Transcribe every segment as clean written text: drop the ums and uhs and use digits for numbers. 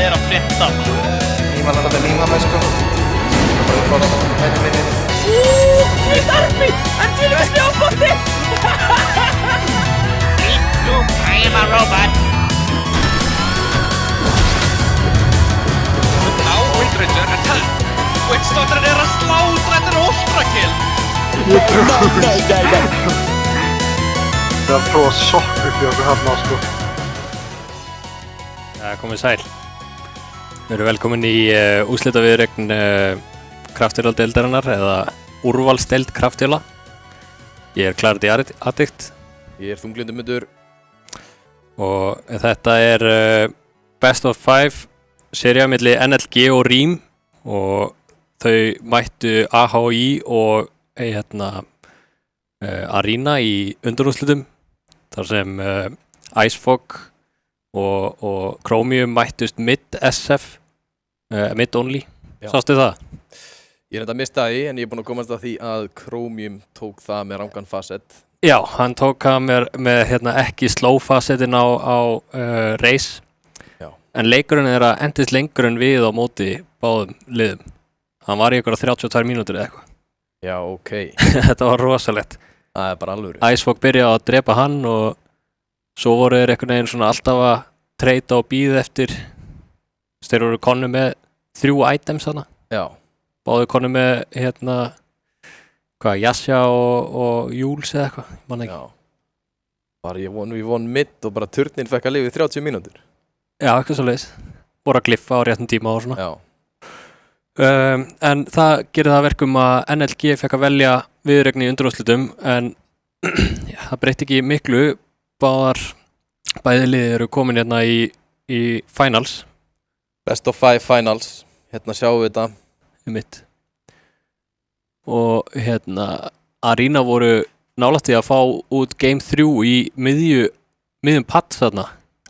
er að frétta? Ég var að líma með sko. Bara upp á henni minni. Því darbi! En því líka snjóbolti! Look, I am a robot. Now Windridger attack. Witchstalker er að slátra þetta Ultrakill. Nei. Það er að prófa sokk upp í okkur hérna sko. Komið sæl. Við erum velkomin í úrslitaviðureign kraftvéladeildarinnar eða úrvalsdeild kraftvéla. Ég er Clarity Addict. Ég er þunglindumundur. Og þetta er Best of 5 sería milli NLG og Rím og þau mættu AHI og Arena í undanúrslitum þar sem Icefog og Chromium mættust mid SF, mid only. Sástu það? Ég er enda að mista því en ég er búinn að komast að því að Chromium tók það með rangan facet. Já, hann tók það með ekki slow facetin á race. Já. En leikurinn er að endist lengur en við á móti báðum liðum. Hann var í einhverja 32 mínútur eða eitthvað. Já, ok. Þetta var rosalegt. Það er bara alvöru. Icefog byrjaði að drepa hann og svo voru þeir einhvern veginn svona alltaf að treyta og bíða eftir. Þeir voru konu með 3 items þarna. Já. Báðu konu með Jasja og Júls eða eitthvað, ég man ekki. Já. Bara ég von mitt og bara turnin fekk að lifa í 30 mínútur. Já, eitthvað svoleiðis. Voru að gliffa á réttum tíma og svona. Já. En það gerir það verkum að NLG fekk að velja viðureign í undanúrslitum en það breytti ekki miklu. Bæði liðið eru komin hérna í finals. Best of 5 finals. Hérna sjáum við þetta. Mitt. Og Arena voru nálægt í að fá út Game 3 í miðjum patt þarna.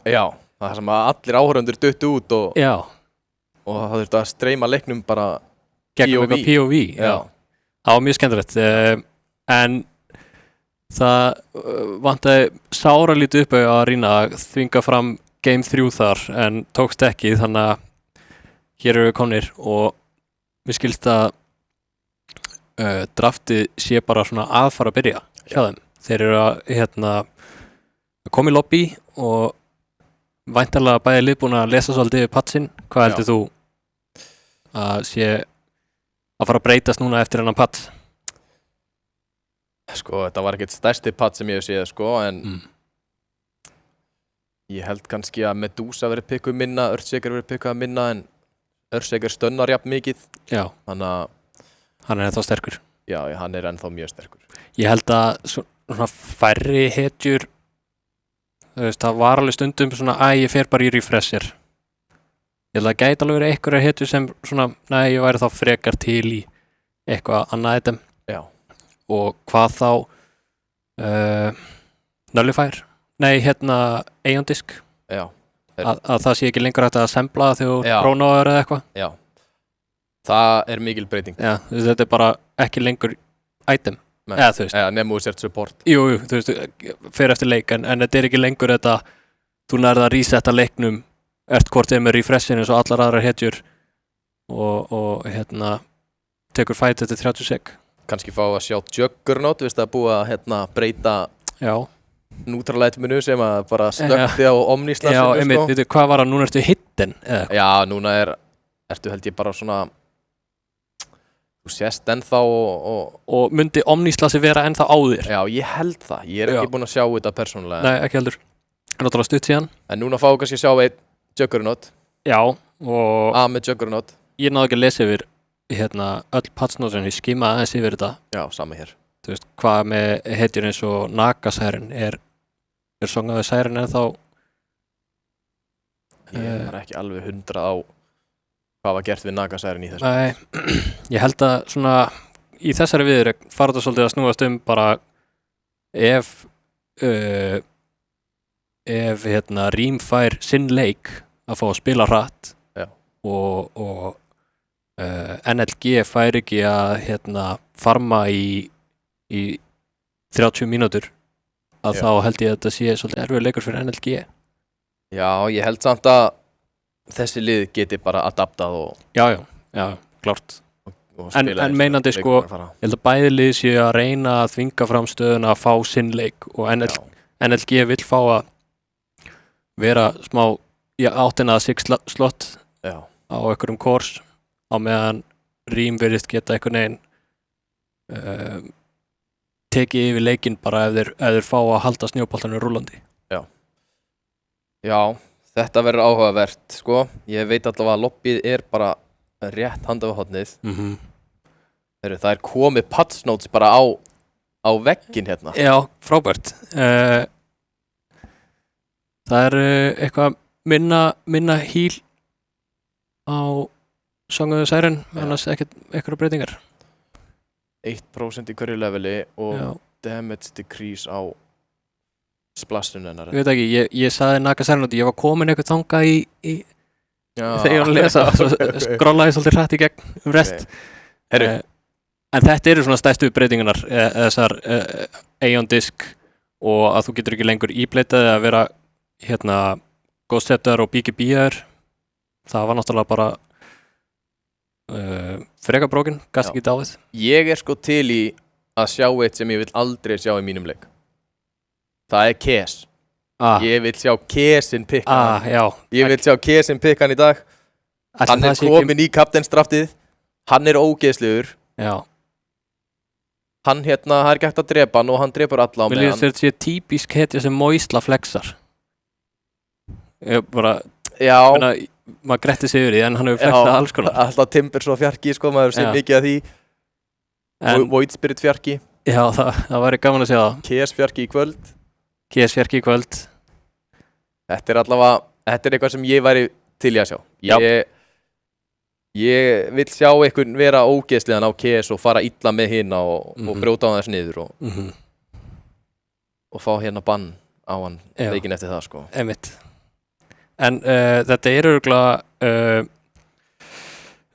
Já, það er sem að allir áhorfendur duttu út og Já. Og það þurfti að streyma leiknum bara Gegnum eitthvað POV. Já. Það var mjög skemmtilegt. En það vantaði sáralítið upp að Arena að þvinga fram Game 3 þar en tókst ekki þannig að hér eru við komnir og mér skilst að draftið sé bara svona aðfara að byrja hjá þeim. Þeir eru að koma í lobby og væntanlega bæði lið búin að lesa svolítið patsin. Hvað heldur þú að sé að fara að breytast núna eftir hennan patt? Sko, þetta var ekkert stærsti patt sem ég hef séð sko, en ég held kannski að Medusa verið pikkuð minna, Earthshaker verið pikkuð minna en Earthshaker stunnar jafn mikið. Já. Þannig að hann er ennþá sterkur. Já, hann er ennþá mjög sterkur. Ég held að svona færri hetjur, það var alveg stundum svona ég fer bara í refresher. Ég held að gæti alveg verið einhverjar hetjur sem svona, ég væri þá frekar til í eitthvað annað item. Já. Og hvað þá Nullifier? Nei, Aeon Disk. Já. Að það sé ekki lengur hægt að assembla þegar þú prónáður eða eitthvað. Já. Það er mikil breyting. Já, þetta er bara ekki lengur item. Nei. Eða þú veist. Nefnum þú sért support. Jú, þú veist, fer eftir leik en þetta er ekki lengur þetta, þú nærð að resetta leiknum, ert hvort þið með refreshin eins og allar aðrar hetjur og tekur fight eftir 30 sek. Kannski fá að sjá Juggernaut, veist að búa að breyta Neutralite-menu sem að bara snöggti á Omnislassinu. Já, einmitt, veitu, hvað var það, núna ertu hidden eða? Já, núna ertu held ég bara svona, þú sést ennþá og myndi Omnislassi vera ennþá á þér? Já, ég held það, ég er ekki búinn að sjá þetta persónulega. Nei, ekki heldur, náttúrulega stutt síðan. En núna fáum kannski að sjá einn Juggernaut. Já, og með Juggernaut. Ég náðu ekki að lesa yfir öll patchnótsin, ég skimaði aðeins yfir þetta. Já, sama hér. Þú veist, hvað með hetjur eins og Naga-særin er songaði særin ennþá? Ég var ekki alveg 100 á hvað var gert við Naga-særin í þessu. Nei, ég held að svona í þessari viðureign fara þetta svolítið að snúast bara ef Rím fær sinn leik að fá að spila hratt og NLG fær ekki að farma í 30 mínútur að þá held ég að þetta sé svolítið erfiður leikur fyrir NLG. Já, ég held samt að þessi lið geti bara adaptað og Já, klárt. En meinandi sko, ég held að bæði lið séu að reyna að þvinga fram stöðuna að fá sinn leik og NLG vill fá að vera smá í áttina að 6 slott á einhverjum kors á meðan Rím virðist geta einhvern veginn tekið yfir leikinn bara ef þeir fá að halda snjóboltanum rúllandi. Já, þetta verður áhugavert sko. Ég veit allavega að lobbyið er bara rétt handa við hornið. Það er komið patch notes bara á vegginn hérna. Já, frábært. Það er eitthvað minna híl á Song of the Siren, annars eitthvað breytingar. 1% í hverju leveli og damage decrease á splassunum hennar. Ég veit ekki, ég sagði Naga Sernóti, ég var komin eitthvað þangað í þegar ég var að lesa, svo skrollaði svolítið hratt í gegn rest. En þetta eru svona stærstu breytingarnar, þessar Aeon Disk og að þú getur ekki lengur íbleitað að vera Ghost Scepter og BGB-ar. Það var náttúrulega bara freka brókin, gast ekki dáið. Ég er sko til í að sjá eitt sem ég vil aldrei sjá í mínum leik. Það er Kes. Ég vil sjá Kesin pikkan. Ég vil sjá Kesin pikkan í dag. Hann er komin í kapteinsdraftið. Hann er ógeðslegur. Já. Hann það er ekki hægt að drepa hann og hann drepur alla á meðan. Viljið þetta sé típisk hetja sem Moisla flexar. Ég bara, maður gretti sig yfir því en hann hefur flexað alls konar. Alltaf Timbers og fjarki sko, maður sé mikið af því. Void Spirit fjarki. Já, það væri gaman að sjá það. Kes fjarki í kvöld. Fjarki í kvöld. Þetta er allavega, þetta er eitthvað sem ég væri til í að sjá. Ég vil sjá einhvern vera ógeðslegan á Kes og fara illa með hina og brjóta á þess niður og fá bann á hann leikinn eftir það sko. Einmitt. En þetta er örugglega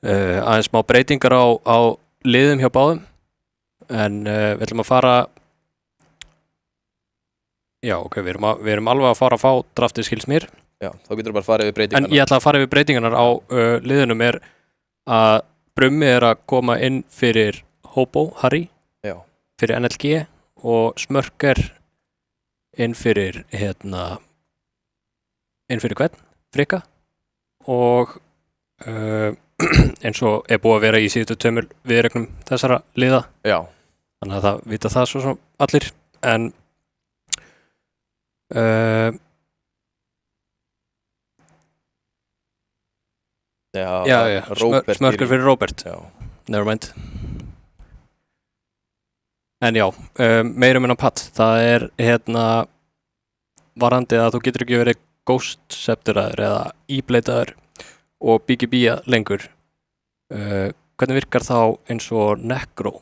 aðeins smá breytingar á liðum hjá báðum en við ætlum að fara við erum alveg að fara að fá draftið skils mér. Já, þá getur þú bara að fara yfir breytingarnar. En ég ætla að fara yfir breytingarnar á liðunum er að Brummi er að koma inn fyrir Hobo, Harry, fyrir NLG og Smörker inn fyrir hvern? Frikka og eins og er búið að vera í síðustu 2 viðregnum þessara liða. Já. Þannig að það vita það svo allir en Smörker fyrir Robert. Never mind. En meirum en á patt. Það er varandi að þú getur ekki verið Ghost Scepteraður eða íbleitaður og BGB lengur. Hvernig virkar þá eins og Necro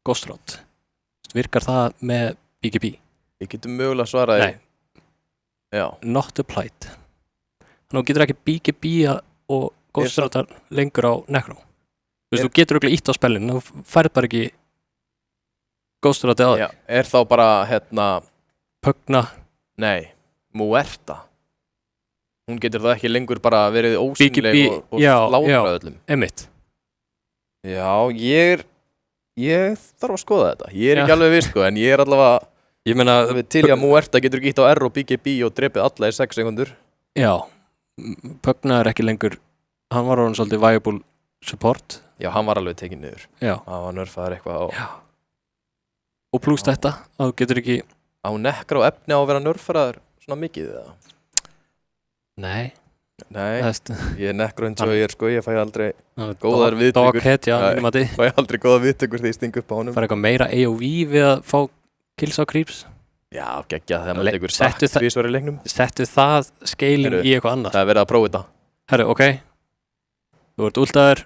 Ghost Rod? Virkar það með BGB? Ég getur mögulega svaraði. Nei. Not applied. Þannig að þú getur ekki BGB og Ghost Rod lengur á Necro. Þú getur örugglega ítt á spellin, þú færð bara ekki Ghost Rod á þig. Er þá bara Pugna? Nei, Muerta. Hún getur þá ekki lengur bara verið ósýnileg og slátra öllum. Einmitt. Já, ég þarf að skoða þetta. Ég er ekki alveg viss sko, en ég er allavega til í að Muerta getur ekki ítt á R og BGB og drepið alla í 6 sekundur. Já, Pugna er ekki lengur, hann var orðinn svolítið viable support. Já, hann var alveg tekinn niður. Já. Hann var nerfaður eitthvað á. Og pluss þetta, að þú getur ekki... Á Necro efni á að vera nerfaður svona mikið eða? Nei. Ég er Necro eins og ég er sko, ég fæ aldrei góðar viðtökur. Doghead, fæ aldrei góðar viðtökur þegar ég sting upp á honum. Það eitthvað meira AOV við að fá kills á creeps? Já, geggjað þegar maður tekur satt tvisvar í leiknum. Settu það scaling í eitthvað annað. Það er verið að prófa þetta. Herru, ok. Þú ert ultaður,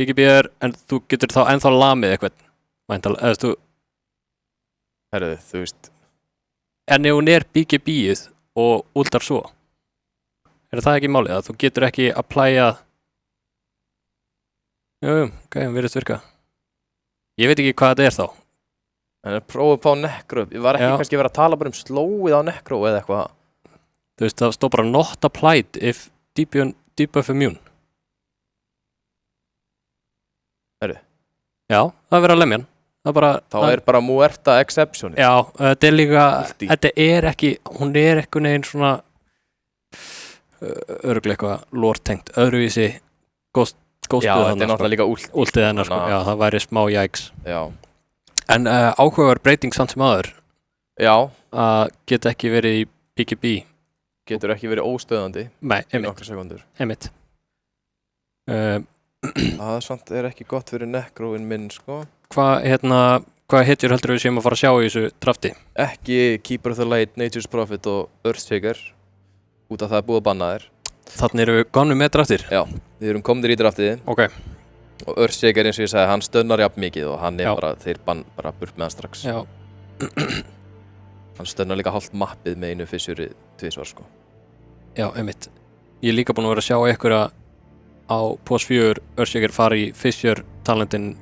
BGB-ar, en þú getur þá ennþá lamið eitthvað. Herru, þú veist. En ef hún er BGB-ið og ultar svo, er það ekki málið að þú getur ekki að playa... ok, hún virðist virka. Ég veit ekki hvað þetta er þá. En prófa upp á Necro, ég var ekki kannski verið að tala bara slowið á Necro eða eitthvað. Þú veist, það stóð bara not applied if debuff immune. Heyrðu. Já, það er verið að lemja hann. Þá er bara Muerta exception. Já, þetta er líka, Ulti. þetta er ekki, hún er einhvern veginn svona örugglega eitthvað lore-tengt, öðruvísi góðstuð Já, þetta er náttúrulega líka últið hennar, sko. Já, það væri smá jæks. Já. En áhugaverð breyting samt sem aður. Já. Að geta ekki verið í PKB. Getur ekki verið óstöðandi. Nei, í nokkrar sekúndur. Einmitt. Það samt er ekki gott fyrir nekróin minn, sko. Hvað hetjur heldur við séum að fara að sjá í þessu drafti? Ekki Keeper of the Light, Nature's Prophet og Earthshaker, út af það er búið að banna þér. Þannig erum við komnir með draftir? Já, við erum komnir í draftið. Ok. Og Earthshaker, eins og ég sagði, hann stöðnar jafn mikið og hann er bara, þeir bara burt með hann strax. Já. Hann stöðnar líka hálft mappið með einu fissjúri tvisvar, sko. Já, einmitt. Ég er líka búinn að vera að sjá einhverja á POS 4 Earthshaker fara í Fissure talentin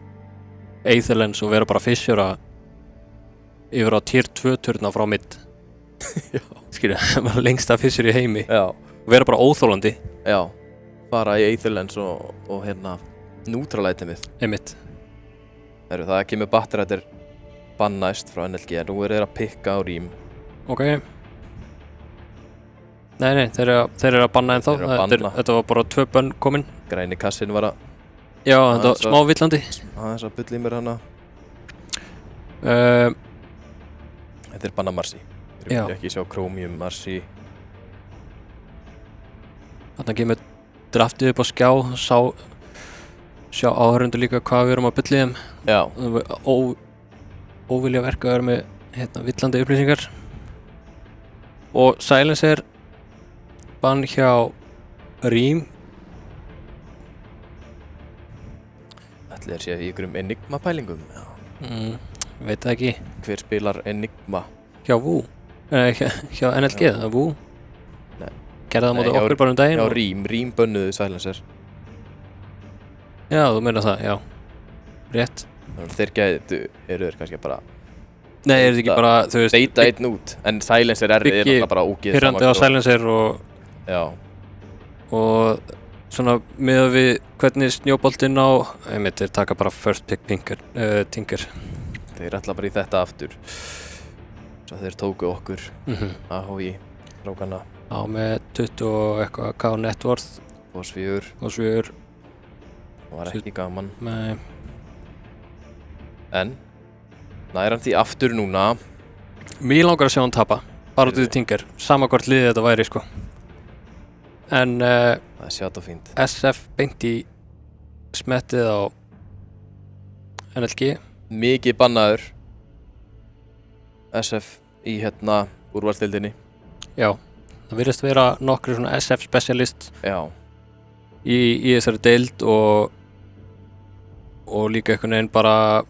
Aetherlens og vera bara Fissure yfir á tier 2 turna frá mid. Já. Skilja, lengsta Fissure í heimi. Já. Og vera bara óþólandi. Já. Fara í Aetherlens og hérna neutralætimið. Einmitt. Það kemur Batterættir bannæst frá NLG, nú er þeir að pikka á rím. Ok. Nei, þeir eru að banna ennþá. Þetta var bara 2 bönn komin. Græni kassin var að... Já, þetta var smá villandi. Aðeins að bulla í mér hana. Þetta er banna Marcy. Þeir vilja ekki sjá Chromium Marcy. Þarna kemur draftið upp á skjá, sjá áhörundur líka hvað við erum að bulla í þeim. Já. Óvilja verkaður með villandi upplýsingar. Og Silencer bann hjá Rím. Ætli þeir séu í ykkurum Enigma pælingum? Veit það ekki. Hver spilar Enigma? Hjá Wu. Hjá NLG, það Wu. Nei. Gerði það móti okkur bara daginn? Já, Rím bönnuðu Silencer. Já, þú meina það, já. Rétt. Þeir eru þeir kannski bara... Nei, er þetta ekki bara, þú veist... Deita einn út, en Silencer er náttúrulega bara ógeð saman. Pyrrandi á Silencer og... Já. Og svona miðað við hvernig snjóboltinn á... þeir taka bara first pick Tinker. Þeir ætla bara í þetta aftur. Svo þeir tóku okkur. AHI, rákana. Á með 20 og eitthvað K net worth. Og svíur. Það var ekki gaman. Nei. En nær hann því aftur núna. Mér langar að sjá hann tapa. Bara út í Tinker. Sama hvort liðið þetta væri, sko. En það er sjátt og fínt. SF beint í smettið á NLG. Mikið bannaður SF í úrvalsdeildinni. Já, það virðist vera nokkru svona SF specialist. Já. Í þessari deild og líka einhvern veginn bara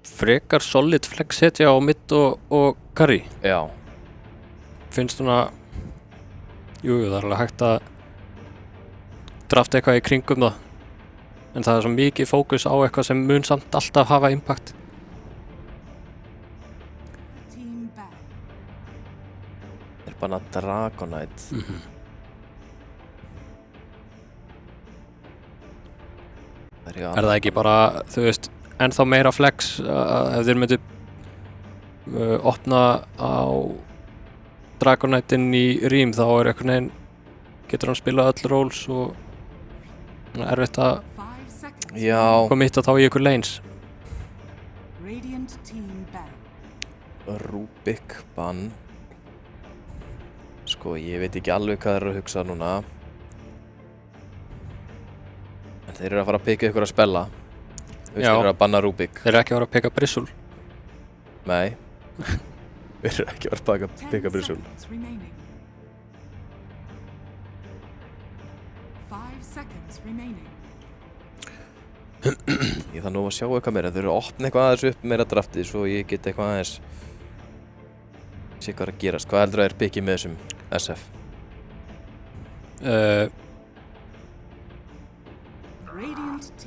frekar solid flex setja á mitt og carry. Já. Finnst svona jú, það er alveg hægt að drafta eitthvað í kringum það. En það er svo mikið fókus á eitthvað sem mun samt alltaf hafa impact. Það er bara Dragonite. Er það ekki bara, þú veist, ennþá meira flex ef þeir myndu opna á Dragonite-inn í Rím, þá er einhvern veginn, getur hann spilað öll roles og erfitt að committa þá í ykkur lanes. Rubik bann. Sko, ég veit ekki alveg hvað þeir eru að hugsa núna. En þeir eru að fara að pikka ykkur að spella. Þeir eru að banna Rubik. Þeir eru ekki að fara að pikka Brissul. Nei. Þeir eru ekki að fara að pikka Brissul. Ég þarf nú að sjá eitthvað meira. Þeir eru að opna eitthvað aðeins upp meira draftið svo ég get eitthvað aðeins sé hvað er að gerast. Hvað heldur að þeir pikki með þessum SF?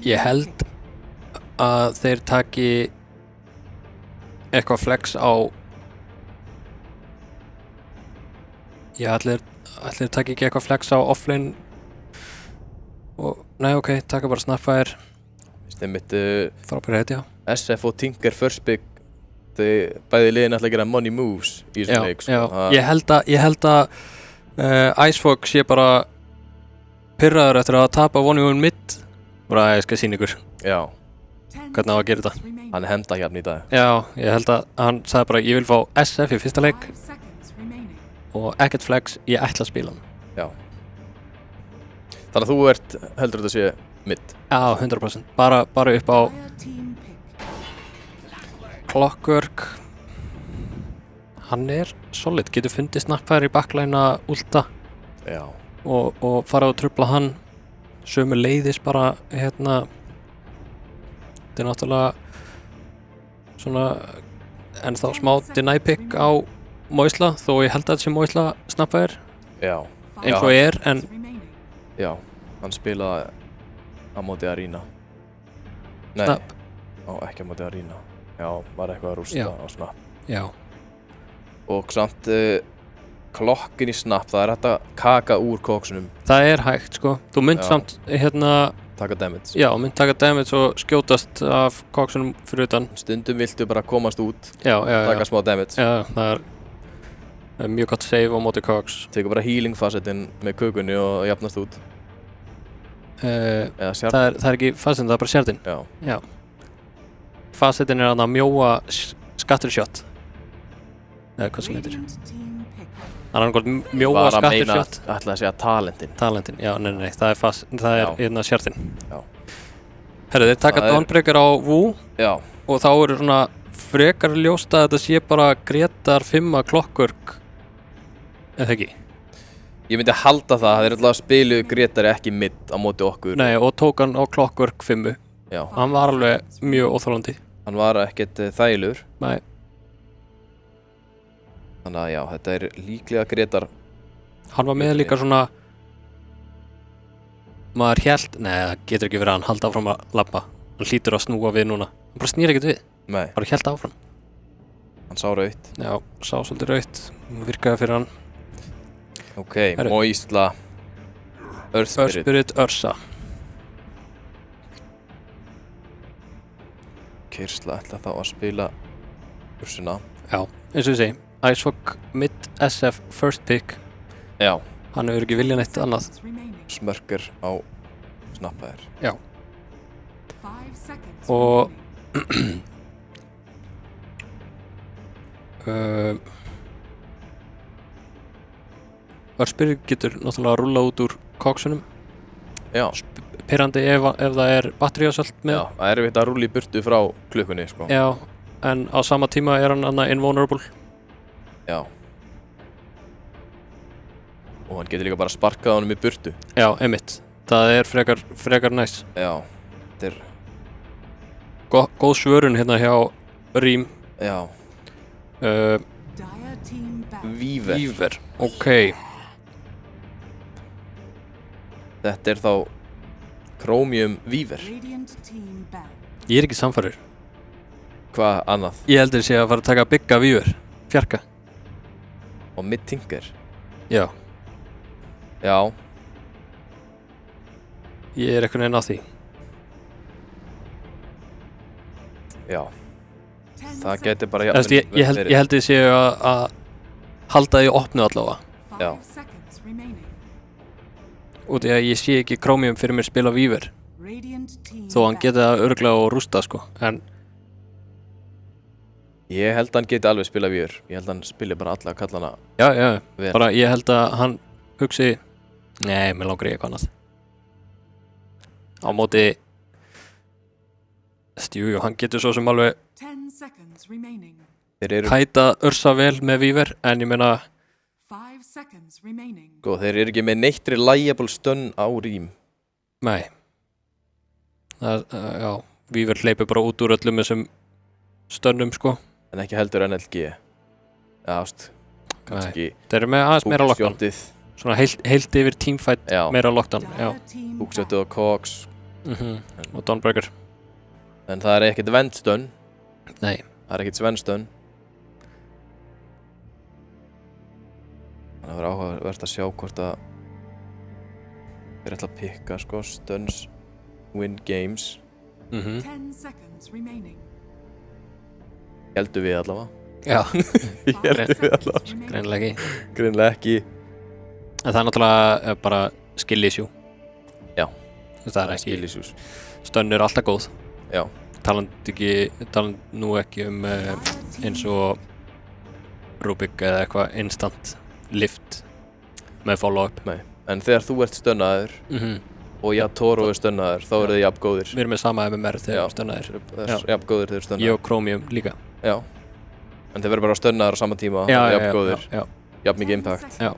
Ég held að þeir taki eitthvað flex á ég ætli þið taki ekki eitthvað flex á offlane og, nei ok, taka bara Snapfire frábæri hetja SF og Tinker first pick þau bæði liðin ætla að gera money moves í þessum leik sko. Ég held að Icefog sé bara pirraður eftir að tapa 1v1 mid bara ég skal sýna ykkur hvernig á að gera þetta hann henda hérna í dag já, ég held að hann sagði bara ég vil fá SF í fyrsta leik og ekkert flex, ég ætla að spila hann já þannig að þú heldur þetta sé mid já, 100% bara upp á Clockwork hann solid, getur fundið Snapfire í backline að ulta já og fara og trufla hann sömu leiðis bara þetta náttúrulega svona ennþá smá deny pick á Moisla þó ég held að þetta sé Moisla Snapfire eins og en já, hann spilaði á móti Arena nei, ekki á móti Arena já, var eitthvað að rústa á Snap já og samt klokkin í Snap, það hægt að kaka úr koksunum það hægt sko, þú mynd samt taka damage já, mynd taka damage og skjótast af koksunum fyrir utan stundum viltu bara komast út taka smá damage já, það mjög gott save á móti koks tekur bara healing facetin með kökunni og jafnast út það ekki facetin, það bara sérðin já facetin hann að mjóa scattershot eða hvað sem heitir hann mjóa scattershot ætlaði að segja talentin já, nei, það er sérðin herru, þeir taka Dawnbreaker á Wu og þá svona frekar ljóst að þetta sé bara Gretar 5 Clockwork eða ekki ég myndi halda það þeir alltaf spiluðu Gretari ekki mid á móti okkur nei, og tók hann á Clockwork 5 hann var alveg mjög óþolandi hann var ekkert þægilegur nei þannig að já, þetta líklega Gretar hann var með líka svona maður hélt, nei það getur ekki verið að hann halda áfram að labba hann hlýtur að snúa við núna hann bara snýr ekkert við nei. bara hélt áfram hann sá rautt já, sá svolítið rautt virkaði fyrir hann ok, Moisla Earth Spirit Ursa Kyrsla ætla þá að spila Ursuna já, eins og ég segi Icefog mid SF first pick já hann hefur ekki viljað neitt annað smörker á Snapfire já og Örspyrir getur náttúrulega að rúlla út úr koksunum já pirrandi ef það batteríasöld með já, það erfitt að rúlla í burtu frá klukkunni sko. já, en á sama tíma hann invulnerable já og hann getur líka bara sparkað honum í burtu já, einmitt, það frekar næs já, þetta góð svörun hérna hjá Rím já Víver ok þetta þá Chromium Víver ég ekki samfærir hvað annað? ég heldur sé að fara að taka bygga Víver fjarka og mid Tinker já ég einhvern veginn á því já það geti bara ég held þið séu að halda því opnu allavega já út í að ég sé ekki Chromium fyrir mér spila Víver þó hann geti það örugglega og rústa sko en ég held að hann geti alveg spila Víver ég held að hann spili bara alla kallana já, bara ég held að hann hugsi nei, mér langar ég eitthvað annað á móti jú, hann getur svo sem alveg hæta Ursa vel með Víver en ég meina sko, þeir eru ekki með neitt reliable stun á Rím nei já, Víver hleypur bara út úr öllum þessum stönnum sko en ekki heldur NLG ást kannski þeir eru með aðeins meira lockdown svona heilt yfir teamfight meira lockdown Hookshotið og Cox og Dawnbreaker en það ekkert vend stun nei það ekkert Sven stun Það verður áhugavert að sjá hvort að þeir ætla að pikka sko stuns win games 10 seconds remaining. Heldum við allavega Já, Heldum við allavega greinilega ekki. Greinilega ekki En það er náttúrulega bara skill issue. Já. Það er ekki, skill issues. stönn eru alltaf góð. Já. Talandi nú ekki eins og Rubik eða eitthvað instant lift með follow-up. Nei, en þegar þú ert stönnaður og Toro er stönnaður, þá eru þið jafn góðir. Við erum með sama MMR þegar við stönnaðir. Það er jafn góðir þegar stönnaður. Ég og Chromium líka. Já. En þeir verður bara stönnaður á sama tíma, jafn góðir. Já. Jafn mikið impact. Já.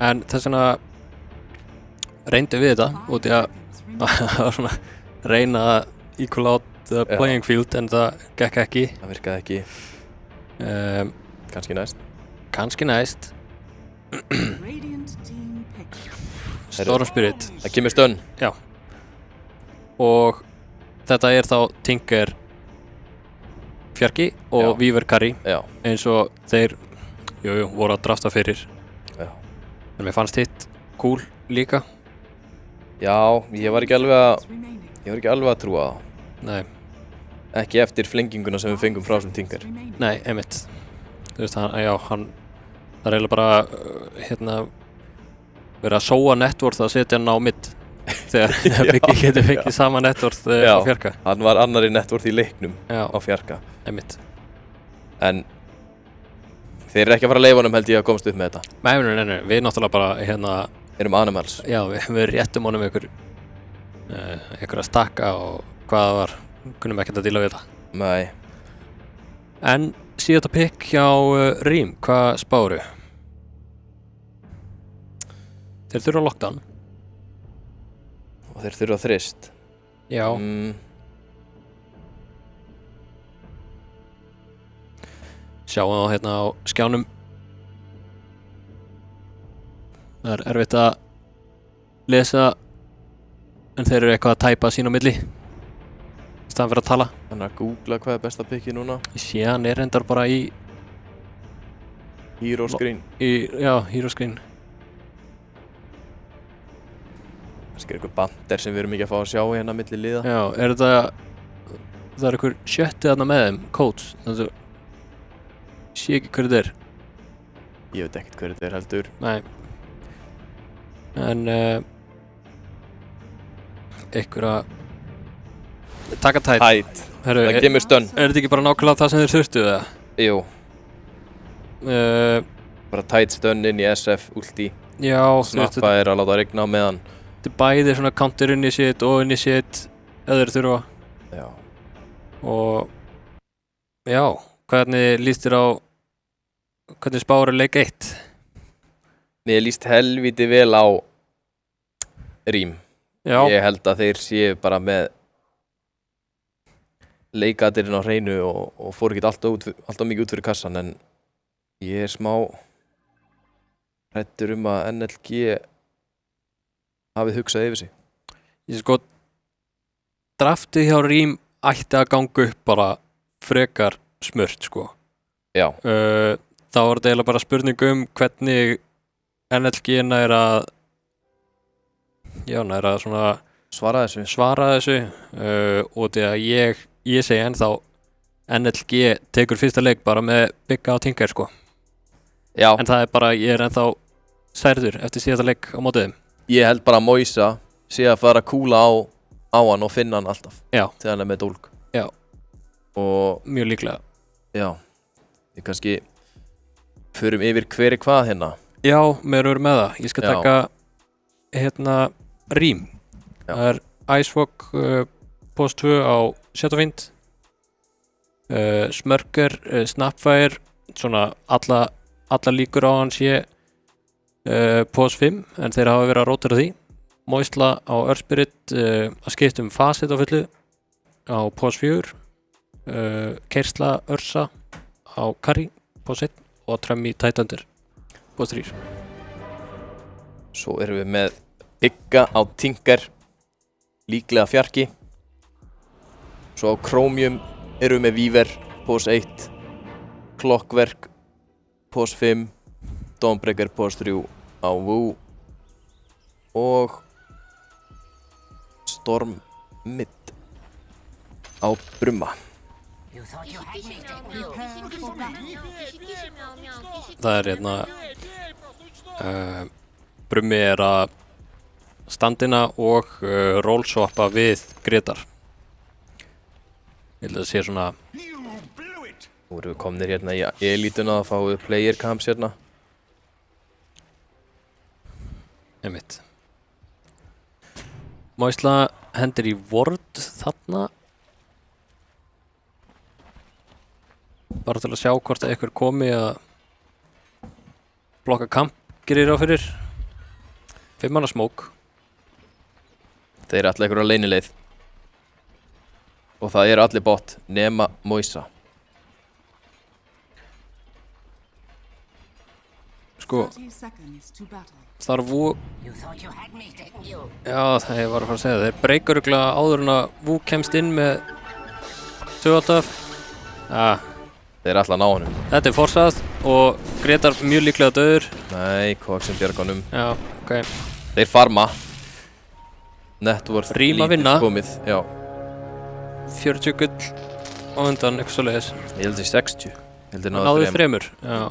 En þess vegna reyndi við þetta út í að svona reyna að equal out the playing field en það gekk ekki. Það virkaði ekki. Kannski næst. Storm Spirit. Það kemur stönn. Já. Og þetta er þá Tinker Fjarki og Weaver Curry. Já. Eins og þeir voru að drafta fyrir. Já. En mér fannst hitt cool líka. Já, ég var ekki alveg að trúa það. Nei. Ekki eftir flenginguna sem við fengum frá sem Tinker. Nei, einmitt. Þú veist, það er eiginlega bara verið að sóa networth að setja hann á mid þegar Biggi getur fengið sama networth á Fjarka. Já, hann var annari networth í leiknum á Fjarka. Einmitt. En þeir eru ekki að fara að leyfa honum held ég að komast upp með þetta. Nei, við náttúrulega bara erum animals. Já, við réttum honum einhver að stakka og hvað það var. Kunnum ekkert að díla við þetta. Nei. En síðasta pick hjá Rím, hvað spáru? Þeir þurfa lockdown. Og þeir þurfa þrist. Já. Sjáum þá hérna á skjánum. Það er erfitt að lesa en þeir eru eitthvað að tæpa sín á milli. Í staðan fyrir að tala. Þannig að googla hvað er besta pickið núna. Ég sé hann er reyndar bara í Hero Screen. Hero Screen. Það er eitthvað bandir sem við erum ekki að fá að sjá hérna milli liða. Já, það er einhver sjötti þarna með þeim, coach. Þannig að ég sé ekki hverju þetta er. Ég veit ekkert hverju þetta er heldur. Nei. En einhver að taka tætt. Tætt. Það kemur stönn. Er þetta ekki bara nákvæmlega það sem þeir þurftu eða? Jú. Bara tætt stönn inn í SF ulti. Já. Snappa er að láta regna á meðan. Þetta er bæði svona counter initiate og initiate eða þeir þurfa. Já. Og já, hvernig líst þér á hvernig spáru leik 1? Mér líst helviti vel á Rím. Já. Ég held að þeir séu bara með leikatirinn á hreinu og fór ekki alltaf mikið út fyrir kassan en ég er smá hræddur að NLG hafið hugsað yfir sig. Ég sko draftið hjá Rím ætti að ganga upp bara frekar smurt sko. Já. Þá var þetta eiginlega bara spurning hvernig NLG er að svona svara þessu og því að ég segi ennþá NLG tekur fyrsta leik bara með Bigga og Tinker sko. Já. En það er bara, ég er ennþá særður eftir síðasta leik á mótið þeim. Ég held bara að Moisa sé að fara að kúla á hann og finna hann alltaf. Já. Þegar hann er með dólk. Já. Og mjög líklega. Já. Við kannski förum yfir hver hvað hérna. Já, mér verður með það. Ég skal taka Rím. Já. Það er Icefog post 2 á Shadowfiend. Smörker, Snapfire, svona alla líkur á hann sé post 5, en þeir hafa verið að rótera því. Moisla á Earthspirit að skipta fasit á fullu á post 4. Keirsla Örsa á Curry post 1 og Tremmi Titanander post 3. Svo erum við með Bigga á Tinker, líklega Fjarki. Svo á Chromium erum við með Weaver, pós 1, Clockwork, pós 5, Dawnbreaker pos 3 á Wu og Storm mid á Brumma. Það hérna Brummi að standina og rollswappa við Gretar. Ég held að það sé svona Nú erum við komnir hérna í elítuna að fá við player camps hérna. einmitt. Moisla hendir í ward þarna. Bara til að sjá hvort að einhver komi að blokka kamp gerir á fyrir. 5 manna smoke. Þeir allir einhverja leynileið. Og það eru allir bot nema Moisa. Sko, þar Wu... Já, það ég var að fara að segja. Þeir breyka örugglega áður en að Wu kemst inn með 2 alltaf. Þeir allir ná honum. Þetta er forsað og Gretar mjög líklega döður. Nei, Coxin bjarga honum. Já, ok. Þeir farma. Networth Rím að vinna. komið, já. 40 gull á undan, eitthvað svoleiðis. Ég held því 60. Ég held því Náðu 3. Já.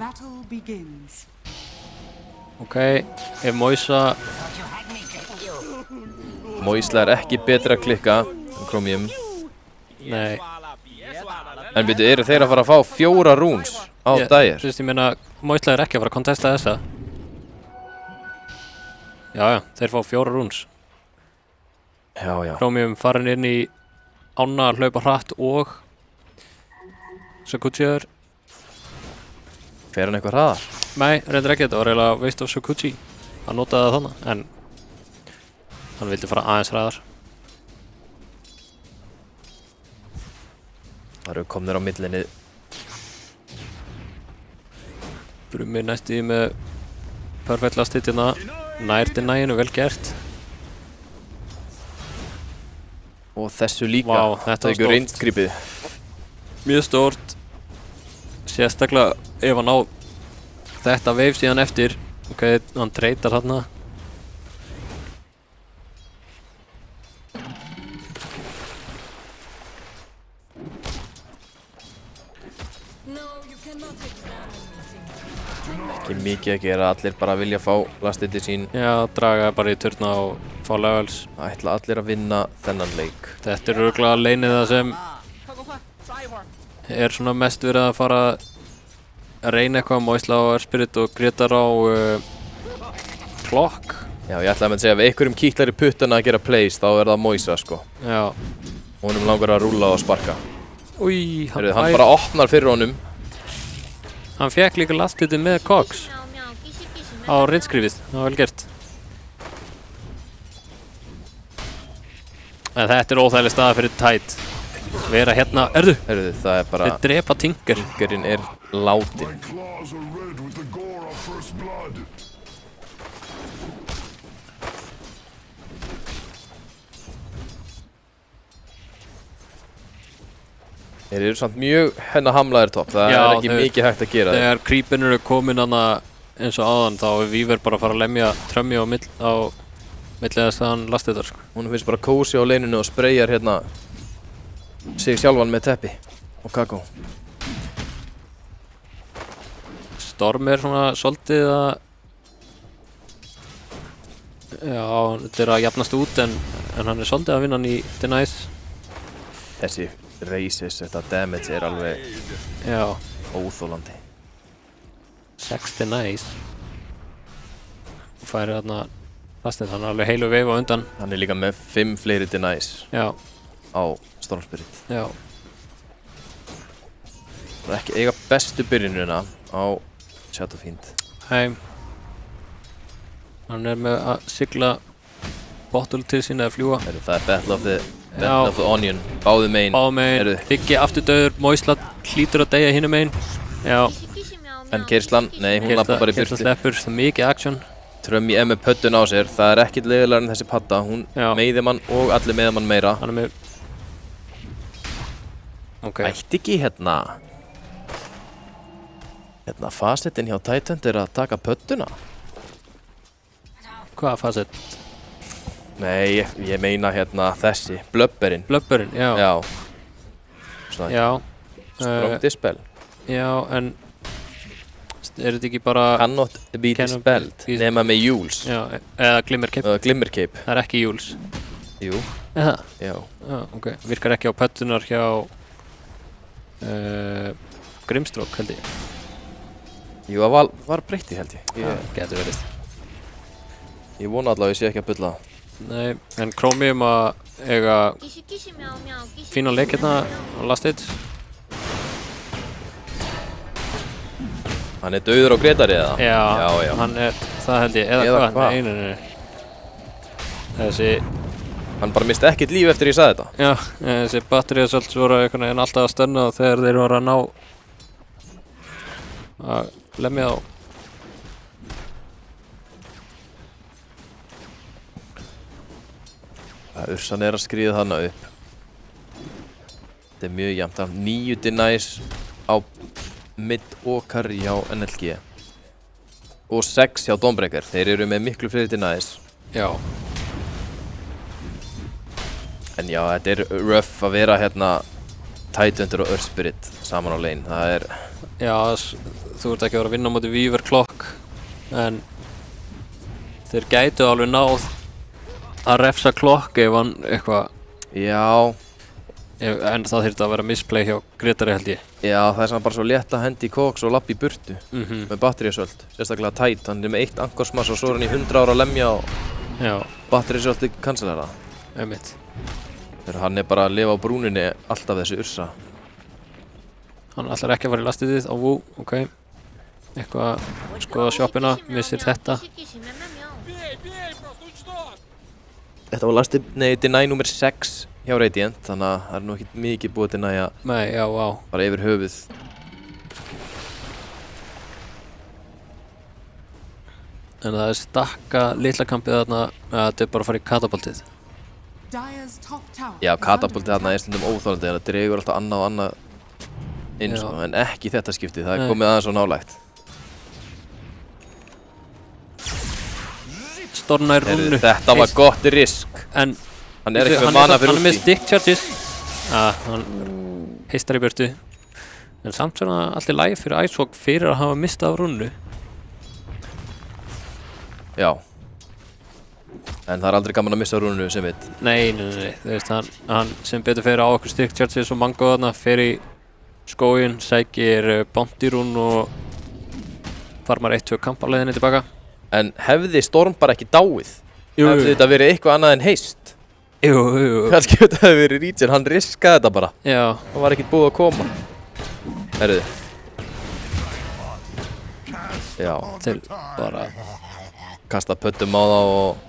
Ok, ef Moisa... Moisla er ekki betra að klikka en Chromium. Nei. En byrju, eru þeir að fara að fá 4 rúns á Dire? Þú veist, ég meina, Moisla er ekki að fara að kontesta þessa. Já, þeir fá 4 rúns. Já. Chromium farin inn í ána að hlaupa hratt og Sakuchiður. Fer hann eitthvað hraðar? Nei, reyndar ekki, þetta var eiginlega waste of Sakuchi að nota það þannig, en hann vildi fara aðeins hraðar. Það eru komnir á millinni. Brummi næstu í með perfect last hitina, nær deniðinu, vel gert. Og þessu líka. Vá, þetta var stórt. Reynskripið. Mjög stórt. Sérstaklega ef hann á þetta wave síðan eftir. Ok, hann treytar þarna. Ekki mikið að gera, allir bara vilja fá lastiti sín. Já, draga bara í turna og fá levels. Það ætla allir að vinna þennan leik. Þetta er örugglega leinið það sem er svona mest verið að fara að reyna eitthvað á Moisla og Erspirit og Gretar á Clock. Já, ég ætla að segja ef einhverjum kýtlar í puttana að gera plays, þá er það Moisa, sko. Já. Honum langar að rúlla og sparka. Új, hann bara opnar fyrir honum. Hann fekk líka lastitið með Cox á reynskrifið, það var vel gert. En þetta er óþægileg staða fyrir Tide. Vera hérna, Herðu, það er bara... Þeir drepa Tinker. Tinkerinn er látin. Þeir eru samt mjög hamlaðir topp, það er ekki mikið hægt að gera. Þegar creepin eru komin hana eins og áðan, þá er Weaver bara að fara að lemja Trummi á milli þess að hann lasti þetta, sko. Hún finnst bara kósi á leininu og spreyjar hérna sig sjálfan með teppi og kakó. Storm er svona svolítið að... Já, þetta er að jafnast út en hann er svolítið að vinna hann í Denies. Þessi raises, þetta damage er alveg óþólandi. 6 Denies. Og færi þarna lastið, hann er alveg heilu veif á undan. Hann er líka með 5 fleiri Denies á Stormspirit. Já. Það er ekki eiga bestu byrjunina á Shadowfiend. Nei. Hann er með að sigla bottle til sín eða fljúa. Það er Battle of the Onion, báðu megin. Byggi aftur döður, Moisla hlýtur að deyja hinum megin. Já. En Keirslan, nei, hún lappar bara í burtu. Keirslan sleppur, það er mikið action. Trummi er með pöttun á sér, það er ekkert leiðilegar en þessi patta. Hún meiðir mann og allir meiða mann meira. Hann er með... Ok. Ætti ekki hérna. Hérna, fasetin hjá Titan að taka pöttuna. Hvaða facet? Nei, ég meina hérna þessi, blubberinn. Blubberinn, já. Já. Svona, Já. strong dispel. Já, en þetta ekki bara... Cannot be dispelled, nema með Jules. Já, eða Glimmer Cape. Glimmer Cape. Það er ekki Jules. Jú. Eða? Já. Já, ok. Virkar ekki á pöttunar hjá Grimstroke, held ég. Jú, það var breytti, held ég. Getur verið. Ég vona allavega að ég sé ekki að bulla. Nei, en Chromium að eiga fína leik hérna á Last Hit. Hann er dauður á Gretari eða? Já, hann er, það held ég, eða hvað? Nei. Þessi... Hann bara misti ekkert líf eftir ég sagði þetta. Já, þessi Battery Assaults voru einhvern veginn alltaf að stunna þegar þeir voru að ná að lemja þá. Ursan er að skríða þarna upp. Þetta er mjög jafnt. 9 denies á mid og carry hjá NLG. Og 6 hjá Dawnbreaker. Þeir eru með miklu fleiri denies. Já. En já, þetta er rough að vera hérna Tidehunter og Earth Spirit saman á lane. Það er... Já, þú ert ekki að vera að vinna á móti Weaver Clock. En þeir gætu alveg náð að refsa Clock ef hann eitthvað... Já. En það þyrfti að vera misplay hjá Gretari held ég. Já, það er samt bara svo létt að hendi í koks og lappa í burtu. Með Battery Assault. Sérstaklega Tide. Hann er með 1 ankorsmass og svo er hann í 100 ára að lemja og... Já. Battery Assault cancelar það. Einmitt. Þegar hann er bara að lifa á brúninni alltaf þessi Ursa. Hann ætlar ekki að fara í lastitið á Wu, ok. Eitthvað, skoða shoppina, missir þetta. Þetta var lastið, nei, deny nummer 6 hjá Radiant, þannig að það er nú ekki mikið búið að denæja. Nei, já, vá. Bara yfir höfuð. En það er stakka litla kampið þarna að þetta er bara að fara í katapultið. Já, katapultið þarna er stundum óþolandi, það dregur alltaf annað og annað inn, sko, en ekki þetta skiptið, það er komið aðeins svo nálægt. Stornær rúnu. Þetta var gott risk. En hann er ekki með mana fyrir úti. Hann er með stick charges. Hann heistar í burtu. En samt svona allt í lagi fyrir Icewalk fyrir að hafa mistað af rúnu. Já. En það er aldrei gaman að missa rúnu sem veit. Nei. Þú veist, hann sem betur fyrir á okkur stick charges og mango þarna fyrir skóginn, sækir bounty rún og farmar 1-2 kamp á leiðinni tilbaka. En hefði Storm bara ekki dáið? Hefði þetta verið eitthvað annað en heist? Jú. Kannski þetta hefði verið Regen, hann riskaði þetta bara. Já. Hann var ekkert búið að koma. Herðu. Já. Til bara... Kasta pöttum á það og...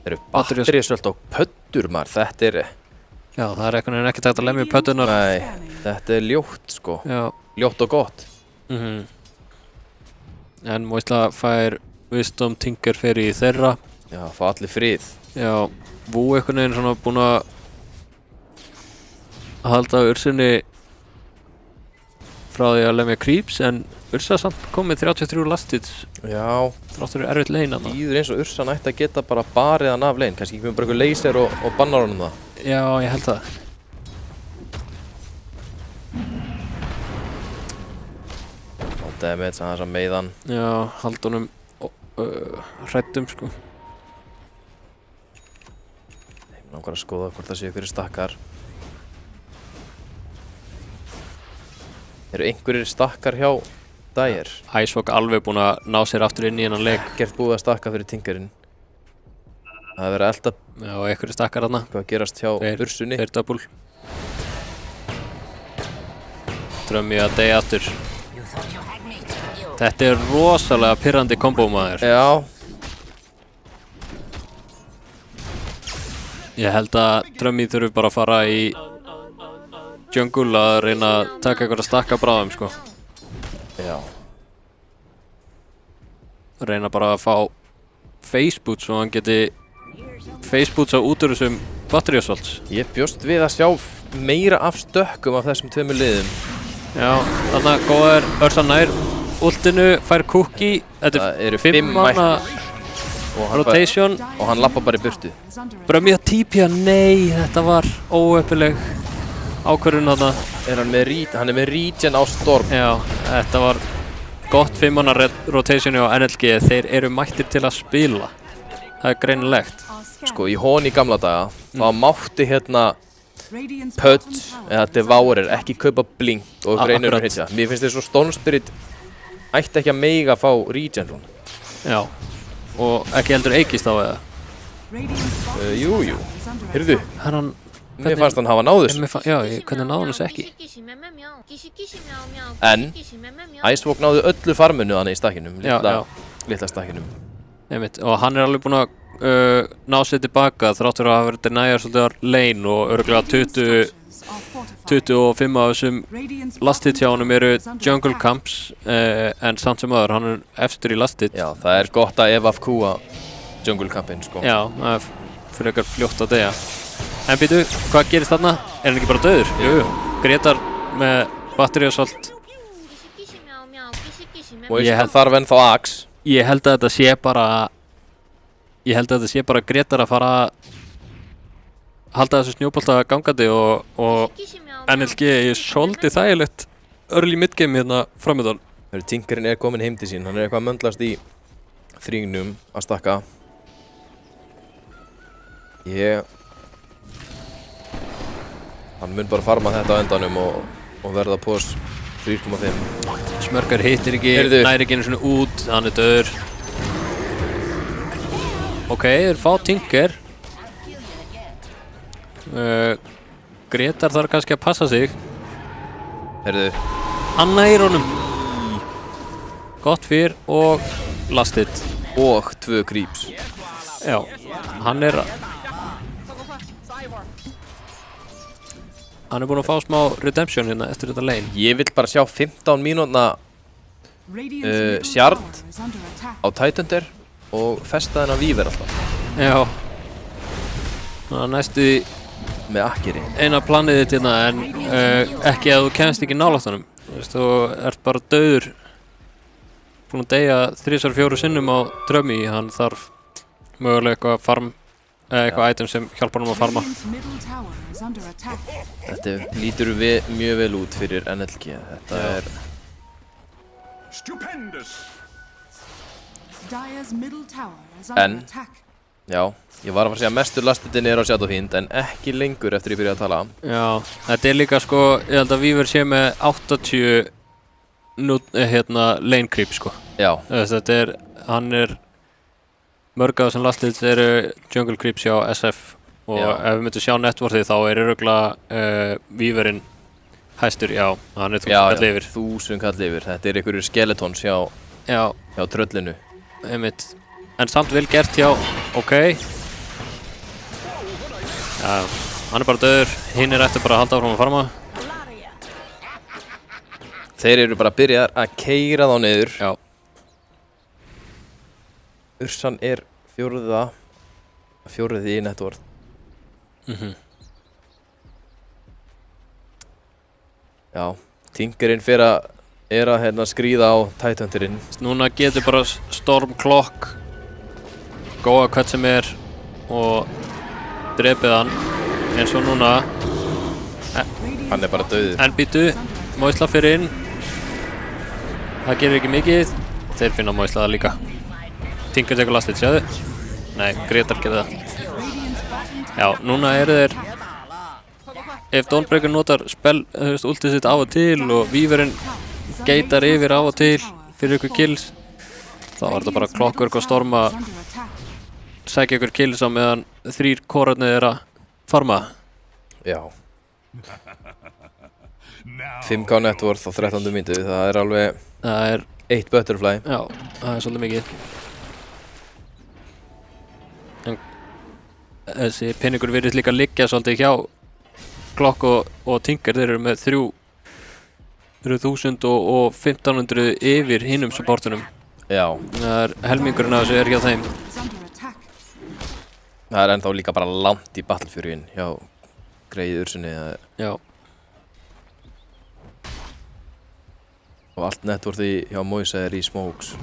Eru Battery Assault og pöttur maður, þetta er... Já, það er eitthvað ekki tægt að lemja pöttunar. Nei, þetta er ljótt sko. Já. Ljótt og gott. En Moisla fær Wisdom Tinker fyrir í þeirra. Já, fá allir frið. Já, Wu einhvern veginn svona búinn að halda Ursinni frá því að lemja creeps, en Ursa samt komið 33 lastits. Já. Þráttur erfitt lane þarna. Íður eins og Ursa nætti að geta bara barið hann af lane. Kannski ekki með bara eitthvað laser og bannar honum það. Já, ég held það. Damage, aðeins að meiðan. Já, halda honum hræddum sko. Ég langar að skoða hvort það séu einhverjir stakkar. Eru einhverjir stakkar hjá Dire? Icewalk alveg búinn að ná sér aftur inn í hennan leik. Ekkert búið að stakka fyrir Tinkerinn. Það hefur verið að elda. Já, einhverjir stakkar þarna. Hvað gerast hjá Ursunni? Þeir double. Drömmi að deyja aftur. Þetta er rosalega pirrandi kombo maður. Já. Ég held að Drömmi þurfi bara að fara í jungle að reyna að taka eitthvað að stakka bráðum sko. Já. Reyna bara að fá faceboots og hann geti faceboots á út úr þessum Battery Assaults. Ég bjóst við að sjá meira af stökkum af þessum tveimur liðum. Já, þarna góða er Ursa nær ultinu, fær cookie. Þetta Það eru er 5 5 manna mættir rotation. og hann lappar bara í burtu. Bara mjög típja, nei, þetta var óöppileg ákvörðun þarna. Hann er með regen á Storm. Já, þetta var gott 5 manna rotationi á NLG. Þeir eru mættir til að spila. Það er greinilegt. Sko, í Hón í gamla daga, þá mátti hérna Pudge eða Devourer ekki kaupa Blink og greinur akkurat. hitja. Mér finnst þess að Storm Spirit ætti ekki að mega fá regen svona. Já, og ekki heldur Eikist á eða? Jú. Heyrðu, Hann, mér fannst hann hafa náð þessu. já, hvernig náði hann þessu ekki? En Icewalk náði öllu farminu þannig í stakkinum, litla stakkinum. Einmitt, og hann er alveg búinn að ná sér tilbaka þrátt fyrir að hafa verið denier svolítið á lane og örugglega 25 af þessum last hit hjá honum eru jungle camps en samt sem aður, hann er eftir í last hit. Já, það er gott að evafkúa jungle campinn, sko. Já, það er fyrir eitthvað fljótt að deyja. En býtu, hvað gerist þarna? Er hann ekki bara döður? Jú, Gretar með battery assault. Og hann þarf ennþá Axe. Ég held að þetta sé bara Gretar að fara að halda þessu snjóbolta gangandi og NLG er svolítið þægilegt early mid-game hérna framöndan. Tinkerinn er komin heim til sín, hann er eitthvað að möndlast í þrýgnum að stakka. Hann mun bara farma þetta á endanum og verða pós 3,5. Smörgar hittir ekki, næri ekki einu svona út, hann er döður. Ok, þeir fá Tinker. Gretar þarf kannski að passa sig. Heyrðu. Hann næri honum. Gott fyrr og last hit. Og 2 creeps. Já, hann er búinn að fá smá redemption hérna eftir þetta lane. Ég vill bara sjá 15 mínútna Shard á Titans og festa þennan Weaver alltaf. Já. Það er næstu með akkeri. Eina planið þitt hérna en ekki að þú kemst ekki nálægt honum. Þú ert bara dauður. Búinn að deyja 3-4 sinnum á drömmi. Hann þarf mögulega eitthvað farm eitthvað item sem hjálpar hann að farma. Þetta lítur mjög vel út fyrir NLG. Þetta er en já, ég var að fara að segja mestur lastitinn er á Shadowfiend en ekki lengur eftir ég byrjaði að tala. Já, þetta er líka sko, ég held að Weaver sé með 80 lane creep sko. Já. Þetta er, hann er mörg af þessum lastits eru jungle creeps hjá SF og ef við myndum sjá networthið þá er örugglega Weaverinn hæstur, já, hann er 1000 kall yfir. 1000 kall yfir, þetta er einhverjir skeletons hjá tröllinu. Einmitt. En samt vel gert hjá, ok. Já, hann er bara döður, hinn er eftir bara að halda áfram að farma. Þeir eru bara að byrja að keyra þá niður. Já. Ursan er fjórði í networth. Já, Tinkerinn er að skríða á Titanturinn. Núna getur bara Storm Clock góða hvert sem er og drepið hann eins og núna. Hann er bara dauður. En býtu, Moisla fyrir inn. Það gerir ekki mikið. Þeir finna Moislaða líka. Tinker tekur lastið, sjáðu. Nei, Gretar gerir það. Já, núna eru þeir ef Dawnbreaker notar ultið sitt af og til og Weaverinn geitar yfir af og til fyrir ykkur kills þá er þetta bara Clockwork og Storm að sækja ykkur kills á meðan 3 kórarnir er að farma. Já. 5k networth á 13. mínútu, það er alveg 1 butterfly. Já, það er svolítið mikið. En þessi peningur virðist líka liggja svolítið hjá Clock og Tinker. Þeir eru með 3500 yfir hinnum supportunum. Já. Það er helmingurinn af þessu er hjá þeim. Það er ennþá líka bara langt í Battlefury-in hjá Greyið Ursunni. Já. Og allt networthi hjá Moise í smokes.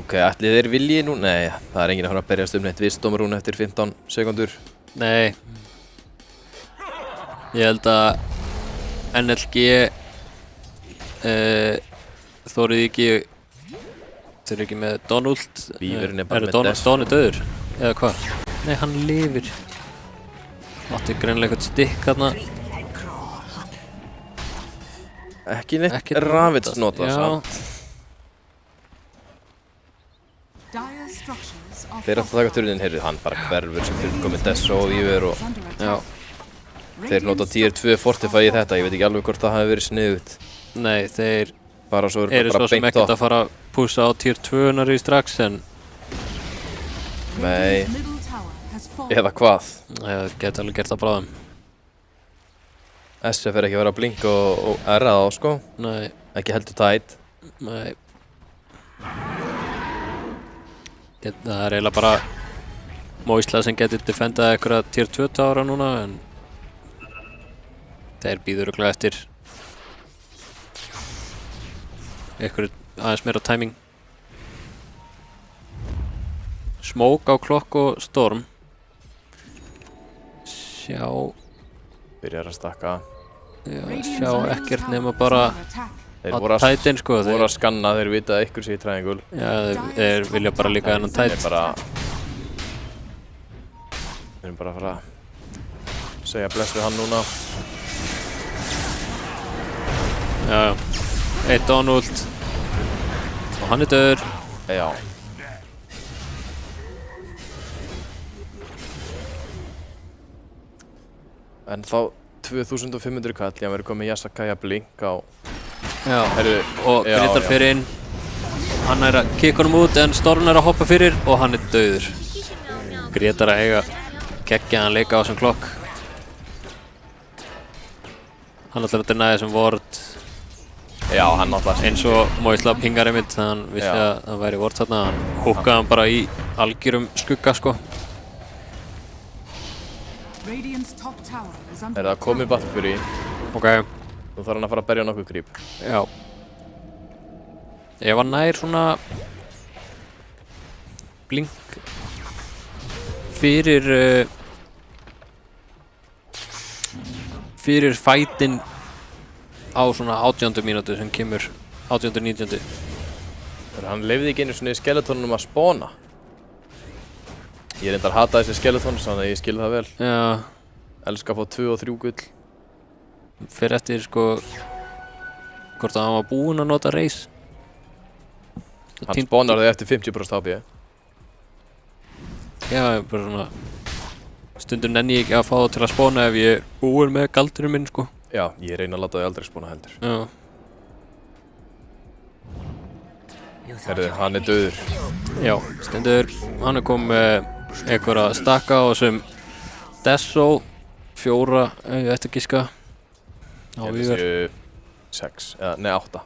Ok, ætli þeir vilji nú? Nei, það enginn að fara að berjast neitt Wisdom-rún eftir 15 sekundur. Nei. Ég held að NLG þórið ekki þeir eru ekki með Donald. Beaverinn bara með Don er döður eða hvað? Nei, hann lifir. Átti greinilega eitthvað stikk þarna. Ekki neitt Ravage nota samt. Þeir að taka turnin, heyrðu, hann bara hverfur sem fyrir komið Desso og Víver og Já. Þeir nota tier 2 Fortify í þetta, ég veit ekki alveg hvort það hafi verið sniðugt. Nei, þeir Bara svo eru svo sem ekkert að fara að pússa á tier 2-nar í strax en Nei. Eða hvað? ég get alveg gert það bráðum. SF er ekki að vera að blinka og R-a þá, sko. Nei, Ekki heldur tætt. nei. Það er eiginlega bara Moisla sem getur defendað einhverja tier 2 ára núna en þeir býður örugglega eftir einhverju aðeins meira timing. Smoke á klokk og storm. Sjá Byrjar að stakka. sjá ekkert nema bara Þeir á voru að tætin sko. voru að skanna, þeir vita að ykkur sé í triangle. Já, þeir vilja bara líka þennan tæt. Þeir erum bara að fara að segja bless við hann núna. Já, eitt Donald og hann er döður. Já. En þá 2500 kall, ég verið komið Yasakaya blink á. Já, Heyrðu, og já, Grytar já. fyrir inn. Hann er að kikka honum út en Storm er að hoppa fyrir og hann er döður. Grytar að eiga geggjaðan leika á þessum klokk. Hann ætlar að deny þessum ward Já, hann náttúrulega eins og Moisla pingar einmitt þannig að hann vissi Já. að það væri ward þarna. Hann húkkaði hann bara í algjörum skugga sko. Er það komið Battlefury, Ok, nú þarf hann að fara að berja nokkuð creep. já. Ef hann nær svona blink fyrir fyrir fætin á svona 18. mínútu sem kemur 18. 19. Hann leyfði ekki einu svona skeletonum að spawna. Ég reyndar hata þessi skeletons, þannig að ég skil það vel. Já, Elska að fá 2 og 3 gull. fyrir eftir sko hvort að hann var búinn að nota reis. Hann spawnar þig eftir 50% HP. Já, bara svona stundum nenni ég ekki að fá það til að spawna ef ég er búinn með galdurinn minn sko. Já, ég reyna að láta þig aldrei spawna heldur. Já. Herðu, hann er döður. Já, stendur, hann er komið með einhverja stakka og sem Desso 4, ef ég ætti að giska á Ég Víver. séu 6, eða, nei 8.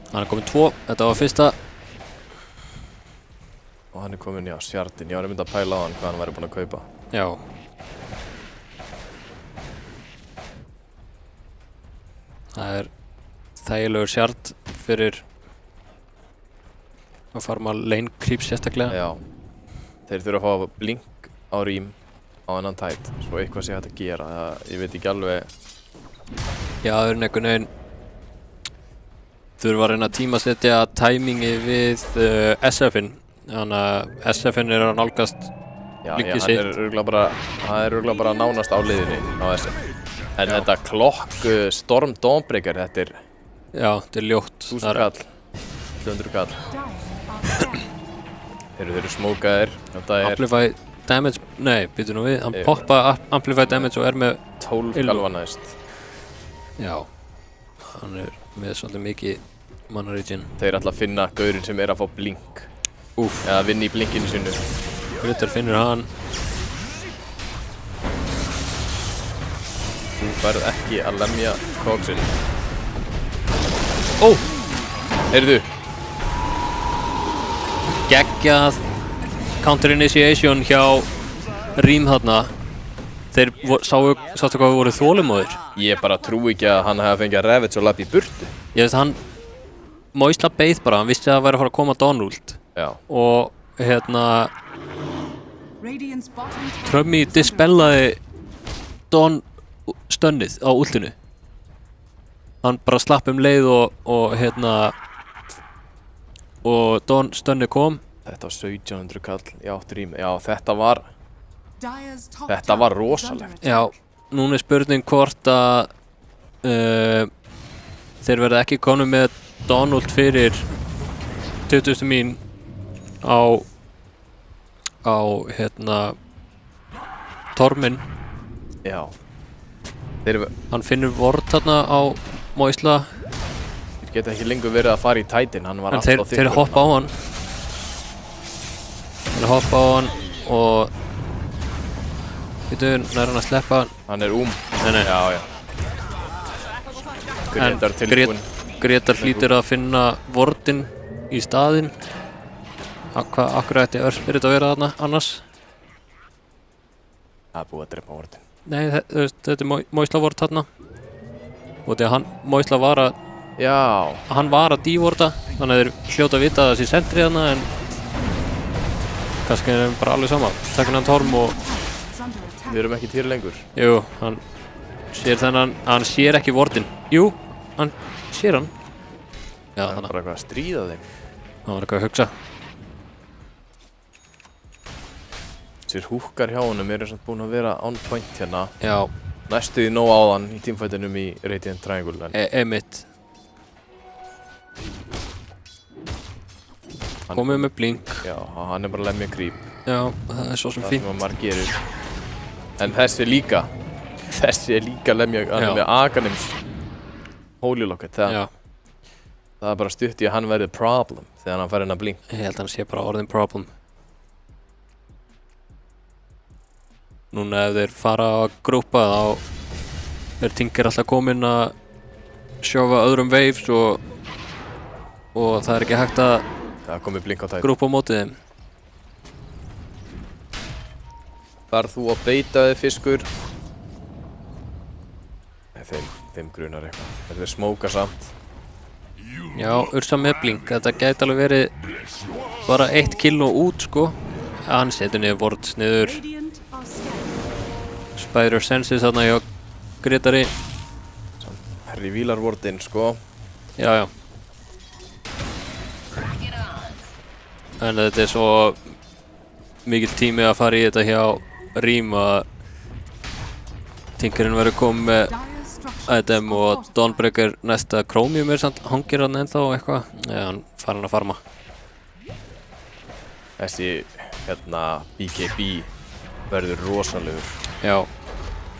Hann er komið 2, þetta var fyrsta. Og hann er komin, já, Shardin. Ég var myndið að pæla á hann hvað hann væri búinn að kaupa. Já. Það er þægilegur shard fyrir að farma lane creep sérstaklega. Já. Þeir þurfa að fá blink á rím á annan tætt, svo eitthvað sé hægt að gera. Ég veit ekki alveg. Já, það er einhvern veginn þurfa að reyna að tímasetja timingi við SF-in. Þannig að SF-in er að nálgast Já, blinkið hann sitt. er örugglega bara, það er örugglega bara nánast á liðinni á þessu. En þetta klokk Storm Dawnbreaker, þetta er Já, þetta er ljótt. 1000 kall, 200 kall. Þeir eru smókaðir, þetta er Amplify damage, nei, býtu nú við, hann poppa Amplify damage og er með 12 Illu. galva næst. Já, hann er með svolítið mikið mana regen. Þeir ætla að finna gaurinn sem er að fá blink. Úff, Eða vinna í blinkinu sínu. Grytar finnur hann. Þú færð ekki að lemja Coxinn. Ó! Heyrðu. Geggjað counter initiation hjá Rím þarna. Þeir sástu hvað við voru þolinmóðir. Ég bara trúi ekki að hann hafi fengið að Ravage og lappa í burtu. Ég veist hann Moisla beið bara, hann vissi að það væri að fara að koma Donald. Já. Og Trummy dispellaði Don stönnið á ultinu. Hann bara slapp leið og Don stönnið kom. Þetta var 1700 kall í 8 rým. Já, þetta var rosalegt. Já, núna er spurning hvort að þeir verða ekki konum með Donald fyrir 20. mín á Tormin. Já. Hann finnur vort þarna á Moisla. Þeir geta ekki lengur verið að fara í tætin, hann var alltaf þykkur. Þeir hoppa á hann. Og nær hann að sleppa. Hann er Nei. Já. Grétar tilbúinn. Grétar hlýtur að finna vortin í staðinn. Akkur ætti Örspirit að vera þarna annars? Það er búið að drepa vortin. Nei, þetta er Moisla vort þarna. Og þegar Moisla var að... Já. Hann var að dívorta, þannig að þeir hljóta að vita að það sé sentri þarna, en... kannski er þeim bara alveg sama. Tekur hann Torm og... Við erum ekki týri lengur. Jú, hann sér þennan... Hann sér ekki vortin. Jú, hann sér hann. Já, hann er bara eitthvað að stríða þeim. Hann var eitthvað að hugsa. Þessir húkkar hjá honum eru samt búin að vera on point hérna. Já. Næstuði nóg áðan í teamfightinum í Radiant Triangle. Emitt. Komið með blink. Já, hann er bara að lemja creep. Já, það er svo sem fínt. Það sem maður gerir. En þessi er líka lemja, hann er með Aghanims Holy Locket. Það er bara stutt í að hann verði problem þegar hann fær hennar blink. Ég held að hann sé bara orðin problem. Núna ef þeir fara að grúpa þá er Tinker alltaf kominn að sjófa öðrum waves og það er ekki hægt að grúpa á mótið þeim. Þarf þú að beita þig fiskur? Nei, þeim grunar eitthvað. Þeir smóka samt. Já, Ursa með blink. Þetta gæti alveg verið bara 1 kill og út, sko. Hann setur niður Vorts niður. Spider Senses þarna hjá Grétari. Revílar Vortinn, sko. Já. En þetta er svo mikill tími að fara í þetta hjá Rím að Tinkerinn verður komið með Item og Dawnbreaker næsta Chromium er samt, hangir hann ennþá eitthvað. Já, hann farin að farma. Þessi, BKB verður rosalegur. Já.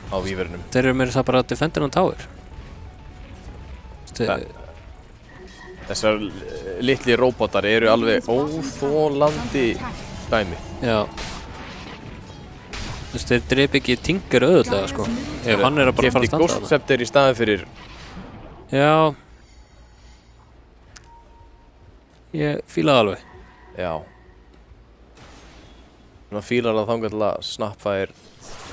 Á víverunum. Þeir eru meira þess að bara Defender on Tower. Þessar litli róbótar eru alveg óþolandi dæmi. Já. Þeir dreip ekki Tinker auðvitað, sko. Ef hann er að bara fara að standa þarna. Ghost Scepter í staðin fyrir... Já. Ég fíla það alveg. Já. Ná fílar það þangað til að Snapfire...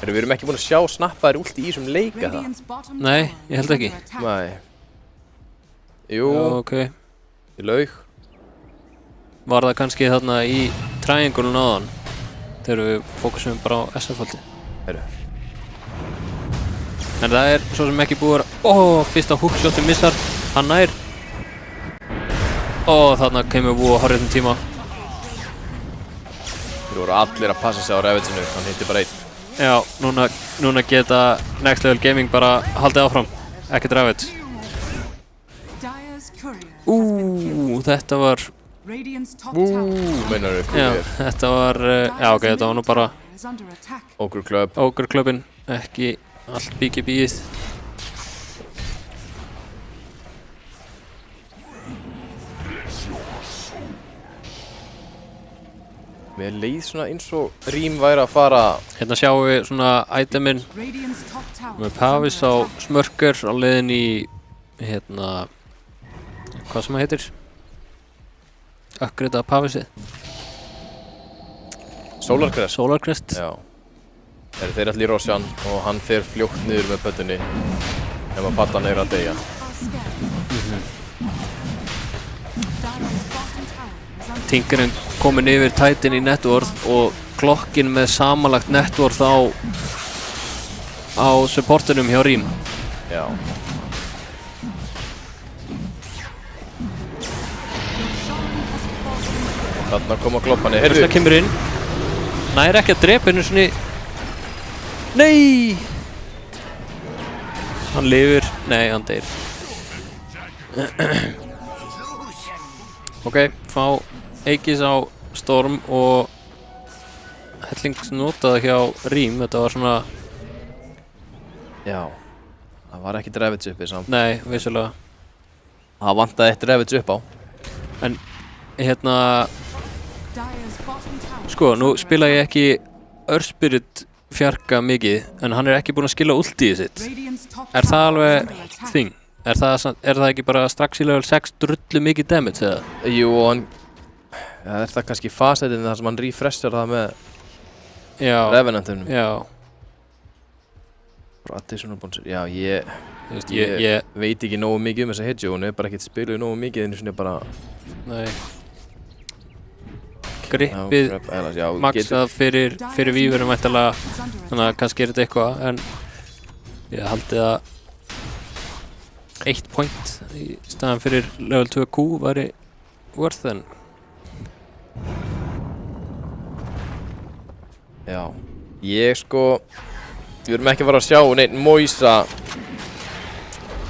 Við erum ekki búin að sjá Snapfire ulti í þessum leika það. Nei, ég held ekki. Nei. Jú. Já, ok. Í laug. Var það kannski þarna í triangle-un áðan? Þegar við fókusum bara á SF-faldi. En það er svo sem ekki búið að... fyrsta hookshoti missar. Hann nær. Þarna kemur búið á hárréttum tíma. Þeir voru allir að passa sig á Ravaginu. Hann hitti bara 1. Já, núna geta Next Level Gaming bara haldið áfram. Ekkert Ravage. Þetta var... Meinar þau? Já, þetta var... já, ok, þetta var nú bara... Ogre Club. Ogre Clubin, ekki allt BKB-ið. Mér leið svona eins og Rím væri að fara. Hérna sjáum við svona iteminn með Pavis á smörkur á leiðin í hérna hvað sem það heitir upgrade að Pavisið Solar Crest Já. Þeir allir í Roshan og hann fer fljótt niður með pöttunni ef að paddan er að deyja. Tinkerinn komin yfir Titan í networth og klokkin með samanlagt networth á supportunum hjá Rím. Já. Þarna koma gloppanir. Heyrðu, kemur inn. Nær ekki að drepa hennu svoni. Nei! Hann lifir. Nei, hann deyr. Ok, fá Aegis á Storm og hellingsnotað hjá Rím. Þetta var svona... Já. Það var ekki Ravage uppi samt. Nei, vissulega. Það vantaði eitt Ravage upp á. En hérna... Sko, nú spila ég ekki Earthspirit fjarka mikið, en hann er ekki búinn að skila ultið sitt. Er það alveg þing? Er það ekki bara strax í level 6 drullu mikið damage eða? Jú, og hann... Það er það kannski fasetinn þar sem hann refreshar það með Revenantunum. Já. Additional bonus. Já, ég veit ekki nógu mikið þessa hitju, hún er bara ekkert spiluð nógu mikið, en svona bara... Nei. Grippið maxað fyrir vífurum væntanlega, þannig að kannski er þetta eitthvað, en ég haldi að 1 point í staðan fyrir level 2Q væri worth then. Já, ég sko, við erum ekki að fara að sjá neitt Moisa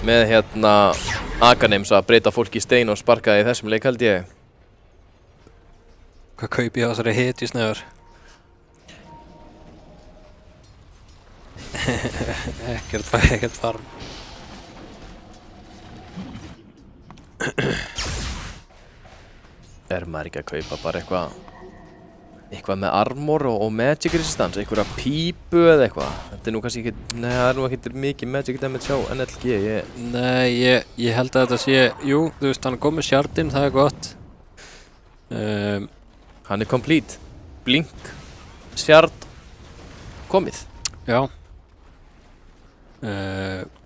með hérna Aghanims að breyta fólk í stein og sparka í þessum leik held ég. Hvað kaupi ég á þessari hetjusnöður? Ekkert farm. Er maður ekki að kaupa bara eitthvað með armor og magic resistance, einhverja pípu eða eitthvað? Þetta er nú kannski ekki, nei það er nú ekki mikið magic damage á NLG. Nei, ég held að þetta sé, jú, þú veist hann kom með shardinn, það er gott. Hann er complete. Blink, shard, komið. Já.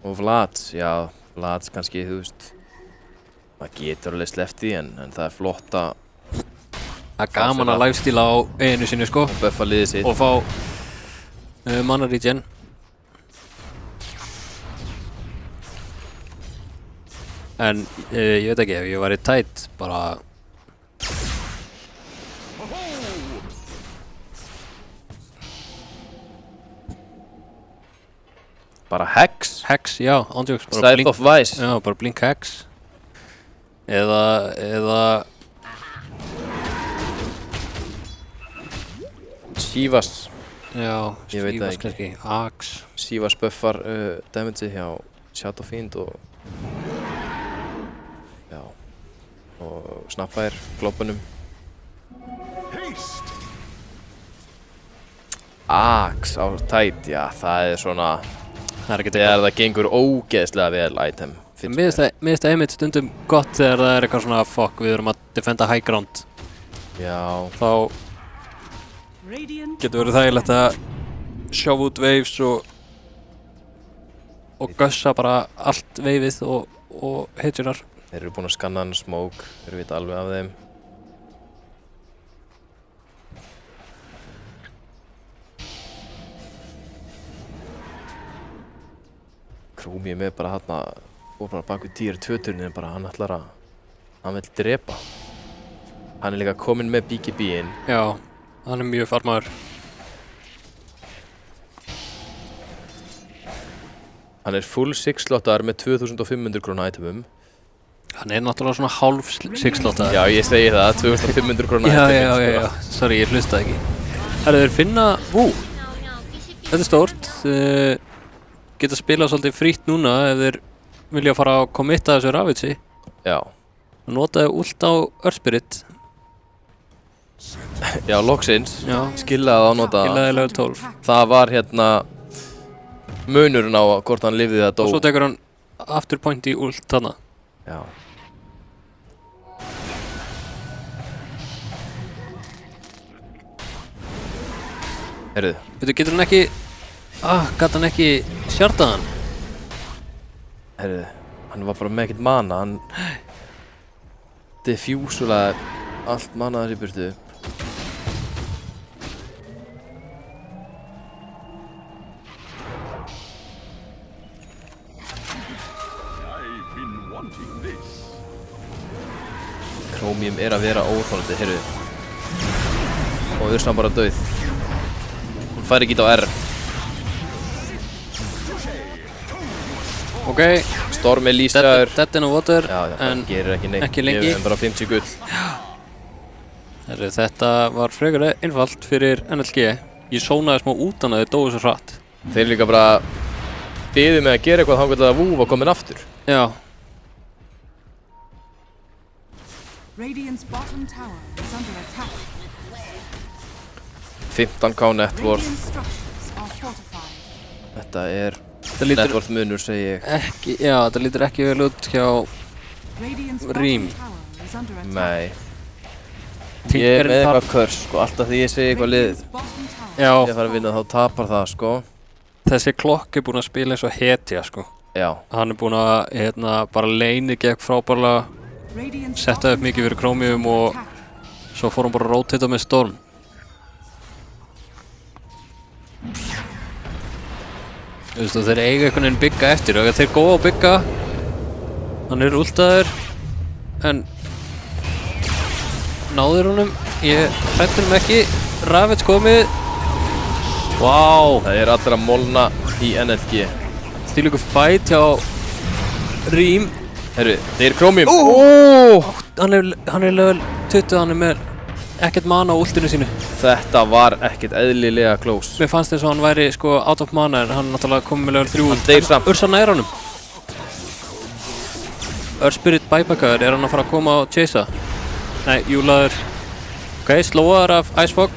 Og Vlads, já, Vlads kannski, þú veist, maður getur alveg sleppt í en það er flott að... Það er gaman að lifesteala á einu sinni sko. Og buffa liðið sitt. Og fá mana regen. En ég veit ekki, ef ég væri tight, bara... Bara Hex? Hex, já, ándjóks. Scythe of Vice? Já, bara blink Hex. Eða... Sivas. Já, ég veit það kannski. Axe. Sivas buffar damage hjá Shadow Fiend og... Já. Og Snapfire, glópunum. Axe á tight, já, það er svona... Þegar það gengur ógeðslega vel item. Mér finnst það einmitt stundum gott þegar það er eitthvað svona fuck, við erum að defenda high ground. Já. Þá getur verið þægilegt að sjófa út waves og gössa bara allt veifið og hitjunar. Þeir eru búin að skanna hann smoke, þeir vita alveg af þeim. Krúmi með bara hérna og bara bak við tier 2-turnin bara hann ætlar að hann vill drepa. Hann er líka kominn með BKB-in. Já, hann er mjög farmaður. Hann er full 6-slottar með 2500 króna itemum. Hann er náttúrulega svona hálf 6-slottar. Já, ég segi það, 2500 króna itemum. Já, sorry, ég hlustaði ekki. Það er finna, þetta er stórt. Geta spilað svolítið frítt núna ef þeir vilja fara að committa þessu Ravage. Já. Og notaði ult á Earthspirit. Já, loksins. Já. Skillaði að nota það. Skillaði level 12. Það var hérna munurinn á hvort hann lifði eða dó. Og svo tekur hann aftur point í ult þarna. Já. Heyrðu. Veitu, getur hann ekki... gat hann ekki sjartað hann? Heyrðu, hann var bara með ekkert mana, hann... diffjúsulega allt manaðar í burtu. Chromium er að vera óþolandi, heyrðu. Og Ursan bara dauð. Hún fær ekki á R. Ok. Storm er lýsaður. Dead in the water. Já, en gerir ekki neitt. Ekki lengi. Gefur þeim bara 50 gull. Herru, þetta var frekar einfalt fyrir NLG. Ég sónaði smá út hann að þeir dói svo hratt. Þeir líka bara biðu með að gera eitthvað þangað til að Vú var komin aftur. Já. Radiant's bottom tower is under attack. 15k networth. Radiant structures are fortified. Þetta er lítur networth munur, segi ég. Ekki, já, þetta lítur ekki vel út hjá Radiant's Rím. bottom tower is under attack. Nei. Ég er með eitthvað körs, sko. Alltaf því ég segi eitthvað liðið. Já. Ég fara að vinna þá tapar það, sko. Þessi klokk er búinn að spila eins og hetja, sko. Já. Hann er búinn að, bara leini gegn frábærlega. Setta upp mikið fyrir Chromium og svo fór hann bara að rotata með Storm. Þú veist, þeir eiga einhvern veginn bygga eftir og þeir góða á bygga. Hann er ultaður en náður honum. Ég hrættur hann ekki. Ravage komið. Vá. Það er allir að molna í NLG. Stílíku fight hjá Rím. Herru, þeir eru Chromium. Hann er level 20, hann er með ekkert mana á ultinu sínu. Þetta var ekkert eðlilega close. Mér fannst eins og hann væri sko out of mana en hann náttúrulega komið með level 3 ult. Hann deyr samt. Ursa nær honum. Earthspirit bæbakaður, er hann að fara að koma og chasea? Nei, júlaður. Ok, slóaður af Icefog.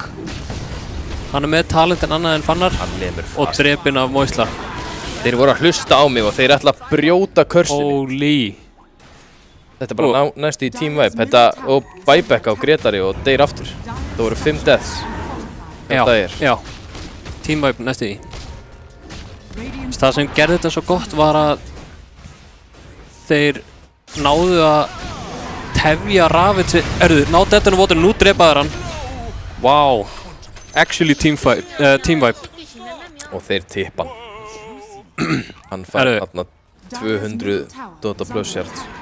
Hann er með talent en annað en Fannar. Hann lemur fast. Og drepinn af Moisla. Þeir voru að hlusta á mig og þeir ætla að brjóta körsinu. Holy. Þetta er bara næst í team vibe. Þetta og buyback á Gretari og deyr aftur. Það voru 5 deaths. Þetta er. Já. Team vibe næstu í. Það sem gerði þetta svo gott var að þeir náðu að tefja Ravage. Náðu þetta nú votur, nú drepaður hann. Wow. Actually team vibe. Og þeir tippa hann. Hann fær þarna 200 Dota plus shards.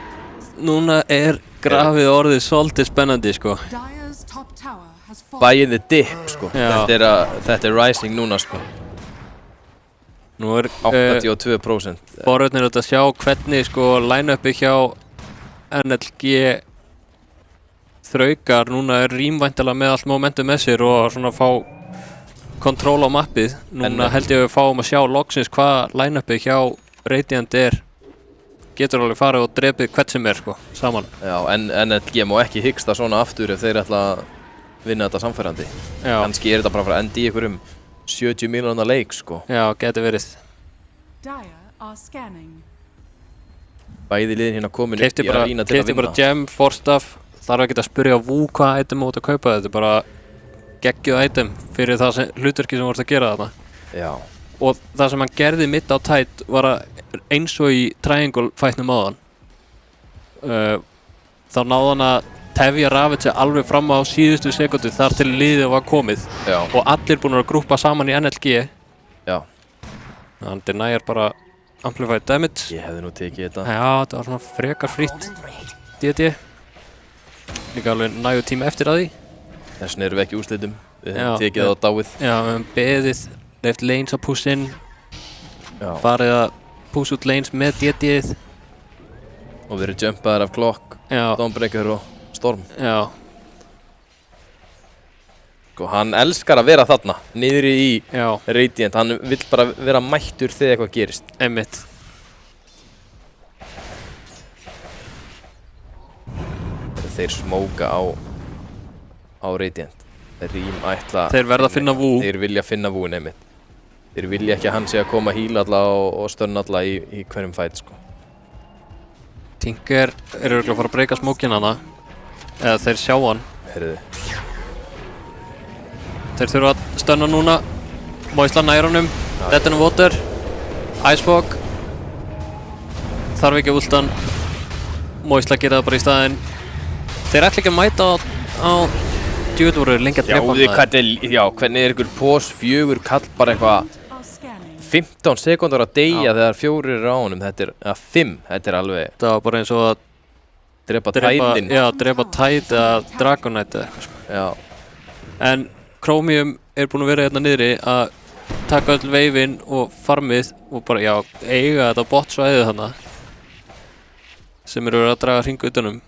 Núna er grafið orðið svolítið spennandi, sko. Buy in the dip, sko. Þetta er rising núna, sko. Nú er 82%. Forvörnir að sjá hvernig, sko, line-upi hjá NLG þraukar. Núna er Rím væntanlega með allt momentum með sér og svona fá kontról á mappið. Núna held ég að við fáum að sjá loksins hvað line-upi hjá Radiant er. Getur alveg farið og drepið hvert sem er, sko, saman. Já, en NLG má ekki hyggsta svona aftur ef þeir ætla að vinna þetta samfærandi. Já. Kannski er þetta bara að fara að enda í einhverjum 70 miljóna leik, sko. Já, getur verið. Bæði liðin hérna komin upp í arína til að vinna. Keypti bara gem, forstaff. Þarf ekki að spyrja Vú hvað item þú ert að kaupa. Þetta er bara geggjuð item fyrir það hlutverki sem þú ert að gera þarna. Já. Og það sem hann gerði mitt á tætt var að eins og í triangle fightnum áðan þá náði hann að tefja Ravage alveg fram á síðustu sekundu þar til liðið var komið. Já. Og allir búin að grúpa saman í NLG. Já. Hann denier bara amplified damage. Ég hefði nú tekið þetta. Já, þetta var svona frekar frýtt DD. Líka alveg nægu tíma eftir að því. Þessin erum við ekki úrslitum. Við hefum tekið það á dáið. Já, við hefum beðið left lanes að push in. Já. Farið að push út lanes með DD-ið. Og verið jumpaðar af Clock, Dawnbreaker og Storm. Já. Sko, hann elskar að vera þarna, niðri í Radiant. Hann vill bara vera mættur þegar eitthvað gerist. Einmitt. Þeir smóka á á Radiant. Rím ætla... Þeir verða að finna Vú. Þeir vilja finna Vúin einmitt. Þeir vilja ekki að hann sé að koma að hýla alla og stönna alla í hverjum fight, sko. Tinker eru örugglega að fara að breyka smókinn hana. Eða þeir sjá hann. Heyrðu. Þeir þurfa að stönna núna. Moisla nær honum. Dead in the Water. Icefog. Þarf ekki að ultan. Moisla gera það bara í staðinn. Þeir ætla ekki að mæta á djúvill voru lengi að drepa hann. Hvernig ykkur pós 4 kall bara eitthvað 15 sekúndar að deyja þegar 4 eru á honum. Þetta er 5. Þetta er alveg... Það var bara eins og að drepa tæðin. Já, drepa tæð eða Dragonite eða eitthvað, sko. Já. En Chromium er búinn að vera hérna niðri að taka öll veifin og farmið og bara, já, eiga þetta botsvæðið þarna sem eru að draga hringu utanum.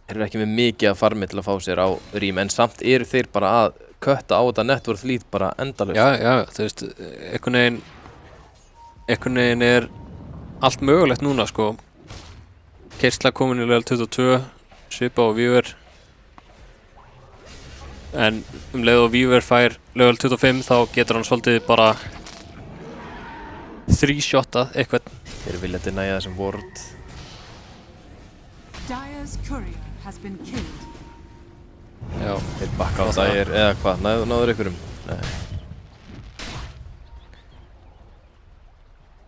Þeir eru ekki með mikið að farmi til að fá sér á Rím, en samt eru þeir bara að kötta á þetta networth lead bara endalaust. Já, þú veist, einhvern veginn er allt mögulegt núna, sko. Keyrsla komin í level 22, Svipa og Víver. En leið og Víver fær level 25 þá getur hann svolítið bara 3-shotað eitthvað. Þeir vilja deniða þessum ward. Dire's courier has been killed. Já, þeir bakka á Dire eða hvað, náður ykkurum? Nei.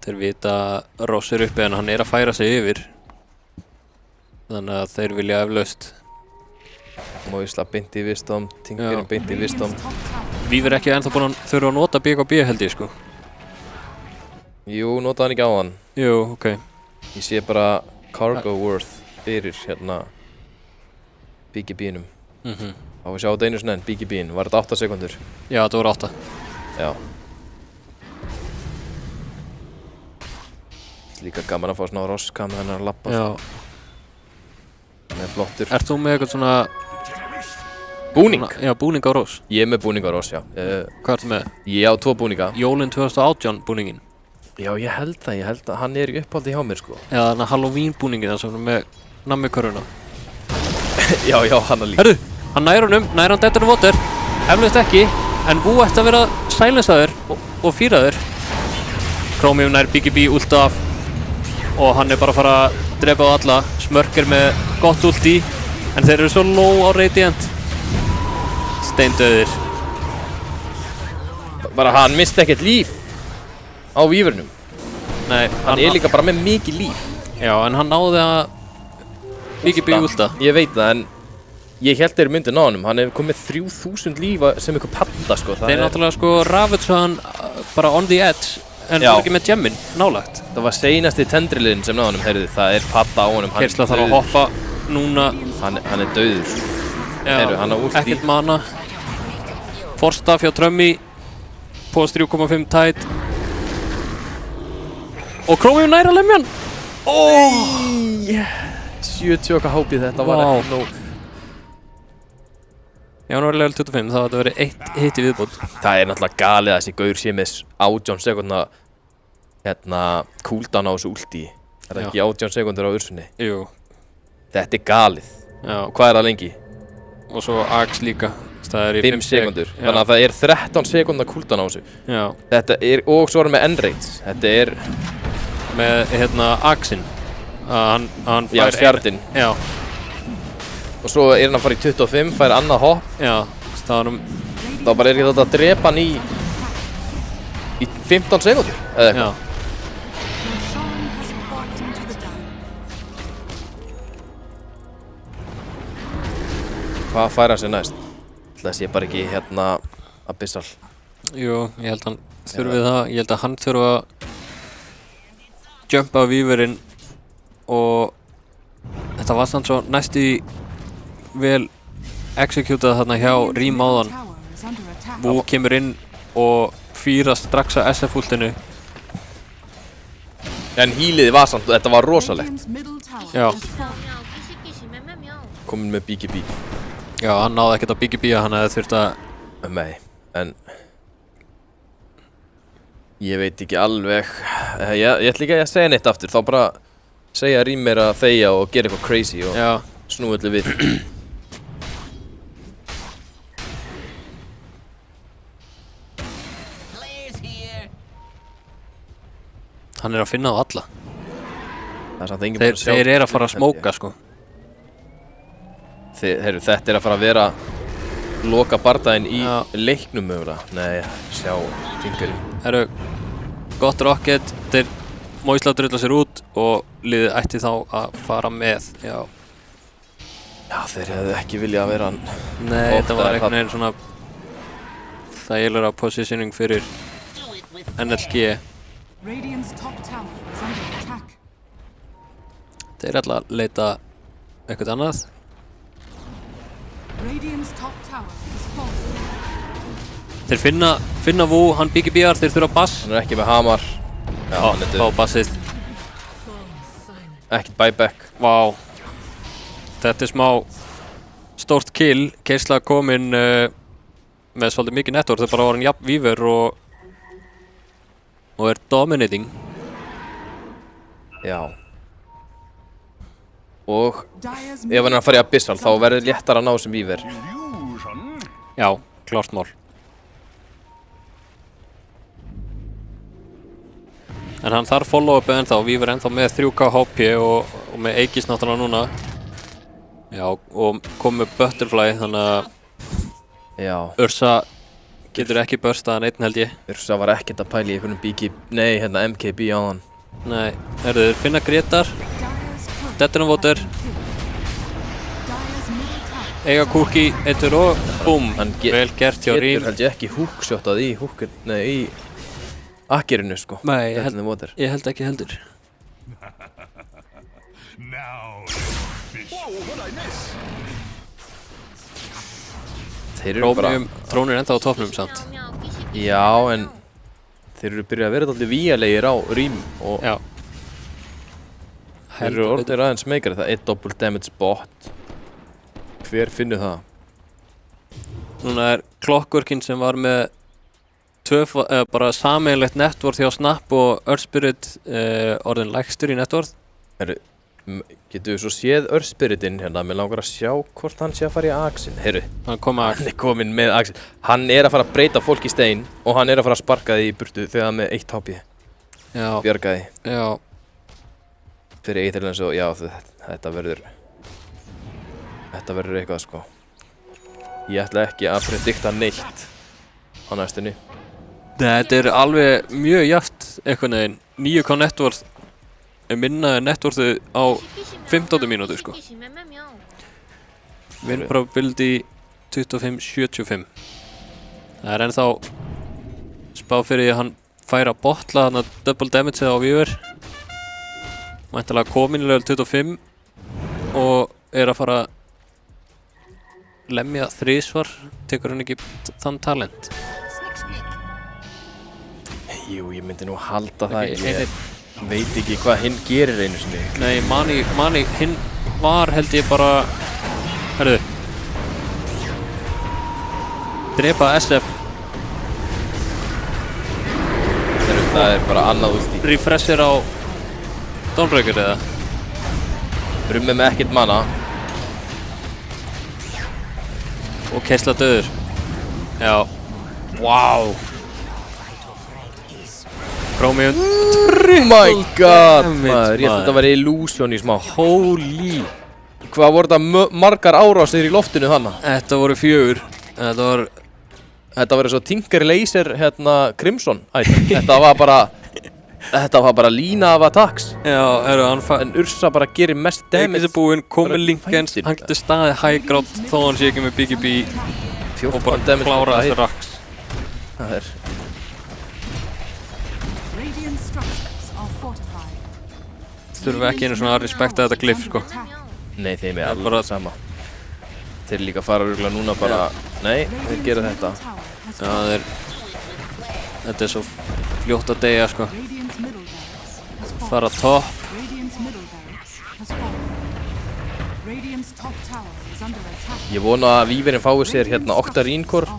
Þeir vita að Ross er uppi en hann er að færa sig yfir. Þannig að þeir vilja eflaust. Moisla beint í Wisdom, Tinkerinn beint í Wisdom. Víver ekki ennþá búinn að þurfa að nota BKB held ég, sko. Jú, notaði hann ekki á hann. Jú, ok. Ég sé bara cargo worth fyrir hérna BKB-num. Á við sjá þetta einu sinni enn, BKB-n. Var þetta 8 sekundur? Já, þetta voru 8. Já. Líka gaman að fá svona Ross-kam þegar hann er að labba. Já. Hann er flottur. Ert þú með eitthvað svona... Búning? Já, búning á Ross. Ég er með búning á Ross, já. Hvað ertu með? Ég á 2 búninga. Jólin 2018 búningin. Já, ég held að hann er í uppáldi hjá mér, sko. Já, þannig að Halloween búningin þar sem hann er með nammiköruna. Já, hann er líka. Herru, hann nær hann Dead in the Water. Eflaust ekki, en Vú ætti að vera silensaður og fýraður. Chromium nær BKB ult af og hann er bara að fara að drepa á alla. Smörk er með gott ult í, en þeir eru svo low á Radiant. Steindauðir. Bara hann misti ekkert líf á Vívernum. Nei, hann er líka bara með mikið líf. Já, en hann náði að BKB ulta. Ég veit það, en ég held þeir myndi ná honum. Hann hefur komið 3000 lífa sem eitthvað padda, sko. Þeir náttúrulega sko rafið svo hann bara on the edge, en það er ekki með gemmin nálagt. Það var seinasti tendriliðin sem náði honum, heyrðu, það er padda á honum. Keyrsla þarf að hoppa núna. Hann er dauður. Já, ekkert mana. Forstaff hjá Trömmi. Post 3,5 tætt. Og Chromium nær að lemja hann. 70 okkar hápið, þetta var ekki nóg. Já, hann var level 25, þá þetta verið 1 hit í viðbót. Það er náttúrulega galið að þessi gaur sé með 18 sekundna cooldown á þessu ulti. Er það ekki 18 sekundur á Ursunni? Jú. Þetta er galið. Já. Og hvað er það lengi? Og svo Axe líka. Það er í 5 sekundur. Þannig að það er 13 sekundna cooldown á þessu. Já. Þetta er, og svo er með N-rates. Þetta er... Með, Axin. Hann já, fjardinn. Já. Og svo er hann að fara í 25, fær annað hopp. Já, staðanum. Þá bara er ekki þetta að drepa hann í 15 sekundur, eða eitthvað. Já. Hvað fær hann sér næst? Það sé bara ekki hérna Abyssal. Jú, ég held hann þurfi það. Ég held að hann þurfa að jumpa á Víverinn og þetta var samt svo næstu vel executað þarna hjá Rím áðan. Vú kemur inn og fýrast strax að SF-ultinu. En healið var samt, þetta var rosalegt. Já. Komin með BKB. Já, hann náði ekkert á BKB að hann hefði þurft að... Nei, en... Ég veit ekki alveg... Ég ætla ekki að segja neitt aftur, þá bara segja Rím meira að þegja og gera eitthvað crazy og... Já, snúi öllu við. Hann að finna á alla. Það samt enginn búinn að sjá. Þeir að fara að smóka sko. Heyrðu, þetta að fara að vera loka bardaginn í leiknum mögulega. Nei, sjá Tinkerinn. Heyrðu, gott rocket, þeir Moisla drulla sér út og liðið ætti þá að fara með, já. Já, þeir hefðu ekki viljað að vera hann. Nei, þetta var einhvern veginn svona þægilega positioning fyrir NLG. Radiant's top tower is under attack. Þeir ætla að leita eitthvað annað. Radiant's top tower is falling. Þeir finna Vú, hann byggi bíjar, þeir þurfa bass. Hann ekki með hamar. Já, hann fá bassið. Ekkert buyback. Vá. Þetta smá stórt kill. Keisla kominn með svolítið mikið network. Það bara var hann jafn víver og dominating. Já. Og ef hann að fara í Abyssal þá verður léttar að ná sem víver. Já, klárt mál. En hann þarf follow-upið ennþá, Víver ennþá með 3k HP og með Aegis náttúrulega núna. Já, og kom með Butterfly, þannig að Ursa getur ekki burstað hann einn held ég. Ursa var ekkert að pæla í einhvernum MKB á hann. Nei, þeir finna Gretar, Dettunumvotur, eiga Cookie, eittur og búm, vel gert hjá Rím. Getur held ég ekki hookshotað í Akkerinu sko. Nei, ég held ekki heldur. Þeir eru bara... Trónir ennþá á toppnum samt. Já, en þeir eru byrjað að vera allir víalegir á Rím og... Já. Þeir eru orðnir aðeins meikari, það er double damage bot. Hver finnur það? Núna Clockworkin sem var með bara sameiginlegt networth hjá Snap og Earthspirit orðin lægstur í networth. Getur við svo séð Earthspiritinn hérna, mér langar að sjá hvort hann sé að fara í Axin. Heyrðu, hann er kominn með Axin. Hann að fara að breyta fólk í stein og hann að fara að sparka því í burtu þegar hann með 1 HP. Já. Bjargaði. Já. Fyrir eitirlega eins og, já, þetta verður eitthvað sko. Ég ætla ekki að predikta neitt á næstunni. Þetta alveg mjög jafnt einhvern veginn. 9k networth minna networthu á 15 mínútu sko. Win probability 25-75. Það ennþá spá fyrir að hann fær að botla hann að double damage á Víver. Væntanlega kominn í level 25 og að fara að lemja 3 svar. Tekur hann ekki þann talent? Jú, ég myndi nú halda það. Ég veit ekki hvað hinn gerir einu sinni. Nei, Mani, hinn var held ég bara... Herðu. Drepa SF. Það bara annað ulti. Refresher á Dawnbreaker eða? Rummi með ekkert mana. Og Keisla döður. Já. Wow. Chromium. Oh my god, maður. Ég ætla að vera illusion í smá. Holy. Hvað voru þetta margar árásir í loftinu þannig? Þetta voru 4. Þetta var svo Tinker Laser Crimson. Þetta var bara lína af attacks. Já, en Ursa bara gerir mest damage. Ekki búinn, komið Linken's, hann getur staðið high ground þó hann sé ekki með BKB og bara klára þessi raks. Það þurfum ekki einu svona að respekta þetta glyph sko. Nei, þeim alveg sama. Þeir líka fara örugglega núna bara, nei, þeir gera þetta. Já, þetta svo fljótt að deyja sko. Fara topp. Ég vona að Víverinn fái sér Octarine Core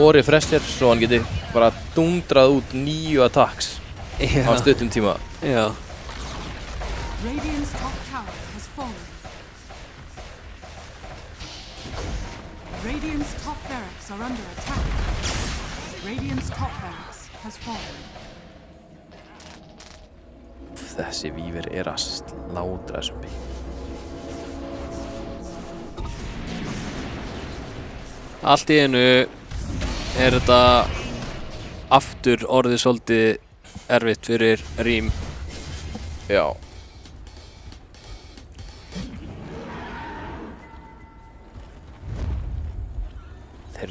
og Refresher svo hann geti bara dundrað út 9 attacks á stuttum tíma. Já. Radiant's top barracks are under attack. Radiant's top barracks has fallen. Þessi Víver að slátra þessum bíl. Allt í einu þetta aftur orðið svolítið erfitt fyrir Rím. Já.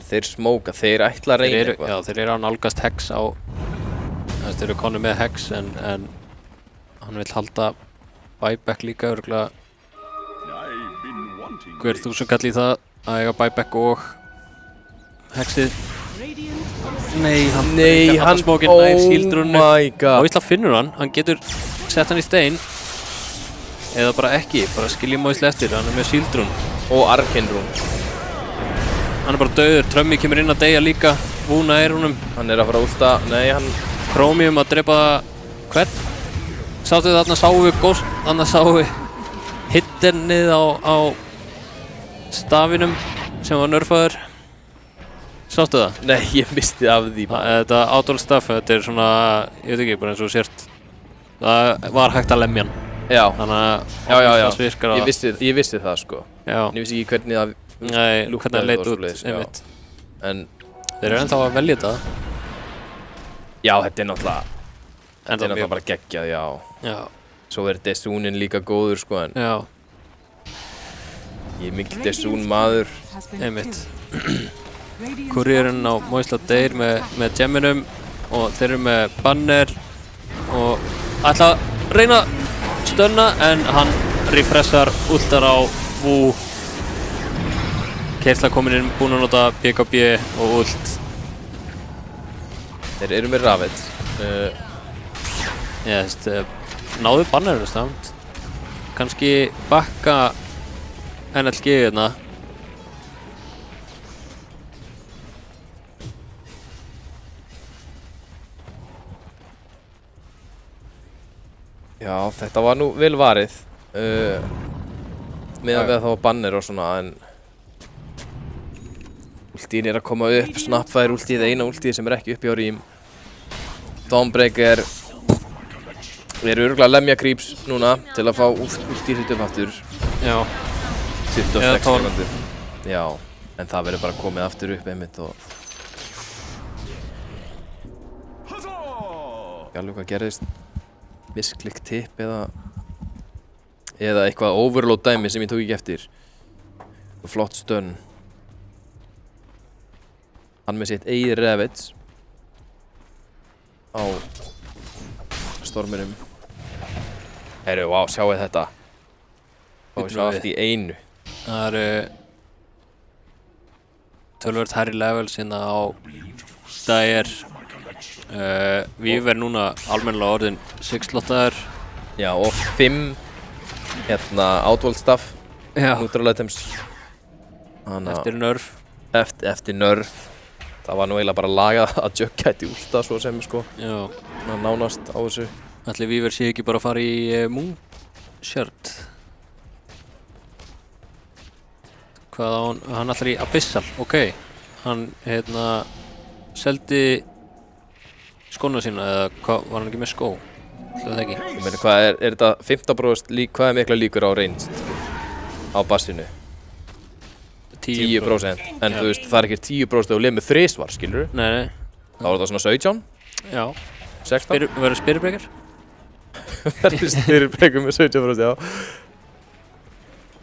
Þeir smóka, þeir ætla að reyna eitthvað. Já, þeir eru að nálgast Hex á... Þeir eru konur með Hex en hann vill halda buyback líka örugglega. Hver þúsund kall í það að eiga buyback og Hexið. Nei, hann smókinn nær síldrunni. Oh my god. Og Ísla finnur hann getur sett hann í stein. Eða bara ekki, bara skiljum á Ísla eftir, hann með síldrun. Og Arkenrún. Hann bara dauður, Trömmi kemur inn að deyja líka, Vúna honum. Hann að fara að últa, nei hann... Chromium að drepa hvern? Sáttu þið þarna sáu við Ghost, þarna sáu við hitternið á stafinum sem var nerfaður. Sáttu það? Nei, ég misti af því bara. Þetta outdoor stuff, þetta svona, ég veit ekki, bara eins og sért. Það var hægt að lemja hann. Já. Þannig að virkar ég vissi það sko. Já. En ég vissi ekki hvernig það hvernig það leit út, einmitt. En þeir eru ennþá að velja þetta. Já, þetta náttúrulega bara geggjað, já. Svo Desúnin líka góður sko, en... Já. Ég mikil Desún maður. Einmitt. Courierinn á Moisla deyr með gemminum og þeir eru með banner og ætla að reyna stönna en hann refreshar, ultar á Vú. Keisla komin inn, búinn að nota BKB og ult. Þeir eru með Ravage. Náðu bannerinu samt. Kannski bakka NLG hérna. Já, þetta var nú vel varið. Meðan við að það var banner og svona, en... Ultíðin að koma upp, Snapfire ultíð, eina ultíð sem ekki uppi á Rím. Dawnbreaker örugglega að lemja Creeps núna til að fá ultíð hlut upp aftur. Já. 26 sekundur. Já, en það verður bara komið aftur upp einmitt og... Ég alveg hvað gerðist. Misklikk tipp eða eitthvað overload dæmi sem ég tók ekki eftir. Flott stönn. Hann með sitt eigið Ravage á storminum. Heyrðu, vá, sjáu þetta. Og sjá allt í einu. Það eru tölvöld hærri levels hérna á Dire. Víver núna almennilega orðin 6-slottaður. Já, og 5 outworld stuff. Neutral items. Eftir nerf. Eftir nerf. Það var nú eiginlega bara lagað að Jug gæti últa svo sem sko. Já. Nánast á þessu. Ætli Víver sé ekki bara að fara í Moonshard. Hvað á hann ætlar í Abyssal, ok. Hann seldi skóna sína eða hvað, var hann ekki með skó? Það ekki. Ég meina, hvað er þetta 15% hvað er mikla líkur á reynd á bassinu? 10%. En þú veist, það er ekki 10% að þú lifir með þrisvar, skilurðu? Nei. Þá er það svona 17? Já. 16? Verður Spiritbreaker? Verður Spiritbreaker með 17%, já.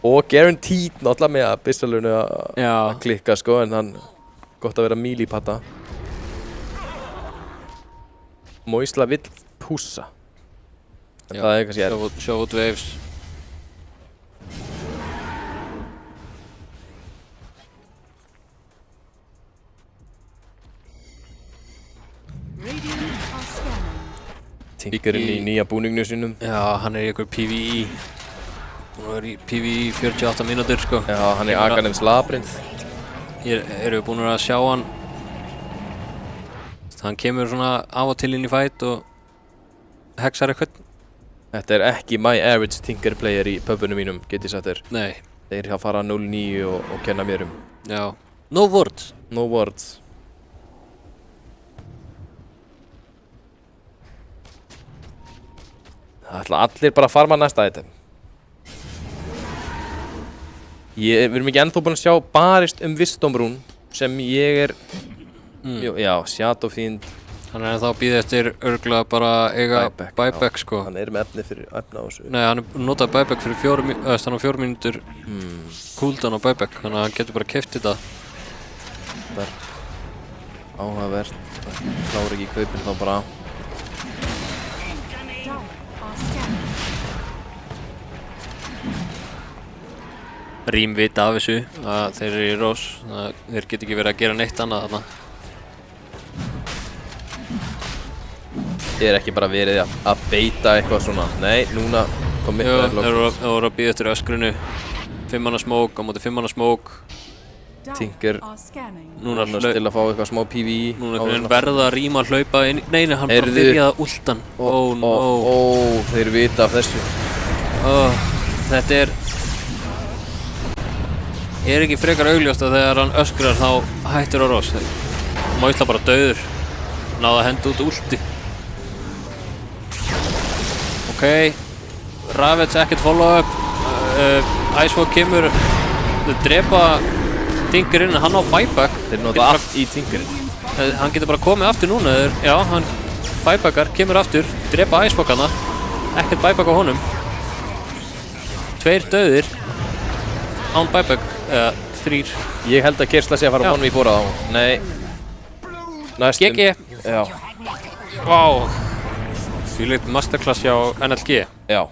Og guaranteed náttúrulega með að Bissalunu að klikka, sko, en hann gott að vera melee-patta. Moisla vill pússa. En það er kannski Sjá út waves. Tinkerinn í nýja búningnu sínum. Já, hann er í einhver PvE. Hún er í PvE 48 mínútur, sko. Já, hann er í Aganems Labyrinth. Erum við búin að sjá hann. Hann kemur svona af og til inn í fight og hexar eitthvað. Þetta er ekki my average Tinker player í pubunum mínum, get ég sagt þér. Nei. Þeir fara 0-9 og kenna mér Já. No words. No words. Það ætla allir bara að farma næsta item. Við erum ekki ennþá búin að sjá barist Wisdom Rune sem ég er já, Shadow Fiend. Hann er ennþá að bíða eftir örgulega bara eiga buyback sko. Hann er með efni á þessu. Nei, hann notaði buyback fyrir 4 mínútur cooldown á buyback, þannig að hann getur bara keypt þetta. Það er áhugavert. Það klára ekki kaupin þá bara. Rím vita af þessu að þeir eru í rós, þeir get ekki verið að gera neitt annað þarna. Ég er ekki bara verið að beita eitthvað svona. Nei, núna kom mitt með þeir voru að bíða eftir öskrinu. 5 manna smoke á móti 5 manna smoke. Tinker núna til að fá eitthvað smá PvE. Núna verða Rím að hlaupa inn. Nei, hann bara byrjaði að ultan. Oh no. Þeir vita af þessu. Þetta er ekki frekar augljóst að þegar hann öskrar þá hættur á rós. Má illa bara dauður. Náða að henda út ulti. Ok, Ravage ekkert follow up. Icewalk kemur. Þau drepa Tinkerinn, hann á buyback. Þeir nota allt í Tinkerinn. Hann getur bara komið aftur núna. Já, hann buybackar, kemur aftur, drepa Icewalk hana. Ekkert buyback á honum. 2 dauðir. Án buyback, 3. Ég held að Kirsla sé að fara 1v4 á. Nei. Næstum. GG. Já. Vá. Fylgt masterclass hjá NLG. Já.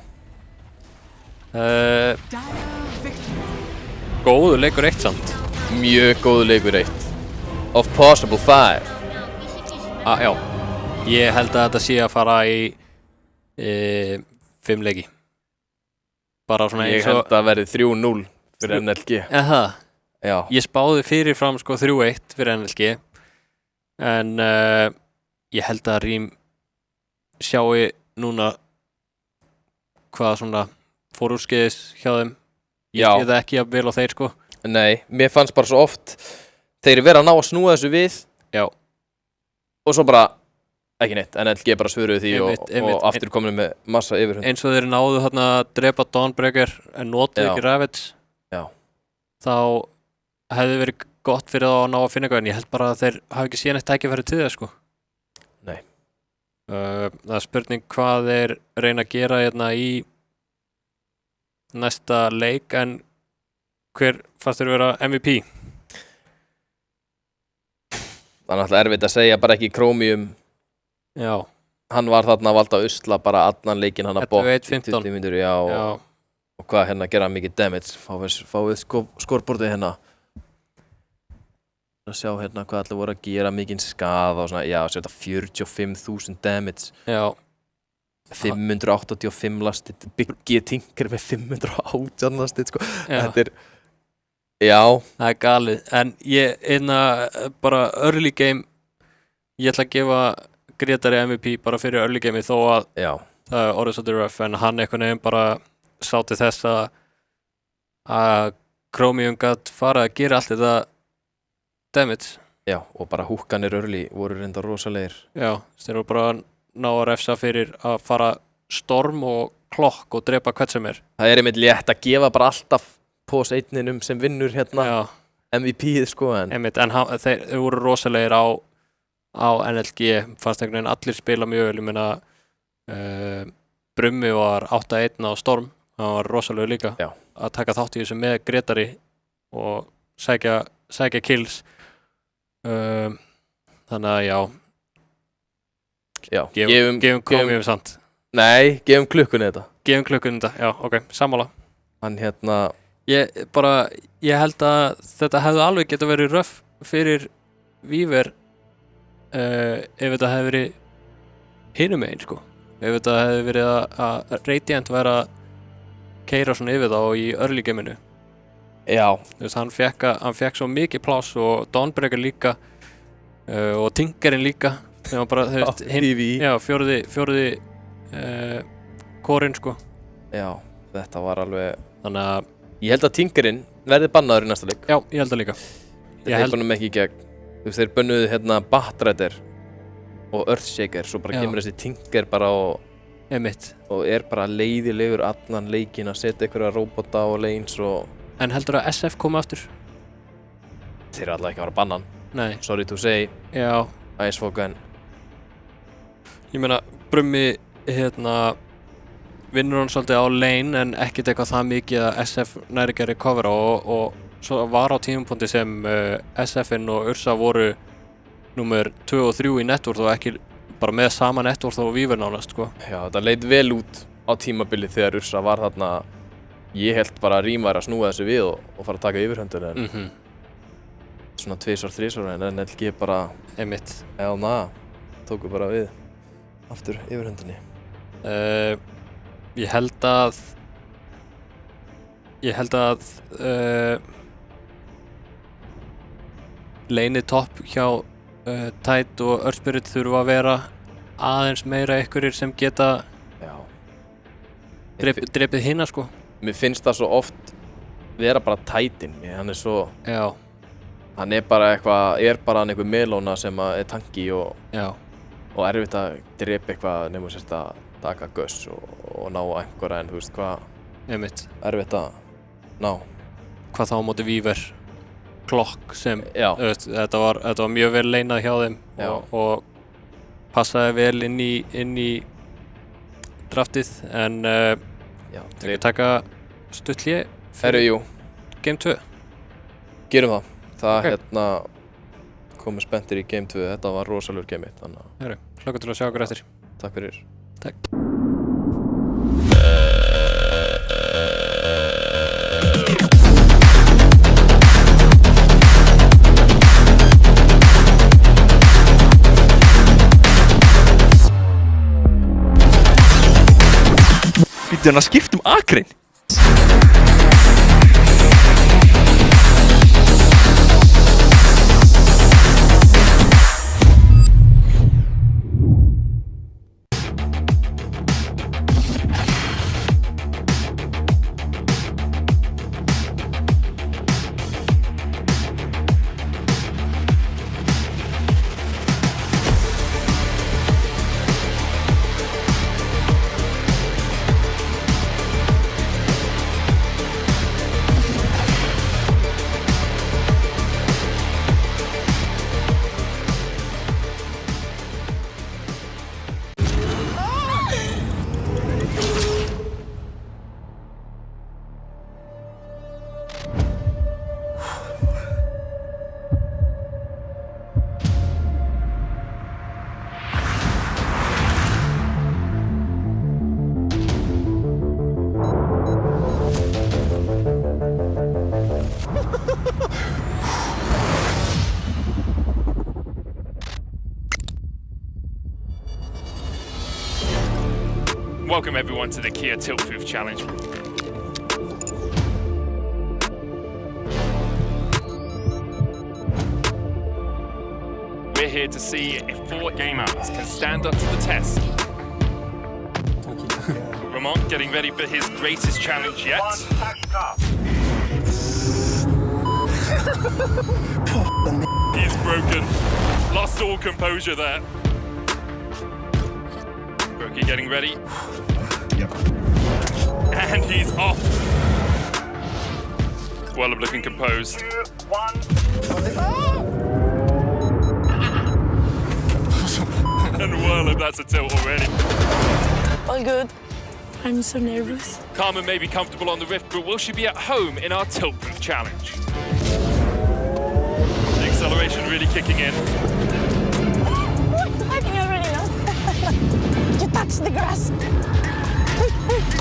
Góður leikur 1 samt. Mjög góður leikur 1. Of possible 5. Já. Ég held að þetta sé að fara í 5 leiki. Bara svona Ég held að verði 3-0 fyrir NLG. Aha. Já. Ég spáði fyrirfram sko 3-1 fyrir NLG. En ég held að Rím sjáu núna hvað svona fórúrskeiðis hjá þeim. Ég sé það ekki að vel á þeir sko. Nei, mér fannst bara svo oft þeir vera að ná að snúa þessu við. Já. Og svo bara ekki neitt, NLG bara svöruðu því og aftur kominu með massa yfirhund. Eins og þeir náðu þarna að drepa Dawnbreaker en notuðu ekki Ravage. Já. Þá hefði verið gott fyrir þá að ná að finna eitthvað en ég held bara að þeir hafi ekki síðan eitt tækifæri til það sko. Nei. Það er spurning hvað þeir reyna að gera hérna í næsta leik en hver fannst þeir vera MVP? Það er náttúrulega erfitt að segja bara ekki Chromium. Já. Hann var þarna að valda að usla bara allan leikinn hann að bótt. 15 mínútur, já. Og hvað hérna gera mikið damage. Fáið skorbortið hérna. Að sjá hérna hvað allir voru að gera mikinn skaða og svona. Já, þetta 45.000 damage. Já. 585 lastið. Byggið Tinker með 518 lastið, sko. Já. Þetta er... Já. Það er galið. En ég, bara early game, ég ætla að gefa Grétari MVP bara fyrir early game þó að það er orðið svolítið rough en hann einhvern veginn bara sá til þess að Chromium gat farið að gera allt þetta damage. Já, og bara húkkanir early voru reynda rosalegir. Já, þeir voru bara að ná að refsa fyrir að fara storm og klokk og drepa hvert sem er. Það er einmitt létt að gefa bara alltaf pós einninum sem vinnur hérna MVP-ið sko en... Einmitt, en þeir voru rosalegir á NLG, fannst einhvern veginn allir spila mjög vel, ég meina Brummi var 8-1 á Storm, hann var rosalegur líka að taka þátt í þessu með Grétari og sækja kills þannig að gefum Chromium samt. Nei, gefum klukkunni þetta. Gefum klukkunni þetta, já, ok, sammála. Hann hérna... Ég held að þetta hefði alveg getað verið röff fyrir Víver ef þetta hefði verið hinum megin sko. Ef þetta hefði verið að Radiant væri að keyra svona yfir þá í early gameinu. Já. Þú veist, hann fekk svo mikið pláss og Dawnbreaker líka og Tinkerinn líka. Það var bara, þú veist, já, fjórði kórinn sko. Já, þetta var alveg... Þannig að ég held að Tinkerinn verði bannaður í næsta leik. Já, ég held að líka. Þeir bönnum ekki í gegn. Þú veist, þeir bönnuðu hérna Batrider og Earthshaker, svo bara kemur þessi Tinker bara og bara leiðilegur allan leikinn að setja einhverja robota og lanes og... En heldur að SF komi aftur? Þeir eru alltaf ekki að fara að banna hann. Nei. Sorry to say. Já. Æsfóka en... Ég meina, Brummi, vinnur hann svolítið á lane en ekkert eitthvað það mikið að SF næri ekki að recovera og svo var á tímapunkti sem SF-in og Ursa voru númer 2 og 3 í networth og ekki bara með sama networth og Weaver nánast, sko. Já, þetta leit vel út á tímabili þegar Ursa var þarna. Ég held bara að Rím væri að snúa þessu við og fara að taka yfirhöndun en svona 2-3 en LG bara... Einmitt. Tóku bara við aftur yfirhöndunni. Ég held að lane topp hjá Tide og Earthspirit þurfa að vera aðeins meira einhverjir sem geta drepið hina, sko. Mér finnst það svo oft vera bara Tideinn, hann svo... Já. Hann bara hann einhver melóna sem er tanki og erfitt að drepa eitthvað nefnum sérst að taka göss og ná einhverja en þú veist hvað... Einmitt. Erfitt að ná. Hvað þá á móti Weaver? Klokk sem, þetta var mjög vel leinað hjá þeim og passaði vel inn í draftið en við taka stutt hlé fyrir Game 2. Gerum það. Það komum spenntir í Game 2, þetta var rosalegur Game 1. Hlökkum til að sjá okkur eftir. Takk fyrir. Takk. Býttu hann að skipta akrein? Welcome everyone to the Kia Tiltproof Challenge. We're here to see if 4 gamers can stand up to the test. Ramon getting ready for his greatest challenge yet. He's broken. Lost all composure there. Brokey getting ready. Yep. And he's off. Well, looking composed. 2, 1. And Whirlup, that's a tilt already. All good. I'm so nervous. Carmen may be comfortable on the Rift, but will she be at home in our Tiltproof Challenge? The acceleration really kicking in. I think I already know. You touched the grass.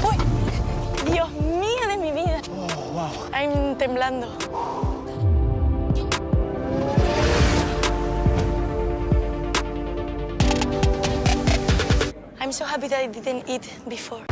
Uy, Dios mío de mi vida. Oh, wow. I'm temblando. I'm so happy that I didn't eat before.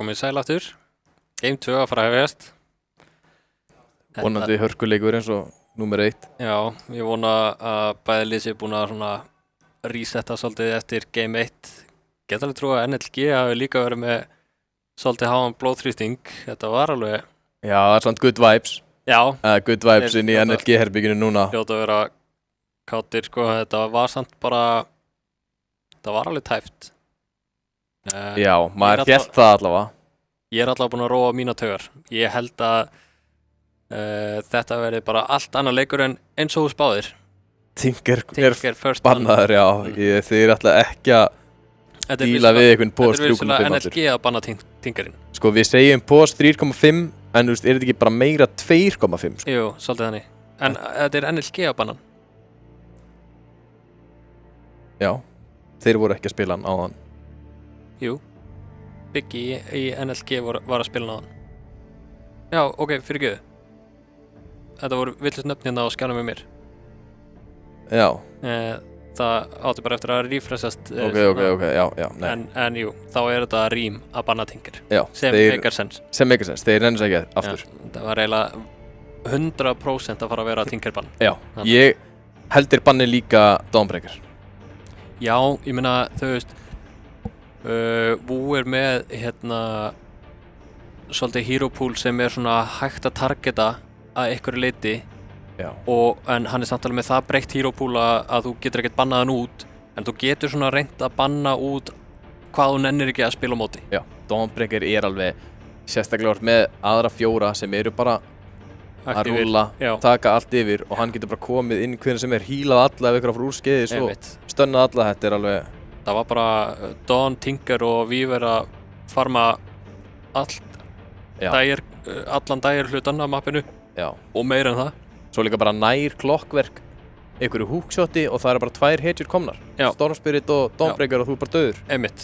komið sæl aftur. Game 2 að fara að hefjast. Vonandi hörkuleikur eins og númer 1. Já, ég vona að bæði lið sé búin að svona resetta svolítið eftir Game 1. Get alveg trú að NLG hafi líka verið með svolítið háan blóðþrýsting. Þetta var alveg... Já, það er svona good vibes. Já. Good vibes inn í NLG-herbygginu núna. Hljóta að vera kátir, sko. Þetta var samt bara... Það var alveg tæft. Já, maður hélt það allavega. Ég er allavega búinn að róa mína taugar. Ég held að þetta verði bara allt annað leikur en eins og þú spáðir. Tinker first bannaður, já. Þið er alltaf ekki að díla við einhvern post 3.5. Þetta er vissulega NLG að banna Tinkerinn. Sko, við segjum post 3.5, en þú veist, er þetta ekki bara meira 2.5? Sko? Jú, svolítið þannig. En þetta er NLG að banna. Já, þeir voru ekki að spila hann á hann. Jú, Biggi í NLG var að spila hann á hann. Já, ok, fyrirgefðu. Þetta voru villust nöfn hérna á skjánum með mér. Já. Það átti bara eftir að refreshast. Ok, já, nei. En jú, þá er þetta rím að banna Tinker. Já. Sem meikar sens. Sem meikar sens, þeir rennst ekki aftur. Já, það var eiginlega 100% að fara að vera Tinker-bann. Já, ég heldur banni líka Dawnbreaker. Já, ég meina, þú veist, Vú er með, svolítið hero pool sem er svona hægt að targeta að einhverju leyti. Já. En hann er samt alveg með það breytt hero pool að þú getur ekkert bannað hann út, en þú getur svona reynt að banna út hvað þú nennir ekki að spila á móti. Já, Dawnbreaker er alveg sérstaklega með aðra 4 sem eru bara að rúlla, taka allt yfir og hann getur bara komið inn hvernig sem er, hílað alla ef ykkur á frá úrskeiði svo stönnað alla, þetta er alveg... Það var bara Dawn, Tinker og Weaver að farma allan dagir hlutan af mappinu. Já. Og meira en það. Svo líka bara nær klokkverk einhverju hookshoti og það eru bara 2 hetjur komnar. Já. Stormspirit og Dawnbreaker og þú er bara döður. Einmitt.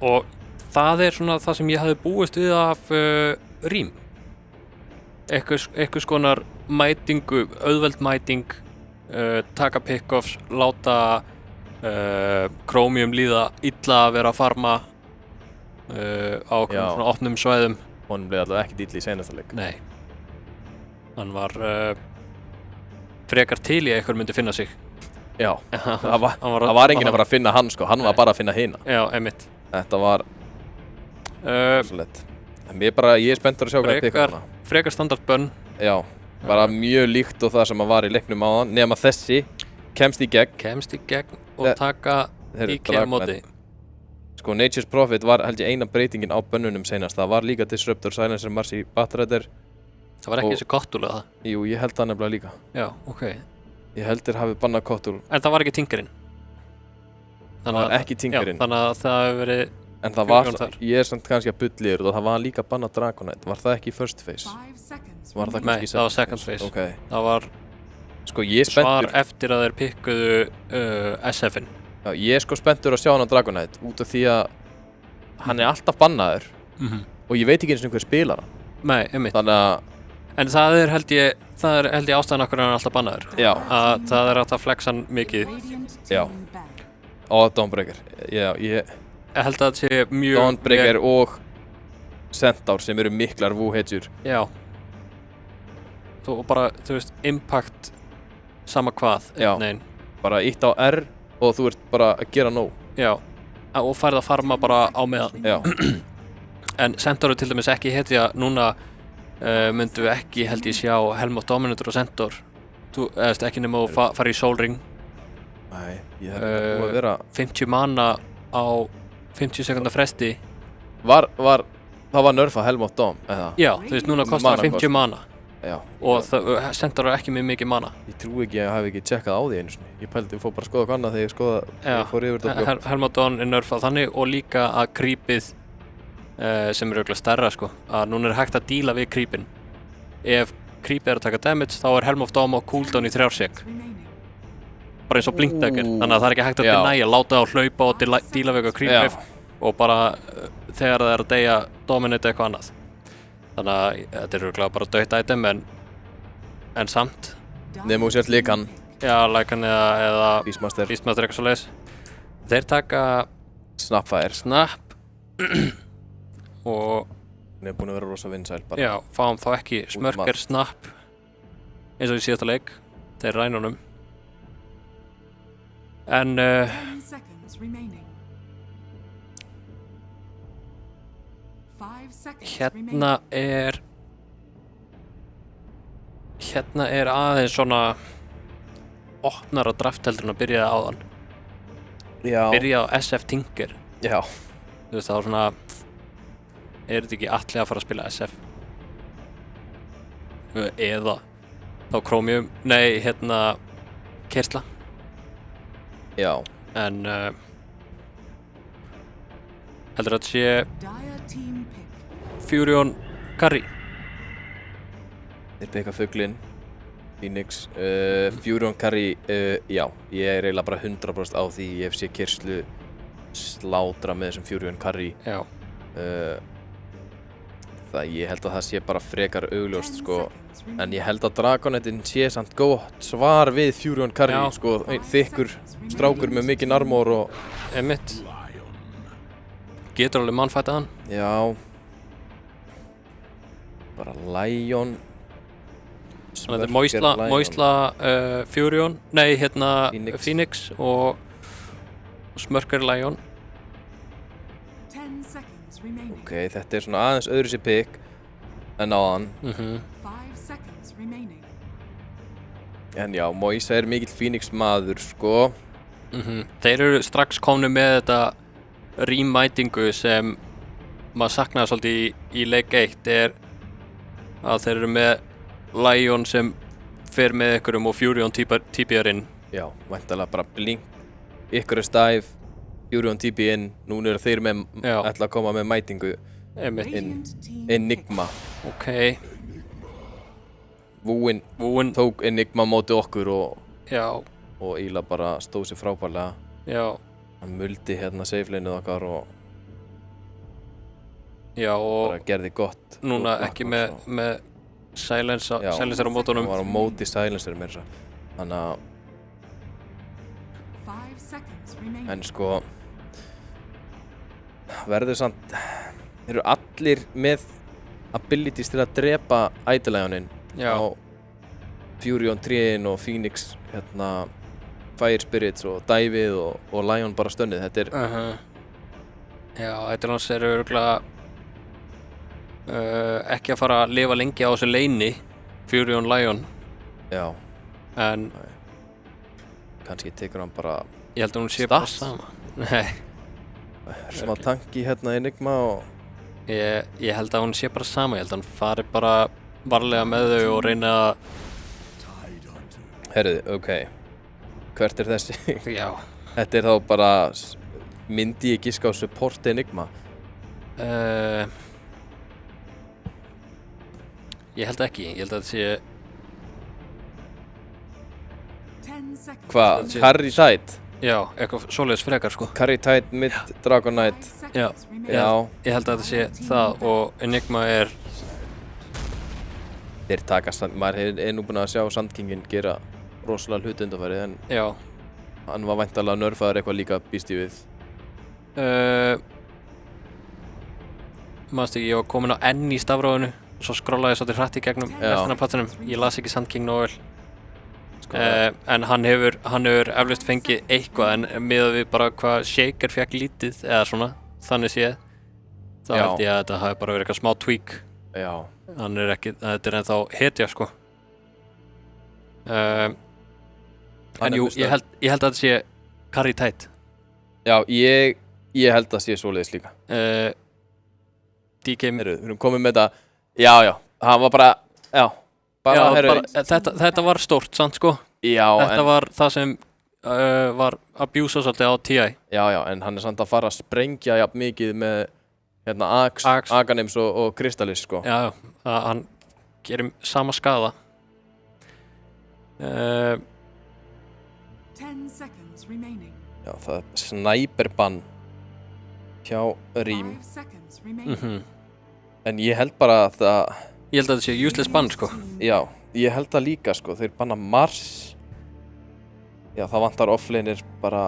Og það er svona það sem ég hafði búist við af rím. Eitthvað skonar mætingu, auðveld mæting, taka pick-offs, láta Chromium líða illa að vera að farma á svona opnum svæðum. Honum bleið allavega ekki illa í seinasta leik. Nei. Hann var frekar til í að einhver myndi finna sig. Já, það var enginn að fara að finna hann sko, hann var bara að finna hina. Já, einmitt. Þetta var svo lett. Ég er spenntur að sjá hvað pikka hana. Frekar standard bönn. Já, bara mjög líkt og það sem var í leiknum áðan, nema þessi kemst í gegn og taka IK á móti. Sko, Nature's Prophet var held ég eina breytingin á bönnunum seinast. Það var líka Disruptor, Silencer, Marcy, Batrider. Það var ekki þessi Cottul eða það? Jú, ég held það nefnilega líka. Já, ok. Ég held þeir hafi bannað Cottul. En það var ekki Tinkerinn? Það var ekki Tinkerinn. Já, þannig að það hefur verið... En það var, ég er samt kannski að bulliður og það var líka bannað Dragonite. Var það ekki first phase? Var það kannski það var second phase. Ok. Það var sko, ég er spenntur... svar eftir að þeir pikkuðu SF-in. Já, ég er sko spenntur að sjá hann á Dragonite út af því að hann er alltaf bannaður og ég veit ekki eins og hver spilar hann. Nei, einmitt. Þannig að... En það er held ég ástæðan okkur hann er alltaf bannaður. Já. Að það er að flexa hann mikið. Já. Og Dawnbreaker. Já, ég held að það sé mjög... Dawnbreaker og Centaur sem eru miklar Woo-hetjur. Já. Og bara, þú veist, impact sama hvað. Já. Nein. Bara ítt á R og þú ert bara að gera nóg. Já. Og færð að farma bara á meðan. Já. En Centaur er til dæmis ekki hetja núna. Myndum við ekki held ég sjá Helm of Dominator og Centaur ekki nema að fara í Soul Ring. Nei, ég hef búið að vera 50 mana á 50 sekundar fresti. Það var nerfa Helm of Dom eða? Já, þú veist núna kostar það 50 mana. Já. Og Centaur er ekki með mikið mana. Ég trú ekki að ég hef ekki tjekkað á því einu sinni. Ég pældi að fór bara að skoða hvað annað þegar ég fór yfir þetta. Helm of Dom er nerfað þannig og líka að creepið sem er auðvitað stærra sko, að núna er hægt að díla við creepin. Ef creepið er að taka damage, þá er Helm of Dom á cooldown í 3 sek. Bara eins og Blinkdagger, þannig að það er ekki hægt að deny, láta það hlaupa og díla við eitthvað creepið og bara þegar það er að deyja dominate eitthvað annað. Þannig að þetta er auðvitað bara dött item en samt. Nefnum þú sért Lycan. Já, Lycan eða Beastmaster eitthvað svoleiðis. Þeir taka Snapfire. Snap og Hún búin að vera rosa vinsæl bara. já, fáum þá ekki smörker snapp eins og í síðasta leik þeir rænunum en 10 seconds remaining. 5 seconds hérna er aðeins svona opnar á draft heldur en að byrjaði áðan byrjaði á SF Tinker Já. þú veist þá svona er þetta ekki allir að fara að spila SF eða þá Chromium, nei Kersla Já. en heldur að þetta sé Dire team pick. Furion Curry Þeir peka fuglinn Phoenix, Furion Curry, já, ég er eiginlega bara 100% á því ég hef sé Kerslu slátra með þessum Furion Curry. Já. Það ég held að það sé bara frekar augljóst sko, en ég held að Dragonetin sé samt gott svar við Furion Curry, sko, þykkur strákur með mikinn armor og einmitt. Getur alveg mannfæta hann. Já. Bara Lion. Þetta er Moisla, Furion, nei Phoenix og Smörker Lion. Ok, þetta er svona aðeins öðru sér pick en áðan. En já, Moisa er mikill Phoenix maður, sko. Þeir eru strax komnir með þetta remætingu sem maður saknaði svolítið í leik 1 er að þeir eru með Lion sem fer með ykkurum og Furion TPR inn. Já, væntanlega bara blink, ykkur er stæf, Furion TP inn, núna eru þeir með, ætla að koma með mætingu inn, Enigma. Ok. Vúin tók Enigma móti okkur og eiginlega bara stóð sér frábærlega. Já. Hann muldi hérna safe-laneið okkar og bara gerði gott. Núna ekki með silencer á mótunum. Já, hann var á móti silencer meira þess að. Þannig að en sko verður samt eru allir með abilities til að drepa Idle-Lionin á Furion 3 og Phoenix Fire Spirits og Divið og Lion bara stönnið. Þetta er Já, Idle-Lions eru örugglega ekki að fara að lifa lengi á þessu leyni Furion Lion. Já. En kannski tekur hann bara ég held að hún sé bara sama. Nei. Smá tanki Enigma og ég held að hún sé bara sama. Ég held að hann fari bara varlega með þau og reyna að Herðu, ok. Hvert er þessi? Já. Þetta er þá bara myndi ég giska á support Enigma? Ég held ekki. Ég held að þetta sé Hvað? Carry Tide? Já, eitthvað svoleiðis frekar sko. Carry Tide, mid Dragon Knight. Já. Ég held að þetta sé það og Enigma er þeir taka maður er nú búinn að sjá Sand Kingin gera rosalega hluti undanfarið en hann var væntanlega nerfaður eitthvað líka býst ég við. Manstu ekki, ég var komin á N í stafrófinu svo skrollaði ég svolítið hratt í gegnum restina af platsinum. Ég las ekki Sand King nógu vel. En hann hefur eflaust fengið eitthvað en miðað við bara hvað Shaker fekk lítið eða svona, þannig séð þá held ég að þetta hafi bara verið eitthvað smá tweak. Já. Hann er ekki, þetta er ennþá hetja sko. En jú, ég held að þetta sé Carry Tide. Já, ég held að það sé svoleiðis líka. DK við erum komið með þetta. Já, hann var bara, þetta var stórt, sant sko? Já, þetta var það sem var abuse svolítið á TI. Já, en hann er samt að fara að sprengja jafn mikið með Aghanim og Crystallis sko. Já, hann gerir sama skaða. 10 seconds remaining. Já, það er snæperbann hjá Rím. En ég held bara að það ég held að þetta sé useless bann sko. Já, ég held það líka sko. Þeir banna Mars. Já, það vantar offlaneir bara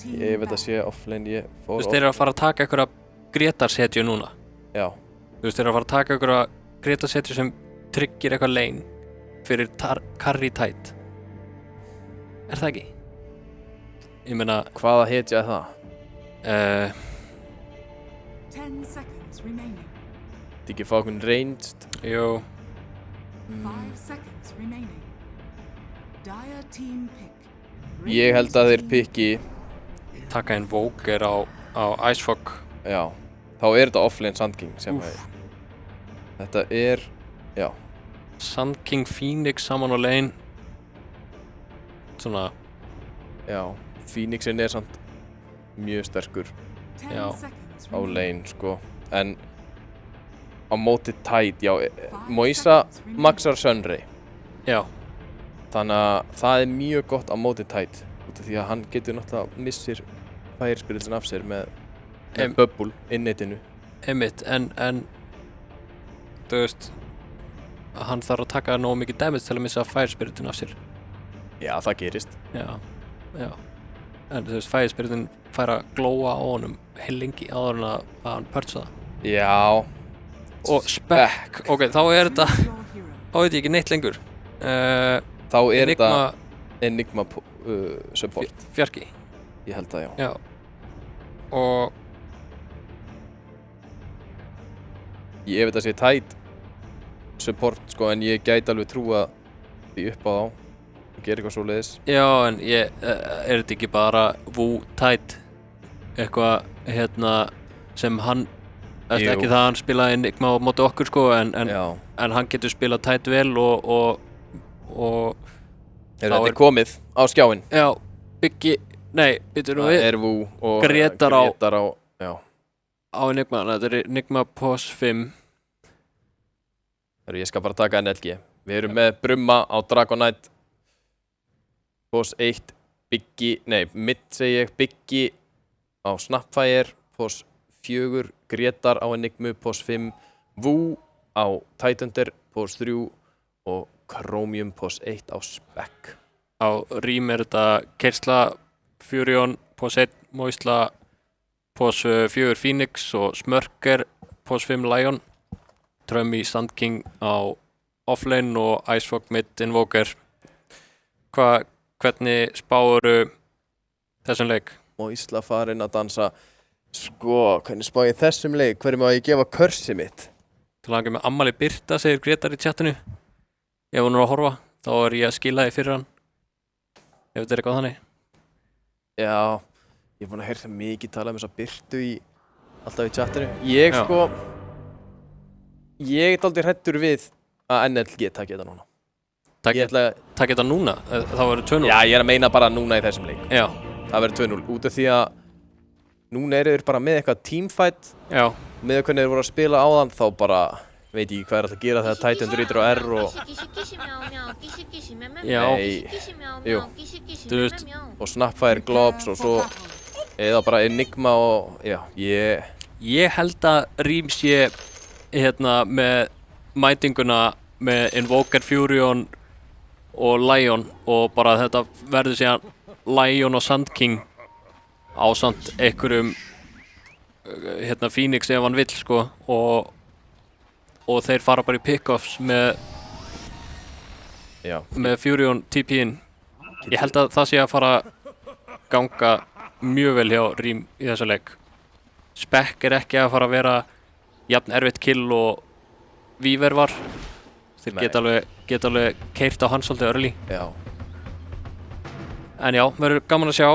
ég veit að sé offlane Þú veist, þeir eru að fara að taka einhverja Grétarshetju núna. Já. Þú veist, þeir eru að fara að taka ykkur að Greta-setri sem tryggir eitthvað lane fyrir carry tide. Er það ekki? Ég meina... Hvaða hetja er það? 10 seconds remaining. Þetta ekki fá okkur ranged? Jú. 5 seconds remaining. Dire team pick. Ég held að þeir pikki... Taka inn Vóker á Icefog. Já. Þá er þetta offlane Sand King sem að... Þetta er... Já. Sand King Phoenix saman á lane. Svona... Já. Phoenixin er samt mjög sterkur. Já. Á lane, sko. En... Á móti Tide, já. Moisa maxar Sunray. Já. Þannig að það er mjög gott á móti Tide. Út af því að hann getur náttúrulega missir færispiritin af sér með bubble innitinu. Einmitt, en þú veist, hann þarf að taka nógu mikið damage til að missa færispiritin af sér. Já, það gerist. Já. En þú veist, færispiritin fær að glóa á honum heilengi áður en að hann purcha það. Já. Og Spec, ok, þá er þetta, þá veit ég ekki neitt lengur. Þá er þetta Enigma support. Fjarki. Ég held það, já. Já. Og... Ég veit að sé Tide support, sko, en ég gæti alveg trúa því upp á þá og gera eitthvað svoleiðis. Já, en er þetta ekki bara Wu Tide? Eitthvað, sem hann... Ekki það að hann spilaði Enigma á móti okkur, sko, en hann getur spilað Tide vel og þetta er komið á skjáinn. Já, Biggi, nei, býtur við. Það er Wu og Gretar á, já. Á Enigma, þetta er Enigma POS 5. Ég skal bara taka NLG. Við erum með Brumma á Dragonite. POS 1, Biggi, nei, mid segi ég, Biggi á Snapfire, POS 4, Gretar á Enigmu, POS 5, Wu á Tidehunter, POS 3 og Chromium POS 1 á Spec. Á Rím er þetta Kersla, Furion, POS 1, Moisla, POS 4 Phoenix og Smörker, POS 5 Lion, Trummy Sand King á offlane og Icefog mid Invoker. Hvernig spáru þessum leik? Moisla farin að dansa. Sko, hvernig spá ég þessum leik? Hverju má ég gefa cursi mitt? Til að hanga með Ammali Birta, segir Gretar í chatinu. Ef hún er að horfa, þá er ég að skila því fyrir hann. Ef þetta er eitthvað þannig. Já, ég er búinn að heyra mikið tala um þessa Birtu alltaf í chatinu. Ég er dálítið hræddur við að NLG taki þetta núna. Taki þetta núna? Það verður 2-0? Já, ég er að meina bara núna í þessum leik. Já. Það verður 2-0, út af því að núna eru þeir bara með eitthvað teamfight. Já. Með hvernig þeir voru að spila áðan, þá bara veit ég ekki hvað er alltaf að gera þegar Tidehunter ytir á R og... Já. Jú. Þú veist. Og Snapfire, Globs og svo... Eða bara Enigma og... Já, Ég held að Rím sé með mætinguna með Invoker, Furion og Lion og bara þetta verður síðan Lion og Sand King á samt einhverjum Phoenix ef hann vill, sko, og þeir fara bara í pick-offs með Furion TP-in. Ég held að það sé að fara ganga mjög vel hjá Rím í þessa leik. Spec er ekki að fara að vera jafn erfitt kill og Víver var. Þeir geta alveg keyrt á hann svolítið early. Já. En já, verður gaman að sjá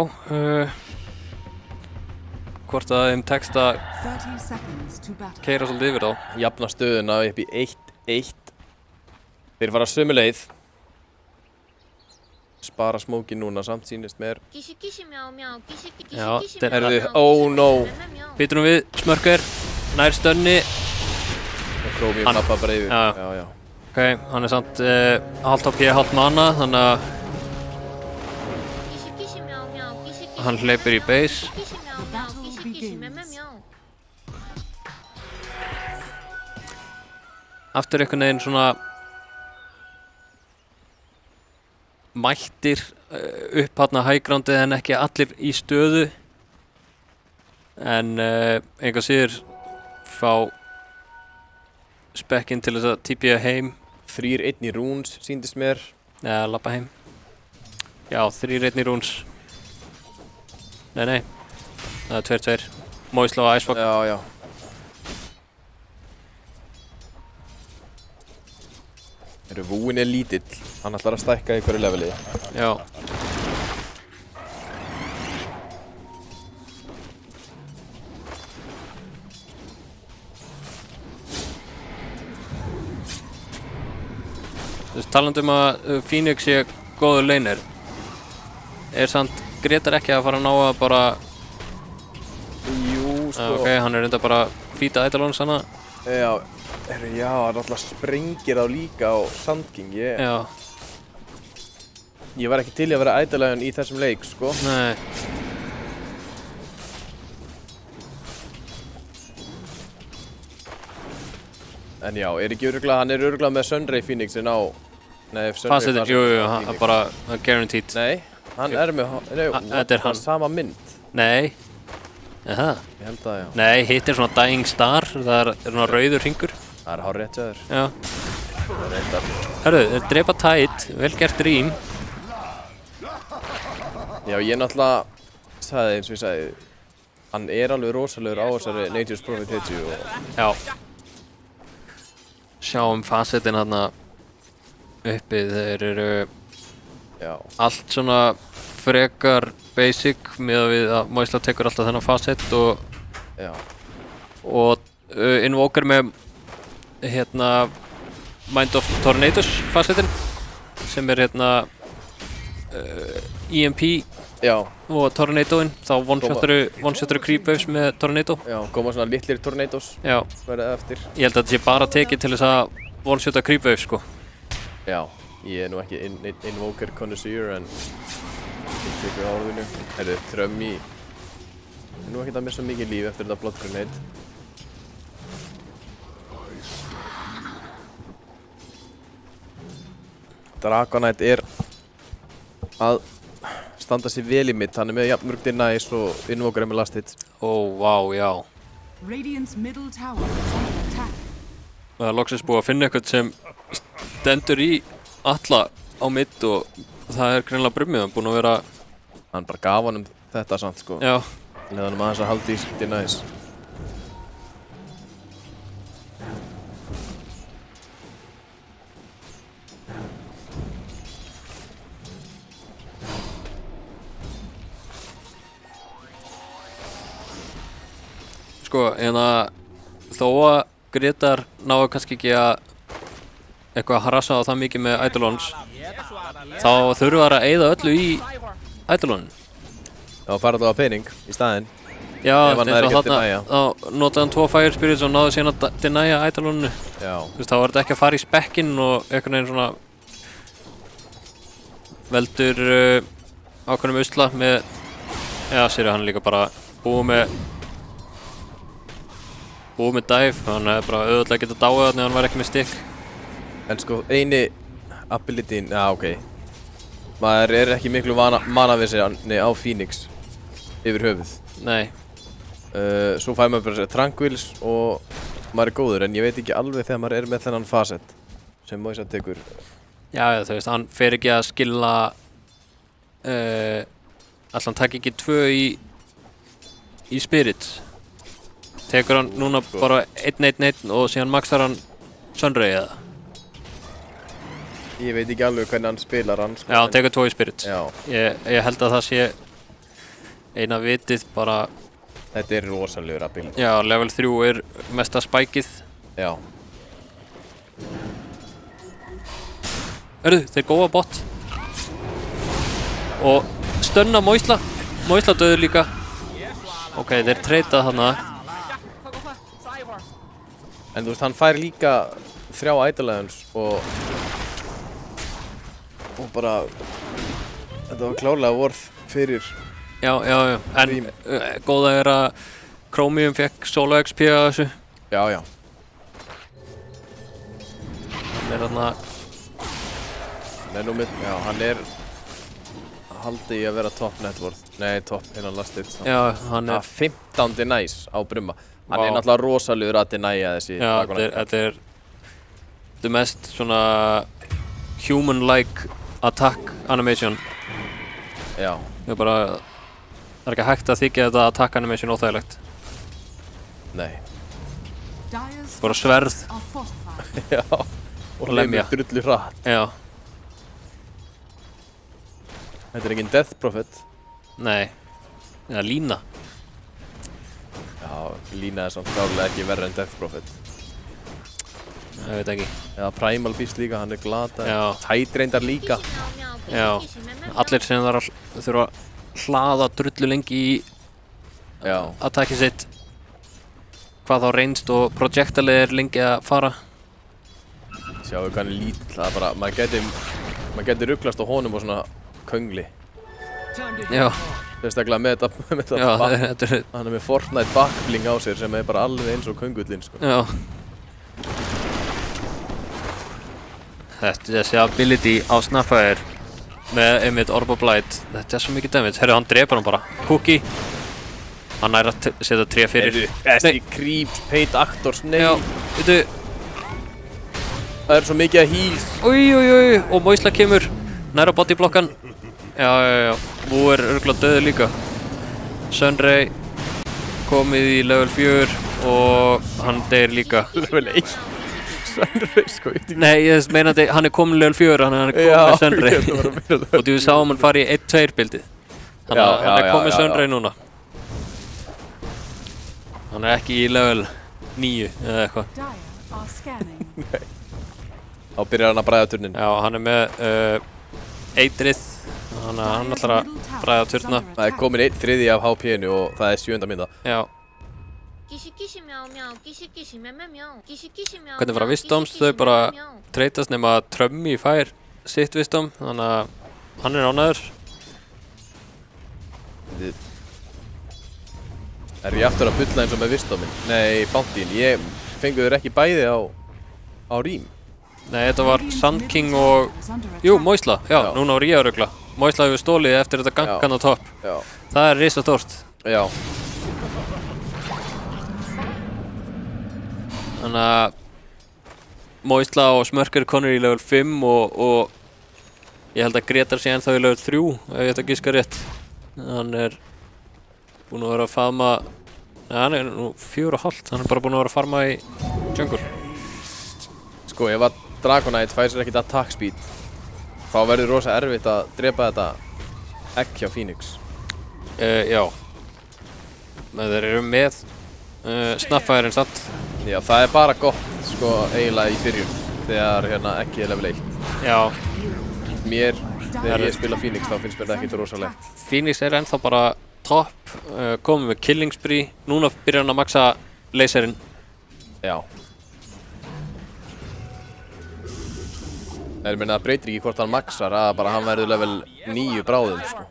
hvort að þeim tekst að keyra svolítið yfir þá. Jafna stöðuna upp í 1-1. Þeir fara sömu leið. Spara smókin núna, samt sýnist mér. Já, oh no. Býtum við, Smörker, nær stönni. Og Chromium tappa bara yfir. Já. Ok, hann er samt halvt HP, halvt mana, þannig að hann hleypir í base. Aftur einhvern veginn svona mættir upp hérna hægrándið en ekki allir í stöðu. En einhvað síður fá spekkin til þess að TP heim. 3-1 í runes, síndist mér. Eða lappa heim. Já, 3-1 í runes. Nei. Það er 2-2. Moisla og Icefog. Já. Vúin er lítill. Hann ætlar að stækka í hverju leveli. Já. Talandi að Phoenix sé góður laner, samt Gretar ekki að fara að ná að bara... Jú, sko... Ok, hann er reynda bara að fýta Eidolons hana. Já, hann alltaf sprengir á líka á Sand King, Já. Ég var ekki til í að vera Eidolon í þessum leik, sko. Nei. En já, hann er örugglega með Sunray Phoenixin á... Nei, Facetin, jú, hann bara guaranteed. Nei, hann er með... Þetta er hann. Sama mynd. Nei. Jaha. Ég held að, já. Nei, hitt er svona Dying Star, það er svona rauður hringur. Það er hárrétt hjá þér. Já. Hörru, þeir drepa Tide, vel gert rým. Já, ég náttúrulega sagði eins og ég sagði, hann er alveg rosalegur á þessari Nature's Prophet hetju og... Já. Sjáum facetin hérna uppi, þeir eru allt svona frekar basic með við að Moisla tekur alltaf þennan facet og Invoker með hérna Mind of Tornadoes facetin sem er hérna EMP og Tornadoin, þá one-shotaru creep waves með Tornado. Já, koma svona litlir Tornadoes verið eftir. Ég held að þetta sé bara tekið til þess að one-shota creep waves, sko. Já, ég er nú ekki Invoker connoisseur en ég tekur á orðinu. Herru, Trömmi er nú ekkert að missa mikið líf eftir þetta Blood Grenade. Dragonite er að standa sér vel í mitt, hann er með jafn mörg denies og Invoker er með last hit. Vá, já. Radiant's middle tower is under attack. Það er loksins búið að finna eitthvað sem stendur í alla á mitt og það er greinilega Brummið, hann búinn að vera... Hann bara gaf honum þetta samt, sko. Já. Leða honum aðeins að halda í denies. Sko, þó að Gretar náðu kannski ekki að eitthvað að harassa á það mikið með Eidolons, þá þurfa þær að eyða öllu í Eidolonin. Já, fara það á pening í staðinn. Já, eins og þarna, þá notaði hann 2 Fire Spirits og náðu síðan að denæja Eidoloninu. Já. Þú veist, þá var þetta ekki að fara í spekkinn og einhvern veginn svona veldur ákveðnum usla með, já, sér hann líka bara búið með dive, hann hefði bara auðvitað getað dáið þarna ef hann var ekki með stick. En sko, eini abilityin, já, ok. Maður er ekki miklu manavissi á Phoenix yfir höfuð. Nei. Svo fær maður bara Tranquils og maður er góður, en ég veit ekki alveg þegar maður er með þennan facet sem Moisa tekur. Já, þú veist, hann fer ekki að skilla alltaf hann takk ekki 2 í Spirits. Tekur hann núna bara 1-1-1 og síðan maxar hann Sunray eða? Ég veit ekki alveg hvernig hann spilar hann, sko. Já, hann tekur 2 í Spirits. Já. Ég held að það sé eina vitið bara... Þetta er rosalegur ability. Já, level 3 er mesta spækið. Já. Hörðu, þeir góða bot. Og stönna Moisla. Moisla döður líka. Ok, þeir treytað þarna. En þú veist, hann fær líka 3 Eidolons og bara þetta var klárlega worth fyrir. Já, en góða er að Chromium fekk solo XP að þessu. Já. Hann er þarna... hann er haldið í að vera top net worth. Nei, top innan last hit. Já, hann er... 15 denies á Brumma. Hann er náttúrulega rosalegur að denæja þessi. Já, þetta er the mest svona human-like attack animation. Já. Það er bara, það er ekki hægt að þykja þetta attack animation óþægilegt. Nei. Bara sverð. Já. Og lemja. Drullu hratt. Já. Þetta er engin Death Prophet. Nei. Eða lína. Já, lína er samt klárlega ekki verra en Death Prophet. Ég veit ekki. Eða Primal Beast líka, hann er glata. Já. Tide reyndar líka. Já. Allir sem þurfa að hlaða drullu lengi í attacki sitt. Hvað þá reynst og projectalið er lengi að fara. Sjáu hvað hann er lítill, það er bara, maður geti rugglast á honum og svona köngli. Já. Sérstaklega með þetta hann er með Fortnite backbling á sér sem er bara alveg eins og köngullinn, sko. Já. Þessi ability á Snapfire með einmitt Orb of Blight, þetta er svo mikið damage. Herru, hann drepar hann bara. Cookie. Hann nær að setja 3 fyrir. Þessi creeps, paid actors, nei. Já, veitu. Það er svo mikið að heals. Új, og Moisla kemur næra bodyblokkan. Já. Vú er örugglega döður líka. Sunray komið í level 4 og hann deyr líka. Level 1? Sunray, sko. Nei, ég meinandi, hann er komin level 4, hann er komið með Sunray. Og þú sá hann fara í 1-2 bildið. Þannig að hann er komið með Sunray núna. Hann er ekki í level 9 eða eitthvað. Nei. Þá byrjar hann að bræða turnin. Já, hann er með eitrið. Þannig að hann ætlar að bræða turna. Það er komin 1/3 af HP-inu og það er 7. mynda. Já. Hvernig fara Wisdoms? Þau bara treytast nema að Trummy fær sitt Wisdom. Þannig að hann er ánæður. Er ég aftur að bulla eins og með Wisdomin? Nei, Bountyin. Ég fengu þér ekki bæði á rím. Nei, þetta var Sand King og... Jú, Moisla. Já, núna var ég að rugla. Moisla hefur stólið eftir þetta gangan á topp. Já. Það er risastórt. Já. Þannig að Moisla og Smörker konur í level 5 og ég held að Gretar sé ennþá í level 3, ef ég ætti að giska rétt. Hann er búinn að vera að faðma... Nei, hann er nú 4,5. Hann er bara búinn að vera að farma í jungle. Sko, ef að Dragonite fær sér ekkert attack speed, þá verður rosa erfitt að drepa þetta egg hjá Phoenix. Já. Þeir eru með Snapfireinn satt. Já, það er bara gott, sko, eiginlega í byrjun, þegar ekki er level 1. Já. Mér, þegar ég spila Phoenix, þá finnst mér þetta ekkert rosalegt. Phoenix er ennþá bara topp, komið með Killing Spree. Núna byrjar hann að maxa laserinn. Já. Ég meina, það breytir ekki hvort hann maxar, að bara hann verður level 9 bráðum, sko.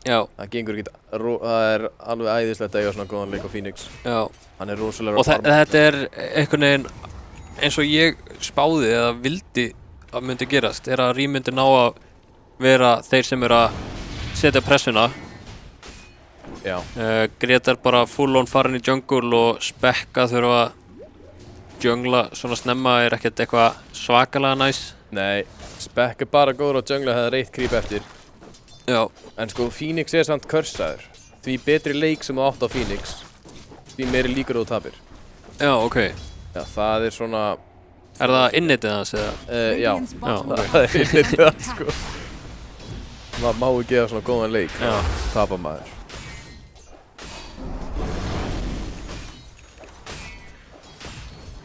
Já. Það gengur ekki, það er alveg æðislegt að eiga svona góðan leik á Phoenix. Já. Hann er rosalega og þetta er einhvern veginn eins og ég spáði eða vildi að myndi gerast, er að Rím myndi ná að vera þeir sem eru að setja pressuna. Já. Gretar bara full on farin í jungle og Spekka þurfa að jungla svona snemma er ekkert eitthvað svakalega næs. Nei, Spekk er bara góður á jungla þegar það er 1 creep eftir. Já. En sko, Phoenix er samt cursaður. Því betri leik sem þú átt á Phoenix, því meiri líkur þú tapir. Já, ok. Já, það er svona... Er það innitið hans eða? Já. Já, ok. Það er innitið hans, sko. Maður má ekki gefa svona góðan leik. Já. Tapa maður.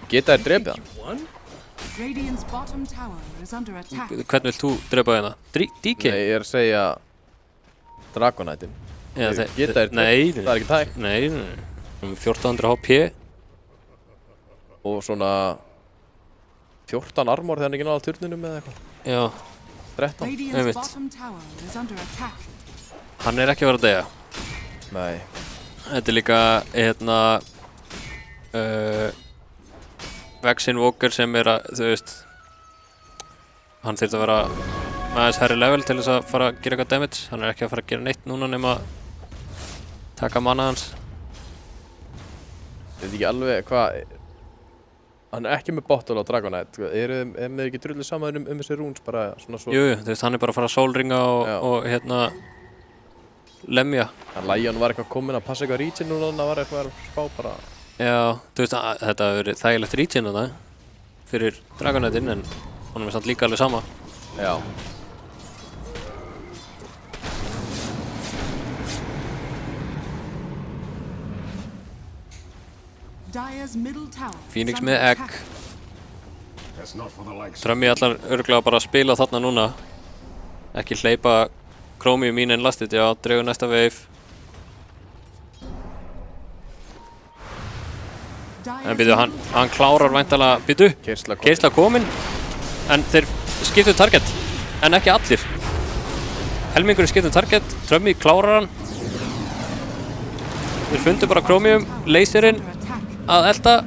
Geta þær drepið hann? Hvernig vilt þú drepa hérna? DK? Nei, ég er að segja Dragonite'in. Geta þær drepið? Nei. Það er ekki tæk? Nei. 1400 HP. Og svona 14 armor þegar hann ekki náða turninum eða eitthvað. Já. 13. Einmitt. Hann er ekki að vera að deyja. Nei. Þetta er líka Vexin Walker sem er að, þú veist, hann þurft að vera aðeins hærri level til þess að fara að gera eitthvað damage. Hann er ekki að fara að gera neitt núna nema að taka mana hans. Ég veit ekki alveg hvað... Hann er ekki með bottle á Dragonite. Er með ekki drullið saman þessi rúns bara svona svo? Jú, þú veist, hann er bara að fara að sólringa og hérna lemja. Lion var eitthvað kominn að passa eitthvað regen núna, það var eitthvað að spá bara. Já, þú veist, þetta hefur verið þægilegt regen þarna fyrir Dragonite-inn, en honum er samt líka alveg sama. Já. Phoenix með egg. Trömmi allar örugglega bara að spila þarna núna. Ekki hleypa Chromium mín en lastið, já, dregur næsta wave. En býtu, hann klárar væntanlega, býtu, keyrsla komin. En þeir skiptu target, en ekki allir. Helmingurinn skiptu target, Trömmi klárar hann. Þeir fundu bara Chromium, laserinn að elda,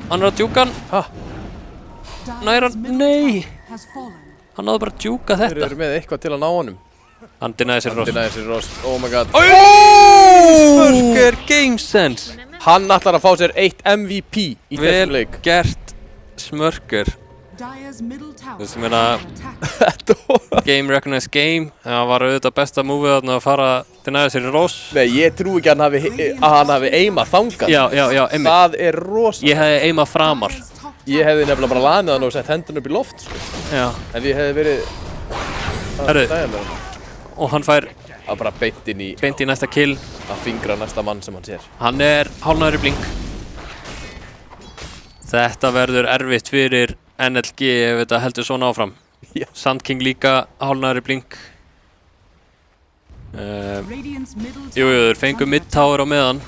hann er að djúka hann. Næra, nei! Hann náði bara að djúka þetta. Þeir eru með eitthvað til að ná honum. Hann deniði sér ross. Oh my god. Smörker Game Sense! Hann ætlar að fá sér 1 MVP í þessum leik. Vel gert, Smörker. Þú veist, ég meina, Game Recognized Game, það var auðvitað besta múfið þarna að fara til næða sér í ross. Nei, ég trú ekki að hann hafi aimað þangað. Já, einmitt. Það er rosa. Ég hefði aimað framar. Ég hefði nefnilega bara lanið hann og sett hendun upp í loft, sko. Já. Ef ég hefði verið... Herru, og hann fær... Það var bara beint í næsta kill. Að fingra næsta mann sem hann sér. Hann er hálfnaður í blink. Þetta verður erfitt fyrir NLG ef þetta heldur svona áfram. Sand King líka hálfnaður í blink. Jú, þeir fengu mid tower á meðan.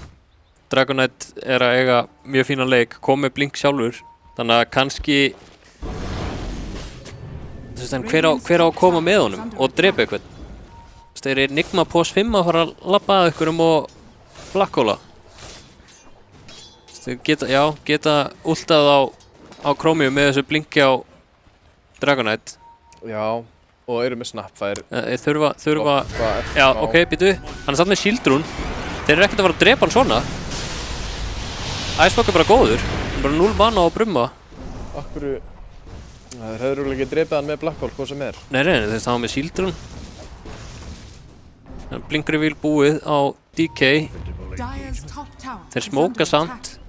Dragonite er að eiga mjög fínan leik, kom með blink sjálfur. Þannig að kannski... Þú veist, en hver á að koma með honum og drepa eitthvað? Þeir eru Enigma Pose 5 að fara að labba að ykkur og blackhóla. Þeir geta ultað á Chromium með þessu blinki á Dragonite. Já, og eru með Snapfire. Þurfa... Já, ok, býtu. Hann er satt með Shield Rune. Þeir eru ekkert að fara að drepa hann svona. Icebox er bara góður. Hann er bara 0 mana á brumma. Akkur... Þeir hefur ekki drepið hann með Blackhole, hvað sem er. Nei, það var með Shield Rune. Blink reveal búið á DK. Þeir smóka samt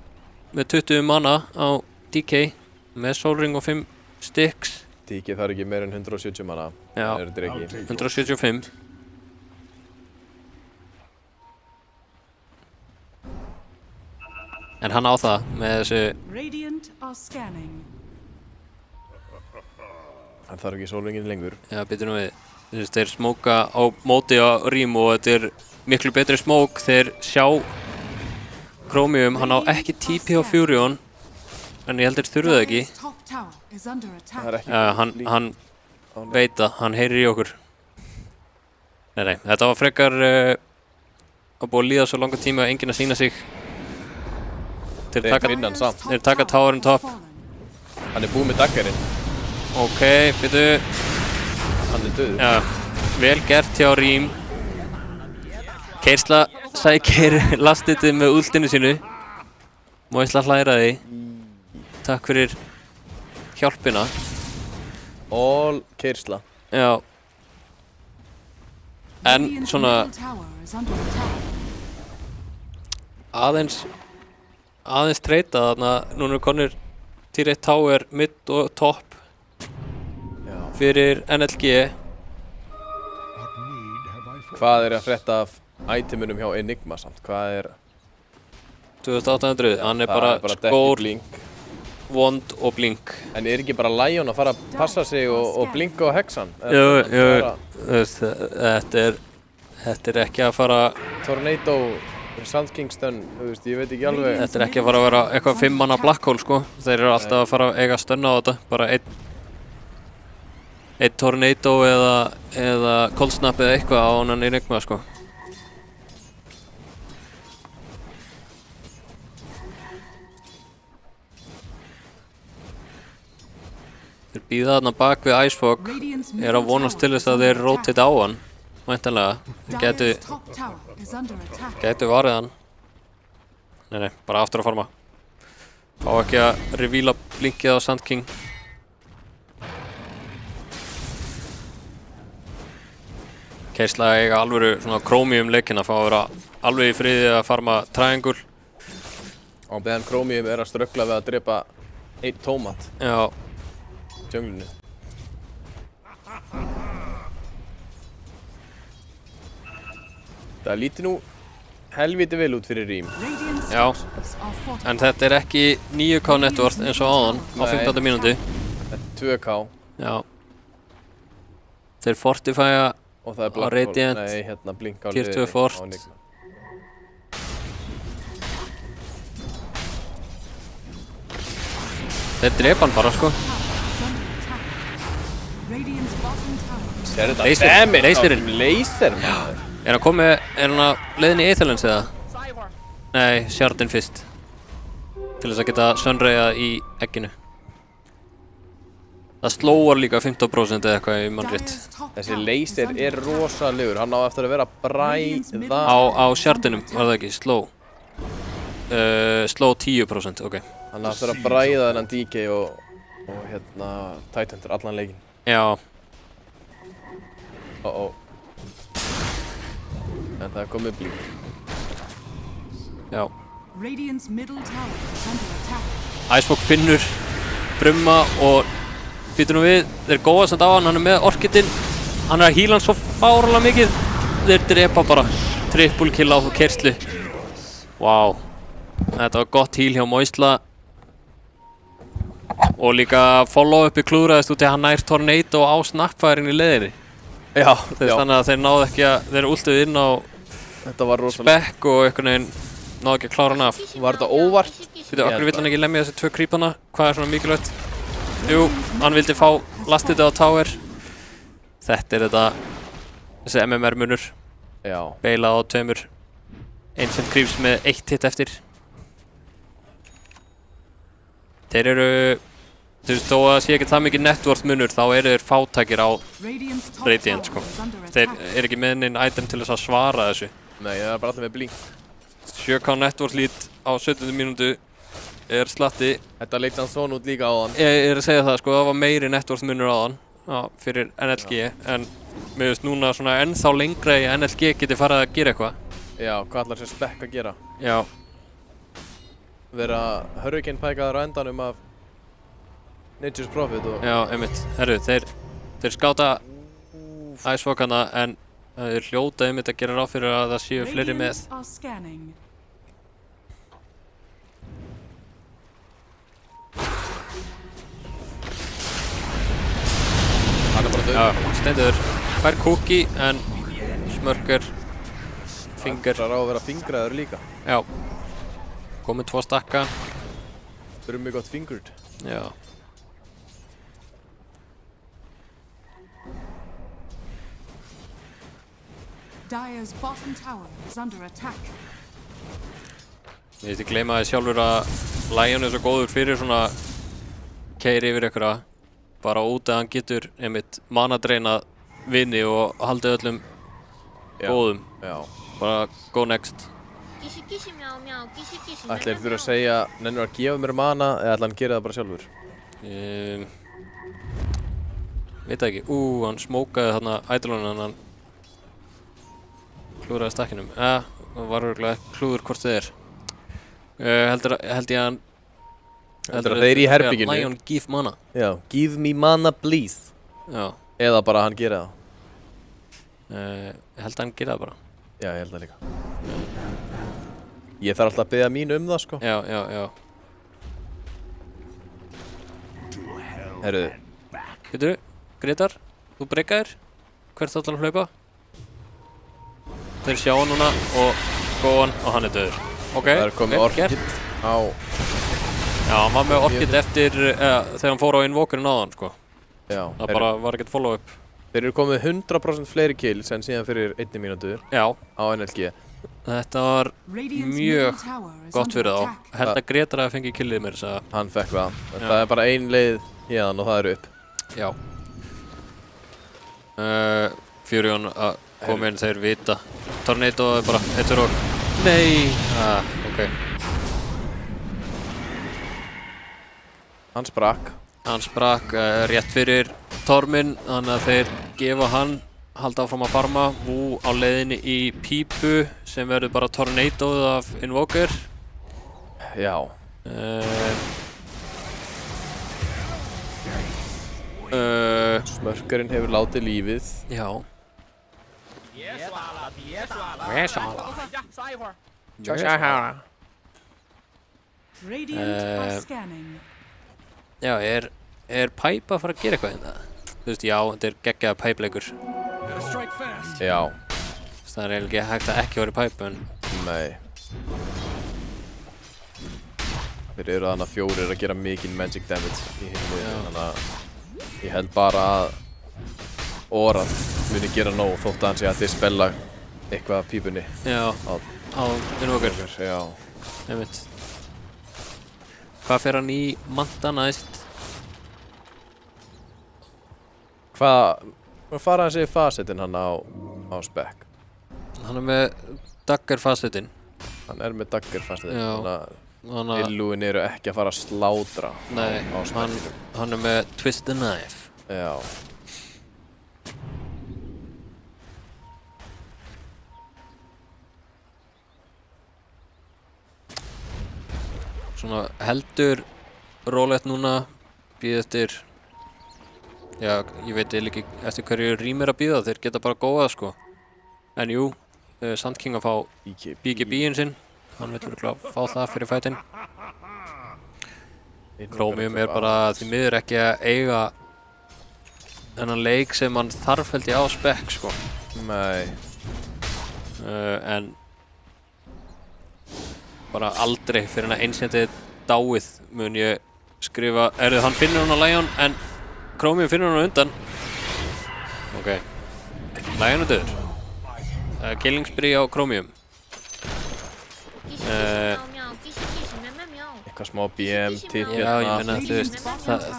með 20 mana á DK með Solring og 5 sticks. DK þarf ekki meir en 170 mana. Já, 175. En hann á það með þessu... Hann þarf ekki Solringin lengur. Já, býtum við. Þeir smóka á móti á Rím og þetta er miklu betri smók. Þeir sjá Chromium, hann á ekki TP á Furion, en ég held þeir þurfið ekki. Hann veit að hann heyrir í okkur. Nei, þetta var frekar að búið að líða svo langa tíma að enginn að sýna sig. Þeir taka towerinn top. Hann er búið með daggerinn. Ok, byrju. Hann er döður. Já, vel gert hjá Rím. Keyrsla sækir lastitið með ultinu sínu. Má ég slá hlæra því. Takk fyrir hjálpina. All Keyrsla. Já. En svona... Aðeins treyta þarna. Núna er konur tier 1 tower, mid og top. Fyrir NLG. Hvað er að frétta af itemunum hjá Enigma samt? Hvað er... 2800, hann er bara skór, wand og blink. En er ekki bara Lion að fara að passa sig og blinka á hexan? Jú, þetta er ekki að fara... Tornado, Sand King stun, þú veist, ég veit ekki alveg... Þetta er ekki að fara að vera eitthvað 5 manna blackhole, sko. Þeir eru alltaf að fara að eiga stun á þetta, bara einn Tornado eða Cold Snap eða eitthvað á hann í Enigma, sko. Þeir bíða þarna bak við Icefog, er að vonast til þess að þeir rotate á hann, væntanlega. Þeir gætu varið hann. Nei, bara aftur að forma. Fá ekki að revíla blinkið á Sand King. Keisla eiga alvöru svona Chromium leikinn að fá að vera alveg í friði að farma triangle. Og meðan Chromium að ströggla við að drepa einn tómat. Já. Djunglinu. Það líti nú helviti vel út fyrir Rím. Já, en þetta ekki 9K networth eins og áðan á 15. mínúti. Þetta 2K. Já. Þeir fortifæja og það á Radiant, blink á Tier 2 fort. Þeir drepa hann bara, sko. Er þetta laser, maður? Er hann að leiðin í Aetherlands eða? Nei, Shardin fyrst. Til þess að geta sunrayað í egginu. Það slóar líka 15% eða eitthvað í mannrétt. Þessi laser rosalegur, hann á eftir að vera að bræða. Á Shardinum var það ekki, sló 10%, ok. Hann á eftir að bræða þennan DK og Titanhunter allan leikinn. Já. En það komið blink. Já. Icefog finnur Brumma og býtur nú við. Þeir góða samt á hann er með orkitinn. Hann að híla hann svo fáralega mikið. Þeir drepa bara. Triple kill á keyrslu. Vá. Þetta var gott híl hjá Moisla. Og líka follow-upi klúðraðist út í hann nær Tornado á snappfærin í leiðinni. Já. Þannig að þeir náðu ekki að, þeir últuðu inn á spekk og einhvern veginn náðu ekki að klára hann af. Var þetta óvart? Býtu, okkur vill hann ekki lemja þessi 2 creepana? Hvað svona mikilvægt? Jú, hann vildi fá lastið á tower. Þetta þetta, þessi MMR munur. Já. Beilað á 2 Ancient Creeps með 1 hit eftir. Þeir eru, þú veist, þó að sé ekki það mikið networth munur, þá eru þeir fátækir á Radiant, sko. Þeir eru ekki með neinn item til þess að svara þessu. Nei, það er bara allir með blink. 7K networth lead á 17. mínútu er slatti. Þetta leit hann svona út líka á hann. Ég er að segja það, sko, það var meiri networth munur á hann fyrir NLG, en mér veist núna svona ennþá lengra í NLG geti farið að gera eitthvað. Já, hvað ætlar þessi spekk að gera? Já. Vera hurricane pækaður á endanum af Nature's Prophet og... Já, einmitt. Herru, þeir skáta Icefogana en þeir hljóta einmitt að gera ráð fyrir að það séu fleiri með. Hann er bara döð. Já, Steindur fær cookie en Smörker finger. Það er á að vera fingraður líka. Já. Komið 2 stakka. Það eru mjög gott fingered. Já. Dire's bottom tower is under attack. Ég veist, ég gleymaði sjálfur að Lion er svo góður fyrir svona keiri yfir einhverja bara út að hann getur einmitt manadreinað vini og haldið öllum góðum. Já. Bara go next. Ætli þurfa að segja, nennir að gefa mér mana eða ætla hann að gera það bara sjálfur? Veit það ekki. Hann smókaði þarna ædolunum en hann klúðraði stakkinum. Það var örugglega klúður hvort þið er. Held ég að hann... Heldur að þeir í herbygginu? Lion, give mana. Já, give me mana please. Já. Eða bara hann gera það? Ég held að hann gera það bara. Já, ég held það líka. Ég þarf alltaf að biðja mín um það, sko. Já. Herruðu. Getur þú, Gretar, þú breykaðir? Hvert ætlar hann að hlaupa? Þeir sjá hann núna og góðan og hann er döður. Ok, það er komið orkid á... Já, hann var með orkid eftir þegar hann fór á invokerinn á hann, sko. Já. Það bara var ekkert follow-up. Þeir eru komið 100% fleiri kills en síðan fyrir 1 mínútur. Já. Á NLG. Þetta var mjög gott fyrir þá. Held að Gretar að fengi killið mér þess að... Hann fekk það. Það er bara ein leið hérna og það er upp. Já. Furion að koma inn þeir vita. Tornado er bara eittur og... Nei! Ok. Hann sprakk. Hann sprakk rétt fyrir Torminn, þannig að þeir gefa hann, halda áfram að farma. Vú á leiðinni í pípu sem verður bara tornadoð af Invoker. Já. Smörkurinn hefur látið lífið. Já. Radiant are scanning. Já, er Pipe að fara að gera eitthvað hérna? Þú veist, já, þetta er geggjaða Pipe-leikur. Já. Það er eiginlega ekki hægt að ekki vera Pipe, en... Nei. Þeir eru þannig að 4 að gera mikinn magic damage í hinni, þannig að ég held bara að Orað muni gera nóg þótt að hann sé að dispella eitthvað af pípunni. Já, á Invoker. Já. Einmitt. Hvað fer hann í Manta næst? Hvað fara hann sig í fasetin hann á spec? Hann er með dagger fasetin. Hann er með dagger fasetin, þannig að illúin eru ekki að fara að slátra á spec. Hann er með twist the knife. Já. Svona heldur rólegt núna, býð eftir, já, ég veit ekki eftir hverju Rím er að býða, þeir geta bara góða sko. En jú, Sand King að fá BKB-in sinn, hann vil örugglega fá það fyrir fætinn. Chromium er bara því miður ekki að eiga þennan leik sem hann þarf held ég á spec sko. Nei. En bara aldrei fyrir hann að einsendið dáið mun ég skrifa, hann finnur hann á Lion en Chromium finnur hann á undan. Ok, Lion er döður. Killing spree á Chromium. Eitthvað smá BM tipp hérna. Já, ég meina þú veist,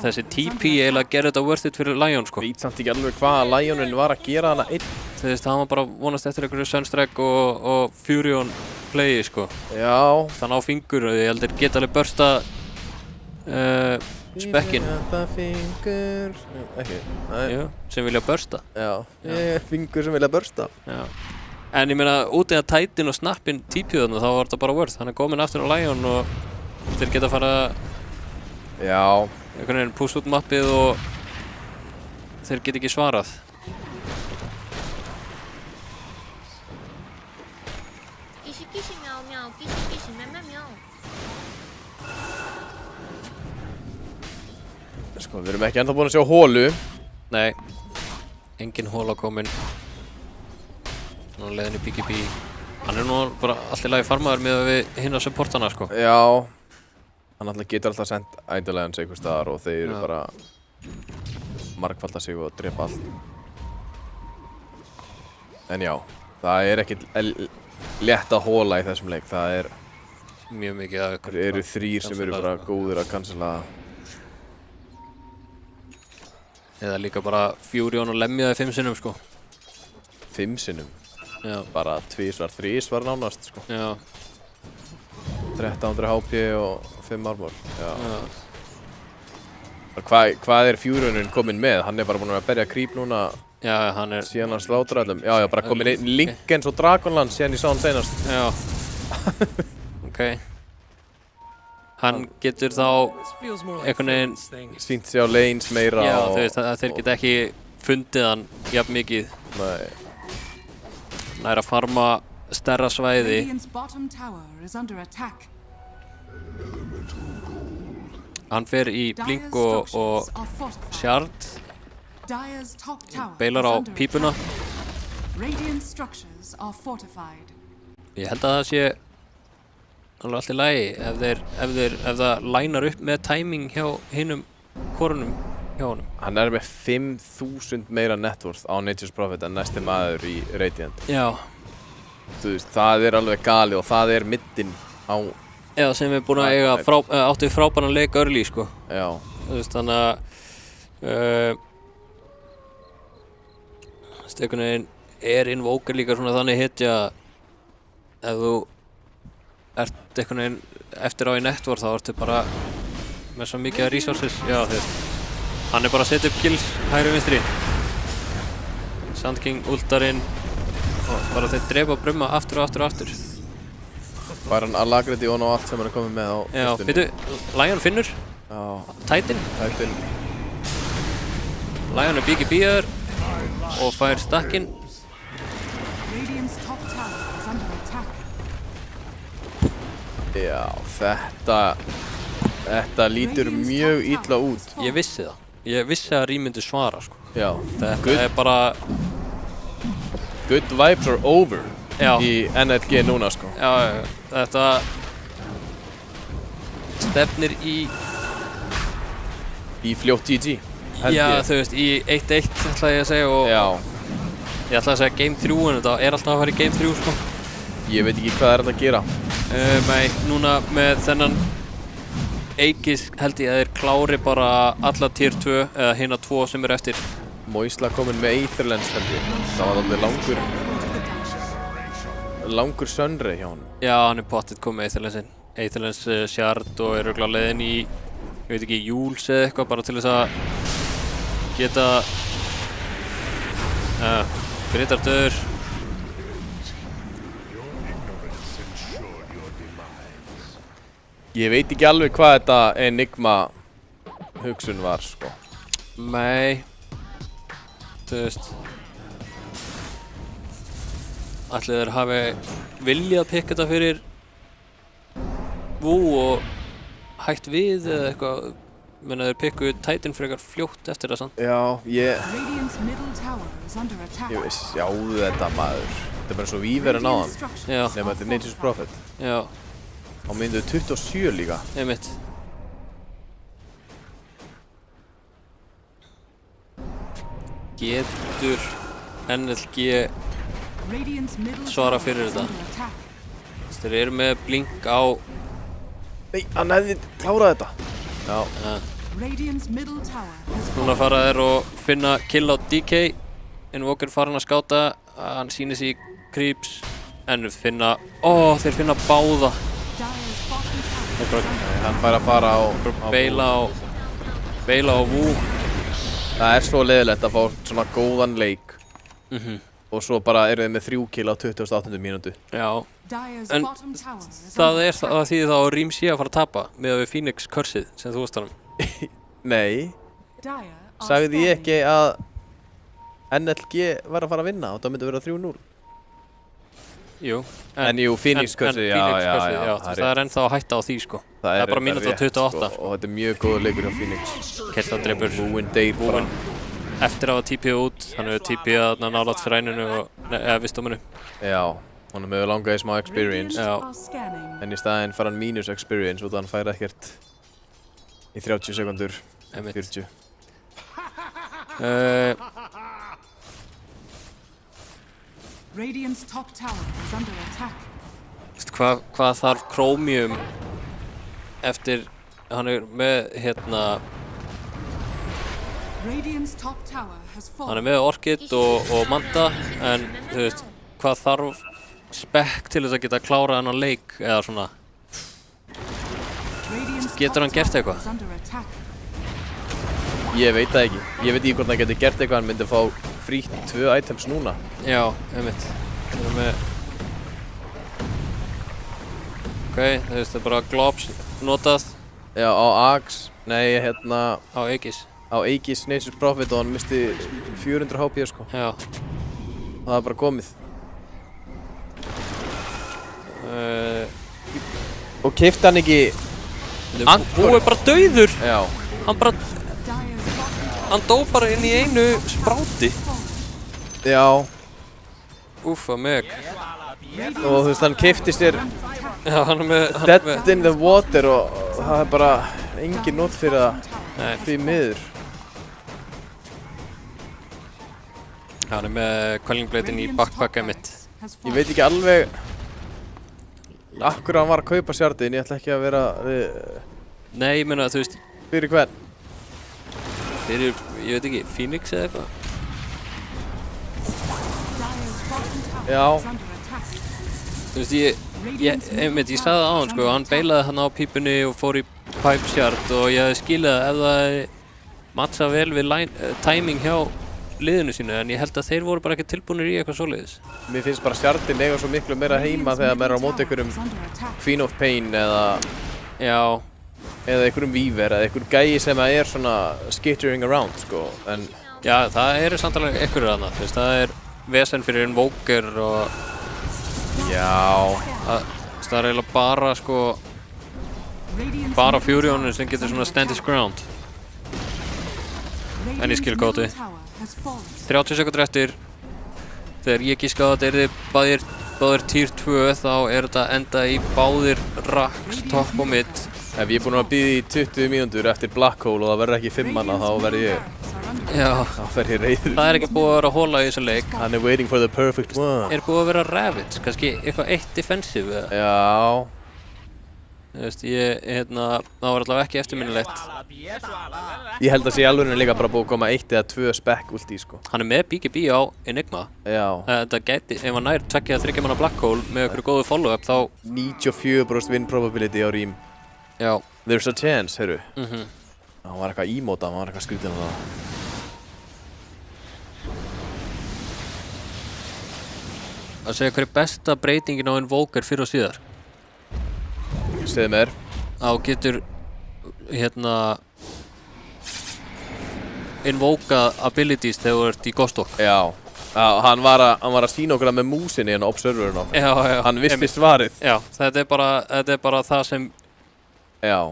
þessi TP eiginlega gerði þetta worth it fyrir Lion sko. Veit samt ekki alveg hvað Lionin var að gera hana einn. Þú veist, hann var bara vonast eftir einhverju Sunstrike og Furion playi sko. Já. Þann á fingur, ég heldur geta alveg bursta spekkin. Fingur. Ekki, nei. Jú, sem vilja bursta. Já, fingur sem vilja bursta. Já. En ég meina, út í að tætin og snappin típjuðan þá var þetta bara worth. Hann er komin aftur á Lion og þeir geta fara einhvern veginn púst út mappið og þeir geta ekki svarað. Sko, við erum ekki ennþá búin að sjá hólu. Nei, engin hóla komin. Nú leiðin í BKB. Hann er nú bara allt í lagi farmaður með við hinna supportana sko. Já. Hann alltaf getur alltaf sendt ædalegan sig einhvers staðar og þeir eru bara margfalda sig og drepa allt. En já, það er ekkert létt að hóla í þessum leik. Það er mjög mikið að þeir eru 3 sem eru bara góðir að cancela. Eða líka bara Furion og lemjaði 5 sinnum sko. 5 sinnum? Já. Bara 2 var nánast sko. Já. 1300 HP og 5 armor. Já. Hvað er Furionin kominn með? Hann er bara búinn að berja creep núna. Já, hann er síðan hann slátra allum. Já, bara kominn inn Linkens og Dragonlance síðan ég sá hann seinast. Já. Ok. Hann getur þá einhvern veginn sýnt sig á lanes meira. Já, þú veist að þeir geta ekki fundið hann jafn mikið. Nei. Hann er að farma stærra svæði. Hann fer í blink og shard. Beilar á pípuna. Ég held að það sé alveg allt í lagi ef það lænar upp með timing hjá hinum korunum hjá honum. Hann er með 5000 meira networth á Nature's Prophet en næsti maður í Radiant. Já. Þú veist, það er alveg gali og það er middin á... Já, sem er búinn að eiga áttu frábæran leik early, sko. Já. Þú veist, þannig að einhvern veginn er Invoker líka svona þannig hitja ef þú ert einhvern veginn eftir á í networth þá ertu bara með svo mikið af resources. Já, þú veist. Hann bara að setja upp kills hægri vinstri. Sand King ultarinn og bara þeir drepa Brumma aftur og aftur og aftur. Bara hann Alagredi og allt sem hann komið með á Já, byrju, Lion finnur. Já. Titan. Lion BKB-ar og fær stackinn. Radiant's top tower is under attack. Já, þetta lítur mjög illa út. Ég vissi það. Ég vissi að Rím myndi svara, sko. Já. Þetta bara... Good vibes are over Já. Í NLG núna, sko. Já, þetta... stefnir í fljótt GG. Já, þú veist, í 1-1 ætla ég að segja og... Já. Ég ætla að segja Game 3 en þetta alltaf að fara í Game 3, sko. Ég veit ekki hvað þetta að gera. Nei, núna með þennan Aegis held ég að þeir klári bara alla tier 2 eða hina 2 sem eftir. Moisla kominn með Aetherlands held ég. Það var alveg langur Sunray hjá hann. Já, hann pottið komið Aetherlandsinn. Aetherlands Shard og örugglega leiðin í, ég veit ekki, Jules eða eitthvað bara til þess að geta Grytar döður. Ég veit ekki alveg hvað þetta Enigma hugsun var, sko. Nei. Þú veist. Ætli þeir hafi viljað pikka þetta fyrir Vú og hægt við eða eitthvað. Menna þeir pikkuðu Titan frekar fljótt eftir það samt. Já, Radiant's middle tower is under attack. Ég sjáðu þetta maður. Þetta bara svo Weaverinn á hann. Já. Nefnum þetta Nature's Prophet. Já. Á myndu 27 líka. Einmitt. Getur NLG svara fyrir þetta? Þeir eru með blink á... Nei, hann hefði klárað þetta. Já. Núna fara þeir og finna kill á DK. Invoker farin að skáta. Hann sýnir sig í creeps. En finna... þeir finna báða. Hann fær að fara á... Beila á Vú. Það svo leiðilegt að fá svona góðan leik. Og svo bara eru þeir með 3 kill á 28. mínútu. Já. En það þýðir þá að Rím sé að fara að tapa með við Phoenix Cursið sem þú veist hann. Nei. Sagði ég ekki að NLG var að fara að vinna og það myndi vera 3-0. Jú. En jú, Phoenix Cursið, já. Það er ennþá að hætta á því, sko. Það er bara mínúta 28. Sko, og þetta er mjög góður leikur hjá Phoenix. Kertan dreipur. Wúin deyr bara. Eftir að hafa TP'ið út, hann hefur TP'ið að nálægt sræninu eða vistuminu. Já, hann hefur langaði smá experience. Já. En í staðinn fær hann mínus experience og hann fær ekkert í 30 sekundur, 40. Radiant's top tower is under attack. Hvað þarf Chromium eftir, hann með Radiant's top tower has fallen. Hann með Orchid og Manta, en þú veist, hvað þarf Spec til þess að geta klárað hennan leik eða svona? Getur hann gert eitthvað? Ég veit það ekki. Ég veit ekki hvort hann getur gert eitthvað, hann myndi fá frítt 2 items núna. Já, einmitt. Það er með... Ok, þú veist, það er bara globs notað. Já, á Axe, nei, á Aegis. Á Aegis Nature's Prophet og hann misti 400 HP, sko. Já. Og það er bara komið. Og keypti hann ekki... Vú er bara dauður! Já. Hann dó bara inn í einu spráti. Já. Úffa meg. Og þú veist, hann keypti sér... Já, hann með... Dead in the water og það er bara engin not fyrir það. Nei. Því miður. Hann er með Quelling Blade-in í backpackið mitt. Ég veit ekki alveg... Akkur hann var að kaupa sjardið en ég ætla ekki að vera... Nei, ég meina, þú veist... Fyrir hvern? Fyrir, ég veit ekki, Phoenix eða eitthvað? Já. Þú veist, ég sagði það á hann, sko, hann beilaði hann á pípunni og fór í pipe shard og ég hefði skilið það ef það matcha vel við timing hjá liðinu sínu, en ég held að þeir voru bara ekki tilbúinir í eitthvað svoleiðis. Mér finnst bara shardin eiga svo miklu meira heima þegar maður er á móti einhverjum Queen of Pain eða einhverjum Weaver eða einhver gæi sem er svona skittering around, sko, en... Já, það eru samt alveg einhverjur þarna, þú veist, það er vesen fyrir Invoker og... Já... Það er eiginlega bara, sko... bara Furionin sem getur svona stand his ground. En ég skil góti. 30 sekundur eftir. Þegar ég gíska á þetta báðir tier 2, þá er þetta enda í báðir racks, top og mid. Ef ég er búinn að bíða í 20 mínútur eftir Black Hole og það verður ekki 5 manna, þá verð ég... Já. Þá fer ég reiður. Það er ekki búið að vera hóla í þessu leik. Hann er waiting for the perfect one. Er búið að vera Ravage, kannski eitthvað eitt defensive eða? Já. Þú veist, það var allavega ekki eftirminnilegt. Ég held að sé alveg líka bara búið að koma 1 eða 2 spec ulti, sko. Hann er með BKB á Enigma. Já. Þetta gæti, ef hann nær 2 eða 3 manna Black Hole með einhverju góðu follow-up, þá... 94% win probability á Rím. Já. There's a chance, heyrðu. Hann var eitthvað emote, hann var eitthvað skrítinn á það. Að segja hver er besta breytingin á Invoker fyrir og síðar? Segðu mér. Á getur invokað abilities þegar þú ert í Ghostwalk. Já. Hann var að sýna okkur með músinni en observerinn okkar. Já. Hann vissi svarið. Já, þetta er bara það sem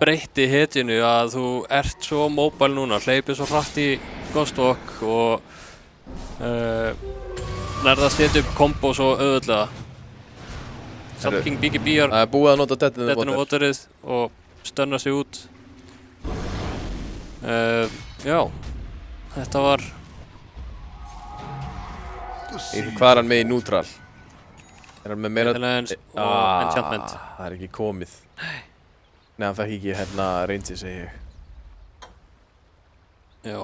breytti hetjunu, að þú ert svo mobile núna, hleypir svo hratt í Ghostwalk og nærða að setja upp kombo svo auðvöldlega. Something BKB-ar Það er búið að nota Dead in the Waterið og stönna sig út. Já, þetta var... Hvað er hann með í neutral? Er hann með meira... Intelligence og enchantment. Það er ekki komið. Nei, hann fekk ekki range, segi ég. Já.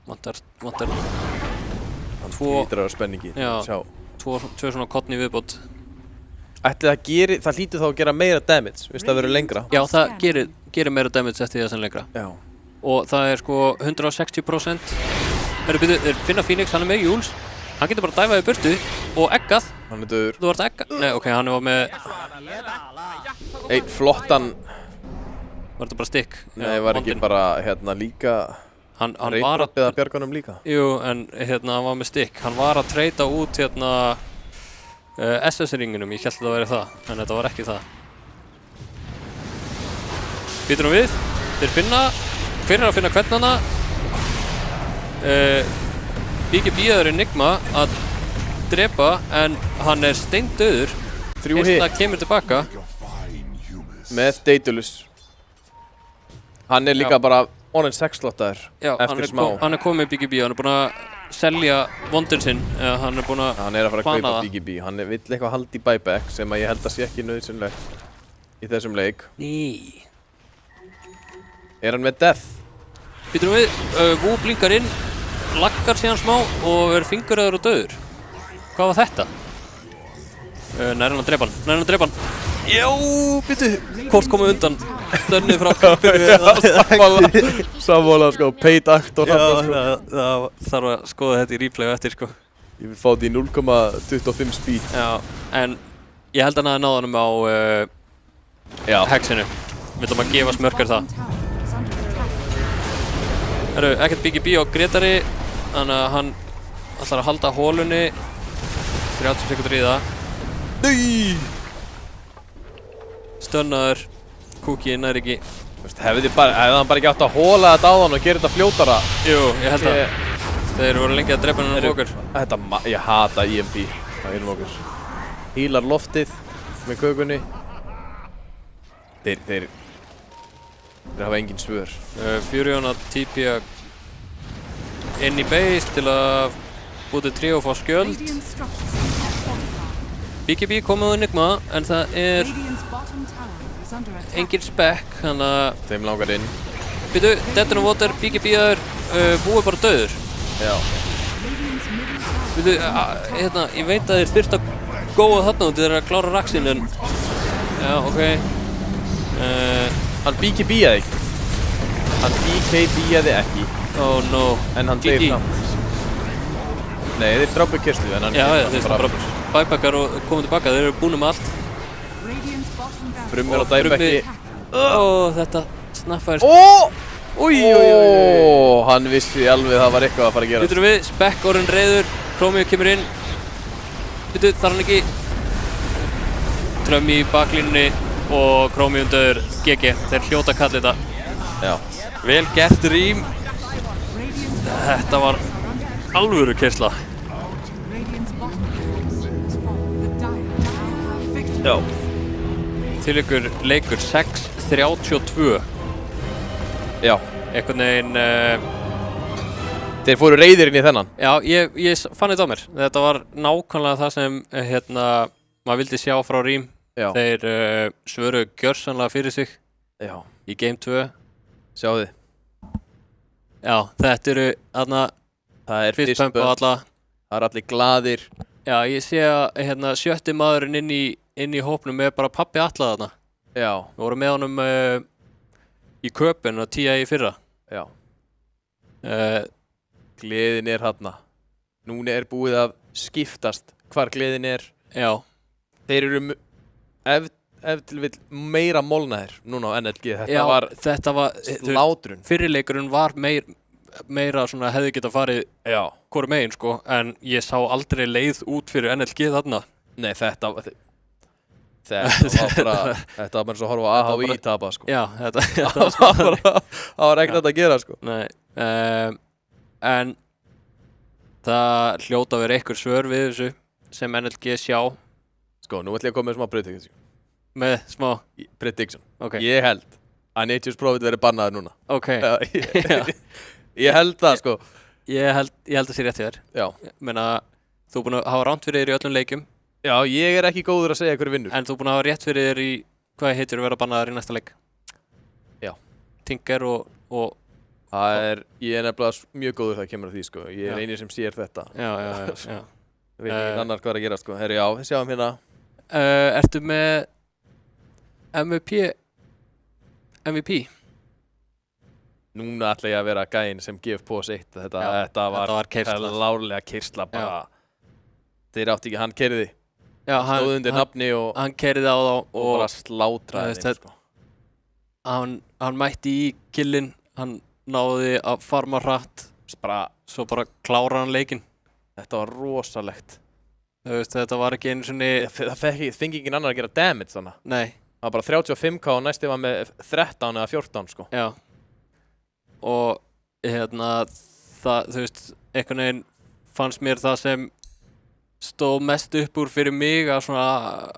Vantar... Hann hlýtur á spenningi. Já. Tvö svona kottni viðbót. Það hlýtur þá að gera meira damage, veist það verður lengra. Já, það gerir meira damage eftir það sem lengra. Já. Og það er sko 160%. Þeir finna Phoenix, hann er með Jules. Hann getur bara dæfað í burtu og eggað. Hann er döður. Þú ert eggað? Nei, ok, hann var með... Einn flottan... Var þetta bara stikk? Nei, var ekki bara líka... Hann var að bjarga honum líka. Jú, en hann var með stikk. Hann var að treyta út SS-ringunum, ég held að það væri það, en þetta var ekki það. Býtur við. Þeir finna, hver er að finna hvern hana? BKB-aður Enigma að drepa, en hann er steindauður. 3 hit. Það kemur tilbaka. Með Daedalus. Hann er líka bara orðinn 6-slottaður eftir smá. Hann er komið með BKB, hann er búinn að selja vondurinn sinn, hann er búinn að Hann er að fara að kaupa BKB, hann vill eitthvað halda í buyback sem að ég held að sé ekki nauðsynlegt í þessum leik. Ný. Er hann með death? Býtum við, Wu blinkar inn, laggar síðan smá og er finguröður og döður. Hvað var þetta? Nær hann að drepa hann. Já, býtu, hvort komum undan? Dönnið frá kampinu. Sammála, sko, paid actor. Það þarf að skoða þetta í replay eftir, sko. Ég vil fá þetta í 0,25 speed. Já, en ég held að hann hafi náð honum á hexinu. Við ætlum að gefa smörkar það. Herru, ekkert BKB á Gretari, þannig að hann ætlar að halda hólunni. 30 sekundur í það. Nei! Stönnaður, Cookie nær ekki. Hefði hann bara ekki átt að hóla þetta á hann og gera þetta fljótara? Jú, ég held að. Þeir voru lengi að drepa hann Invoker. Ég hata EMP á Invoker. Hílar loftið með kökunni. Þeir hafa engin svör. Furion að TP inn í base til að búti tríu og fá skjöld. BKB komið á Enigma, en það er engin spec, þannig að... Þeim langar inn. Býtu, Dead in the Water, BKB-aður, búið bara döður. Já. Býtu, ég veit að þeir þurft að góða þarna út þegar þeir að klára raxinn, en... Já, ok. Hann BKB-aði ekki. Hann BKB-aði ekki. Oh no. En hann deyr samt. Nei, þeir droppu kistu en hann... Já, þeir bara bæbakkar og komum tilbaka, þeir eru búin með allt. Brummur á dærbekki. Þetta snaffaðist. Új, hann vissi alveg það var eitthvað að fara að gera. Býtum við, spekkorinn reiður, Chromio kemur inn. Býtum, þarf hann ekki. Trömmi í baklínunni og Chromio döður, GG. Þeir hljóta að kalla þetta. Já. Vel gert Rím. Þetta var alvöru keyrsla. Já. Til ykkur leikur 6-32. Já. Einhvern veginn... Þeir fóru reiðir inn í þennan. Já, ég fann þetta á mér. Þetta var nákvæmlega það sem maður vildi sjá frá Rím. Já. Þeir svöru gjörsamlega fyrir sig. Já. Í Game 2. Sjáðu þið. Já, þetta eru þarna... Það er fyrst pump og alla. Það er allir glaðir. Já, ég sé að sjötti maðurinn inn í hópnum er bara pabbi Atla þarna. Já. Við vorum með honum í Köpen og 10 í fyrra. Já. Gleðin er þarna. Núna er búið að skiptast hvar gleðin er. Já. Þeir eru ef til vill meira molnaðir núna á NLG. Þetta var slátrun. Fyrirleikurinn var meira svona hefði getað farið hvoru megin sko, en ég sá aldrei leið út fyrir NLG þarna. Nei, þetta var bara eins og horfa á AHÍ tapa sko. Já, það var ekkert að gera sko. Nei, en það hljóta að vera einhver svör við þessu sem NLG sjá. Sko, nú ætlum ég að koma með smá prediction. Með smá? Prediction. Okay. Ég held að Nature's Prophet verði bannaður núna. Ok. Ég held það sko. Ég held að sé rétt hjá þér. Já. Meina, þú er búinn að hafa ránt fyrir þér í öllum leikjum. Já, ég er ekki góður að segja hverju vinnur. En þú er búinn að hafa rétt fyrir þér í, hvað heitir að vera bannaður í næsta leik? Já. Tinker og... Ég er nefnilega mjög góður það kemur að því sko. Ég er eini sem sér þetta. Já. Ég veit ekki annar hvað er að gera sko. Herri, já, við sjáum hérna. Ertu með MVP? Núna ætla ég að vera gæinn sem gef pós 1. Þetta var lárlega keyrsla bara. Þeir átti ekki, hann keyrði. Stóð undir nafni og hann keyrði á þá og bara slátraði þeim sko. Hann mætti í killinn, hann náði að farma hratt, svo bara klára hann leikinn. Þetta var rosalegt. Þetta var ekki einu svona... Það fengi ekki annar að gera damage þannig. Nei. Það var bara 35k og næsti var með 13 eða 14 sko. Já. Og það, þú veist, einhvern veginn fannst mér það sem stóð mest upp úr fyrir mig að svona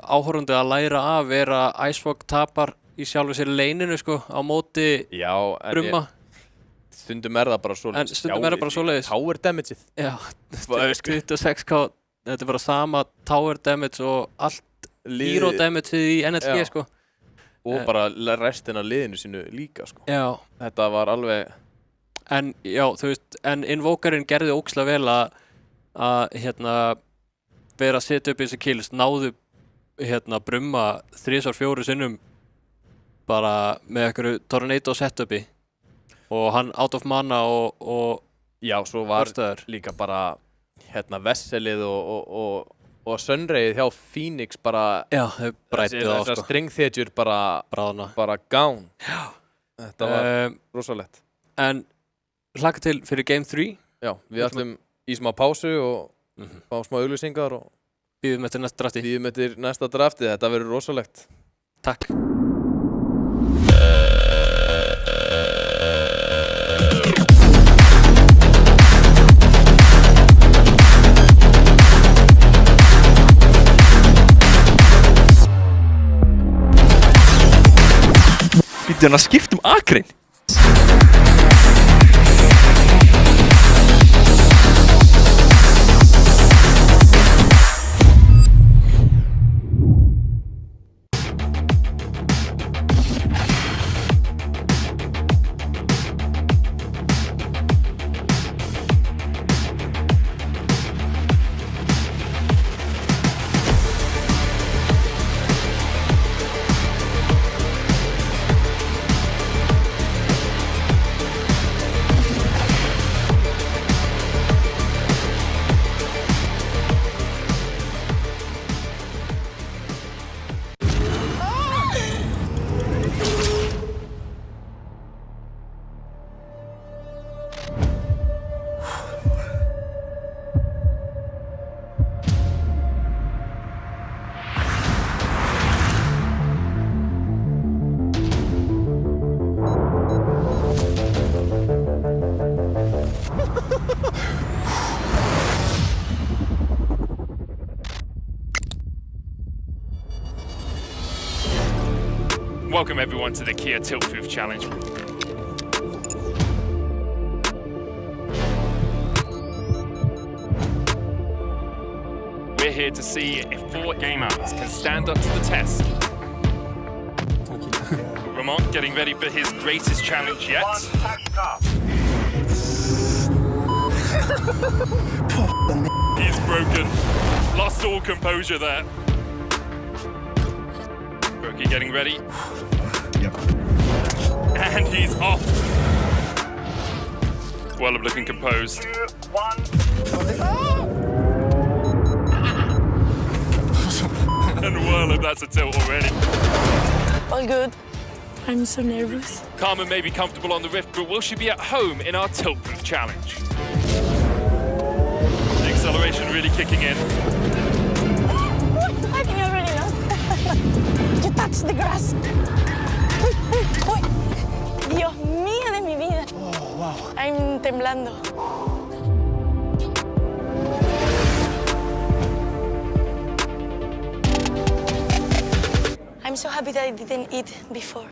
áhorfandi að læra af er að Icefog tapar í sjálfu sér leininu sko á móti Brumma. Stundum er það bara svoleiðis. Stundum er það bara svoleiðis. Tower damageið. Já, 26k, þetta er bara sama tower damage og allt hero damageið í NLG sko. Og bara restina liðinu sínu líka sko. Já. Þetta var alveg... En já, þú veist, en Invokerinn gerði ógeðslega vel að vera að setja upp þessi kills, náðu Brumma 3-4 sinnum bara með einhverju tornado setupi og hann out of mana og já, svo var líka bara Vesselið og Sunrayið hjá Phoenix bara þau brættu það þessar stringþetjur bara gán. Já. Þetta var rosalegt. En hlakka til fyrir Game 3. Já, við ætlum í smá pásu og fá smá auglýsingar og bíðum eftir næsta drafti. Þetta verður rosalegt. Takk. Býttu hann að skipta akrein? Welcome everyone to the Kia Tiltproof Challenge. We're here to see if 4 gamers can stand up to the test. Ramon getting ready for his greatest challenge yet. He's broken. Lost all composure there. Brokey getting ready. Yep. And he's off. Well, I'm looking composed. 2, 1. And well, if that's a tilt already. All good. I'm so nervous. Carmen may be comfortable on the Rift, but will she be at home in our Tiltproof Challenge? The acceleration really kicking in. I think I already lost. You touched the grass. Uy. Dios mío de mi vida. Oh, wow. I'm temblando. I'm so happy that I didn't eat before.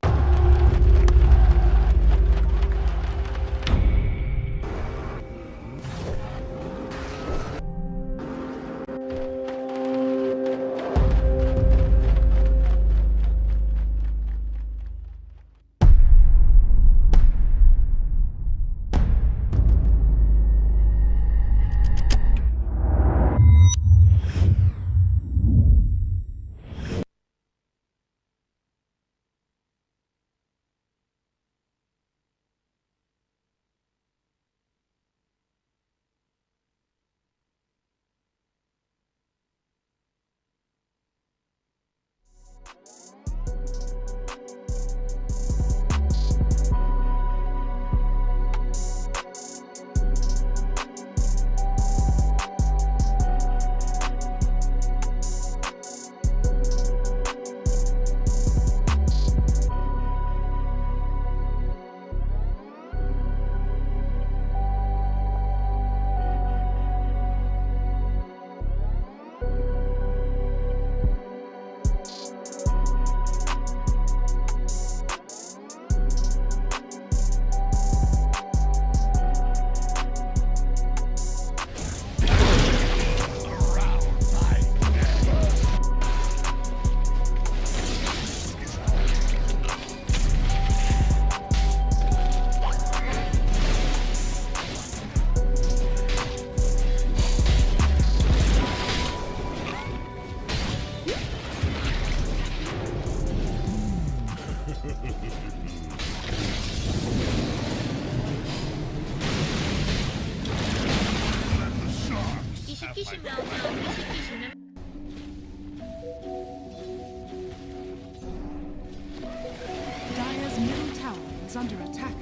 Dire's middle tower is under attack.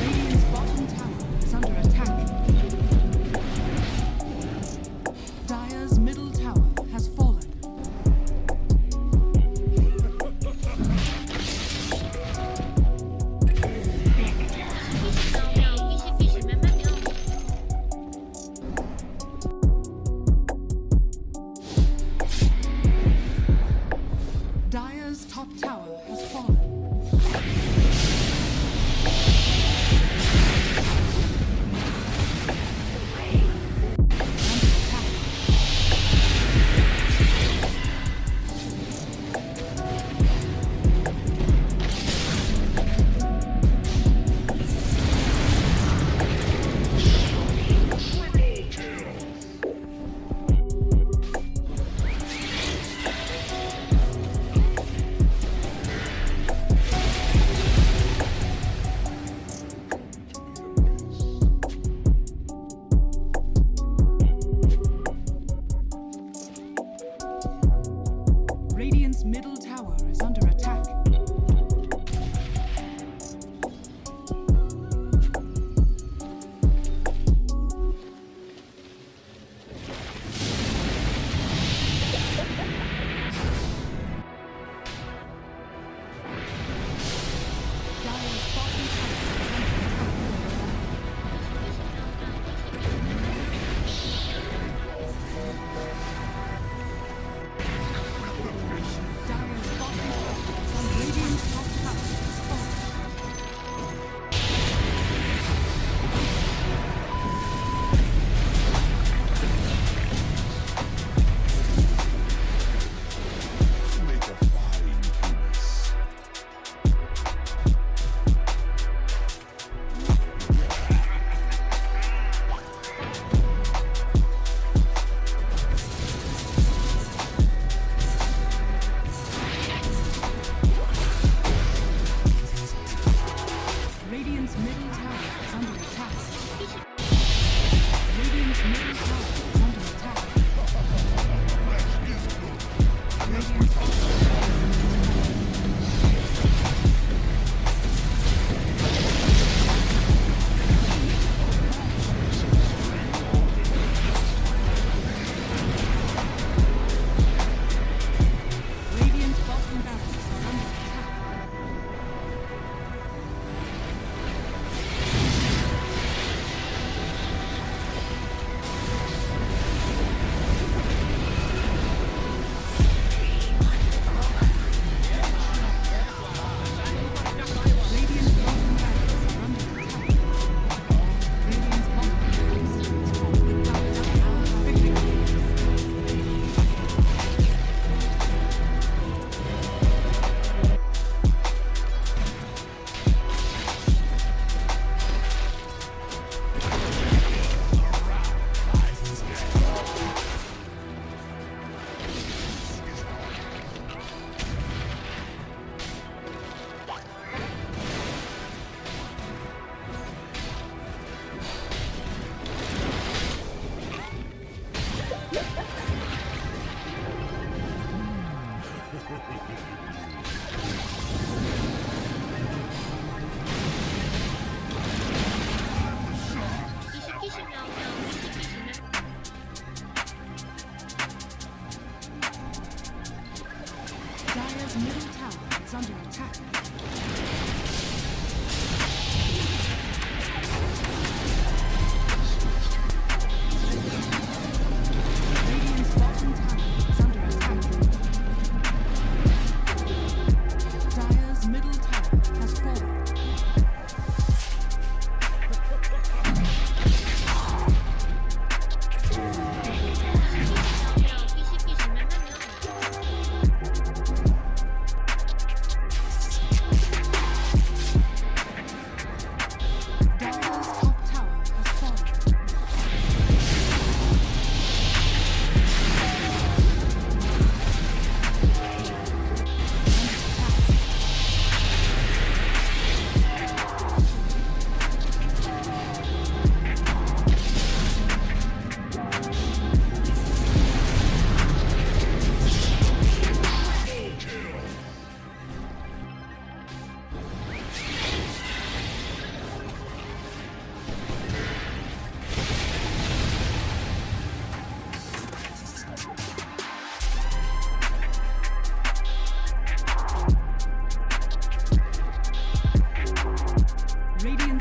Radiant's bottom tower is under attack. Dire's middle tower has fallen.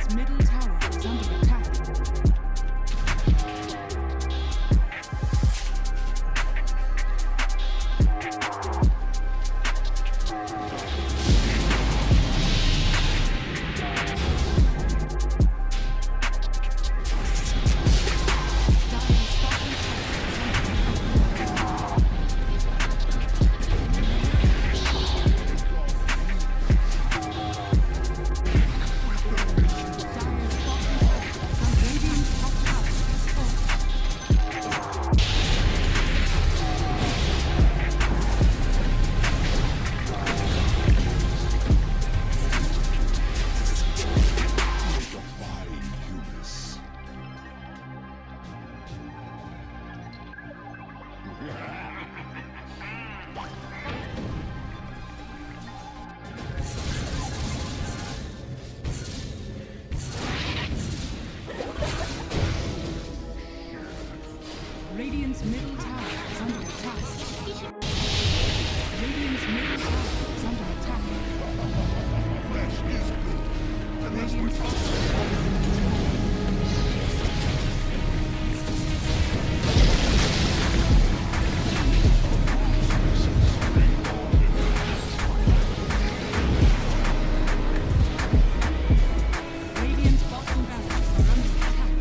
Radiant's middle tower is under attack. Radiant's middle tower is under attack. Radiant's middle tower is under attack. Radiant's Radiant's bottom barracks are under attack.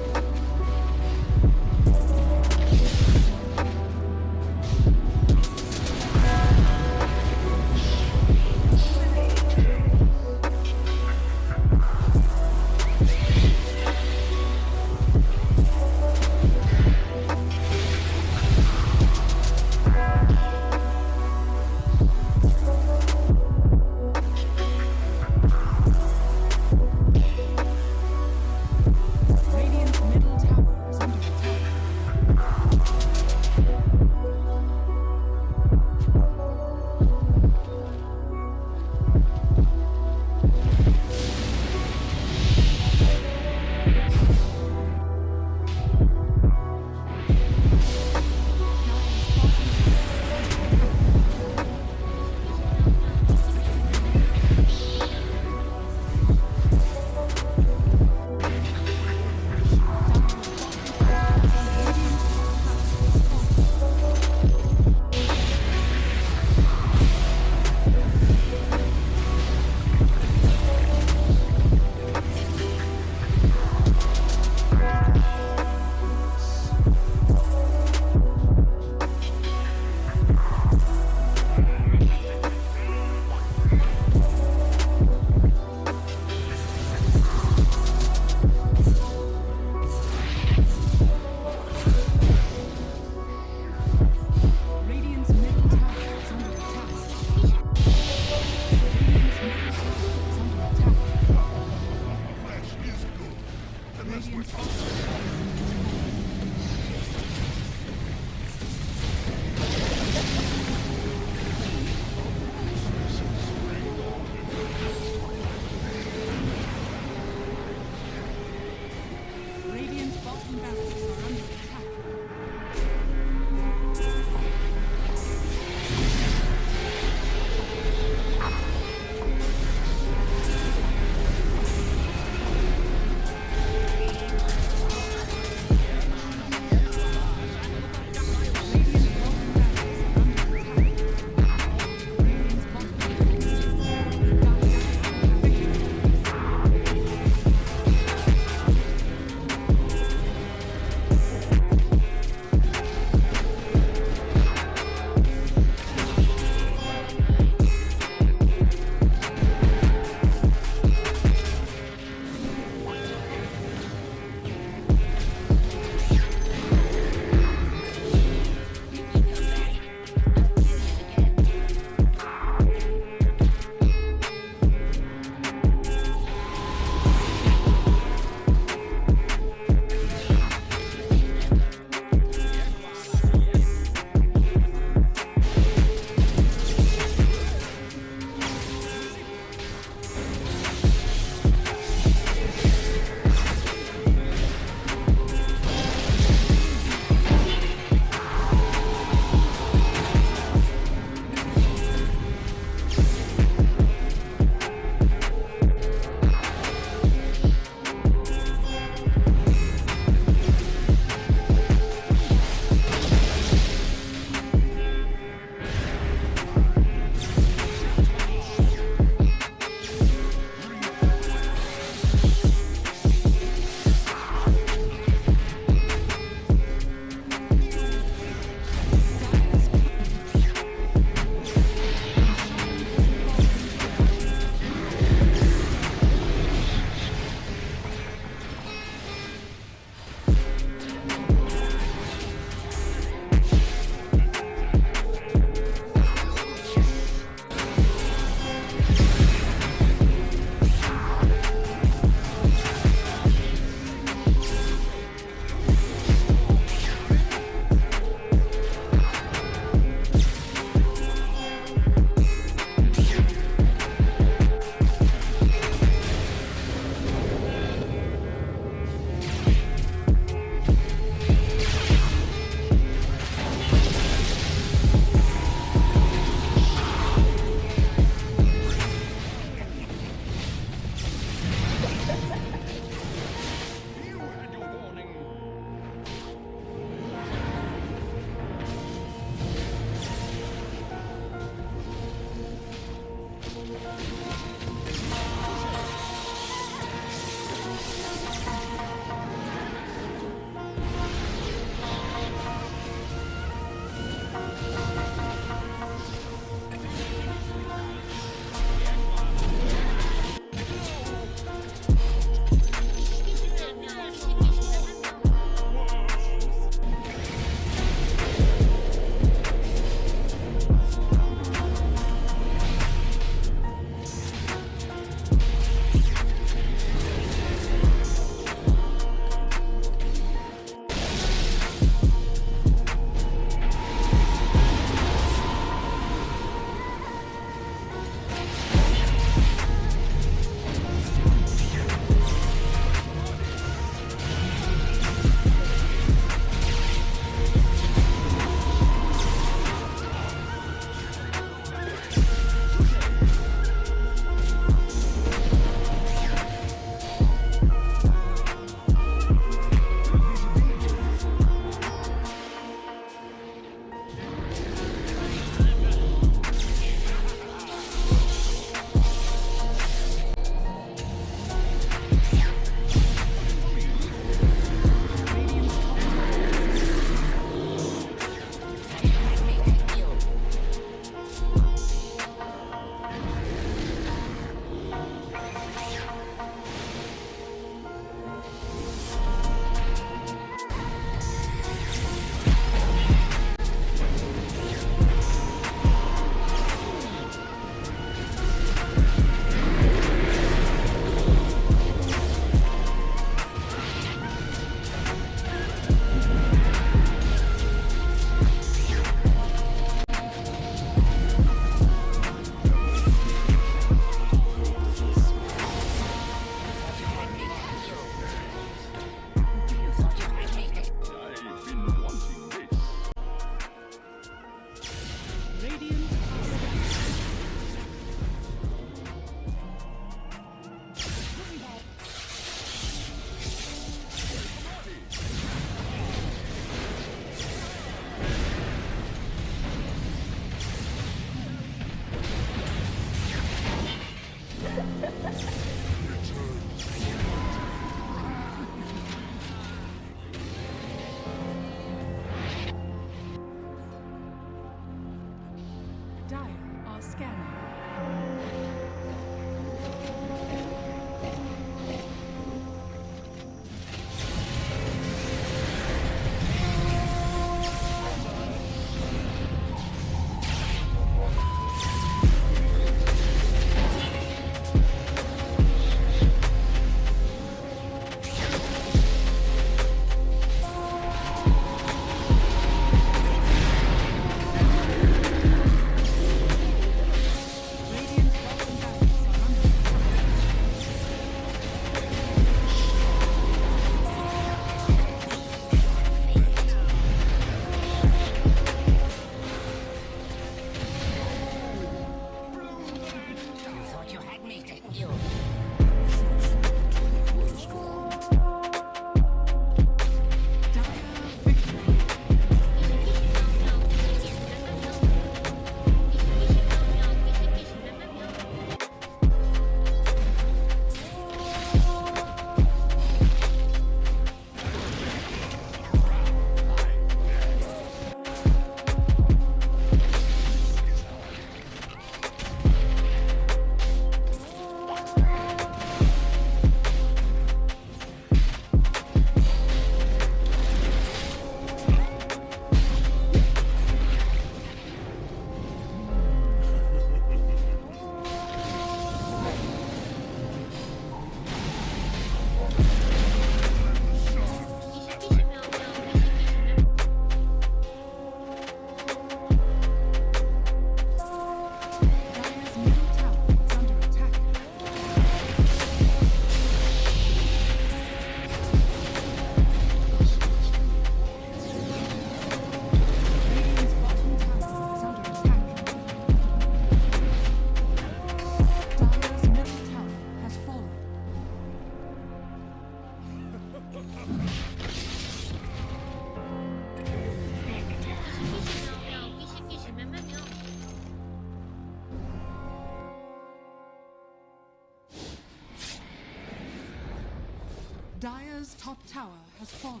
Dire's top tower has fallen.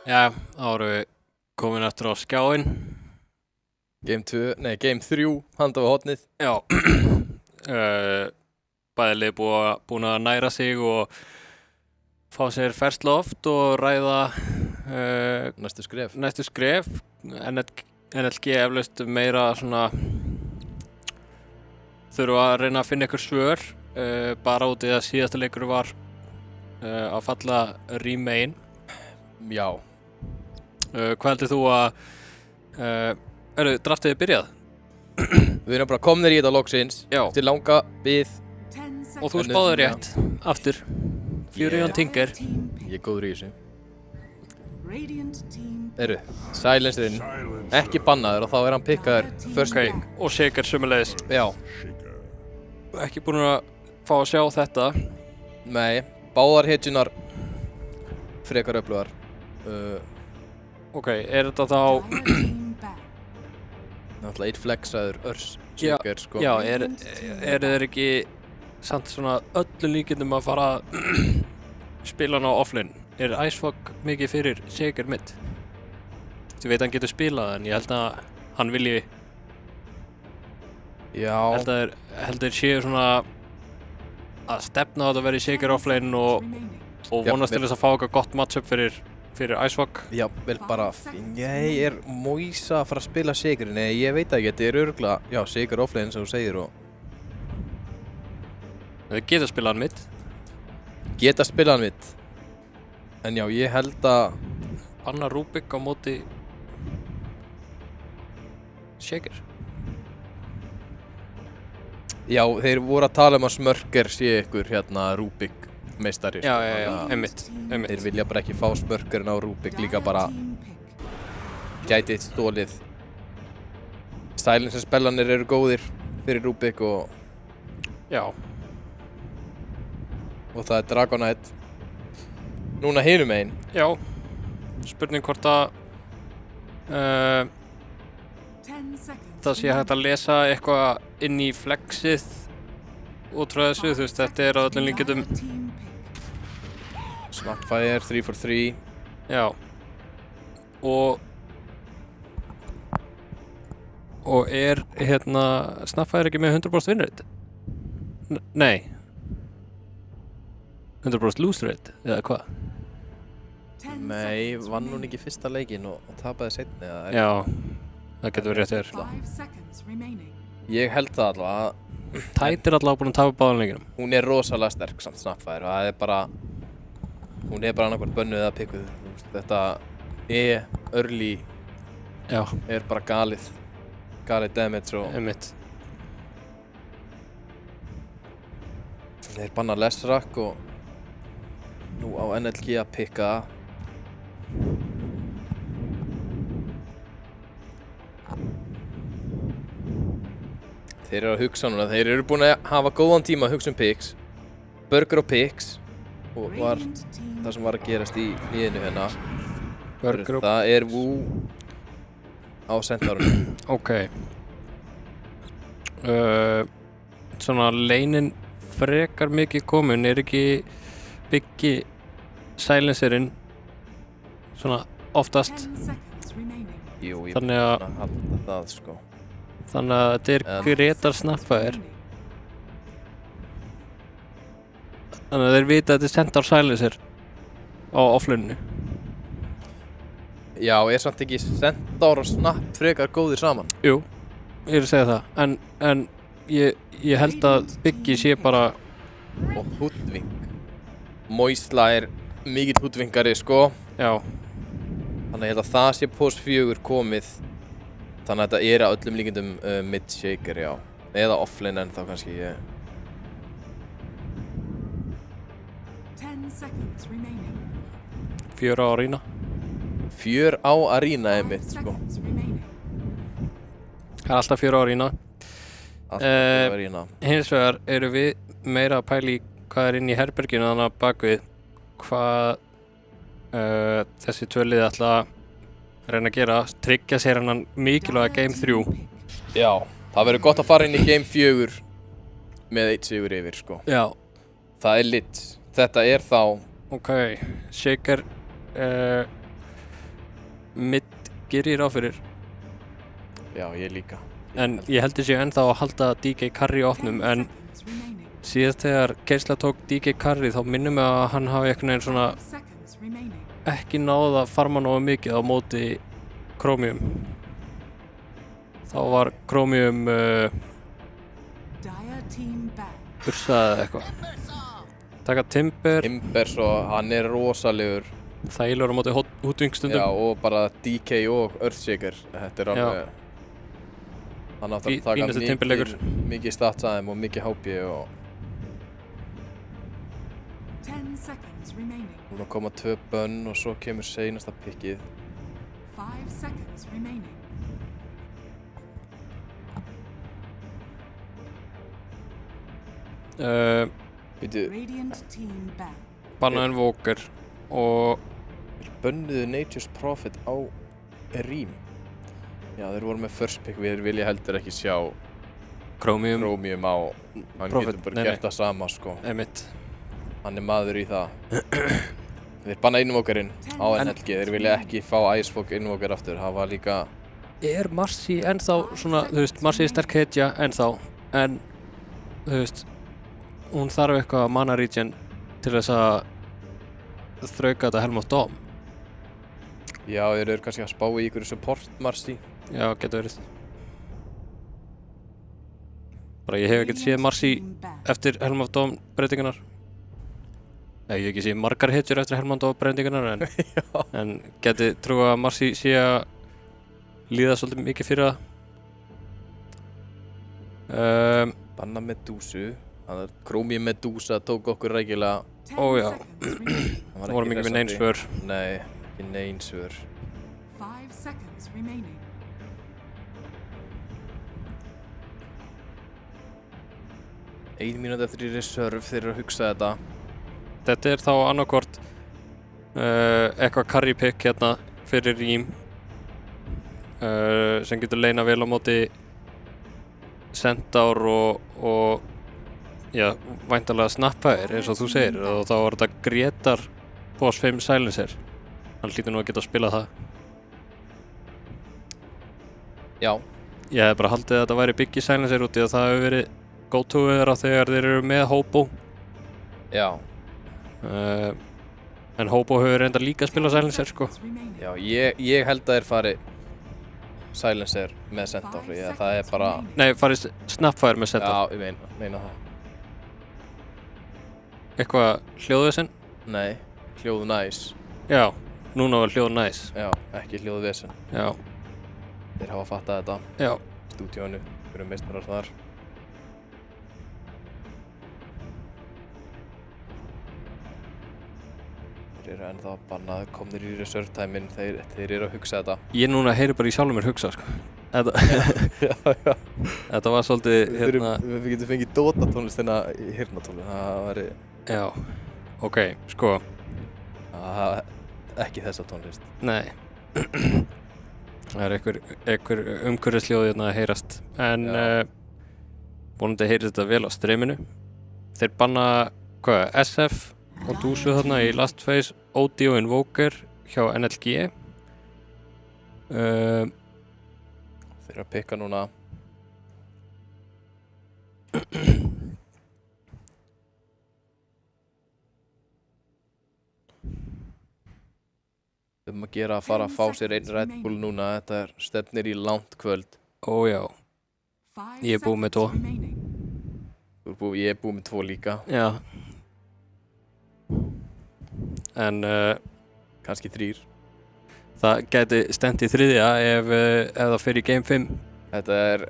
Já, þá erum við komin eftir á skjáinn. Game 2, nei, Game 3, handa við hotnið. Já, bæði lið búin að næra sig og fá sér ferskt loft og ræða næstu skref. NLG eflaust meira svona þurfa að reyna að finna ykkur svör bara út í að síðasta leikur var að falla Remain. Já. Hvað heldur þú að draftið byrjað? Við erum bara komnir í þetta loksins. Já. Eftir langa við. Og þú spáðir rétt aftur. Furion Tinker. Ég er góður í þessu. Silencerinn ekki bannaður og þá er hann pikkaður first pick. Og Shaker sömuleiðis. Já. Ekki búin að fá að sjá þetta. Nei, báðar hitjunar frekar öflugar. Ok, þetta þá... Náttúrulega eitt flexaður Shaker, sko. Já, þeir ekki samt svona öllu líkindum að fara spila hann á offlane? Icefog mikið fyrir Shaker mitt? Þú veit hann getur spilað en ég held að hann vilji... Já. Held þeir séu svona að stefna á þetta að vera í Shaker offlane og vonast til þess að fá eitthvað gott matchup fyrir Icefog. Já, vel bara, nei, Moisa að fara að spila Shaker? Nei, ég veit ekki, þetta örugglega, já, Shaker offlane eins og þú segir og... Þeir geta spilað hann mitt. Geta spilað hann mitt. En já, ég held að... Banna Rubik á móti... Shaker. Já, þeir voru að tala að Smörker sé ykkur hérna Rubik meistari. Já, einmitt. Þeir vilja bara ekki fá Smörkerinn á Rubik, líka bara gæti eitt stólið. Silencer spellanir eru góðir fyrir Rubik og... Já. Og það Dragonite. Núna hinum megin. Já. Spurning hvort að... það sé hægt að lesa eitthvað inn í flexið út frá þessu, þú veist, þetta á öllum líkindum. Snapfire, 3 for 3. Já. Og Snapfire ekki með 100% win rate? Nei. 100% lose rate, eða hvað? Nei, vann hún ekki fyrsta leikinn og tapaði seinni, eða? Já. Það getur verið rétt þér. Ég held það allavega. Tide allavega búin að tapa báðum leikinum. Hún rosalega sterk samt Snapfire og það bara... Hún bara annarkvort bönnuð eða pikkuð. Þetta early bara galið. Galið damage og... Einmitt. Þeir banna Leshrac og... Nú á NLG að pikka. Þeir eru að hugsa núna, þeir eru búin að hafa góðan tíma að hugsa picks. Burger og picks og var það sem var að gerast í liðinu hérna. Burger og... Það Wu á Centaurinu. Ok. Svona lanein frekar mikið komin, ekki Biggi Silencerinn svona oftast? Jú, ég þannig að halda það, sko. Þannig að þetta Gretar Snapfire. Þannig að þeir vita að þetta Centaur Silencer á offlaneinu. Já, samt ekki Centaur og Snap frekar góðir saman? Jú, ég er að segja það. En ég held að Biggi sé bara... Og Hoodwink. Moisla mikill Hoodwinkari, sko. Já. Þannig að ég held að það sé post 4 komið. Þannig að þetta að öllum líkindum mid-shaker, já. Eða offlane en þá kannski ég... 10 seconds remaining. 4 á Arena. 4 á Arena mitt, sko. Það er alltaf 4 á Arena. Alltaf 4 á Arena. Hins vegar eru við meira að pæla í hvað inn í herberginu þannig að bakvið hvað þessi tvö lið ætla að reyna að gera, tryggja sér hann mikilvæga Game 3. Já, það verður gott að fara inn í Game 4 með 1 sigur yfir, sko. Já. Það lit. Þetta þá... Ok, Shaker mid gerir ráð fyrir. Já, ég líka. En ég heldur sér ennþá að halda DK Curry opnum, en síðast þegar Keisla tók DK Curry þá minnum ég að hann hafi einhvern veginn svona ekki náð að farma nógu mikið á móti Chromium. Þá var Chromium bursaði eitthvað. Taka Timber. Timber, svo hann rosalegur. Þægilegur á móti Hoodwink stundum. Já, og bara DK og Earthshaker. Þetta alveg... Hann átti að taka mikið stats að þeim og mikið HP og... 10 seconds remaining. Núna koma 2 bönn og svo kemur seinasta pickið. 5 seconds remaining. Býtu. Radiant team back. Banna Invoker og Bönnuðu Nature's Prophet á Rím. Já, þeir voru með first pick, við vilja heldur ekki sjá Chromium á, hann Prophet, getur bara gert það sama sko. Einmitt. Hann er maður í það. Þeir banna Invokerinn á NLG, þeir vilja ekki fá Icefog Invoker aftur, það var líka... Er Marci ennþá svona, þú veist, Marci er sterk hetja ennþá, en þú veist, hún þarf eitthvað mana regen til þess að þrauka þetta Helm of Doom. Já, þeir eru kannski að spá í ykkur support Marci. Já, getur verið. Bara ég hef ekkert séð Marci eftir Helm of Doom breytingarnar. Ég hef ekki séð margar hetjur eftir Helm of Doom breytingarnar, en geti trúið að Marci sé að líða svolítið mikið fyrir það. Banna Medusu. Chromium Medusa tók okkur rækilega. Ó já, það vorum ekki með nein svör. Nei, ekki nein svör. 5 seconds remaining. Ein mínúti eftir í reserve, þeir eru að hugsa þetta. Þetta er þá annarkvort eitthvað carry pick hérna fyrir Rím sem getur leina vel á móti Centaur og já, væntanlega Snapfire eins og þú segir, og þá var þetta Gretar Boss 5 Silencer. Hann hlýtur nú að geta að spila það. Já. Ég hef bara haldið að þetta væri Biggie Silencer út í að það hefur verið go-to þeirra þegar þeir eru með Hobo. Já. En Hobo hefur reyndar líka að spila Silencer sko. Já, ég held að þeir fari Silencer með Centaur, því að það er bara... Nei, farið Snapfire með Centaur. Já, ég meina það. Eitthvað hljóðvesen? Nei, hljóð næs. Já, núna var hljóð næs. Já, ekki hljóð vesen. Já. Þeir hafa fattað þetta. Já. Stúdíónu, við erum meistarar þar. Þeir eru ennþá bannað, komnir í reserve time-in, þeir eru að hugsa þetta. Ég núna heyri bara í sjálfum mér hugsa sko. Þetta var svolítið hérna... Við getum fengið Dota tónlistina í hirnatónlist, það væri... Já, ok, sko. Ekki þessa tónlist. Nei. Það er einhver umhverfisljóð hérna að heyrast. En vonandi heyrist þetta vel á streaminu. Þeir banna, SF og Dúsu þarna í Last Phase, OD og Invoker hjá NLG. Þeir eru að pikka núna. Að gera að fara að fá sér einn Red Bull núna, þetta stefnir í langt kvöld. Ó já, ég er búið með 2. Ég er búið með 2 líka. Já. En kannski 3. Það gæti stend í 3. ef það fer í Game 5. Þetta er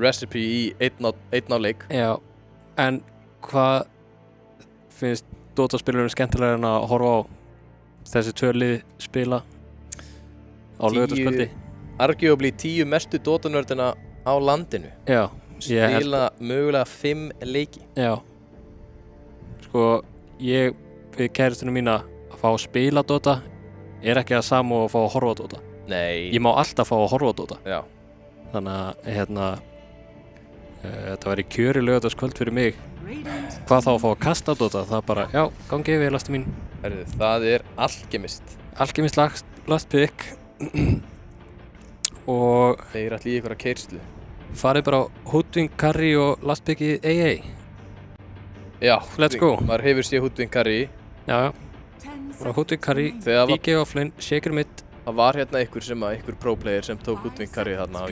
recipe í einn á leik. Já, en hvað finnst Dota-spilurum skemmtilega en að horfa á þessi 2 lið spila á laugardagskvöldi? Arguably 10 mestu Dota-nördina á landinu. Já. Spila mögulega 5 leiki. Já. Sko, ég við kæristuna mína að fá að spila Dota er ekki að sama og að fá að horfa á Dota. Nei. Ég má alltaf fá að horfa á Dota. Já. Þannig að þetta væri kjöri laugardagskvöld fyrir mig. Hvað þá að fá að kasta Dota, það er bara, já, gangi við lastu mín. Herðu, það er Alchemist. Alchemist last pick. Og þeir ætli í ykkur að keyrslu. Farið bara á Hoodwink Carry og last pick í AA. Já, let's go. Maður hefur séð Hoodwink Carry. Já. Bara Hoodwink Carry, DG offlane, shaker mid. Það var hérna ykkur pro player sem tók Hoodwink Carry þarna.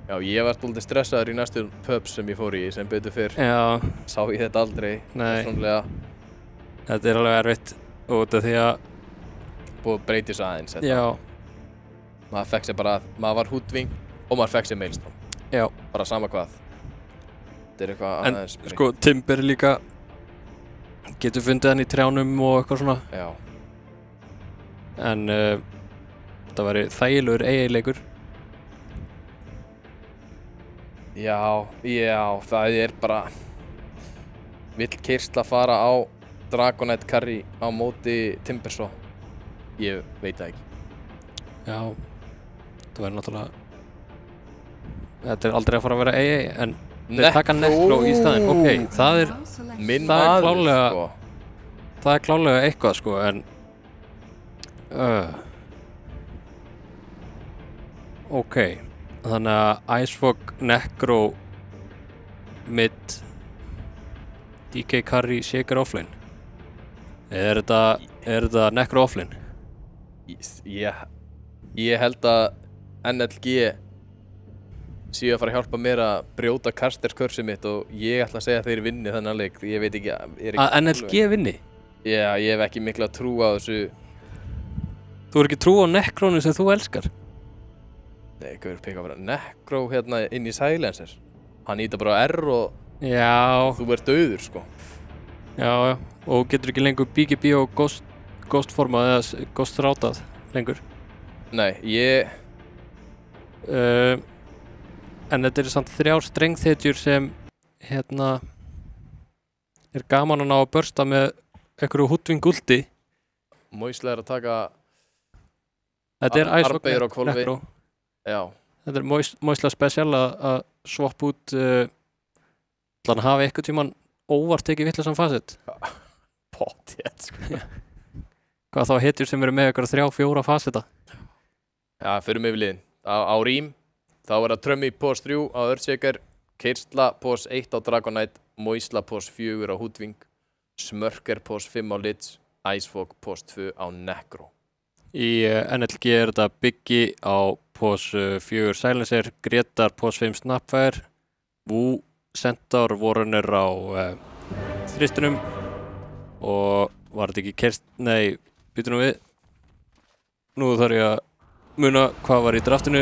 Já, ég var svolítið stressaður í næstu pubs sem ég fór í, sem betur fyrr. Já. Sá ég þetta aldrei. Nei. Personlega. Þetta er alveg erfitt út af því að búið að breyta þessu aðeins. Já. Maður fekk sér bara, maður var Hoodwink og maður fekk sér Maelstrom. Já. Bara sama hvað. Þetta er eitthvað aðeins breytt. En sko, Timber líka getur fundið hann í trjánum og eitthvað svona. Já. En það væri þægilegur AA-leikur. Já, það er bara vill keyrsla fara á Dragonite Carry á móti Timbersaw. Ég veit það ekki. Já, það verður náttúrulega þetta aldrei að fara að vera AA en þeir taka Necro í staðinn. Ok, það minn það maður klálega, sko. það klálega eitthvað sko en ok, þannig að Icefog, Necro mid DK Carry, Shaker offlane. Er þetta Necro offlane? Ég held að NLG séu að fara að hjálpa mér að brjóta Casters curse mitt og ég ætla að segja að þeir vinni þennan leik. Ég veit ekki að NLG vinni? Já, ég hef ekki mikla trú á þessu. Þú er ekki trú á Necronu sem þú elskar? Nei, hvað er peka að vera? Necro hérna inn í Silencer. Hann íta bara R og þú ert dauður sko. Já, og getur ekki lengur BGB og Ghost formað eða Ghost rátað lengur? Nei, en þetta eru samt 3 strengþetjur sem hérna er gaman að ná að bursta með einhverju hútving ulti. Moisla er að taka þetta er Icefog Arbeir á hvolfi. Necro. Já. Þetta er Moisla special að swappa út til að hafa eitthvað tímann óvart tekið vitlausan facet. Pottþétt sko. Hvað þá hetjur sem eru með eitthvað 3-4 faceta? Já, förum yfir liðin. Á Rím, þá er það Trummy post 3 á Earthshaker, Keirsla post 1 á Dragonite, Moisla post 4 á Hoodwing, Smörker post 5 á Lidge, Icefog post 2 á Necro. Í NLG er þetta Biggi á post 4 Silencer, Gretar post 5 Snapfire, Wu Centaur Warrunner á þristunum og var þetta ekki nei, býtum nú við. Nú þarf ég að muna hvað var í draftinu.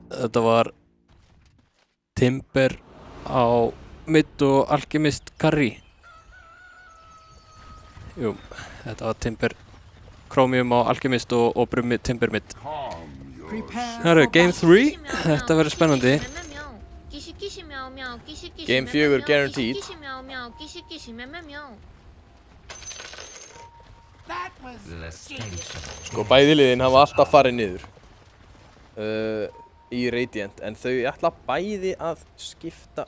Þetta var Timber á mid og Alchemist Carry. Jú, þetta var Timber Chromium á Alchemist og Brummi Timber mid. Það eru Game 3, þetta verður spennandi. Game 4 guaranteed. Sko bæði liðin hafa alltaf farið niður í Radiant en þau ætla bæði að skipta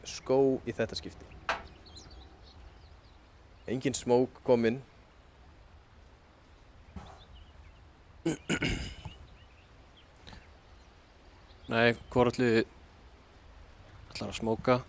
skó í þetta skipti. Engin smoke kominn. Nei, hvor ætlar að smóka?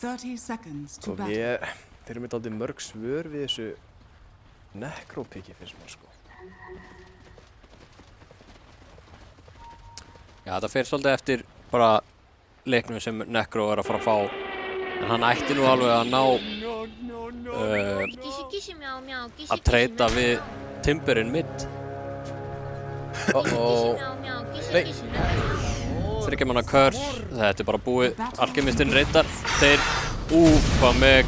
Sko þeir eru með dálítið mörg svör við þessu Necro-piki finnst mér sko. Já, þetta fer svolítið eftir bara leiknum sem Necro er að fara að fá. En hann ætti nú alveg að ná að treyta við Timberinn mid. Nei. 3 manna curse, þetta er bara búið. Alchemistinn reyndar, þeir hvað meg.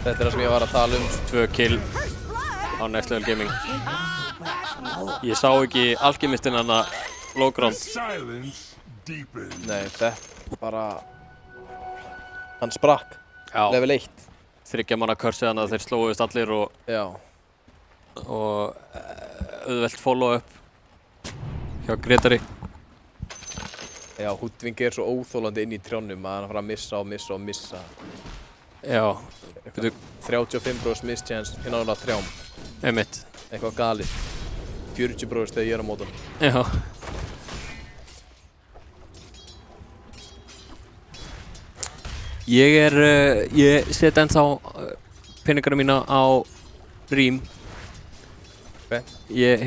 Þetta er það sem ég var að tala 2 kill á Next Level Gaming. Ég sá ekki Alchemistinn hana low ground. Nei, þetta bara hann sprakk. Já. Level 1. 3 manna curse hana, þeir slóðust allir og auðvelt follow up hjá Gretari. Já, Hoodwing er svo óþólandi inn í trjánum að hann fara að missa. Já. 35% miss chance hérna á trjám. Einmitt. Eitthvað galið. 40% þegar ég er á mótum. Já. Ég set ennþá peningarna mína á Rím. Ok. Ég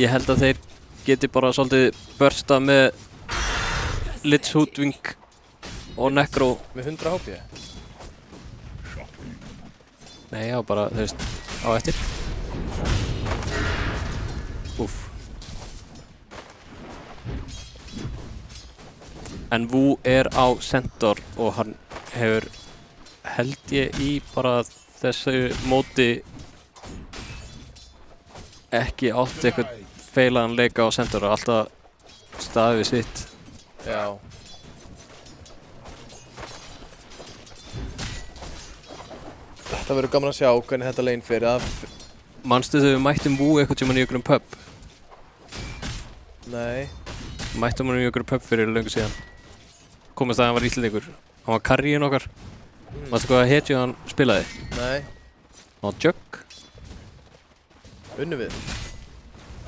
ég held að þeir geti bara svolítið bursta með Lidge, Hoodwing og Necro. Með 100 HP? Nei, já, bara, þú veist, á eftir. Úff. En Wu á Centaur og hann hefur held ég í bara þessu móti ekki átt eitthvað feilaðan leika á Centaur og alltaf staðið við sitt. Já. Þetta verður gaman að sjá hvernig þetta lane fer að. Manstu þegar við mættum Wu eitthvað tímann í einhverjum pub? Nei. Mættum hann í einhverjum pub fyrir löngu síðan. Komast að hann var Íslendingur. Hann var carryinn okkar. Manstu hvað hetju hann spilaði? Nei. Hann var Jug. Unnum við?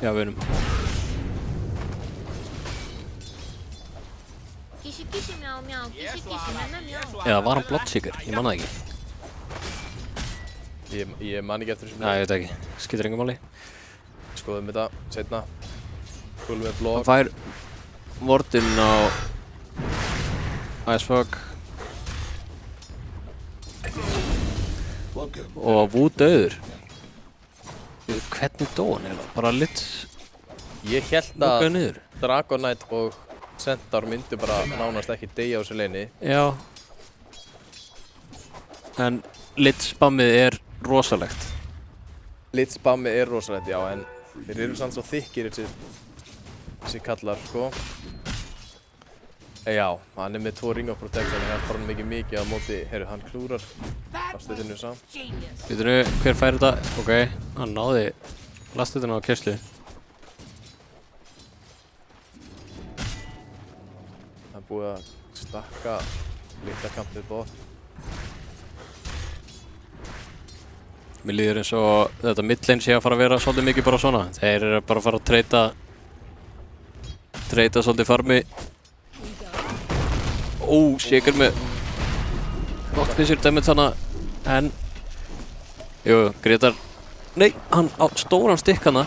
Já, við unnum. Eða var hann Bloodseeker? Ég man það ekki. Ég man ekki eftir þessu. Nei, ég veit ekki. Skiptir engum máli. Skoðum þetta seinna. Skoðum við vlog. Hann fær vordinn á Icefog. Og Wu dauður. Hvernig dó hann eiginlega? Bara lit. Ég held að Dragon Knight og Centaur myndu bara nánast ekki deyja á þessu leini. Já. En lit spammið er rosalegt. Lit spammið er rosalegt, já, en þeir eru samt svo þykkir þessi kallar, sko. Já, hann með 2 ring of protection, hann hjálpar hann mikið á móti, heyrðu, hann klúrar lastutinu saman. Veitum við hver fær þetta? Ok, hann náði lastutinu á kesslu. Það er búið að stakka litla kampið bótt. Mér líður eins og þetta midlane sé að fara að vera svolítið mikið bara svona. Þeir eru bara að fara að treyta svolítið farmi. Ó, Shaker með rockfissur damage hana, en jú, Gretar, nei, hann á stóran stikk hana.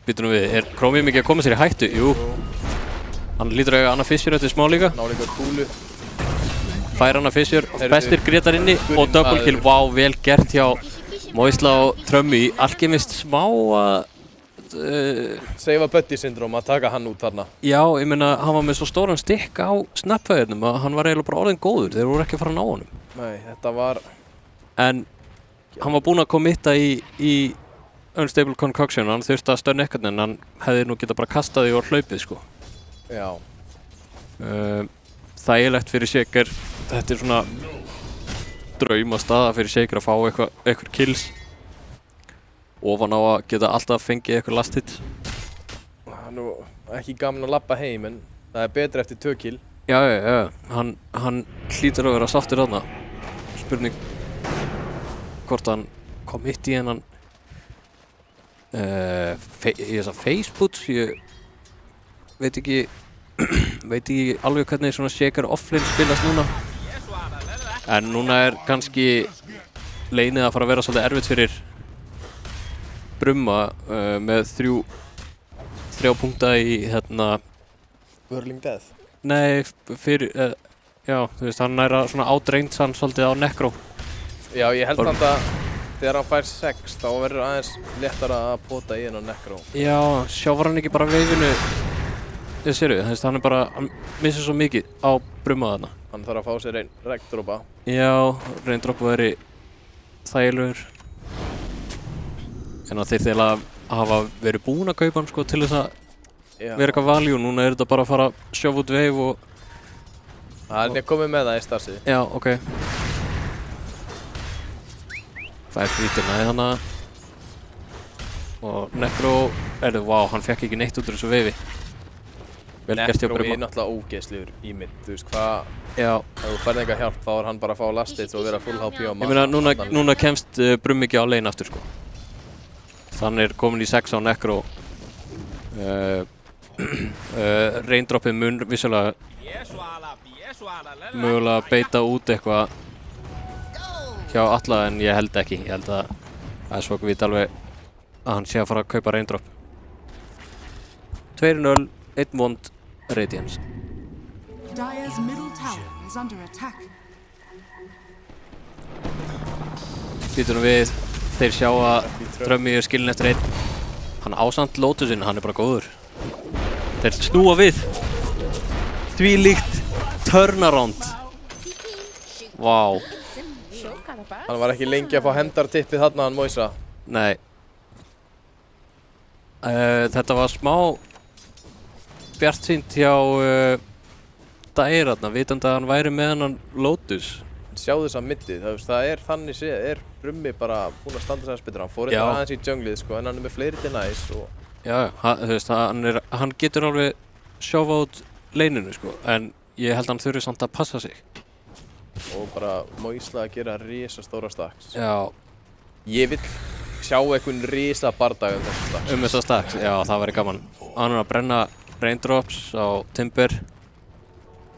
Býtum nú við, er Chromium ekki að koma sér í hættu? Jú, hann lítur að eiga annað fissur eftir smá líka. Ná líka kúlu. Fær hana fissur, bestir Gretar inni og double kill, vá, vel gert hjá Moisla og Trömmi. Alchemist smá að Seifa Buddy syndrom að taka hann út þarna. Já, ég meina, hann var með svo stóran stikk á snapfæðinum að hann var eiginlega bara orðinn góður. Þeir voru ekki að fara að ná honum. Nei, þetta var... En hann var búinn að committa í Unstable Concoction. Hann þurfti að stönna eitthvað en hann hefði nú getað bara kastað því og hlaupið, sko. Já. Þægilegt fyrir Shaker. Þetta er svona draumastaða fyrir Shaker að fá eitthvað kills. Ofan á að geta alltaf fengið eitthvað last hit. Það er nú ekki gaman að labba heim, en það er betra eftir 2 kill. Já. Hann hlýtur að vera sáttur þarna. Spurning hvort hann kom hitt í hennan Facebook. Ég veit ekki alveg hvernig svona Shaker offlane spilast núna. En núna er kannski leinið að fara að vera svolítið erfitt fyrir Brumma með 3 punkta í hérna Whirling Death? Nei, fyrir, já, þú veist, hann er að svona ádreint hann svolítið á Necro. Já, ég held samt að þegar hann fær 6 þá verður aðeins léttara að pota í henn á Necro. Já, var hann ekki bara veifinu, sérðu, þú veist, hann er bara, hann missir svo mikið á Brumma þarna. Hann þarf að fá sér einn regndropa. Já, regndropa veri þægilegur. En þeir þeirra hafa verið búin að kaupa hann sko til þess að vera eitthvað value. Núna er þetta bara að fara að sjófa út veif og... Það er komið með það í starfsið. Já, ok. Það er frítirna í hana. Og Necro, vá, hann fekk ekki neitt út úr þessu veifi. Necro er náttúrulega ógeðslegur í mynd, þú veist hvað... Já. Ef þú færð eitthvað hjálp þá er hann bara að fá last hits og vera full HP á mann. Ég meina, núna kemst Brum ekki á lane aftur sko. Þannig er komin í 6 á Necro. Raindropið mun vissulega mögulega beita út eitthvað hjá alla en ég held ekki. Ég held að Icefog veit alveg að hann sé að fara að kaupa Raindrop. 2-0, 1 vond Radiance. Dire's middle tower is under attack. Býtum við. Þeir sjá að Trömmi er skilinn eftir 1. Hann ásamt Lotusin, hann er bara góður. Þeir snúa við. Þvílíkt turnaround. Vá. Hann var ekki lengi að fá hendartippið þarna hann Moisa. Nei. Þetta var smá bjartsýnt hjá Dyer þarna, vitandi að hann væri með hann Lotus. Sjáðu þess að middið, það þannig séð, Brummi bara búinn að standa þess betur. Hann fór eitthvað aðeins í junglið sko, en hann með fleiri denies og... Já, þú veist, hann getur alveg sjófa út leininu sko, en ég held að hann þurfi samt að passa sig. Og bara Moisa að gera risastóra stacks. Já. Ég vill sjá einhvern risa bardag þessa stacks. Þessa stacks, já, það væri gaman. Hann að brenna raindrops á Timber.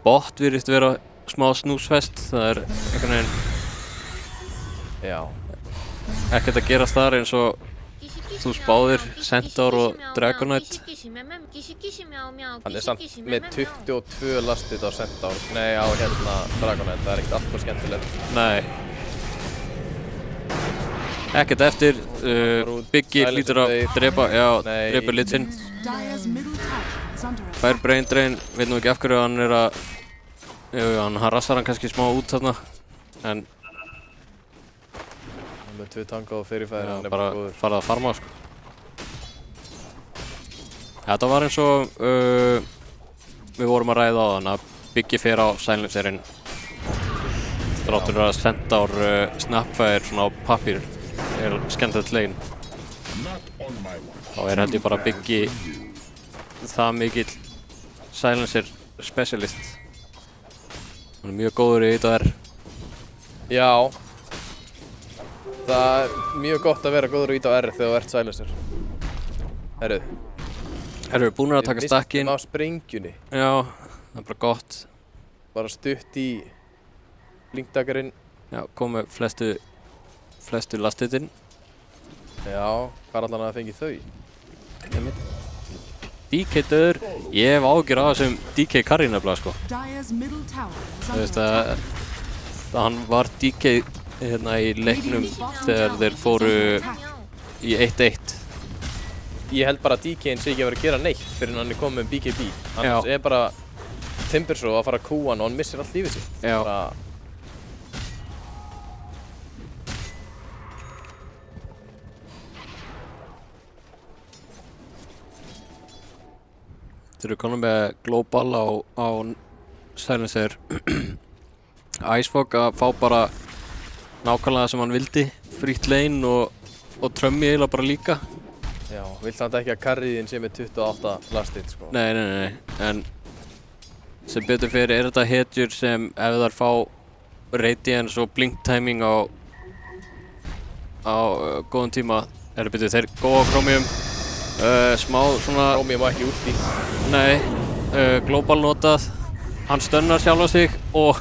Bot virðist vera smá snúsfest, það einhvern veginn... Já. Ekkert að gerast þar eins og þú spáðir, Centaur og Dragonite. Hann samt með 22 lastit á Centaur, nei á Dragonite, það ekkert alltaf skemmtilegt. Nei. Ekkert eftir, Biggie hlýtur að drepa Lich Sin. Fær Brain Drain, veit nú ekki af hverju hann hann harassar hann kannski smá út þarna, en með 2 tanga og fyrirfæðir, hann bara góður. Farið að farma sko. Þetta var eins og við vorum að ræða á þann að Biggie fer á Silencerinn þráttur að Centaur Snapfire svona á pappír skemmtilegt legin. Þá held ég bara Biggie það mikill Silencer specialist. Hann mjög góður í þetta Já. Það mjög gott að vera góður í á R þegar þú ert Silencer. Herru, búnir að taka stakkinn. Við mistum á sprengjunni. Já, það bara gott. Bara stutt í blinkdagarinn. Já, komu flestu lastitinn. Já, hvað allan að fengi þau? DK döður, ég hef ágjur á þessum DK carry nefnilega sko. Þú veist að hann var DK í leiknum þegar þeir fóru í 1-1. Ég held bara að DK-in sé ekki að vera að gera neitt fyrir hann komið með BKB. Hann bara Timbersaw að fara að kúa hann og hann missir allt lífið sitt. Já. Þeir eru konum með global á Silencer. Icefog að fá bara nákvæmlega það sem hann vildi. Frýtt lane og Trummi eiginlega bara líka. Já, vill samt ekki að carryðin sé með 28 lastinn sko. Nei, en sem betur fyrir þetta hetjur sem ef þær fá radiance og blink timing á góðum tíma þeir góða Chromium. Smá svona... Chromium var ekki ulti. Nei, global notað, hann stönnar sjálfa sig og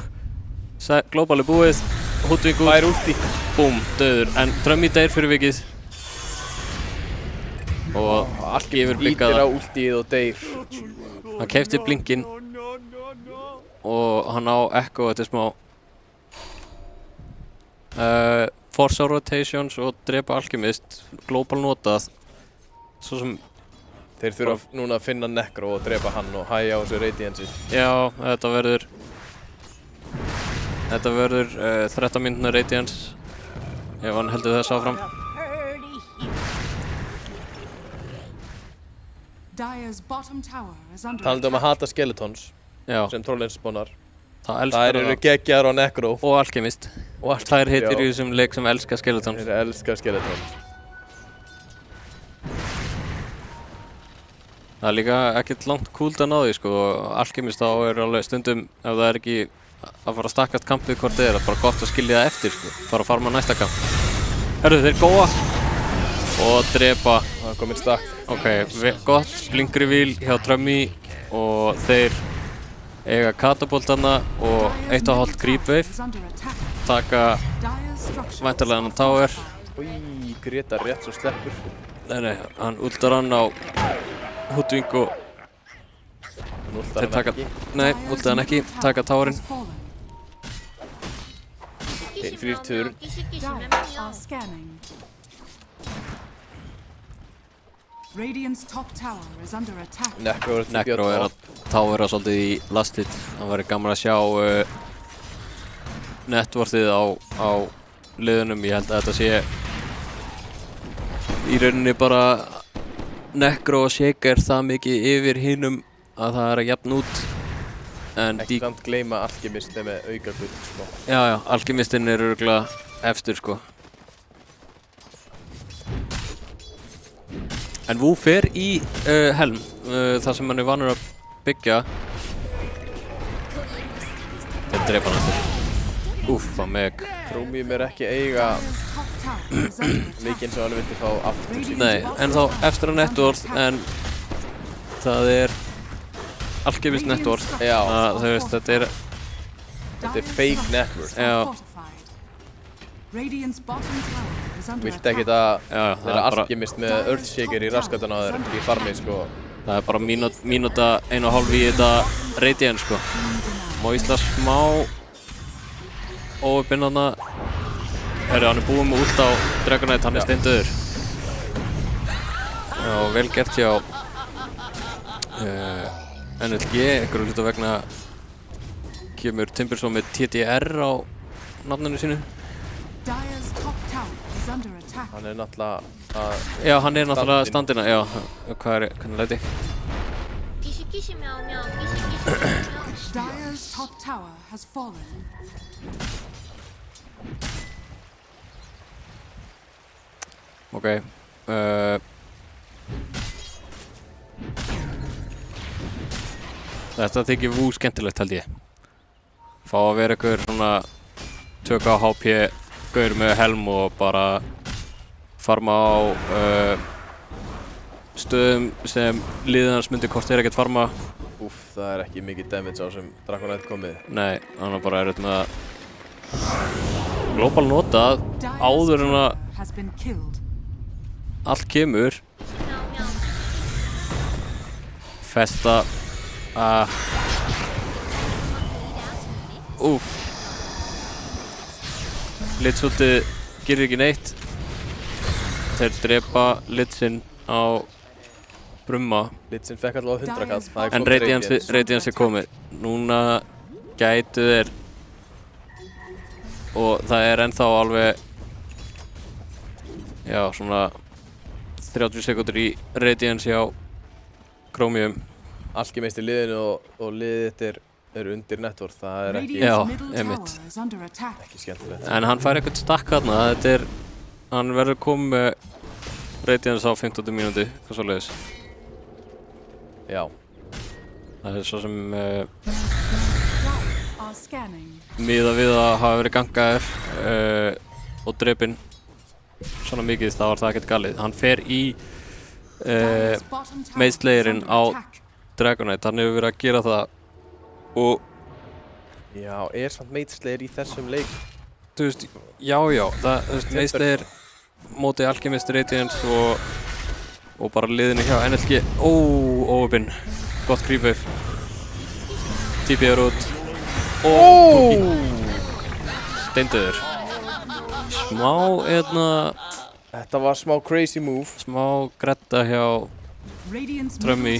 global búið, Hoodwink út. Það ulti. Búm, döður, en Trummi deyr fyrir vikið. Og allt yfirblikkað. Ítir á ultið og deyr. Hann keypti blinkinn og hann á Echo, þetta smá Force rotations og drepa Alchemist, global notað. Svo sem þeir þurfa núna að finna Necro og drepa hann og hægja á þessu radiansi. Já, þetta verður 13 mínútna radiance ef hann heldur þess áfram. Talandi að hata skeletons sem trollins spawnar. Það eru geggjar á Necro og Alchemist. Þær heitir í þessum leik sem elska skeletons. Þeir elska skeletons. Það er líka ekkert langt cooldown á því sko. Alchemist þá alveg stundum ef það ekki að fara að stakkast kampið hvort það er bara gott að skilja það eftir sko. Fara að farma næsta kamp. Herru, þeir góa og drepa. Það er komin stakk. Ok, gott blink reveal hjá Trummi og þeir eiga kataboltana og 1,5 creep wave. Taka væntanlega hann tower. Új, Greta rétt svo sleppur. Nei, hann ultar hann á Hoodwink og þeir taka... Nei, ultið hann ekki, taka towerinn. Fyrir turn. Radiant's top tower is under attack. Necro er að tára svolítið í lastið. Það væri gaman að sjá networthið á liðunum. Ég held að þetta sé í rauninni bara Necro og Shaker það mikið yfir hinum að það er að jafna út. Ekki samt gleyma Alchemist með auka gull, sko. Já, Alchemistinn er örugglega efstur, sko. En Wu fer í helm, þar sem hann er vanur að byggja. Þeir drepa hann eftir. Úffa meg. Chromium ekki eiga leikinn sem hann vildi fá aftur. Nei, en þá eftir að networth, en það er Alchemist networth. Já. Þú veist, þetta er fake networth. Já. Vilt ekki það vera Alchemist með Earthshaker í raskatan á þér í farmi, sko. Það er bara mínúta 1,5 í þetta Radiant, sko. Má Ísla smá óöppinn þarna. Herru, hann er búinn með ult á Dragonite, hann er steindauður. Já, vel gert hjá NLG, einhverju hluta vegna kemur Timbersaw með TTR á nafninu sínu. Hann er náttúrulega að... Já, hann er náttúrulega standina, já. Hvernig læti? Dire's top tower has fallen. Ok. Þetta þykir Wu skemmtilegt, held ég. Fá að vera einhver svona 2K HP gaur með helm og bara farma á stöðum sem liðið hans myndi hvort þeir ekkert farma. Úff, það er ekki mikið damage á sem Dragonite komið. Nei, hann er bara erfitt með að global nota áður en að allt kemur. Festa Úff. Lidsultið gerir ekki neitt. Þeir drepa Lidsinn á Brumma. Lidsinn fekk allavega 100 kall. En Radiance er komið. Núna gætu þeir og það er ennþá alveg já, svona 30 sekundur í Radiance hjá Chromium. Alchemist í liðinu og liðið þitt er undir networth, það er ekki... Já, einmitt. Ekki skemmtilegt. En hann fær eitthvað stakk þarna, hann verður komið með Radiance á 15. mínútu, hvað svoleiðis. Já. Það er svo sem miðað við að hafa verið gangaður og drepinn svona mikið, þá var það ekkert galið. Hann fer í meiðslegirinn á Dragonite, hann hefur verið að gera það og... Já, er samt meiðslegir í þessum leik? Þú veist, já, meiðslegir móti Alchemist, Radiance og bara liðinu hjá NLG. Óöppinn, gott creep-wave. TP-ar út. Steindauður. Smá, Þetta var smá crazy move. Smá gretta hjá Trummy.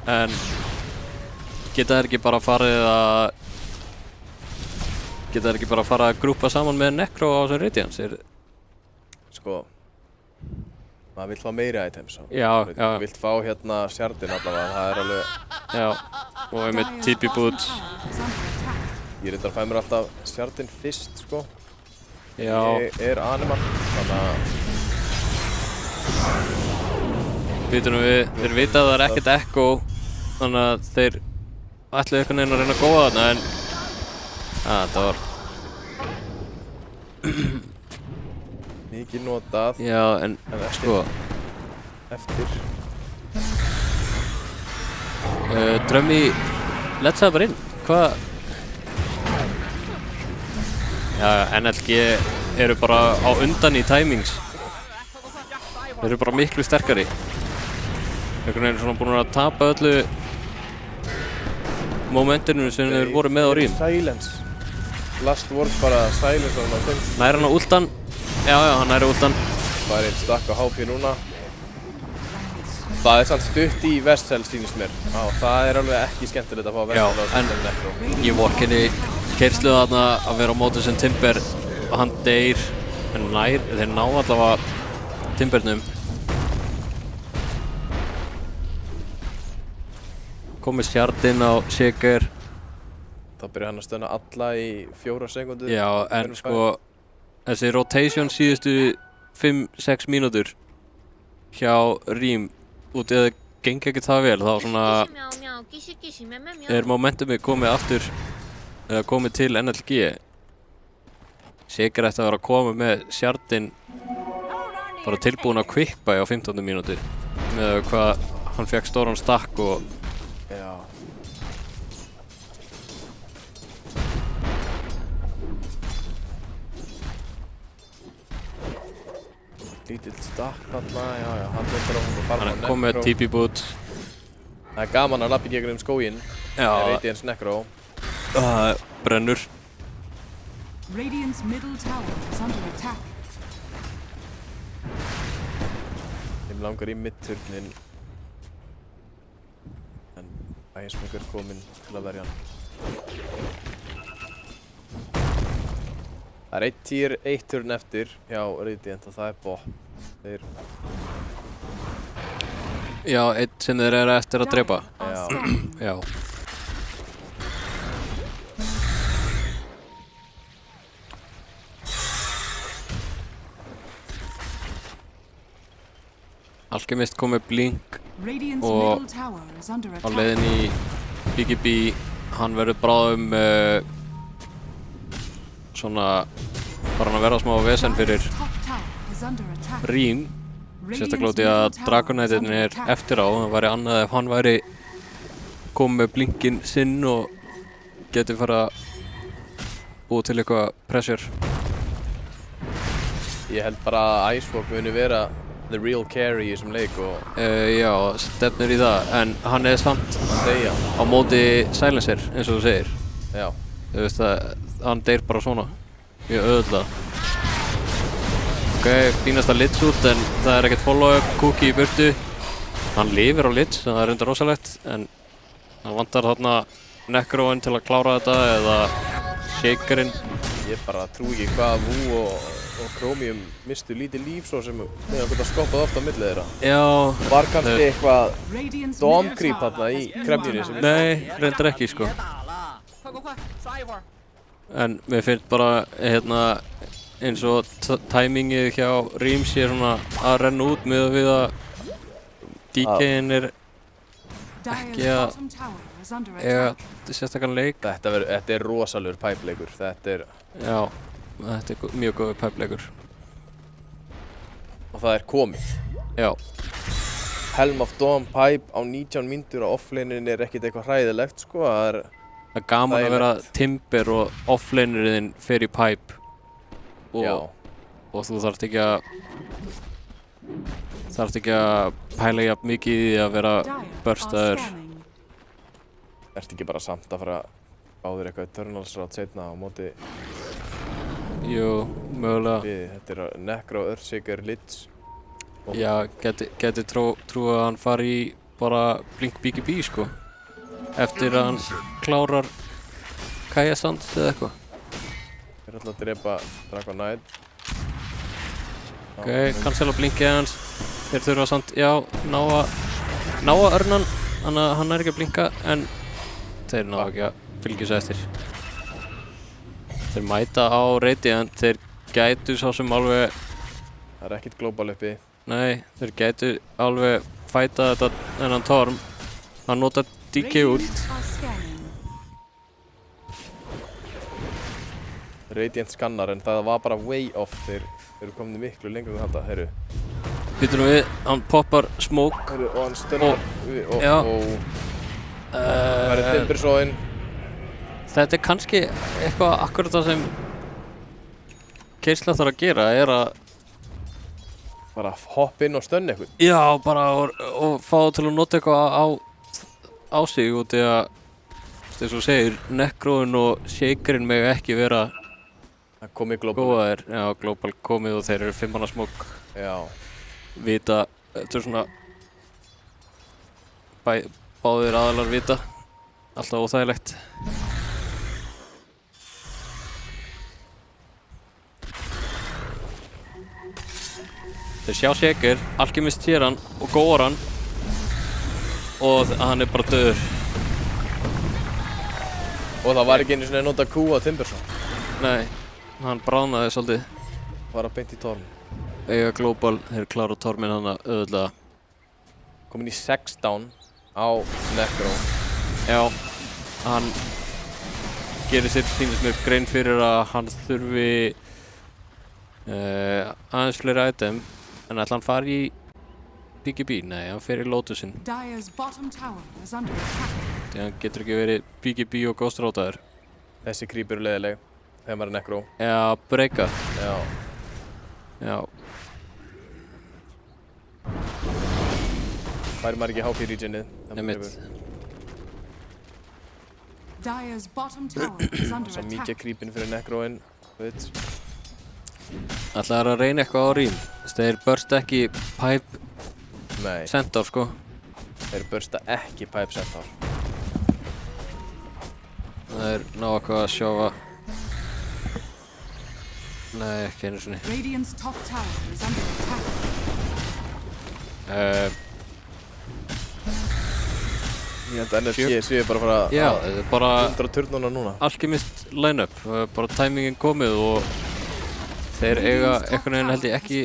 En geta þeir ekki bara farið að grúpa saman með Necro á þessum Radiance? Sko, maður vill fá meiri items. Já. Vilt fá hérna Shardin allavega, það er alveg... Já, og einmitt TP boots. Ég reyndar að fæ mér alltaf Shardin fyrst, sko. Já. Ég er animal, þannig að... Býtum við, þeir vita að það er ekkert echo, þannig að þeir ætluðu einhvern veginn að reyna að góða þarna, en... það var... Mikið notað. Já, en sko... Eftir... Trummy letsaði bara inn, hvað? Já, NLG eru bara á undan í timings. Þeir eru bara miklu sterkari. Einhvern veginn svona búin að tapa öllu momentinu sem þeir voru með á rím. Silence. Last word bara silence á þeim. Nær hann á ultan. Já, hann nær á ultan. Það er einn stakk á HP núna. Það samt stutt í Vessel sýnist mér. Já, það alveg ekki skemmtilegt að fá Vessel á sýnist Necro. Ég vorkenni keyrslu þarna að vera á móti sem Timber og hann deyr en þeir ná allavega Timbernum. Komið Sjardin á Shaker. Þá byrjar hann að stöna alla í 4 sekundur. Já, en sko þessi rotation síðustu 5-6 mínútur hjá Rím út eða gengi ekki það vel þá svona momentumið komið aftur eða komið til NLG. Shaker ætti að vera að koma með Sjardin bara tilbúin að kvippa á 15. mínútu með hvað hann fekk stóran stakk og já. Lítill stakk þarna, já, hann veitur á hún og fara á Necro. Hann kom með TP boot. Það gaman að lappa í gegnum skóginn. Já. Radiance Necro. Brennur. Radiant's middle tower is under attack. Þeim langar í middturnin. En Ægismungur kominn til að verja hann. Það er 1 turn eftir hjá Radiant og það er bot. Þeir... Já, einn sem þeir eru eftir að drepa. Já. Alchemist kom með blink og á leiðin í BGB hann verður bráðum svona farin að vera smá vesen fyrir Rím sérstaklega út í að Dragonite er eftir á það væri annað ef hann væri komið með blinkin sinn og geti fara að búið til eitthvað pressure. Ég held bara að Icewalk muni vera the real carry í þessum leik og já, stefnir í það en hann er samt á móti Silencer eins og þú segir. Já. Þú veist að hann deyr bara svona mjög auðvitað. Ok, fínasta Litz út en það er ekkert follow-up, Cookie í burtu. Hann lifir á Litz, það er reyndar rosalegt en hann vantar þarna Necroinn til að klára þetta eða Shakerinn. Ég bara trú ekki hvað Wu og Chromium mistu lítið líf svo sem þegar geta skoppað oft á milli þeirra. Já. Var kannski eitthvað domkrýp þarna í krefjunni sem... Nei, reyndar ekki sko. En mér finnst bara eins og timingið hjá Rím sé svona að renna út með við að DK-in er ekki að eiga sérstakann leik. Þetta er rosalur pæpleikur, þetta er... Já, þetta er mjög góður pæpleikur. Og það er komið. Já. Helm of Dawn pipe á 19 mínútur á offlanein er ekkert eitthvað hræðilegt sko, það er gaman að vera Timber og offlanerinn fer í pipe og þú þarft ekki að pæla jafn mikið í því að vera burstaður. Ertu ekki bara samt að fara á þér eitthvað Eternals rátt seinna á móti? Jú, mögulega. Þetta er Necro, Earthshaker, Litz. Já, geti trú að hann fari í bara Blink BGB sko. Eftir að hann klárar Kaja Sand eða eitthvað. Þeir ætla að drepa Dragonite. Ok, cancela blinkið hans. Þeir þurfa samt, já, ná að örnan. Þannig að hann er ekki að blinka, en þeir ná ekki að fylgja svo eftir. Þeir mæta á Radiant, þeir gætu svo sem alveg... Það er ekkert global uppi. Nei, þeir gætu alveg fæta þennan Torm. Hann nota DK ult. Radiant skannar en það var bara way off. Þeir eru komin miklu lengur en þetta, heyrðu. Býtum við, hann poppar smoke. Heyrðu, og hann stunnar. Það er Timbersóin. Þetta er kannski eitthvað akkurat það sem Keisla þarf að gera, er að bara hoppa inn og stönna eitthvað. Já, bara og fá það til að nota eitthvað á sig út í að, þess að þú segir, Necroinn og Shakerinn mega ekki vera góðaðir. Já, global komið og þeir eru 5 manna smók. Já. Vita, þetta er svona báðir aðalar vita. Alltaf óþægilegt. Þeir sjá Shaker, Alchemist sér hann og góðar hann og hann bara döður. Og það var ekki einu svona að nota Q á Timberson. Nei, hann bráðnaði svolítið. Var að beint í torn. Eiga Global, þeir klára tormin hann auðvitað. Komin í 16 á Necro. Já, hann gerir sér sýnist mér grein fyrir að hann þurfi aðeins fleiri item. En ætla hann fari í BKB? Nei, hann fer í Lotusin. Dire's bottom tower is under attack. Því hann getur ekki verið BKB og Ghost Rotaður. Þessi creep eru leiðileg þegar maður er Necro. Já, breyka. Já. Já. Færi maður ekki HP regenið. Einmitt. Dire's bottom tower is under Svo attack. mikið creepin fyrir Necroinn. Ætla að reyna eitthvað á rím. Þeir bursta ekki Pipe Centaur sko. Þeir bursta ekki Pipe Centaur. Það er ná eitthvað að sjófa. Nei, ekki einu sinni. Radiant's top tower is under attack. Ég held að NSG séu bara að fara já, þetta er bara 100 turnuna núna. Alchemist line-up. Bara timingin komið og þeir eiga einhvern veginn held ég ekki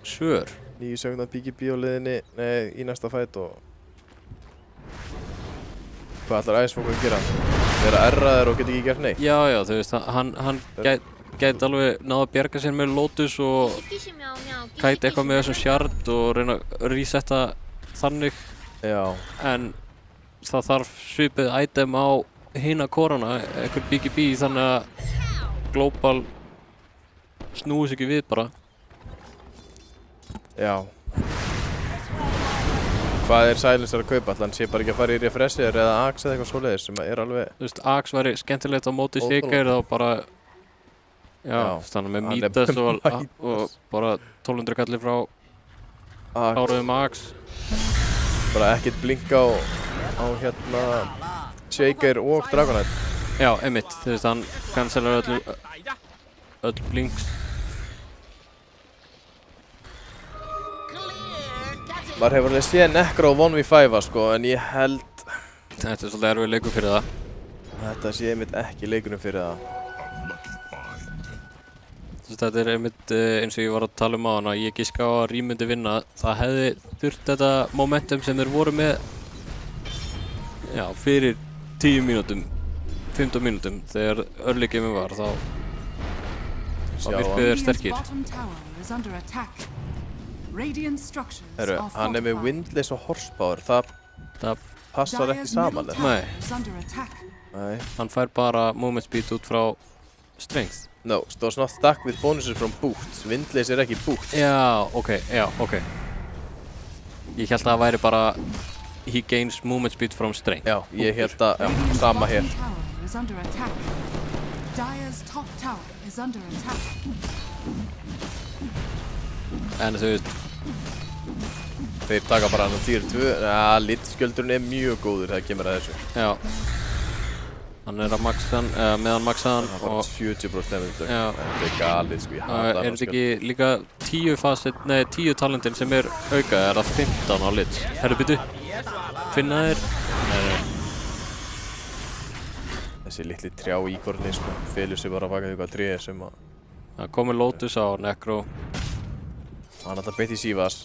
svör. 9 sekundar BKB á liðinni, nei, í næsta fight og hvað ætlar Ægisfólk að gera? Vera erraðir og geta ekki gert neitt? Já, þú veist, hann gæti alveg náða að bjarga sér með Lotus og kæti eitthvað með þessum shard og reyna að resetta þannig. Já. En það þarf svipið item á hina korana, einhver BKB, þannig að Global snúi sig ekki við bara. Já. Hvað er Silencer að kaupa? Hann sé bara ekki að fara í Refresher eða Axe eða eitthvað svoleiðis sem er alveg... Þú veist, Axe væri skemmtilegt á móti Shaker þá bara... Já, þannig með Midas og bara 1200 kallir frá áraðum Axe. Bara ekkert blink á hérna Shaker og Dragonite. Já, einmitt. Þú veist, hann cancelar öll blinks. Maður hefur alveg séð Necro 1v5 sko, en ég held... Þetta er svolítið erfið leikur fyrir það. Þetta sé einmitt ekki leikunum fyrir það. Þetta er einmitt eins og ég var að tala á hana, ég giska á að Rím myndi vinna. Það hefði þurft þetta momentum sem þeir voru með fyrir 10 mínútum, 15 mínútum þegar early game var þá virkuðu þeir sterkir. Herru, hann er með Windlace og Horsepower, það passar ekki saman eða? Nei, hann fær bara movement speed út frá strength. No, does not stack with bonuses from boots. Windlace er ekki boots. Já, ok. Ég held að það væri bara he gains movement speed from strength. Já, ég held að, sama hér. En þú veist... Þeir taka bara hann á tier 2. Litskjöldurinn er mjög góður þegar kemur að þessu. Já. Hann er að maxa hann, meðan maxa hann og... 70% nefnum. Þetta er galið sko, ég hata hann. Er þetta ekki líka 10 talentin sem er auka, er það 15 á lit? Herru, byrju. Finna þér? Nei. Þessi litli trjá íkorni sko, felur sig bara að baka því hvað tréð sem að... Það komið Lotus á Necro. Hann ætla að beita í Sivas.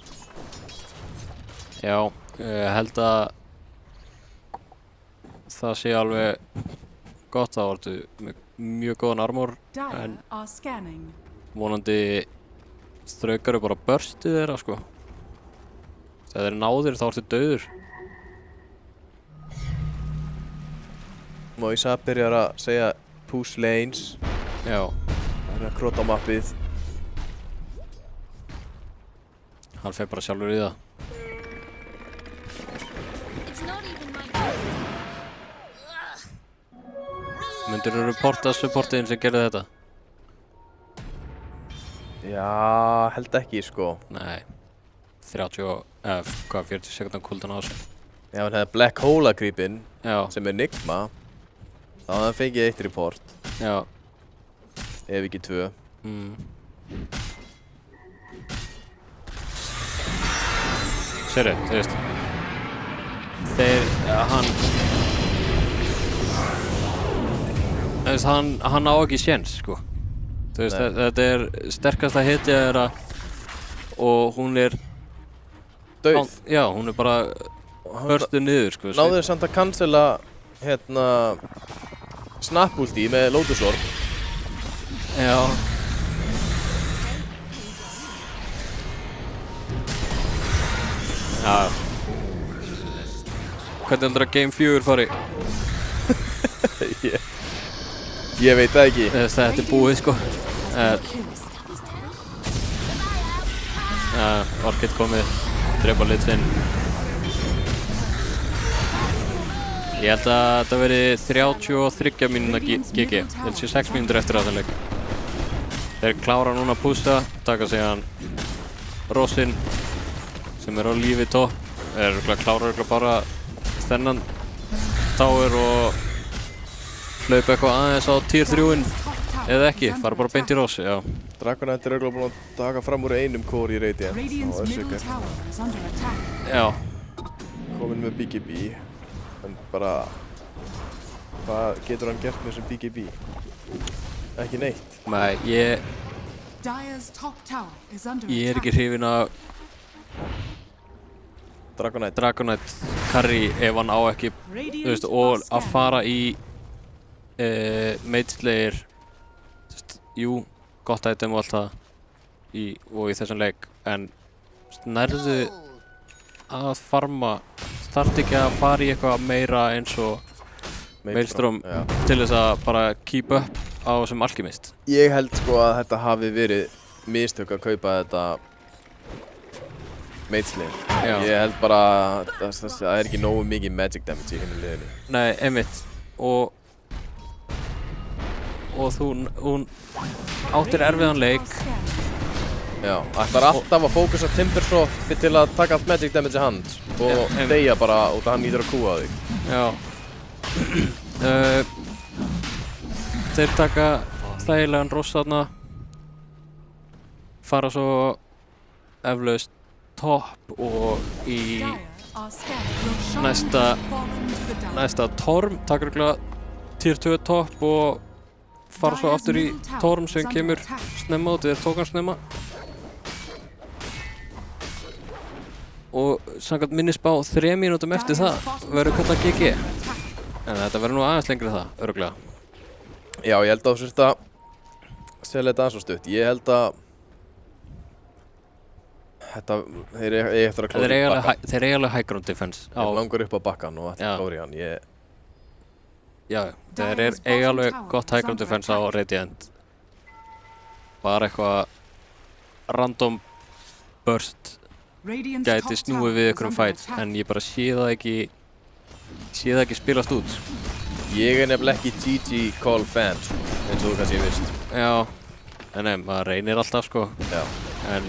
Já, ég held að það sé alveg gott að orðu með mjög góðan armor en vonandi straukar bara börstið þeirra sko. Þegar þeir náðir þá ertu dauður. Moisa byrjar að segja push lanes. Já. Það er að króta mappið. Hann fer bara sjálfur í það. Myndir þú reporta supportiðin sem gerði þetta? Já, held ekki sko. Nei. 40 sekundar cooldown á þessu. Ef hann hefði Black Hole creepin Já. sem Nigma þá hefði hann fengið 1 report. Já. Ef ekki 2. Sérðu, þú veist hann á ekki séns, sko. Þú veist, þetta er sterkasta hetja þeirra og hún er dauð. Já, hún er bara börstuð niður, sko. Náðu þeir samt að cancela snap ulti með Lotus Orb. Já. Já. Hvernig heldur að Game 4 fari? Ég veit það ekki. Þetta er búið, sko. Orchid komið, drepa litin. Ég held að þetta veri 33 mínúna GG. Ég held sé 6 mínútur eftir að það leik. Þeir klára núna að pústa, taka sig hann Rosin sem er á lífi topp. Þeir klára bara þennan tower og hlaupa eitthvað aðeins á tier 3-in eða ekki, fara bara beint í Ross, já. Dragonite er auðvitað búinn að taka fram úr einum core í Radiant á Össugger. Já. Kominn með BKB, en bara hvað getur hann gert með þessum BKB? Ekki neitt. Nei, ég er ekki hrifinn af Dragonite carry ef hann á ekki, þú veist, og að fara í Mage Slayer, jú, gott item og allt það og í þessum leik, en nærðu að farma, þarf ekki að fara í eitthvað meira eins og Maelstrom til þess að bara keep up á þessum Alchemist. Ég held sko að þetta hafi verið mistök að kaupa þetta Mage Slayer. Ég held bara að það er ekki nógu mikið magic damage í hinu liðinu. Nei, einmitt. Og hún áttir erfiðan leik. Já, ætlar alltaf að fókusa Timbersaw til að taka allt magic damage í hand og deyja bara út að hann nýtur að kúa þig. Já. Þeir taka þægilegan Ross þarna, fara svo eflaust topp og í næsta Torm, taka örugglega tier 2 topp og fara svo aftur í Torm sem kemur snemma út, þeir tók hann snemma. Og samkvæmt minnisbá 3 mínútum eftir það verður kallað GG. En þetta verður nú aðeins lengri það, örugglega. Já, ég held að þú sért að selja þetta aðeins svo stutt. Ég held að þeir eiga eftir að klóra í bakkan. Þeir eiga alveg high ground defense. Þeir langar upp á bakkan og ætla að klóra í hann. Já, þeir eiga alveg gott high ground defense á Radiant. Bara eitthvað random burst gæti snúið við einhverjum fight, en ég bara sé það ekki spilast út. Ég er nefnilega ekki GG Call fan, eins og þú kannski veist. Já, en nei, maður reynir alltaf, sko. Já. En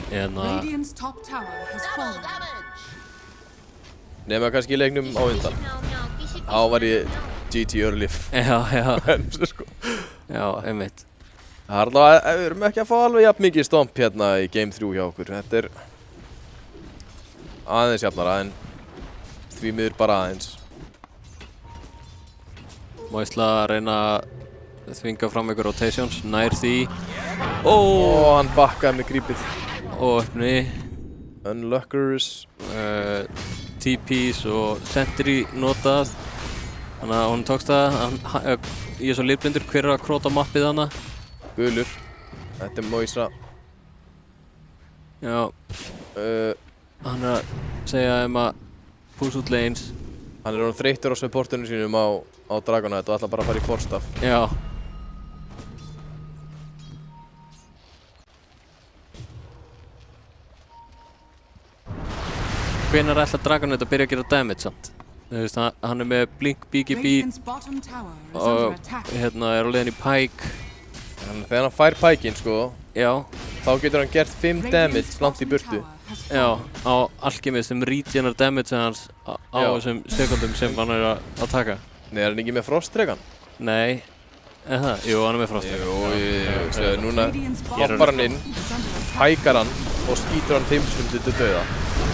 nema kannski í leiknum á undan. Þá var ég GG Early. Já. Sko. Já, einmitt. Það er allavega, við erum ekki að fá alveg jafn mikið stomp hérna í Game 3 hjá okkur. Þetta er aðeins jafnara, en því miður bara aðeins. Má ég ætla að reyna að þvinga fram einhver rotations, nær því. Hann bakkaði með grípið. Og öppni. Unlockers. TPs og Sentry notað. Þannig að hún tókst það. Ég er svo litblindur, hver er að króta mappið hana? Gulur. Þetta er Moisa. Já. Hann er að segja að push út lanes. Hann er orðinn þreyttur á supportunum sínum á Dragonite og ætla bara að fara í forstaff. Já. Hvenær ætla Dragonite að byrja að gera damage samt? Þú veist, hann er með Blink, BKB og er á leiðin í Pike. Þegar hann fær Pikeinn, sko, já, þá getur hann gert 5 damage langt í burtu. has Já, fallen. á Alchemist sem regener damage hans á þessum sekundum sem hann er að taka. Nei, er hann ekki með frostdregan? Nei, það? Jú, hann er með frostdregan. Jú, núna hoppar hann inn, hækar hann og skýtur hann 5 stundir til dauða.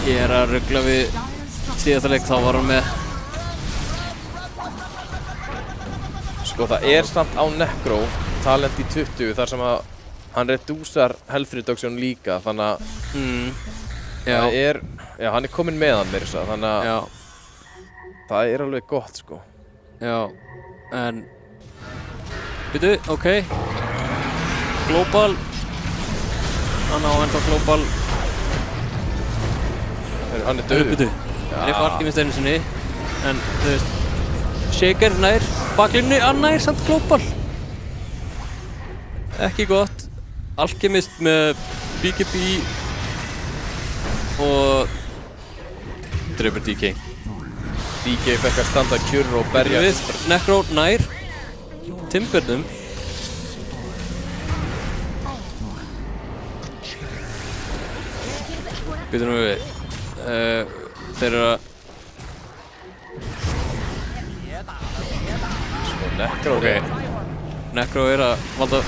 Ég er að rugla við síðasta leik, þá var hann með... Sko, það er samt á Necro talent í 20 þar sem að hann redúsar health reduction líka, þannig að það er, já, hann er kominn með hann meira þess að, þannig að það er alveg gott, sko. Já, en byrju, ok. Global. Hann á enda global. Hann er döður. Byrju, hann er Alchemist einu sinni, en þú veist, Shaker nær baklínni, hann nær samt global. Ekki gott. Alchemist með BKB og drefur DK. DK fekk að standa kjur og berja. Necro nær Timbernum. Býtum við þeir eru að Necro, Necro er að valda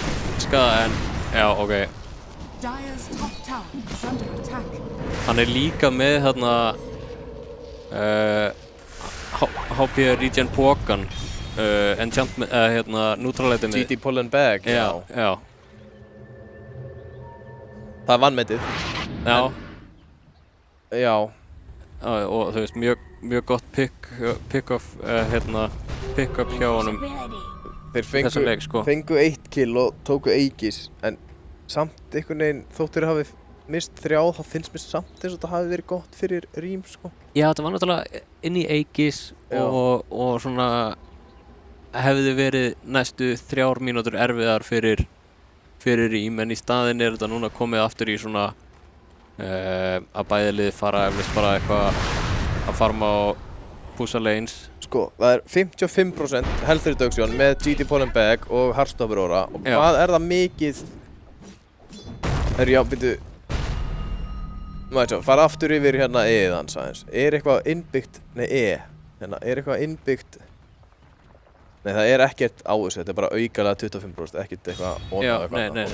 skaða en já, ok. Dire's top tower is under attack. Hann er líka með þarna HP regen pókan enchantment, neutralitemið. GT pull and bag, já. Það er vannmetið. Já. Já. Og þú veist, mjög gott pick-up hjá honum. Þeir sko. fengu 1 kill og tóku Aegis, en samt einhvern veginn þóttir hafi mist 3, þá finnst mér samt eins og það hafi verið gott fyrir Rím, sko. Já, þetta var náttúrulega inn í Aegis og svona hefði verið næstu 3 mínútur erfiðar fyrir Rím, en í staðinn er þetta núna komið aftur í svona að bæði lið fara eflust bara eitthvað að farma og púsa lanes. Sko, það er 55% health reduction með GT pull and bag og Heartstopper Aura, og hvað er það mikið? Byrju, fara aftur yfir hérna E-ið hans aðeins. Er eitthvað innbyggt, hérna, er eitthvað innbyggt? Nei, það er ekkert á þessu, þetta er bara aukalega 25%, ekkert eitthvað Já, nei.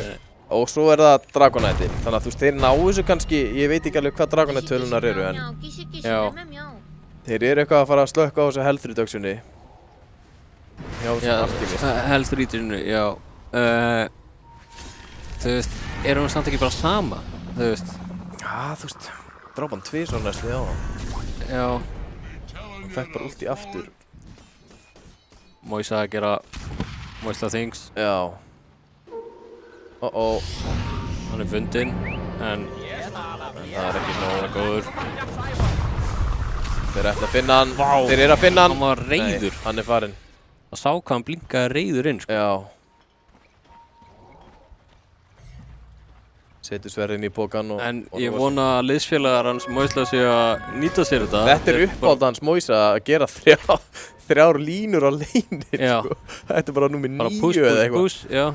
Og svo er það Dragonite, þannig að þú veist, þeir ná þessu kannski, ég veit ekki alveg hvað Dragonite tölunar eru, en þeir eru eitthvað að fara að slökka á þessu health reductioni. Já, health reductioni, já. Þú veist, erum við samt ekki bara sama, þú veist? Já, þú veist, drápa hann 2 svona næstu á hann. Já. Hann fekk bara ulti aftur. Moisa að gera Moisa things. Já. Hann er fundinn, en það er ekki nógu góður. Þeir ætla að finna hann. Þeir eru að finna hann. Hann var reiður. Nei, hann er farinn. Það sá hvað hann blinkaði reiður inn, sko. Já. Setur sverðin í pokan og... En ég vona að liðsfélagar hans Moisa sé að nýta sér þetta. Þetta er uppáld hans Moisa að gera 3 línur á leinir, sko. Þetta er bara númer 9 eða eitthvað. Push, já.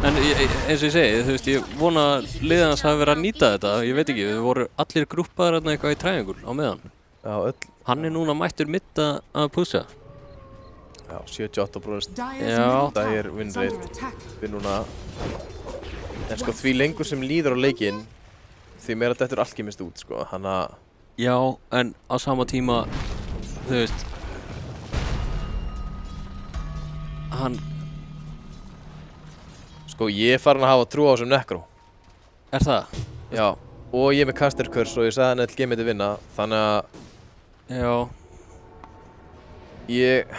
En eins og ég segi, þú veist, ég vona að liðið hans hafi verið að nýta þetta. Ég veit ekki, við voru allir grúppaðir hérna eitthvað í triangle á meðan. Já, öll. Hann er núna mættur mitt að pussa. Já, 78%. Já. Það er win rate. Við núna... En sko, því lengur sem líður á leikinn, því meira dettur Alchemist út, sko. Hann að... Já, en á sama tíma, þú veist... Hann... Sko, ég er farin að hafa trú á þessum Necro. Er það? Já. Og ég er með caster curse og ég sagði hann að LG myndi vinna, þannig að... Já. Ég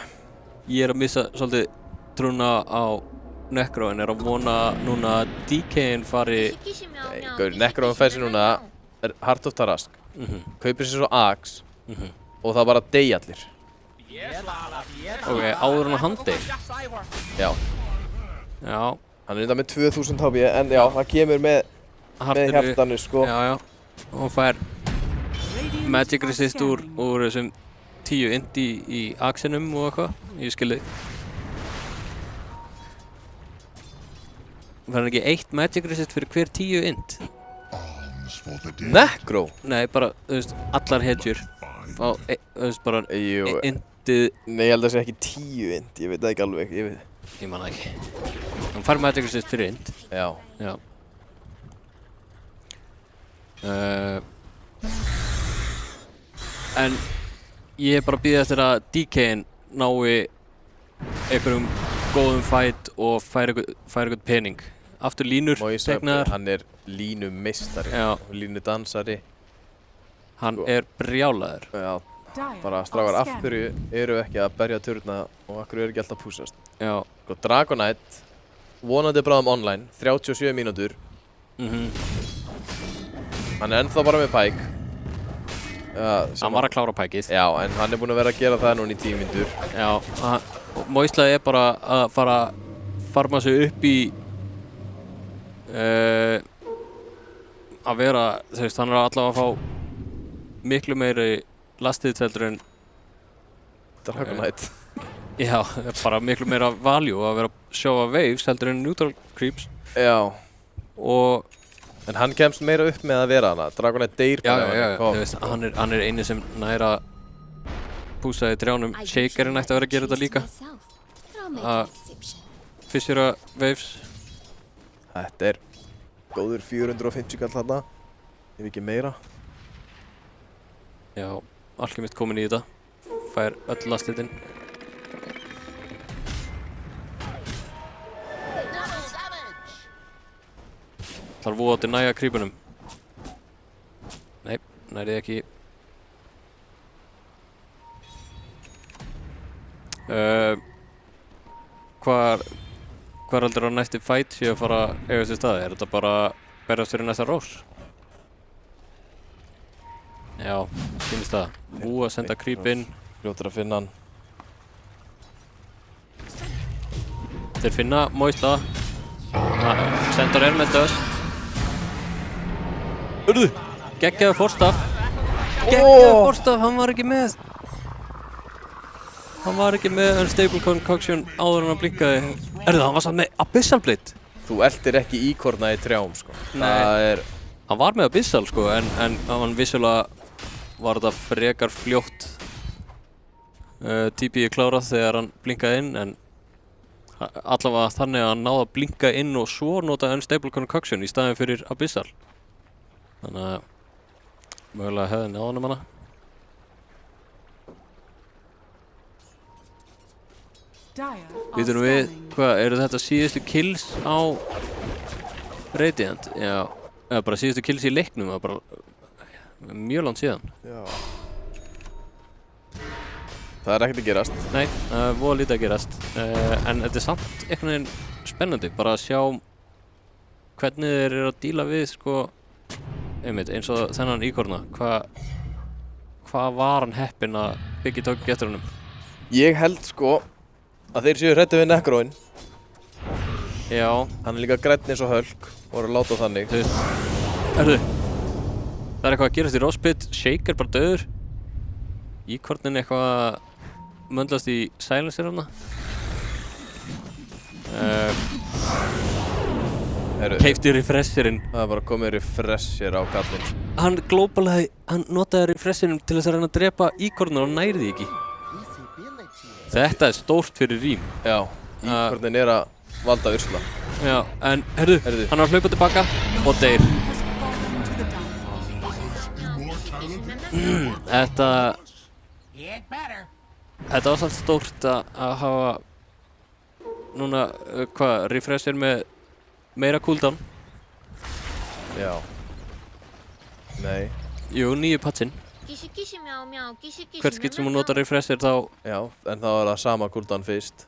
er að missa svolítið trúna á Necro, en er að vona núna að DK-in fari... Nei, gaur, Necro fær sér núna Heart of Tarask, kaupir sér svo Axe og það bara deyja allir. Ok, áður hann að hann deyr? Já. Já. Hann er undan með 2000 HP, en já, það kemur með hjartanu, sko. Já. Og hann fær Magic Resist úr þessum 10 indi í Axe-inum og eitthvað, ég skilði. Var hann ekki 1 Magic Resist fyrir hver 10 int? Necro? Nei, bara, þú veist, allar hetjur fá, þú veist, bara indið. Nei, ég held að það sé ekki 10 ind, ég veit það ekki alveg, Ég man það ekki. Hann fær Magic Resist fyrir ind. Já. En ég er bara að bíða eftir að DK-in nái einhverjum góðum fight og fær eitthvað pening. Aftur línur, tegnaðar. Hann er línumeistari og línudansari. Hann er brjálaður. Já, bara strákar, af hverju eru ekki að berja turna og af hverju eru ekki alltaf að púsast? Já. Sko, Dragonite, vonandi bráðum online, 37 mínútur. Hann er ennþá bara með Pike. Hann var að klára Pikeið. Já, en hann er búinn að vera að gera það núna í 10 mínútur. Já, Moisla er bara að fara að farma sig upp í að vera, þú veist, hann er allavega að fá miklu meiri lastiðseldur en Dragonite. Já, bara miklu meira value að vera að sjóa waves heldur en neutral creeps. Já. Og en hann kemst meira upp með að vera hana. Dragonite deyr bara. Já, þú veist, hann er eini sem næra púsa í trjánum. Shakerinn ætti að vera að gera þetta líka. Að fissura waves. Þetta er góður 450 kall þarna, ef ekki meira. Já, Alchemist komin í þetta, fær öll lastitinn. Þarf voða til næja creepunum. Nei, nærið ekki. Hvar heldur að næsti fight sé að fara að eiga sér staði? Er þetta bara að berjast fyrir næsta rós? Já, finnst það. Vú að senda creep inn. Fljótur að finna hann. Þeir finna Moisla. Sendar er með dust. Hörðu! Geggjaður forstaf. Geggjaður forstaf, hann var ekki með. Hann var ekki með Unstable Concoction áður en hann blinkaði. Hann var samt með Abyssal Blade. Þú eltir ekki íkorna í trjám, sko. Nei, hann var með Abyssal, sko, en hann vissulega var þetta frekar fljótt TP-ið klárað þegar hann blinkaði inn, en allavega þannig að hann náði að blinka inn og svo nota Unstable Concoction í staðinn fyrir Abyssal. Þannig að mögulega hefði náðan hana. Vitum við, hvað, eru þetta síðustu kills á Radiant? Já, eða bara síðustu kills í leiknum, það var bara mjög langt síðan. Já. Það er ekkert að gerast. Nei, það er voða lítið að gerast. En þetta er samt einhvern veginn spennandi, bara að sjá hvernig þeir eru að díla við, sko, einmitt, eins og þennan íkorna. Hvað var hann heppinn að byggja tók getur hannum? Ég held, sko, að þeir séu hræddir við Necroinn. Já. Hann er líka grænn eins og Hulk og er að láta þannig. Þú veist, það er eitthvað að gerast í Rosepit, Shaker bara döður. Íkornin eitthvað að möndlast í Silencer hana. Keipti refresherinn. Það er bara komið refresher á kallinn. Hann notaði refresherinn til þess að reyna að drepa íkornin og næri því ekki. Þetta er stórt fyrir Rím. Já, íkornin er að valda usla. Já, en herðu, hann var að hlaupa tilbaka og deyr. Þetta var svolítið stórt að hafa núna, refresher með meira cooldown. Já. Nei. Jú, 9 patsin. Hvert skipt sem hún notar refresher þá... Já, en þá er það sama cooldown fyrst.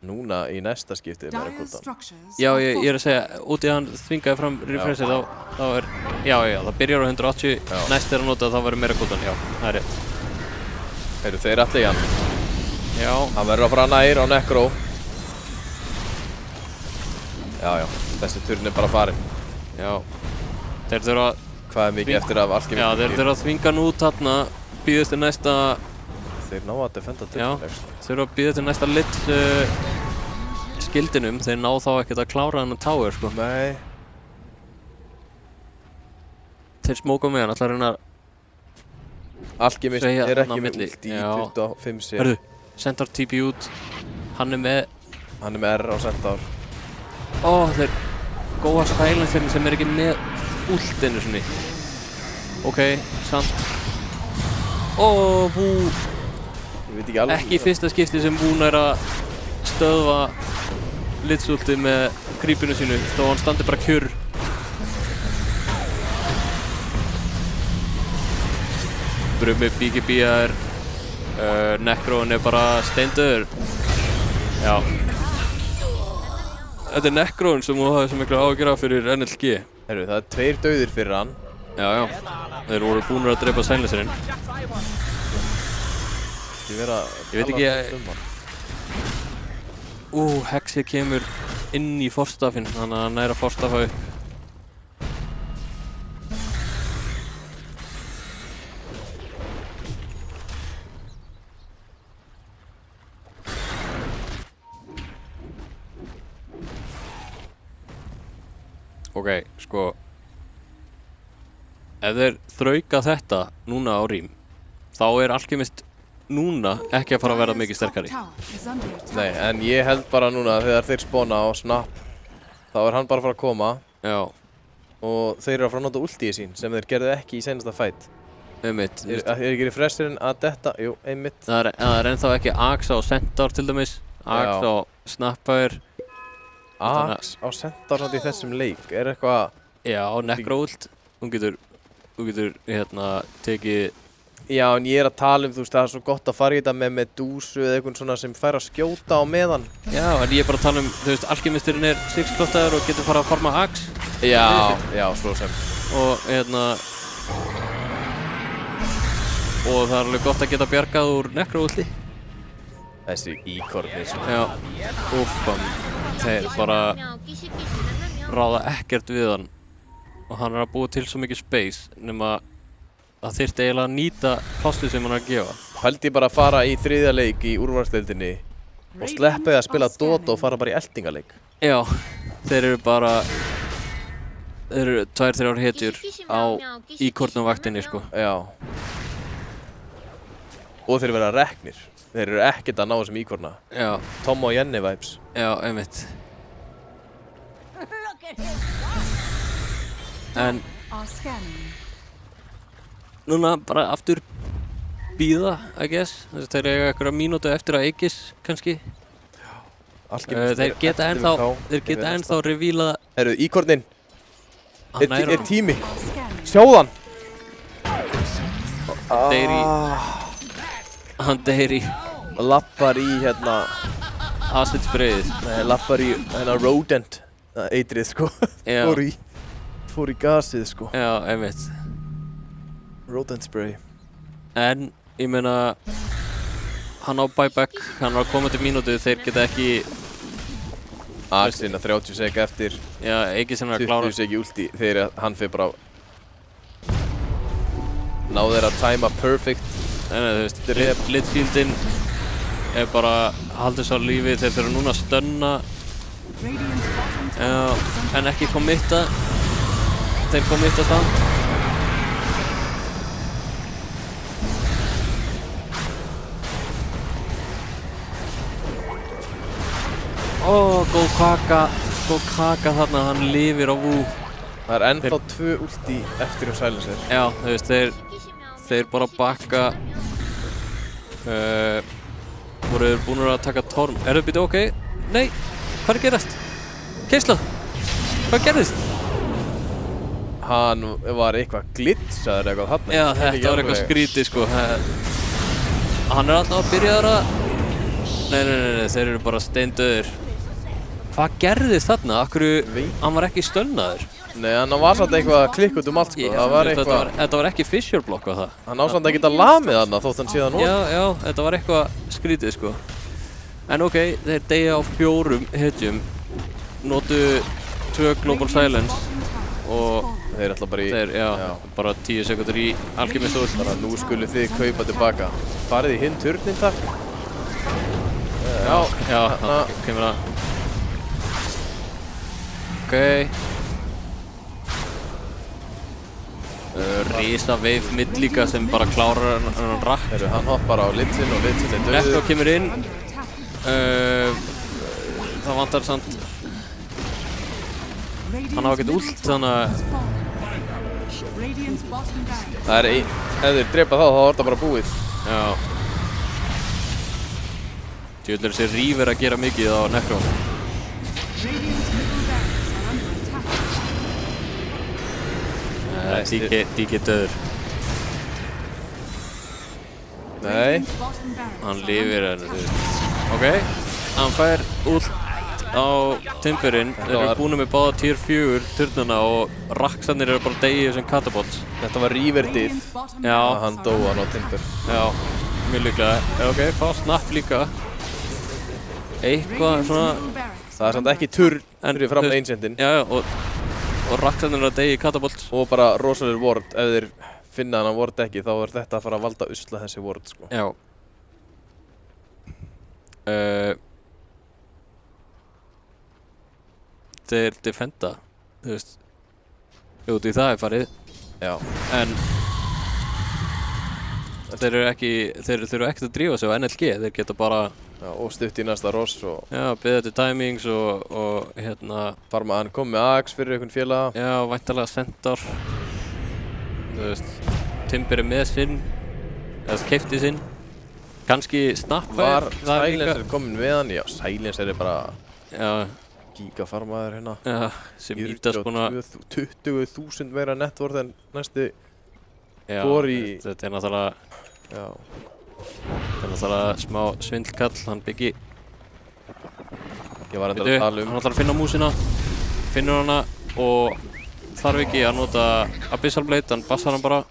Núna í næsta skiptið meira cooldown. Já, ég er að segja, út í að hann þvingaði fram refresher þá er... Já, það byrjar á 180, næst er að nota þá verður meira cooldown, já, það er rétt. Heyrðu, þeir allir í hann. Já. Hann verður að fara nær á Necro. Já, þessi turn er bara farinn. Já, þeir þurfa að... Hvað er mikið eftir af Alchemist? Já, þeir þurfa að þvinga hann út þarna, býðast til næsta... Þeir ná að defenda turnin. Já, þeir þurfa að býða til næsta lit skildinum, þeir ná þá ekkert að klára hann að tower, sko. Nei. þeir smóka mig hann ætla að reyna að Alchemist Freyja er þarna á ekki með milli. ult í Já. 25 sér. Hörðu, Centaur TP út. Hann er með Hann er með R á Centaur. þeir góða silencerinn sem er ekki með ultinu sinni. Ok, samt. Bú. Ég veit ekki alveg. Ekki í fyrsta skipti sem Bún er að stöðva litsultið með creepinu sínu þó hann standi bara kjur. Brumi BKB er Necron er bara steindauður. Já. Þetta er Necron sem þú hafði svo mikla áhyggjur af fyrir NLG. Herru, það er 2 dauðir fyrir hann. Já. Þeir voru búnir að drepa silencerinn. Ég veit ekki Hexi kemur inn í forstafinn, þannig að hann er að forstafa upp. Ok, sko ef þeir þrauka þetta núna á rím þá er Alchemist núna ekki að fara að verða mikið sterkari. Nei, en ég held bara núna þegar þeir spawna á Snap þá er hann bara að fara að koma. Já. Og þeir eru að fara að nota ultið sín sem þeir gerðu ekki í seinasta fight. Einmitt. Er ekki refresherinn að detta? Jú, einmitt. Það er ennþá ekki Axe á Centaur til dæmis. Axe á Snapfire. Axe á Centaur samt í þessum leik. Er eitthvað... Já, Necro ult. Þú getur tekið... Já, en ég er að tala þú veist, það er svo gott að fara í þetta með Medusu eða eitthvað svona sem fær að skjóta á meðan. Já, en ég er bara að tala þú veist, Alchemisturinn er 6-klottaður og getur fara að farma Axe. Já, svo sem. Og og það er alveg gott að geta bjargað úr Necro-ulti. Þessi íkornir svona. Já, þeir bara ráða ekkert við hann. Og hann er að búa til svo mikið space, nema það þyrfti eiginlega að nýta plásslið sem hann er að gefa. Hældi bara að fara í 3. leik í úrvalsdeildinni og sleppa að spila Dota og fara bara í eltingaleik. Já, þeir eru 2-3 hetjur á íkornavaktinni, sko. Já. Og þeir verða reknir. Þeir eru ekkert að ná þessum íkorna. Já. Tom og Jenny vibes. Já, einmitt. En núna bara aftur bíða, I guess. Þeir eiga einhverja mínútu eftir að Aegis, kannski. Þeir geta ennþá revíla... Herru, íkornin! Er tími! Sjáðan! Hann deyr í... Lappar í Acid sprayið. Nei, lappar í rodent. Eitrið, sko. Fór í gasið, sko. Já, einmitt. Rodent spray. En, ég meina, hann á buyback, hann er að koma til mínútu, þeir geta ekki... Axinn að 30 sek eftir. Já, ekki sem er að klára. 20 sek í ulti þegar hann fyrir bara... Ná þeir að tæma perfect. Nei, þú veist, Litfieldin er bara haldið svo á lífi, þeir þurfa núna að stönna. Já, en ekki committa. Þeir committa stand. Góð kaka þarna, hann lifir á Vú. Það er ennþá 2 ulti eftir silencer. Já, þú veist, þeir bara bakka. Voru þeir búinir að taka Torm. Eru þið ok? Nei, hvað er gerast? Keisla, hvað gerðist? Hann var eitthvað glitsaður eitthvað þarna. Já, þetta var eitthvað skrítið, sko. Hann er alltaf að byrja að... Nei, þeir eru bara steindauðir. Hvað gerðist þarna? Akkur hann var ekki stölnaður? Nei, hann var samt eitthvað klikk út allt, sko. Það var eitthvað... Þetta var ekki fissure block á það. Hann ásamt að geta lamið þarna þótt hann síðan nóg. Já, þetta var eitthvað skrítið, sko. En ok, þeir deyja á 4 hetjum. Notu 2 Global Silence. Og... Þeir ætla bara í... bara 10 sekundur í Alchemist ult. Bara nú skulu þið kaupa tilbaka. Farið í hinn turnin, takk. Já, þannig kemur það. Ok. Risa veif midd líka sem bara klárar hann rakk. Hann hoppar á Litzinn og Litzinn er döður. Nekro kemur inn. Það vantar samt. Hann á ekkert ult, þannig að... Það er ef þeir drepa þá er það bara búið. Já. Tjóðlega þessi Reaver að gera mikið á Nekro. DK döður. Nei. Hann lifir en ok, hann fær ult á Timberinn. Þeir eru búin með báða tier 4 turnana og Raxarnir eru bara degið sem Catabots. Þetta var Reaver diff. Já. Hann dó hann á Timber. Já, mjög líklega. Ok, fá snapp líka. Eitthvað svona... Það er samt ekki turn fyrir fram einsendin. Já, og Raxarnir eru að degið Catabots. Og bara rosalega ward. Ef þeir finna hann að ward ekki þá er þetta að fara að valda usla þessi ward sko. Já. Þeir defenda, þú veist, út í það er farið. Já. En þeir eru ekkert að drífa sig á NLG, þeir geta bara... Já, og stutt í næsta ross og... Já, beða til timings og hérna... Farma hann kom með Axe fyrir einhvern félaga. Já, væntanlega Centaur. Þú veist, Timber með sinn, eða keypti sinn. Kannski Snapfire. Var Silencer komin með hann? Já, Silencer er bara... Já. Gigafarmaður hérna. Já, sem Ítas búin að... 20.000 meira networth en næstu... Já, þetta er náttúrulega... Já. Þetta er náttúrulega smá svindlkall, hann Biggi. Ég var enda að tala hann ætlar að finna músina, finnur hana og þarf ekki að nota Abyssal Blade, hann bassar hann bara.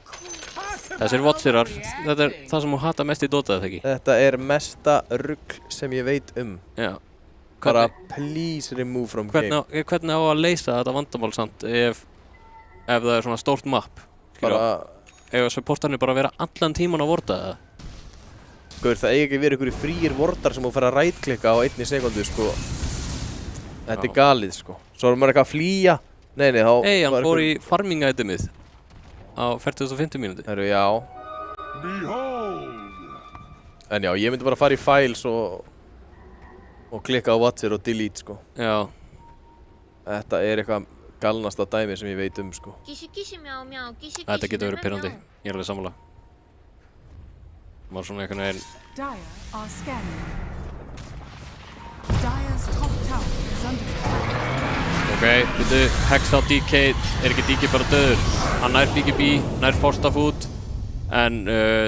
Þessir Watcherar, þetta er það sem hún hata mest í Dota, eða ekki? Þetta er mesta rugl sem ég veit Já. Bara please remove from game. Hvernig á að leysa þetta vandamál samt ef það er svona stórt map? Ef supportarnir bara vera allan tíman að vorta það? Gaur, það eigi ekki verið einhverju frýir vordar sem þú fer að right-klikka á 1 sekundu, sko. Þetta er galið, sko. Svo er maður eitthvað að flýja. Nei, þá... Hann fór í farming-itemið á 40.50 mínúti. Já. En já, ég myndi bara fara í files og klikka á Watcher og delete, sko. Já. Þetta er eitthvað galnasta dæmi sem ég veit sko. Þetta getur verið pirrandi, ég er alveg sammála. Maður svona einhvern veginn... Dire are scanning. Dire's top tower is under attack. Ok, byrju, Hex á DK, er ekki DK bara döður? Hann nær BKB, nær Forstafoot, en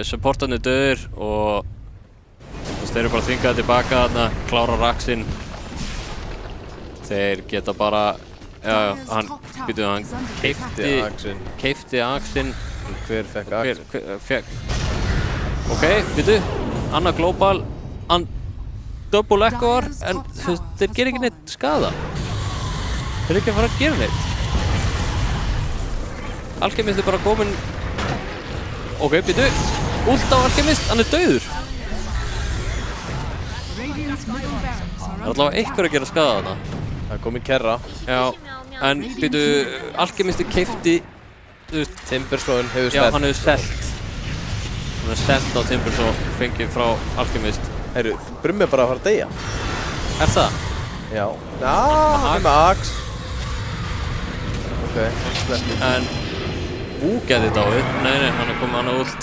supportarnir döður og þeir eru bara þvingaði tilbaka þarna, klára Raxinn. Þeir geta bara... Já, hann keipti Axinn. Hver fekk Axinn? Ok, byrju, Anna Global, hann double echoar, en þeir gerir ekki neitt skada. Þeir eru ekki að fara að gera neitt. Alchemist er bara komin... Ok, byrju, ult á Alchemist, hann er dauður. Það er allavega eitthvað að gera skada þarna. Það er komin kerra. Já, en byrju, Alchemist er keipti... Timberson hefur selt. Já, hann hefur selt. Hann er selt á Timberson, fengið frá Alchemist. Herru, Brummi er bara að fara að deyja. Er það? Já. Hann er með Axe. Ok, hann sleppir. En... gæti dáið. Nei, hann er komið annað ult.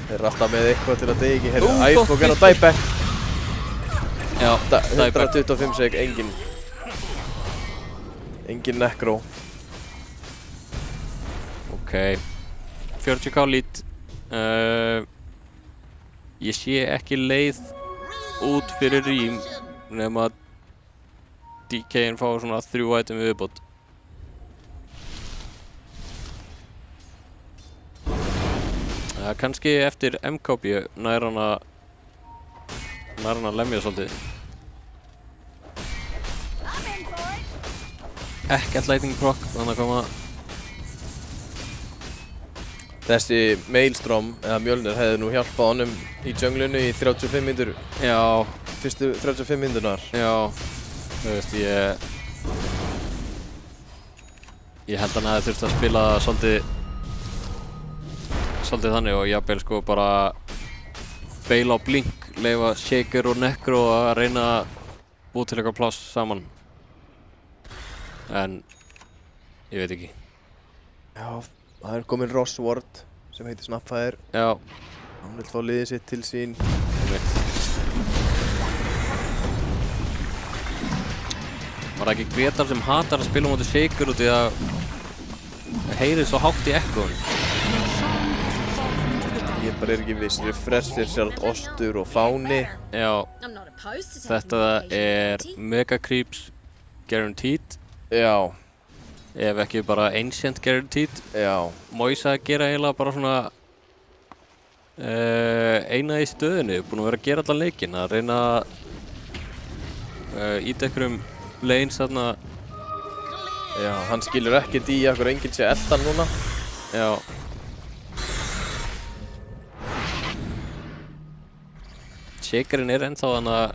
Þeir eru alltaf með eitthvað til að deyja ekki. Herru, Icebog er á dieback. Já, dieback. 125 sek, engin necro. Ok. 40k lead. Ég sé ekki leið út fyrir Rím nema að DK-in fá svona 3 item viðbót. Kannski eftir MKB nær hann að lemja svolítið. Ekkert lightning proc, þannig að koma. Þessi Maelstrom eða Mjölnir hefði nú hjálpað honum í junglinu í 35 mínútur. Já. Fyrstu 35 mínúturnar. Já. Þú veist, ég held hann að það þurfti að spila svolítið svolítið þannig og jafnvel sko bara beila á blink, leyfa Shaker og Necro að reyna að búa til eitthvað pláss saman. En ég veit ekki. Já, það komin Ross Ward sem heitir Snapfire. Já. Hann vill fá liðið sitt til sín. Var það ekki Gretar sem hatar að spila á móti Shaker út í að heyri svo hátt í ekkoðun? Ég bara ekki viss. Refresher, sjálf Ostur og Fáni. Já. Þetta Mega Creeps Guaranteed. Já. Ef ekki bara Ancient Guaranteed. Já. Moisa að gera eiginlega bara svona eina í stöðinu, búin að vera að gera allan leikinn, að reyna að íta einhverjum lanes þarna. Já, hann skilur ekkert í að enginn sé eldan núna. Já. Shakerinn ennþá þannig að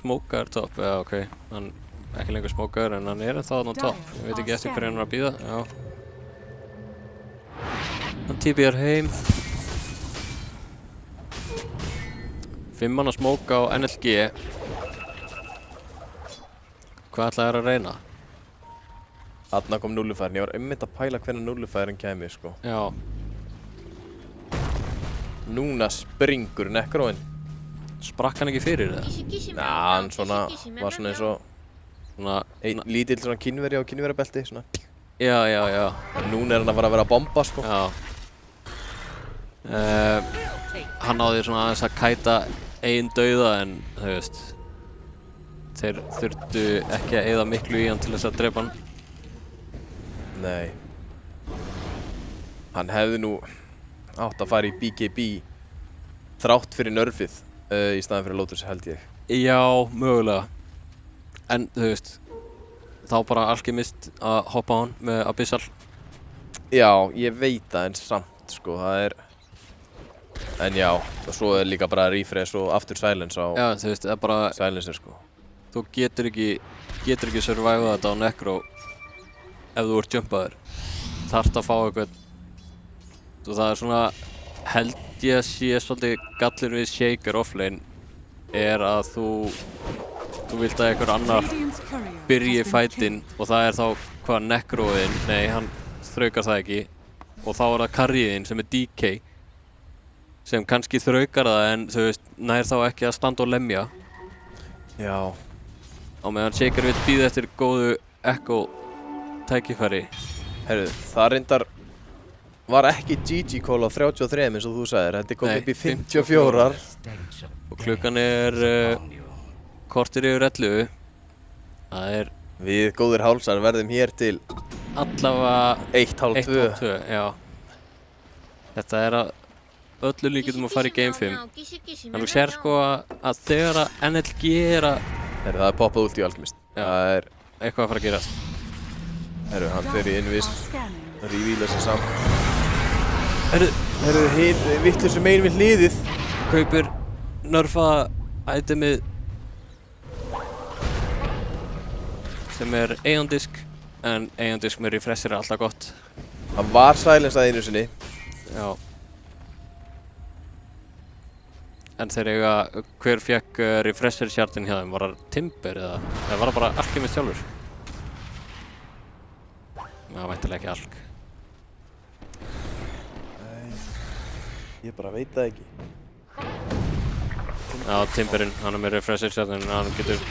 smókaður topp, já ok, hann ekki lengur smókaður en hann ennþá þannig á topp. Ég veit ekki eftir hverju hann er að bíða, já. Hann TPR heim. 5 manna smóka á NLG. Hvað ætlaði þér að reyna? Þarna kom nullufærin, ég var einmitt að pæla hvernig nullufærin kæmi sko. Já. Núna springur Necroinn. Sprakk hann ekki fyrir það? Ná, hann svona, var svona eins og einn lítill svona kínveri á kínverabelti, svona. Já, já, já. En núna hann að vera að bomba sko. Já. Hann náði svona aðeins að kæta eigin dauða en þú veist, þeir þurftu ekki að eyða miklu í hann til þess að drepa hann. Nei. Hann hefði nú átt að fara í BKB þrátt fyrir nerfið í staðan fyrir Lotus held ég. Já, mögulega. En þú veist, þá bara Alchemist að hoppa á hann með Abyssal. Já, ég veit það en samt sko, það en já, og svo líka bara refresh og aftur silence á þú veist, bara silencer sko. Þú getur ekki survive þetta á Necro ef þú ert jumpaður. Þarft að fá eitthvað. Og það svona, held ég að sé svolítið gallur við Shaker offlane að þú vilt að einhver annar byrji fightinn og það þá hvað Necroinn, nei hann þraukar það ekki og þá það carryinn sem DK sem kannski þraukar það en þú veist, nær þá ekki að standa og lemja. Já. Á meðan Shaker vill bíða eftir góðu echo tækifæri. Heyrðu, það reyndar var ekki GG call á 33 eins og þú sagðir, þetta kom upp í 54. Og klukkan kortir yfir 11. Það við góðir hálsar verðum hér til allavega 1:30, já. Þetta að öllu líkindum að fara í Game 5. En þú sér sko að þegar að NLG Heyrðu, það poppað út í Alchemist. Það eitthvað að fara að gerast. Heyrðu, hann fer í invis, revíla sig saman. Heyrðu, hinn vittlusum megin við hliðið. Kaupir nerfa itemið sem Aeon Disk, en Aeon Disk með refresher alltaf gott. Hann var silenced einu sinni. Já. En þeir hver fekk refresher shardin hjá þeim? Var það Timber eða var það bara Alchemist sjálfur? Já, væntanlega ekki Alk. Nei, ég bara veit það ekki. Já, Timberinn, hann með refresher shardin, hann getur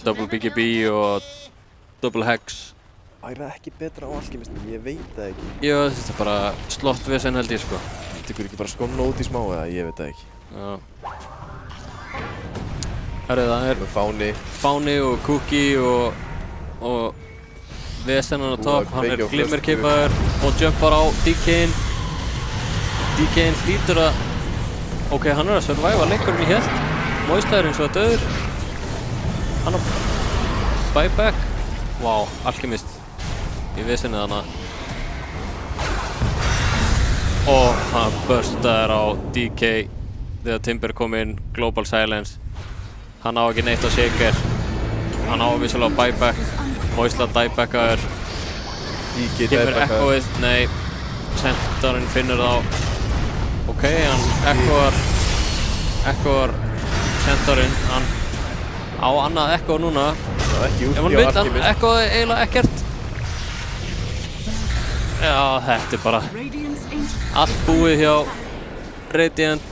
double BKB og double hex. Það ekki betra á Alchemistum, ég veit það ekki. Já, þetta bara slott vesen held ég sko. Tekur ekki bara skonna út í smá eða ég veit það ekki. Já. Það Fáni og Cookie og vesennan á topp, hann glimmerkipaður og jumpar á DK-inn. DK-inn hlýtur að, ok, hann að surviva leikurinn í hélt. Moisla eins og að döður. Hann á buyback. Wow, Alchemist í vesennið hana. Og hann burstaður á DK þegar Timber kom inn, Global Silence. Hann á ekki neitt á Shaker. Hann á vissulega buyback. Moisla diebackaður. Kemur Echoið, nei. Sentarinn finnur þá. Ok, hann Echoar Centaurinn, hann á annað Echo núna. Það var ekki Ef úti hann á veit hann Alchemist. Echoði eiginlega ekkert. Já, þetta bara Radiant's ancient allt búið hjá Radiant.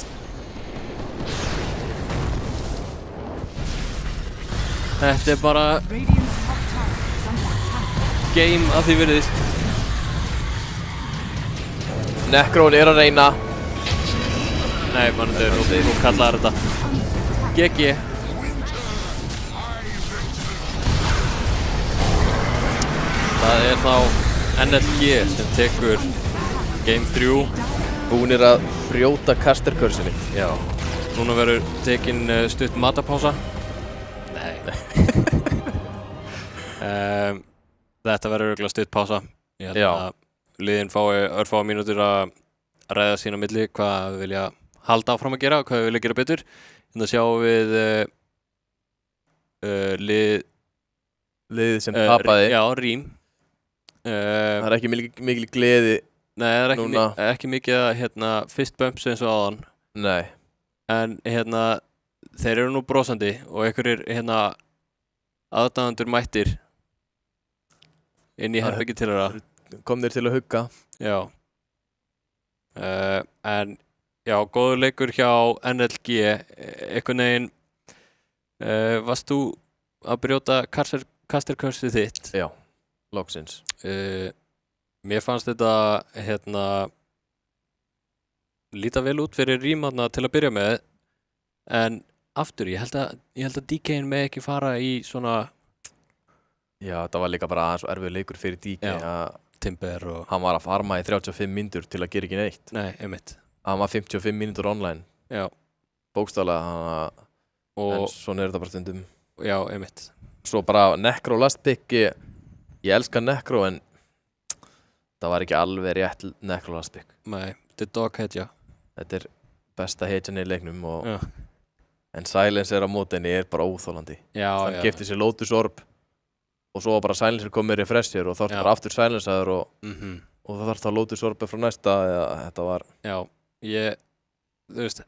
Þetta bara Radiant's top tower is under attack. game að því virðist. Necron að reyna. Nei, nú kallar þetta GG. Það þá NLG sem tekur Game 3. Búnir að brjóta caster-curse-inni. Já. Núna verður tekin stutt matapása. Nei. Þetta verður örugglega stutt pása. Ég held að liðin fái örfáa mínútur að ræða sín á milli hvað við vilja halda áfram að gera og hvað við vilja gera betur. Þannig að sjáum við Liðið sem tapaði. Já, Rím. Það er ekki mikil gleði. Nei, það er ekki mikið fist bumps eins og áðan. Nei. En þeir eru nú brosandi og einhverjir aðdáendur mættir inn í herbergi til þeirra. Komnir til að hugga. Já. En já, góður leikur hjá NLG. Einhvern veginn varst þú að brjóta caster-curse-ið þitt? Já, loksins. Mér fannst þetta líta vel út fyrir Rím til að byrja með, en aftur, ég held að DK-in með ekki fara í svona. Já, þetta var líka bara aðeins erfið leikur fyrir DK. Timber og hann var að farma í 35 mínútur til að gera ekki neitt. Nei, einmitt. Hann var 55 mínútur online. Já. Bókstaflega, en svona þetta bara stundum. Já, einmitt. Svo bara Necro last pick, ég elska Necro, en það var ekki alveg rétt Necro last pick. Nei, þetta er dog hedja. Þetta besta hedjan í leiknum en Silencer á mótinni bara óþolandi. Já, hann keypti sér Lotus Orb og svo bara Silencer kom með refresher og þá bara aftur Silencer og það þarf það Lotus Orb frá næsta þetta var. Já, þú veist,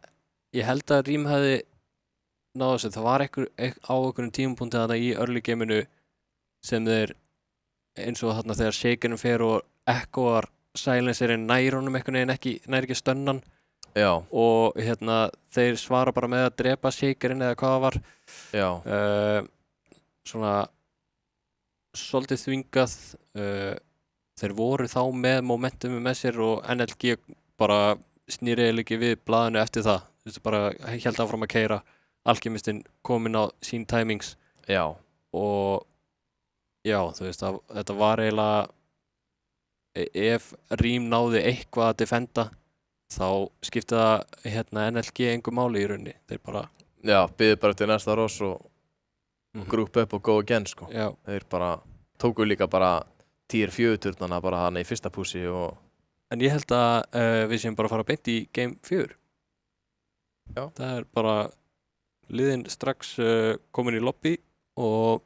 ég held að Rím hefði náðu þessu. Það var á einhverjum tímapunkti þarna í early gameinu sem þeir eins og þarna þegar Shakerinn fer og Echoar Silencerinn nær honum einhvern veginn nær ekki stönnan. Já. Og þeir svara bara með að drepa Shakerinn eða hvað það var. Já. Svona svolítið þvingað. Þeir voru þá með momentum með sér og NLG bara snýri ekki við blaðinu eftir það. Þú veist, bara held áfram að keyra. Alchemistinn kominn á sín timings. Já. Og já, þú veist, þetta var eiginlega ef Rím náði eitthvað að defenda þá skipti það NLG engu máli í rauninni. Þeir bara byðu bara til næsta ross og group up og go again sko. Já. Þeir bara tóku líka bara tier 4 turnana bara hana í fyrsta pussi og en ég held að við séum bara að fara beint í game 4. Já. Það bara liðin strax komin í lobby og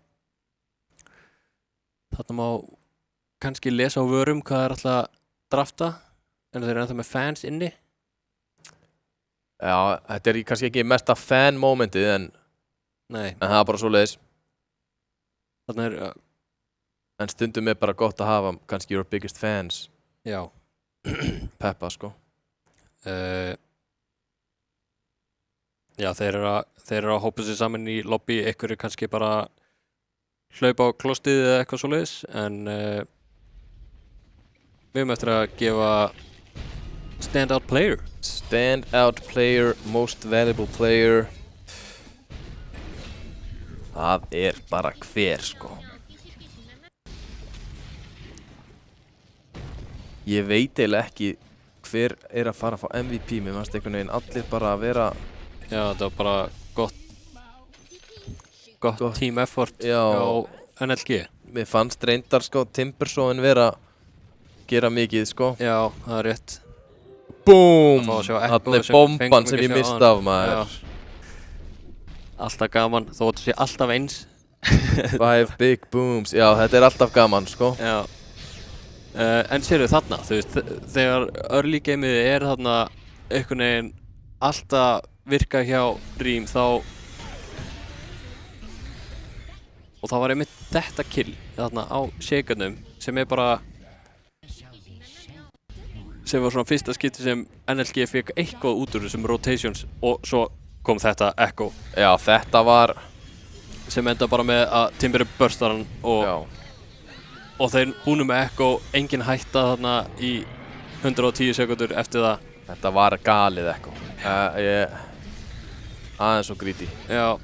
þarna má kannski lesa á vörum hvað alltaf að drafta en þeir ennþá með fans inni. Já, þetta kannski ekki mesta fan momentið en það bara svoleiðis. Þarna en stundum bara gott að hafa kannski your biggest fans. Já. Peppa sko. Já, þeir eru að hópa sig saman í lobby, einhverju kannski bara hlaupa á klostið eða eitthvað svoleiðis, en við höfum eftir að gefa standout player. Standout player, most valuable player. Það bara hver sko. Ég veit eiginlega ekki hver að fara að fá MVP. Mér fannst einhvern veginn allir bara að vera. Já, þetta var bara gott team effort á NLG. Mér fannst reyndar sko Timberson vera að gera mikið sko. Já, það er rétt. Búm! Þarna bomban sem ég misti af maður. Alltaf gaman, þó þetta sé alltaf eins. 5 big booms, já þetta alltaf gaman sko. Já. En sérðu þarna, þú veist, þegar early gameið þarna einhvern veginn alltaf virka hjá Rím þá og það var einmitt þetta kill þarna á shakerunum sem bara sem var svona fyrsta skipti sem NLG fekk eitthvað út úr þessum rotations og svo kom þetta Echo. Já, þetta var sem enda bara með að Timber burstar hann og þeir búinu með Echo, engin hætta þarna í 110 sekundur eftir það. Þetta var galið Echo. Aðeins og greedy. Já.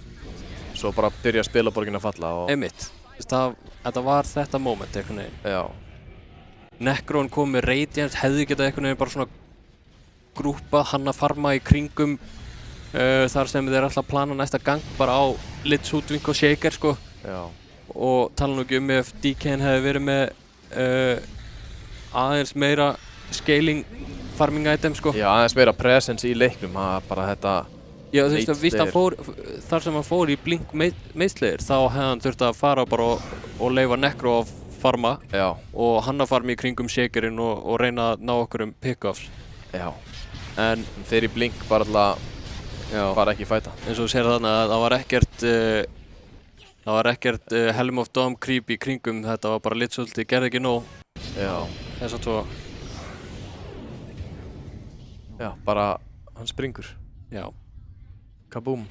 Svo bara byrja spilaborgin að falla og... Einmitt. Þetta var þetta moment einhvern veginn. Já. Necron kom með Radiance, hefði getað einhvern veginn bara svona grúpað hann að farma í kringum þar sem þeir ætla að plana næsta gang bara á Lit, Hoodwink og Shaker sko. Já. Og tala nú ekki ef DKN hefði verið með aðeins meira scaling farming item sko. Já, aðeins meira presence í leiknum, bara þetta... Já, þú veist að víst hann fór, þar sem hann fór í blink meiðslegir þá hefði hann þurft að fara bara og leyfa Necro að farma. Já. Og hann að farma í kringum Shakerinn og reyna að ná okkur pick-offs. Já. En þeir í blink bara alltaf bara ekki fæta. Eins og þú sér þarna að það var ekkert Helm of Doom creep í kringum, þetta var bara litsulti, gerði ekki nóg. Já. Þess að tvo. Já, bara hann springur. Já. Kaboom.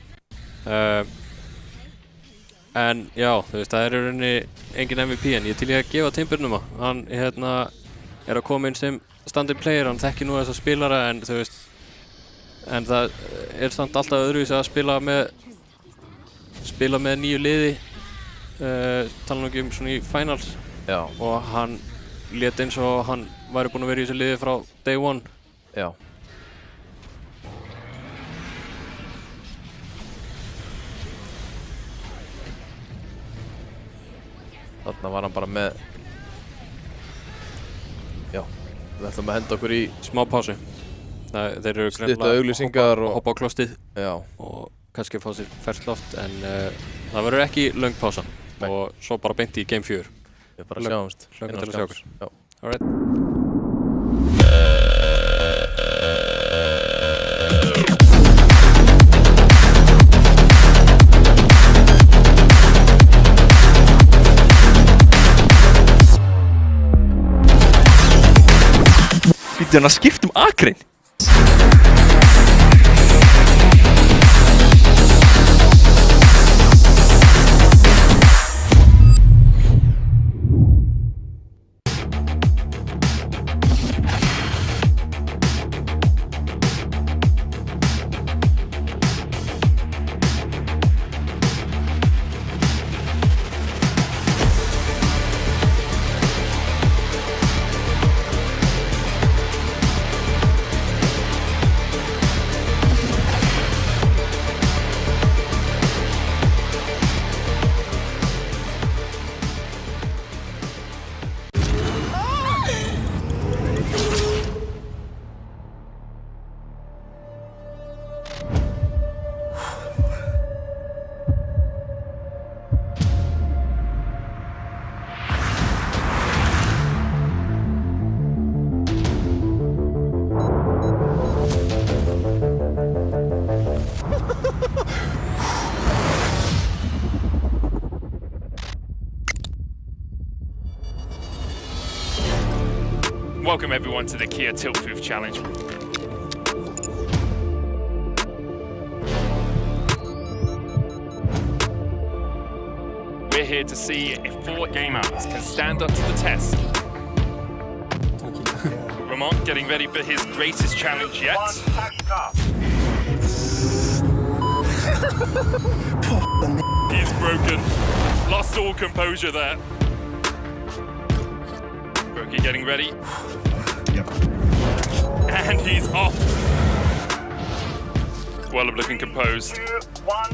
En já, þú veist, það í rauninni engin MVP en ég til ég að gefa Timbernum að hann að koma inn sem stand-in player, hann þekki nú þessa spilara en þú veist en það samt alltaf öðruvísi að spila með nýju liði tala nú ekki svona í finals. Já. Og hann lét eins og hann væri búinn að vera í þessu liði frá day one. Já. Þarna var hann bara með við ætlum að henda okkur í smá pásu. Þeir eru stutta auglýsingar og hoppa á klostið. Já. Og kannski fá sér ferskt loft en það verður ekki löng pása. Nei. Og svo bara beint í Game 4. Við bara sjáumst. Hlökkum til að sjá okkur. Já. Alright. Býttu hann að skipta akrein? Welcome everyone to the Kia Tiltbooth Challenge. We're here to see if 4 game hours can stand up to the test. Ramon getting ready for his greatest challenge yet. He's broken. Lost all composure there. Brokey getting ready. Yep. And he's off. Wallop looking composed. 2, 1.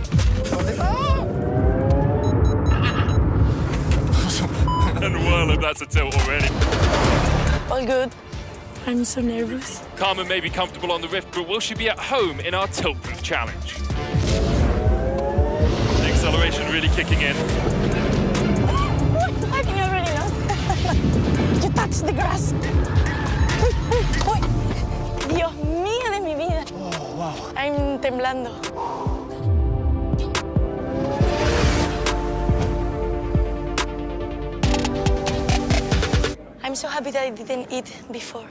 And Wallop, that's a tilt already. All good. I'm so nervous. Karma may be comfortable on the Rift, but will she be at home in our Tiltbooth Challenge? The acceleration really kicking in. I think I already know. You touched the grass. Uy, uy, uy. Dios mío de mi vida. I'm temblando. I'm so happy that I didn't eat before.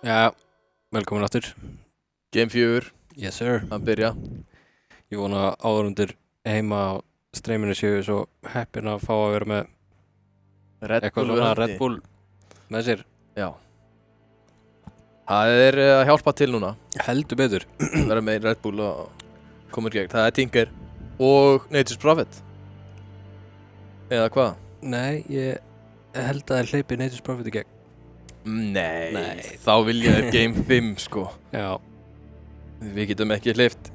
Já, velkomin aftur. Game 4. Yes sir. Að byrja. Ég vona áhorfendur heima á streaminu séu svo heppin að fá að vera með eitthvað svona Red Bull með sér. Já. Það er að hjálpa til núna. Heldur betur. Vera með Red Bull og koma í gegn. Það er Tinker og Nature's Prophet. Eða hvað? Nei, ég held að það hleypi Nature's Prophet í gegn. Nei, þá vil ég Game 5 sko. Já. Við getum ekki hleypt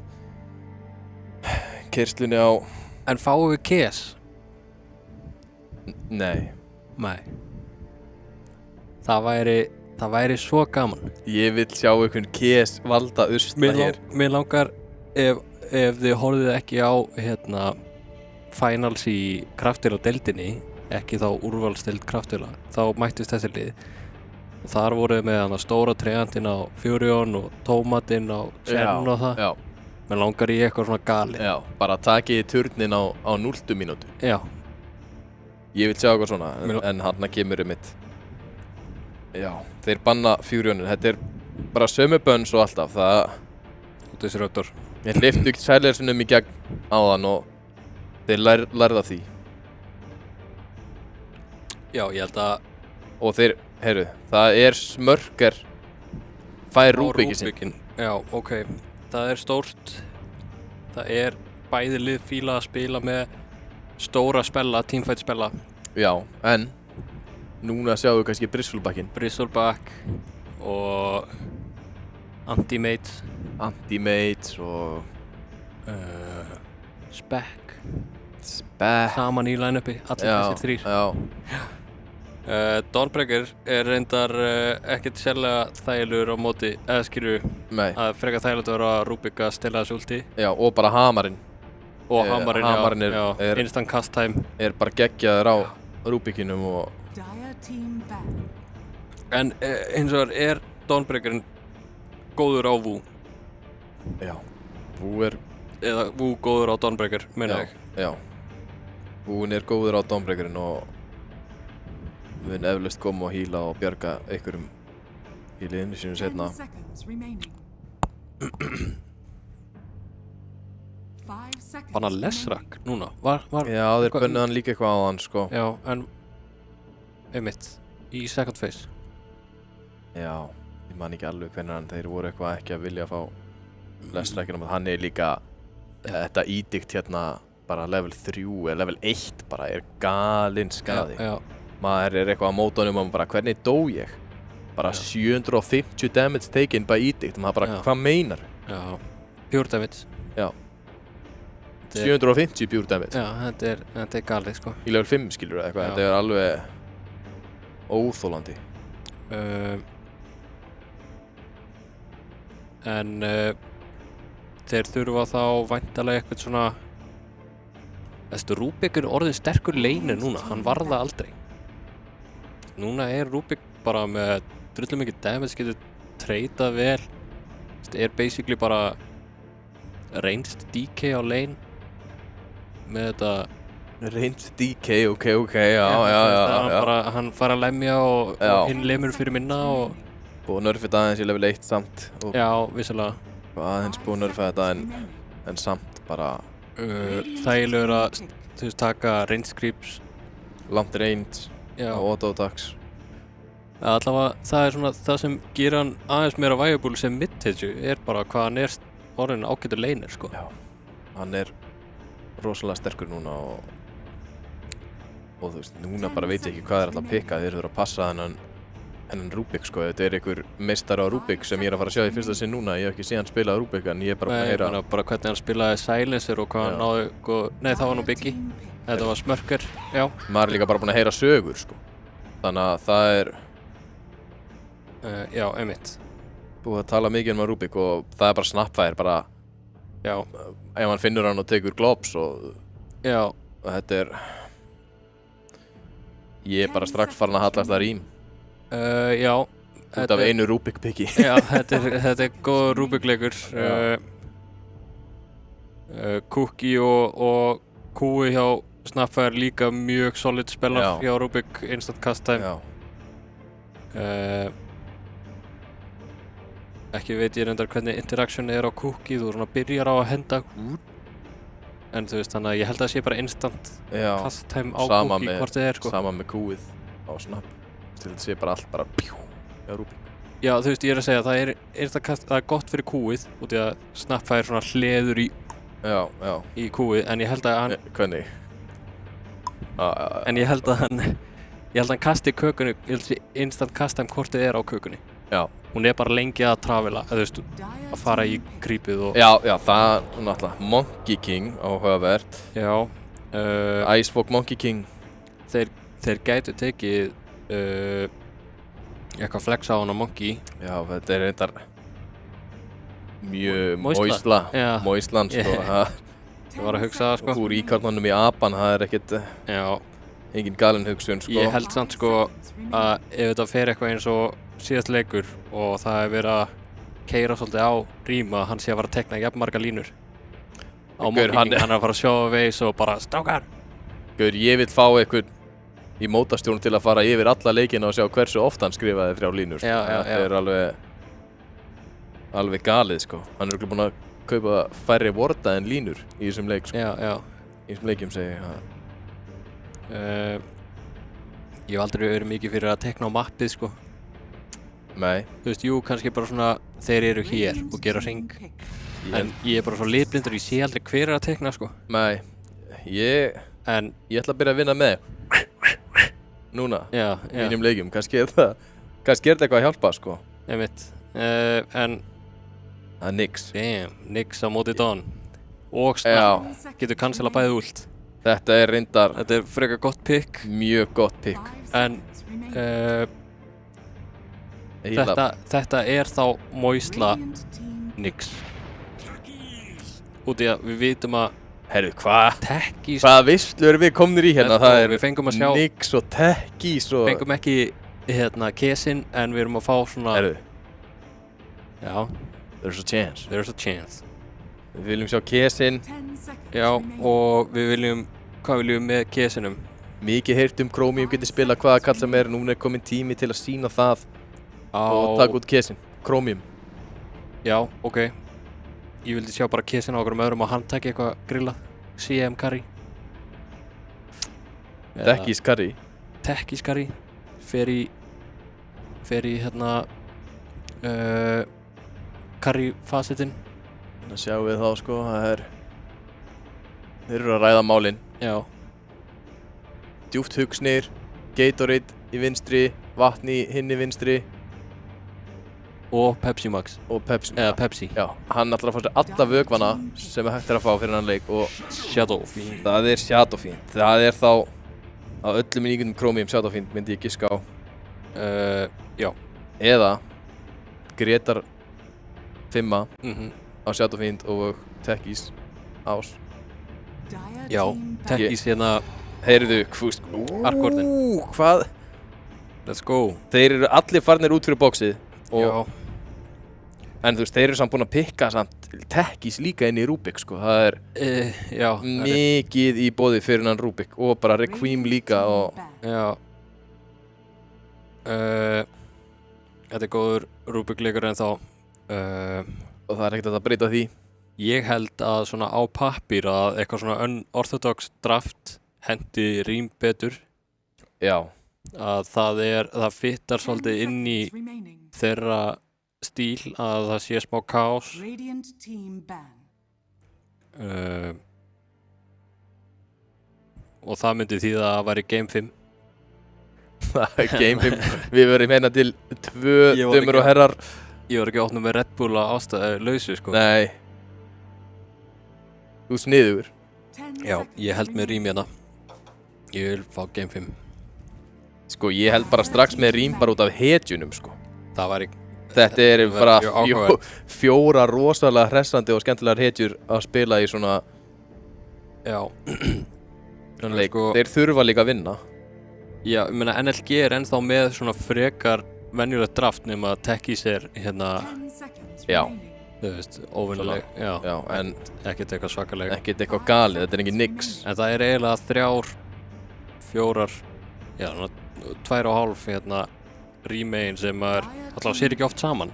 keyrslunni á. En fáum við KES? Nei. Það væri svo gaman. Ég vil sjá einhvern KES valda usla hér. Mér langar ef þið horfið ekki á finals í kraftvéladeildinni, ekki þá úrvalsdeild kraftvéla, þá mættist þessi lið. Þar voruð með hana stóra tregandinn á Furion og tómatinn á Senn og það. Já. Mér langar í eitthvað svona galið. Já, bara takið turnin á 0 mínútu. Já. Ég vil sjá eitthvað svona, en hann kemur mitt Já, þeir banna Furionin. Þetta bara sömu bönns og alltaf. Disruptor. Ég hleypti Silenceunum í gegn áðan og þeir lærða því. Já, ég held að... Og þeir, heyrðu, það Smörker fær Rúbikinn sinn. Já, ok. Það stórt. Það bæði lið fíla að spila með stóra spella, teamfight spella. Já, en núna sjáum við kannski Bristlebackinn. Bristleback og Anti-Mates og Spec Spec saman í line-upi, allir þessir þrír. Dawnbreaker reyndar ekkert sérlega þægilegur á móti, eða skilur að frekar þægilegt að vera Rubik að stela þessu ulti. Já, og bara hamarinn. Og hamarinn, já, instant cast time. Bara geggjaður á Rubikinum og... En hins vegar Dawnbreakerinn góður á Wu. Já, Wu eða Wu góður á Dawnbreaker, meina ég. Já, Wuin góður á Dawnbreakerinn og mun eflaust koma og hýla og bjarga einhverjum í liðinu sínum seinna. Var hann Lesrak núna? Já, þeir bönnuð hann líka eitthvað á hann, sko. Já, en einmitt, í second phase. Já, ég man ekki alveg hvernig þeir voru eitthvað ekki að vilja að fá Lesrakinn. Hann líka, þetta ídikt hérna, bara level 3 eða level 1 bara galinn skaði. Já. Maður eitthvað á mótunum og bara, hvernig dó ég? Bara 750 damage taken by edict. Maður bara, hvað meinar? Já, pure damage. Já. 750 pure damage. Já, þetta galið, sko. Í level 5 skilur það eitthvað. Þetta alveg óþólandi. En þeir þurfa þá væntanlega eitthvað svona... Rubik orðinn sterkur leynir núna, hann var það aldrei. Núna Rubik bara með drullu mikið damage, getur treytað vel. Basically bara ranged DK á lane með þetta... Ranged DK, ok, já. Hann fara að lemja og hinn lemur fyrir minna og... Búið að nerfið aðeins í level 1 samt. Já, vissulega. Aðeins búið að nerfið þetta en samt bara... þægilegur að taka range creeps. Langt range og auto-attacks. Allavega, það svona það sem gerir hann aðeins meira viable sem mid-hitchu bara hvað hann orðinn ágætur laner, sko. Já, hann rosalega sterkur núna og þú veist, núna bara veit ég ekki hvað alltaf að pikka. Þeir þurfa að passa þennan Rubik, sko. Þetta einhver meistari á Rubik sem ég að fara að sjá í fyrsta sinn núna. Ég hef ekki séð hann spila Rubik en ég bara búin að heyra... Nei, bara hvernig hann spilaði Silencer og hvað hann náði... Nei, það var nú Biggie. Þetta var Smörker, já. Maður líka bara búin að heyra sögur, sko. Þannig að það já, einmitt. Búið að tala mikið um Rubik og það bara Snapfire, bara... Já. Ef hann finnur hann og tekur globs og... Já. Og þetta ég bara strax farin að hallast það rím. Já. Út af einu Rubik-piki. Já, þetta góð Rubik-leikur. Cookie og Kúi hjá Snapfire líka mjög solid spellar hjá Rubik, instant cast time. Já. Ekki veit ég reyndar hvernig interactioni á Cookie, þú svona byrjar á að henda út. En þú veist, þannig að ég held að það sé bara instant cast time á Cookie hvort þið sko. Sama með Kúið á Snap. Þetta sé bara allt bara pjú hjá Rubik. Já, þú veist, ég að segja, það gott fyrir Kúið út í að Snapfire svona hleður í Kúið, en ég held að hann... Hvernig? En ég held að hann kasti kökunni, ég held að instant cast time hvort þið á kökunni. Já. Hún bara lengi að travela, þú veist, að fara í creepið og... Já, það náttúrulega Monkey King áhugavert. Já. Icefolk Monkey King. Þeir gætu tekið eitthvað flex á hann á Monkey. Já, þetta reyndar mjög Moisland, sko. Ég var að hugsa það, sko. Úr íkarnanum í apan, það ekkert... Já. Engin galin hugsun, sko. Ég held samt, sko, að ef þetta fer eitthvað eins og síðast leikur og það verið að keyra svolítið á rýma, hann sé að fara að tekna jafn marga línur á Monkey King. Hann að fara að sjá veis og bara strákar. Gaur, ég vil fá eitthvað í mótastjórn til að fara yfir alla leikina og sjá hversu oft hann skrifaði 3 línur. Já. Þetta er alveg galið, sko. Hann er búinn að kaupa færri worda en línur í þessum leik, sko. Já. Í þessum leikjum segi ég. Ég hef aldrei verið mikið fyrir að tekna á mappið, sko. Nei. Þú veist, jú, kannski bara svona þeir eru hér og gera hring. En ég er bara svo litblindur, ég sé aldrei hver er að tekna, sko. Nei. Ég ætla að byrja að vinna með núna í mínum leikjum. Kannski er þetta eitthvað að hjálpa, sko. Einmitt. En það er Nix. Damn, Nix á móti Dawn. Og snart getur cancela bæði ult. Þetta er reyndar. Þetta er frekar gott pick. Mjög gott pick. En þetta er þá moisla Nix. Út í að við vitum að herru, hvað? Tekkís. Hvaða veislu erum við komnir í hérna? Það er við fengum að sjá Nix og Tekkís og fengum ekki Kesin en við erum að fá svona herru. Já. There's a chance. Við viljum sjá Kesin. Já, og við viljum hvað viljum við með Kesinum? Mikið heyrt Chromium getur spila hvaða kall sem er. Núna er komin tími til að sína það og taka út Kesin. Chromium. Já, ok. Ég vildi sjá bara Kesin á okkur öðrum og hann taki eitthvað grillað. CM carry. Tekkís carry. Tekkís carry. Fer í carry fasetinn. Það sjáum við þá, sko. Þeir eru að ræða málin. Já. Djúpt hugsnir, Gatorade í vinstri, vatn í hinni vinstri. Og Pepsi Max. Eða Pepsi. Já, hann ætlar að fá sér alla vökvana sem hægt er að fá fyrir hann leik og Shadowfiend. Það er Shadowfiend. Það er þá að öllum líkindum Chromium Shadowfiend myndi ég giska á. Já. Eða Gretar 5 á Shadowfiend og Tekkís ás. Já, Tekkís hérna. Heyrðu, Arkordin. Hvað? Let's go. Þeir eru allir farnir út fyrir bóksið. Já. En þú veist, þeir eru samt búin að pikka samt Tekkís líka inn í Rubik, sko. Það er mikið í boði fyrir hann Rubik og bara Requiem líka og já. Þetta er góður Rubik-leikur en þá og það er ekkert að breyta því. Ég held að svona á pappír að eitthvað svona unorthodox draft hendi rím betur. Já. Að það fittar svolítið inn í þeirra stíl að það sé smá kaos. Og það myndi þýða að það væri Game 5. Game 5, við verðum meina til 2 dömur og herrar. Ég var ekki að opna með Red Bull að ástæðu lausu, sko. Nei. Þú sniður. Já, ég held með rím hérna. Ég vil fá Game 5. Sko, ég held bara strax með rím bara út af hetjunum, sko. Það væri Þetta er bara 4 rosalega hressandi og skemmtilegar hetjur að spila í svona leik. Sko, þeir þurfa líka að vinna. Já, ég meina NLG er ennþá með svona frekar venjulegt draft nema að Tekkís er hérna já. Þú veist, óvinnuleg. Já, en ekkert eitthvað svakaleg. Ekkert eitthvað galið, þetta er ekki Nix. En það er eiginlega 3, 4, já, 2,5 hérna rýmegin sem maður allavega sér ekki oft saman.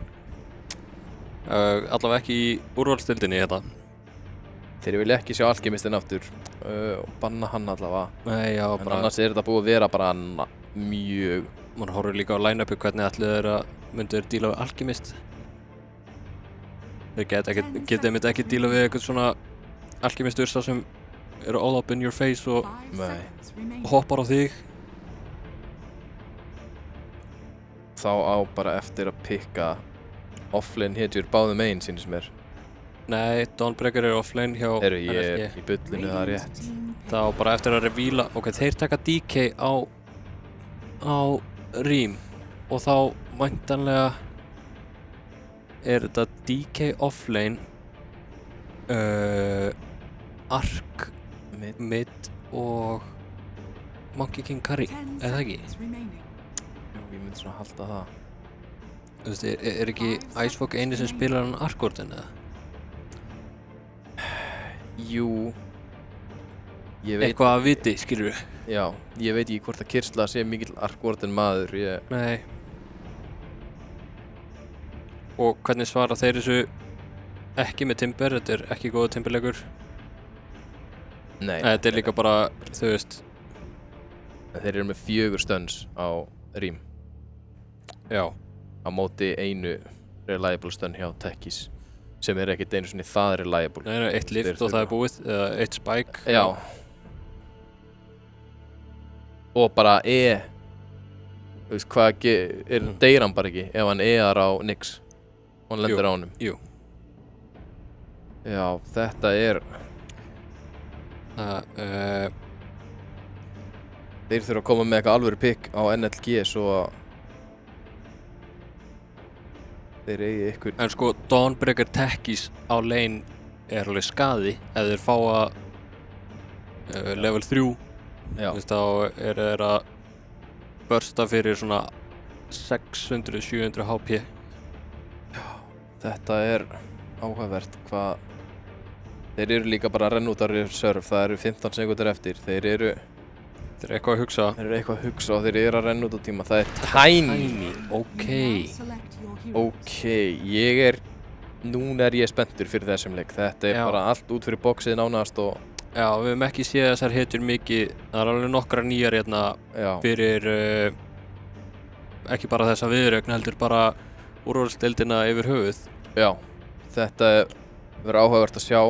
Allavega ekki í úrvalsdeildinni hérna. Þeir vilja ekki sjá Alkemistinn aftur og banna hann allavega. Nei, já, en annars er þetta búið að vera bara mjög. Man horfir líka á line-upi hvernig allir þeirra myndu þeir díla við Alkemist. Þeir geta myndi ekki díla við eitthvað svona Alkemist-ursa sem eru all up in your face og hoppar á þig. Þá á bara eftir að pikka offlane hetjur báðum megin, sýnist mér. Nei, Dawnbreaker er offlane hjá ég er í bullinu, það er rétt. Þá bara eftir að revíla, ok, þeir taka DK á rím og þá væntanlega er þetta DK offlane Ark mid og Monkey King carry, eða ekki? Ég myndi svona halda það. Þú veist, er ekki Icefog eini sem spilar hann Arkordin, eða? Jú. eitthvað að viti, skilur við. Já, ég veit ekki hvort að Kyrsla sé mikill Arc Warden maður. Nei. Og hvernig svara þeir þessu ekki með Timber? Þetta er ekki góða Timberleikur. Nei. Þetta er líka bara, þú veist. Þeir eru með 4 stunts á Rím. Já. Á móti einu reliable stun hjá Tekkis. Sem er ekkert einu svona það reliable. Nei, 1 lift og það er búið. Eða 1 spike. Já. Og bara þú veist hvað deyr hann bara ekki ef hann ar á Nyx og hann lendir á honum. Jú. Já, þetta er þeir þurfa að koma með eitthvað alvöru pick á NLG svo að þeir eigi ykkur. En sko, Dawnbreaker Tekkis á lane er alveg skaði ef þeir fá að level 3. Já. Þá er þeir að bursta fyrir svona 600-700 HP. Já, þetta er áhugavert hvað þeir eru líka bara að renna út á reserve. Það eru 15 sekundur eftir. Þeir eru eitthvað að hugsa. Þeir eru eitthvað að hugsa og þeir eru að renna út á tíma. Það er Tiny. Ok, núna er ég spenntur fyrir þessum leik. Þetta er bara allt út fyrir boxið nánast og já, við höfum ekki séð þessar hetjur mikið. Það er alveg nokkra nýjar hérna fyrir ekki bara þessa viðureign heldur bara úrvalsdeildina yfir höfuð. Já, þetta verður áhugavert að sjá.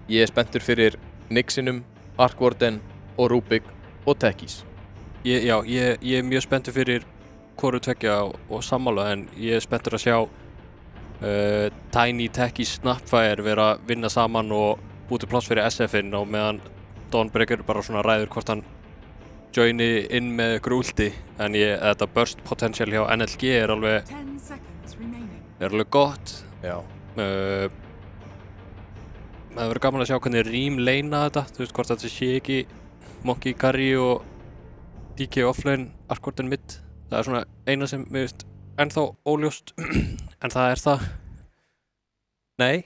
Ég er spenntur fyrir Nyxinum, Arc Warden og Rubik og Tekkis. Ég er mjög spenntur fyrir hvoru tveggja og sammála en ég er spenntur að sjá Tiny, Tekkis, Snapfire vera að vinna saman og búið til pláss fyrir SF-in og meðan Dawnbreaker bara svona ræður hvort hann joini inn með grúlti en þetta burst potential hjá NLG er alveg gott. Já. Það verður gaman að sjá hvernig Rím leina þetta, þú veist hvort þetta sé ekki Monkey Carry og DK offlane, Arc Warden mid. Það er svona eina sem mér finnst ennþá óljóst en það er það. Nei.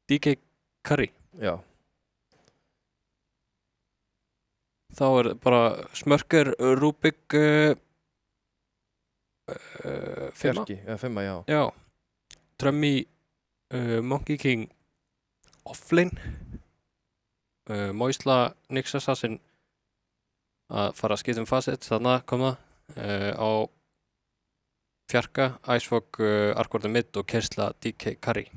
DK Carry. Já. Þá er bara Smörker, Rubik, Fjarki, 5, já. Já. Trummy, Monkey King, offlane. Moisla, Nyx Assassin að fara að skipta facet, þarna kom það. Á Fjarka, Icefog, Arc Warden mid og Kyrsla, DK Carry.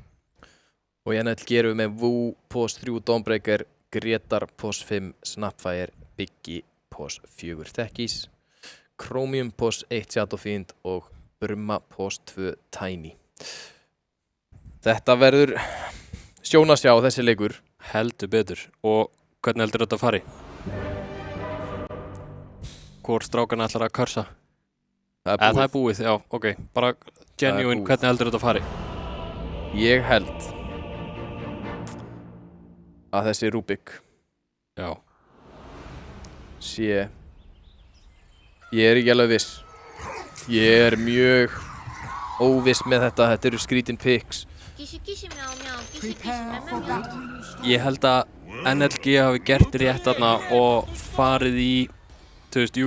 Og í NLG erum við með Wu, pos 3, Dawnbreaker, Gretar, pos 5, Snapfire, Biggie, pos 4, Tekkis, Chromium, pos 1, Shadowfiend og Brumma, pos 2, Tiny. Þetta verður sjón að sjá þessi leikur. Heldur betur. Og hvernig heldur þetta að fari? Hvor strákan ætlar að körsa? Það er búið, já, ok. Bara genuine, hvernig heldur þetta að fari? Ég held að þessi Rubik sé ég er ekki alveg viss. Ég er mjög óviss með þetta. Þetta eru skrítin picks. Ég held að NLG hafi gert rétt þarna og farið í, þú veist,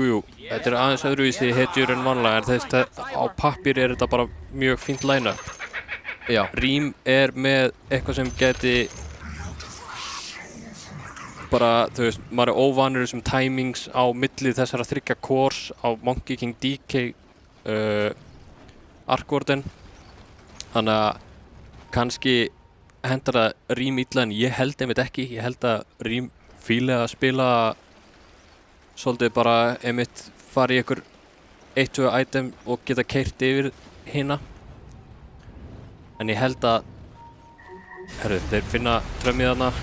þetta er aðeins öðruvísi hetjur en vanlega en þess að á pappír er þetta bara mjög fínt line-up. Já. Rím er með eitthvað sem geti bara, þú veist, maður er óvanur þessum timings á milli þessara 3 cores á Monkey King, DK, Arc Warden. Þannig að kannski hendar það Rím illa en ég held einmitt ekki. Ég held að Rím fíli að spila svolítið bara einmitt fara í einhver 1-2 item og geta keyrt yfir hina. En ég held að þeir finna Trummy þarna.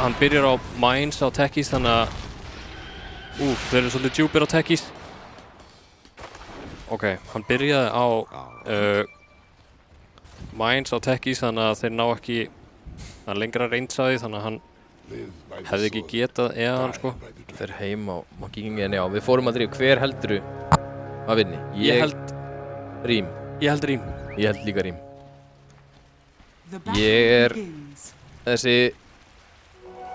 Hann byrjar á Mines á Tekkis þannig að þeir eru svolítið djúpir á Tekkis. Ok, hann byrjaði á Mines á Tekkis þannig að þeir ná ekki lengra range að því þannig að hann hefði ekki getað eða hann sko. Þeir heim á Monkey King en já, við fórum að drífa. Hver heldurðu að vinni? Ég held Rím. Ég held Rím. Ég held líka Rím. The Ég battle begins.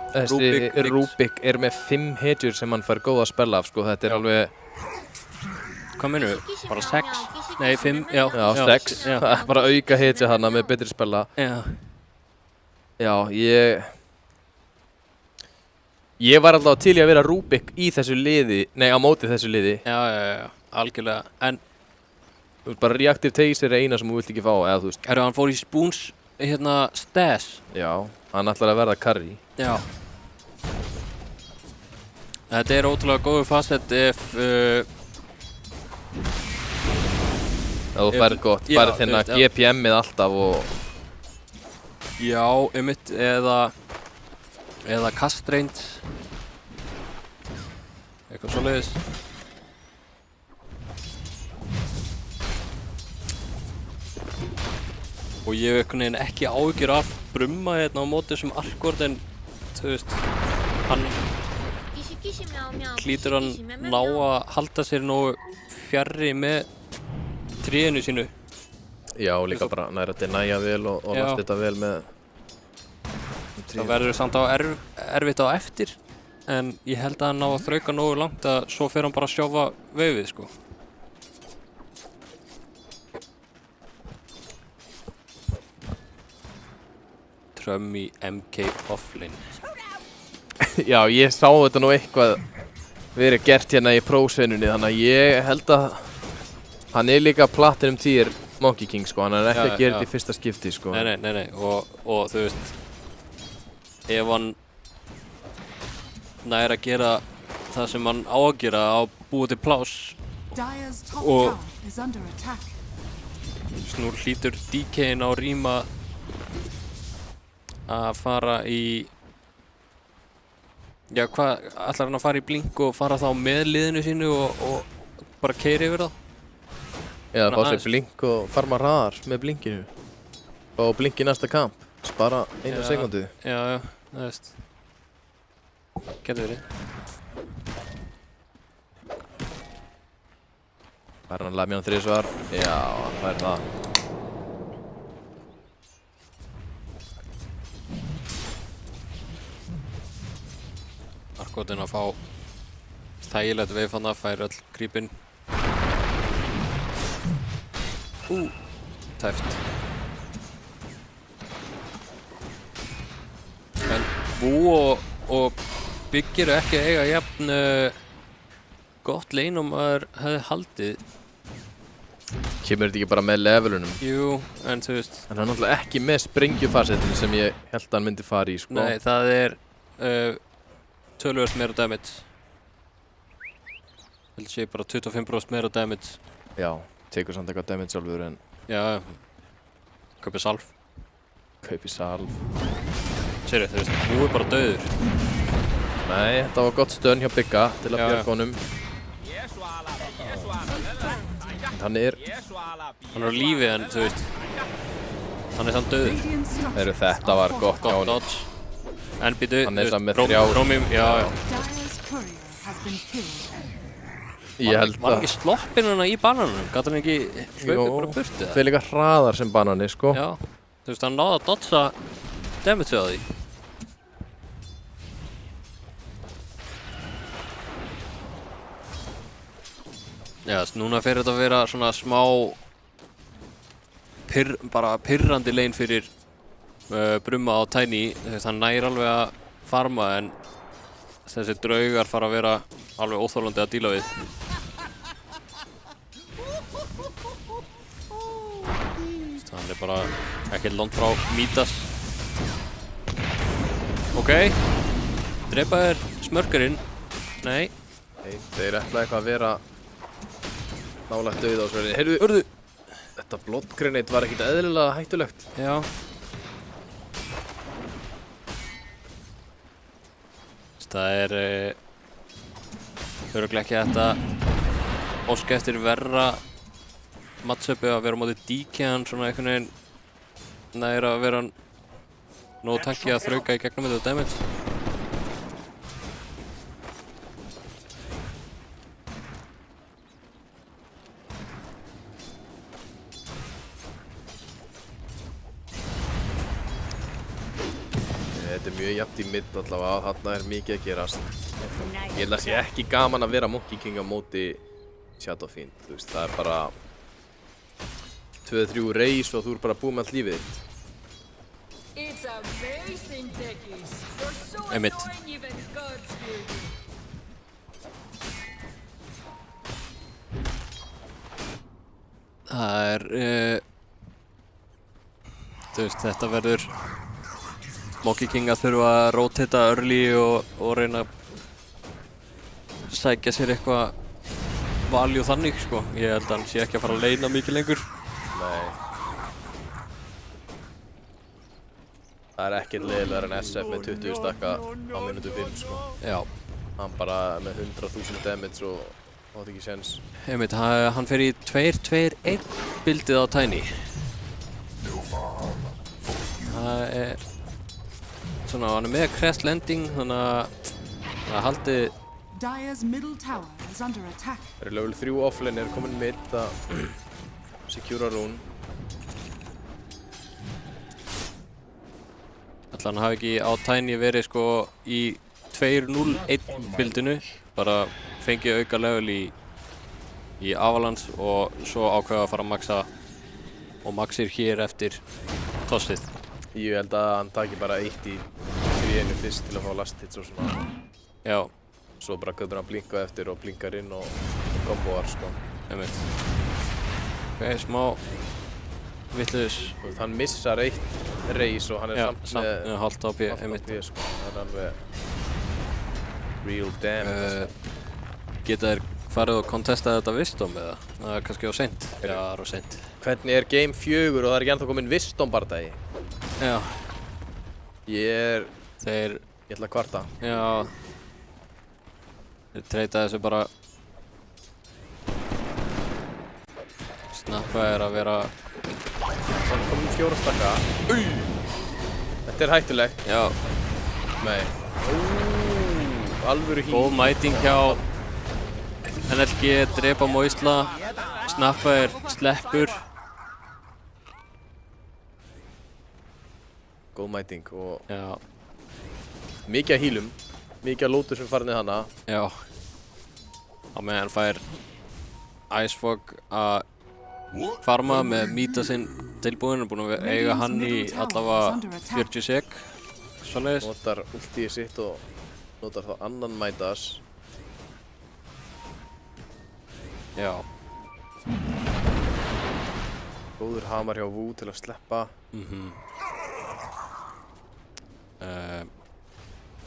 Þessi Rubik er með 5 hetjur sem hann fær góða spella af, sko. Þetta alveg... Hvað minnum við? Bara 6? Nei, 5, já. Já, 6. Það bara auka hetja hana með betri spella. Já. Já, ég var alltaf til í að vera Rubik í þessu liði, nei, á móti þessu liði. Já, algjörlega. En þú veist, bara Reactive Taser er eina sem þú vilt ekki fá, eða þú veist. Hann fór í Spoons, Stas. Já, hann ætlar að verða carry. Já. Þetta er ótrúlega góður facet ef þú færð gott, færð hérna GPM-ið alltaf og... Já, einmitt, eða cast-range. Eitthvað svoleiðis. Og ég hef einhvern veginn ekki áhyggjur af Brumma hérna á móti sem Argord, en þú veist, hann hlýtur hann ná að halda sér nógu fjarri með trénu sínu. Já, líka bara næra að denæja vel og lasta þetta vel með það verður samt á erfitt á eftir, en ég held að hann ná að þrauka nógu langt að svo fer hann bara að sjófa veifið, sko. Trömm í MK offlane. Já, ég sá þetta nú eitthvað verið gert hérna í prósveinunni, þannig að ég held að hann er líka Platinum tier Monkey King, sko, hann er ekki að gera þetta í fyrsta skipti, sko. Nei, og þú veist, ef hann nær að gera það sem hann á að gera, á búið til pláss og snúr hlýtur DK-in á Rima að fara í, já, hvað, ætlar hann að fara í blink og fara þá með liðinu sínu og bara keyra yfir það? Eða fá sér blink og farma hraðar með blinkinu. Fá blink í næsta kamp, spara 1 sekundu. Já, það veist. Getur verið. Fær hann lemja hann 3 svar? Já, hann fær það. Argordin að fá þægilegt veif hann að færa öll creepin. Tæft. En Bú og Bigg eru ekki að eiga jafn gott lane og maður hefði haldið. Kemur þetta ekki bara með levelunum? Jú, en þú veist. En hann er náttúrulega ekki með springjufasetin sem ég held að hann myndi fara í, sko. Nei, það er tölvöld meira damage. Held sé bara 25% meira damage. Já, tekur samt eitthvað damage sjálfur en... Já, kaupi salv. Kaupi salv. Sérðu, þú veist, nú er bara dauður. Nei, þetta var gott stönn hjá Bigga til að bjarga honum. Hann er á lífi, en þú veist, hann er samt dauður. Þetta var gott hjá honum. Dodge. En býtu, hann er samt með 3. Rómim, já. Ég held að... Var ekki sloppinn hana í bananum? Gat hann ekki hlaupið bara burtið? Það er líka hraðar sem banani, sko. Já, þú veist, hann náði að dodsa damage á því. Já, núna fer þetta að vera svona smá bara pirrandi lane fyrir Brumma á Tiny. Hann nær alveg að farma, en þessi draugar fara að vera alveg óþolandi að díla við. Hann er bara ekki langt frá Midas. Ok, drepa þér smörkurinn. Nei. Nei, þeir ætla eitthvað að vera nálægt dauð á sverðinni. Heyrðu, Urðu! Þetta blood grenade var ekkert eðlilega hættulegt. Já. Það er örugglega ekki hægt að óska eftir verra matchupi að vera á móti DK-an svona einhvern veginn næra að vera nógu takki að þrauka í gegnum þetta damage. Þetta mjög jafnt í midd allavega, þarna mikið að gerast. Ég held að sé ekki gaman að vera Monkey King á móti Shadow Fiend, þú veist, það bara 2-3 reis og þú bara búið með allt lífið þitt. Einmitt. Það þú veist, þetta verður Monkey King að þurfa að rotata early og reyna að sækja sér eitthvað value þannig, sko. Ég held að hann sé ekki að fara að leyna mikið lengur. Nei. Það ekkert leiðilegar en SF með 20 stakka á mínútu 5, sko. Já. Hann bara með 100.000 damage og átti ekki sens. Einmitt, hann fer í 2-2-1 bildið á Tiny. Það svona, hann með crest landing, þannig að það haldi Dire's middle tower is under attack. Það level 3 offlane komin mid að secura rune. Ætli hann hafi ekki á Tiny verið sko í 2-0-1 bildinu, bara fengið auka level í Avalanche og svo ákveða að fara að maxa og maxir hér eftir tossið. Ég held að hann taki bara 1 í 3-1 fyrst til að fá last hits og svona. Já. Svo bara köpur hann blinka eftir og blinkar inn og komboar, sko. Einmitt. Ok, smá vitlaus. Hann missar 1 reis og hann samt með halvt HP, einmitt. Sko. Það alveg real damage. Geta þeir farið og kontesta þetta Wisdom eða? Það kannski á seint. Já, það á seint. Hvernig game 4 og það ekki ennþá komin Wisdom bardagi? Já. Ég ætla að kvarta. Já. Þeir treyta þessu bara. Snappa að vera. Þannig komum 4 stakka. Þetta hættulegt. Já. Nei. Alvöru hí. Góð mæting hjá NLG, drepa Moisla. Snappa sleppur. Góð mæting og já. Mikið að hýlum. Mikið að lótur sem farnið hana. Já. Á meðan fær Icefog að farma með Mita sinn tilbúinn. Búinn að eiga hann í allavega 40 sek. Svoleiðis. Notar ultið sitt og notar þá annan Midas. Já. Góður hamar hjá Wu til að sleppa.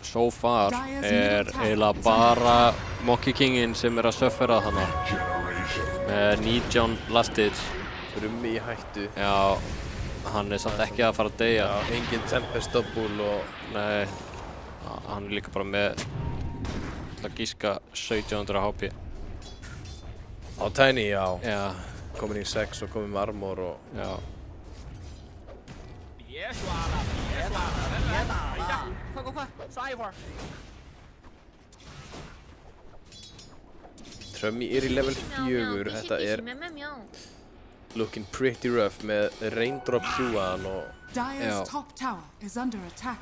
So far eiginlega bara Monkey Kingin sem að suffera þarna með 19 blasted. Brummi í hættu. Já, hann samt ekki að fara að deyja. Já, engin Tempest double og nei, hann líka bara með til að gíska 1700 HP. Á Tiny, já. Já. Komin í 6 og komin með armor og já. Trummy í level 4, þetta looking pretty rough með raindrop Q-an og Dire's top tower is under attack.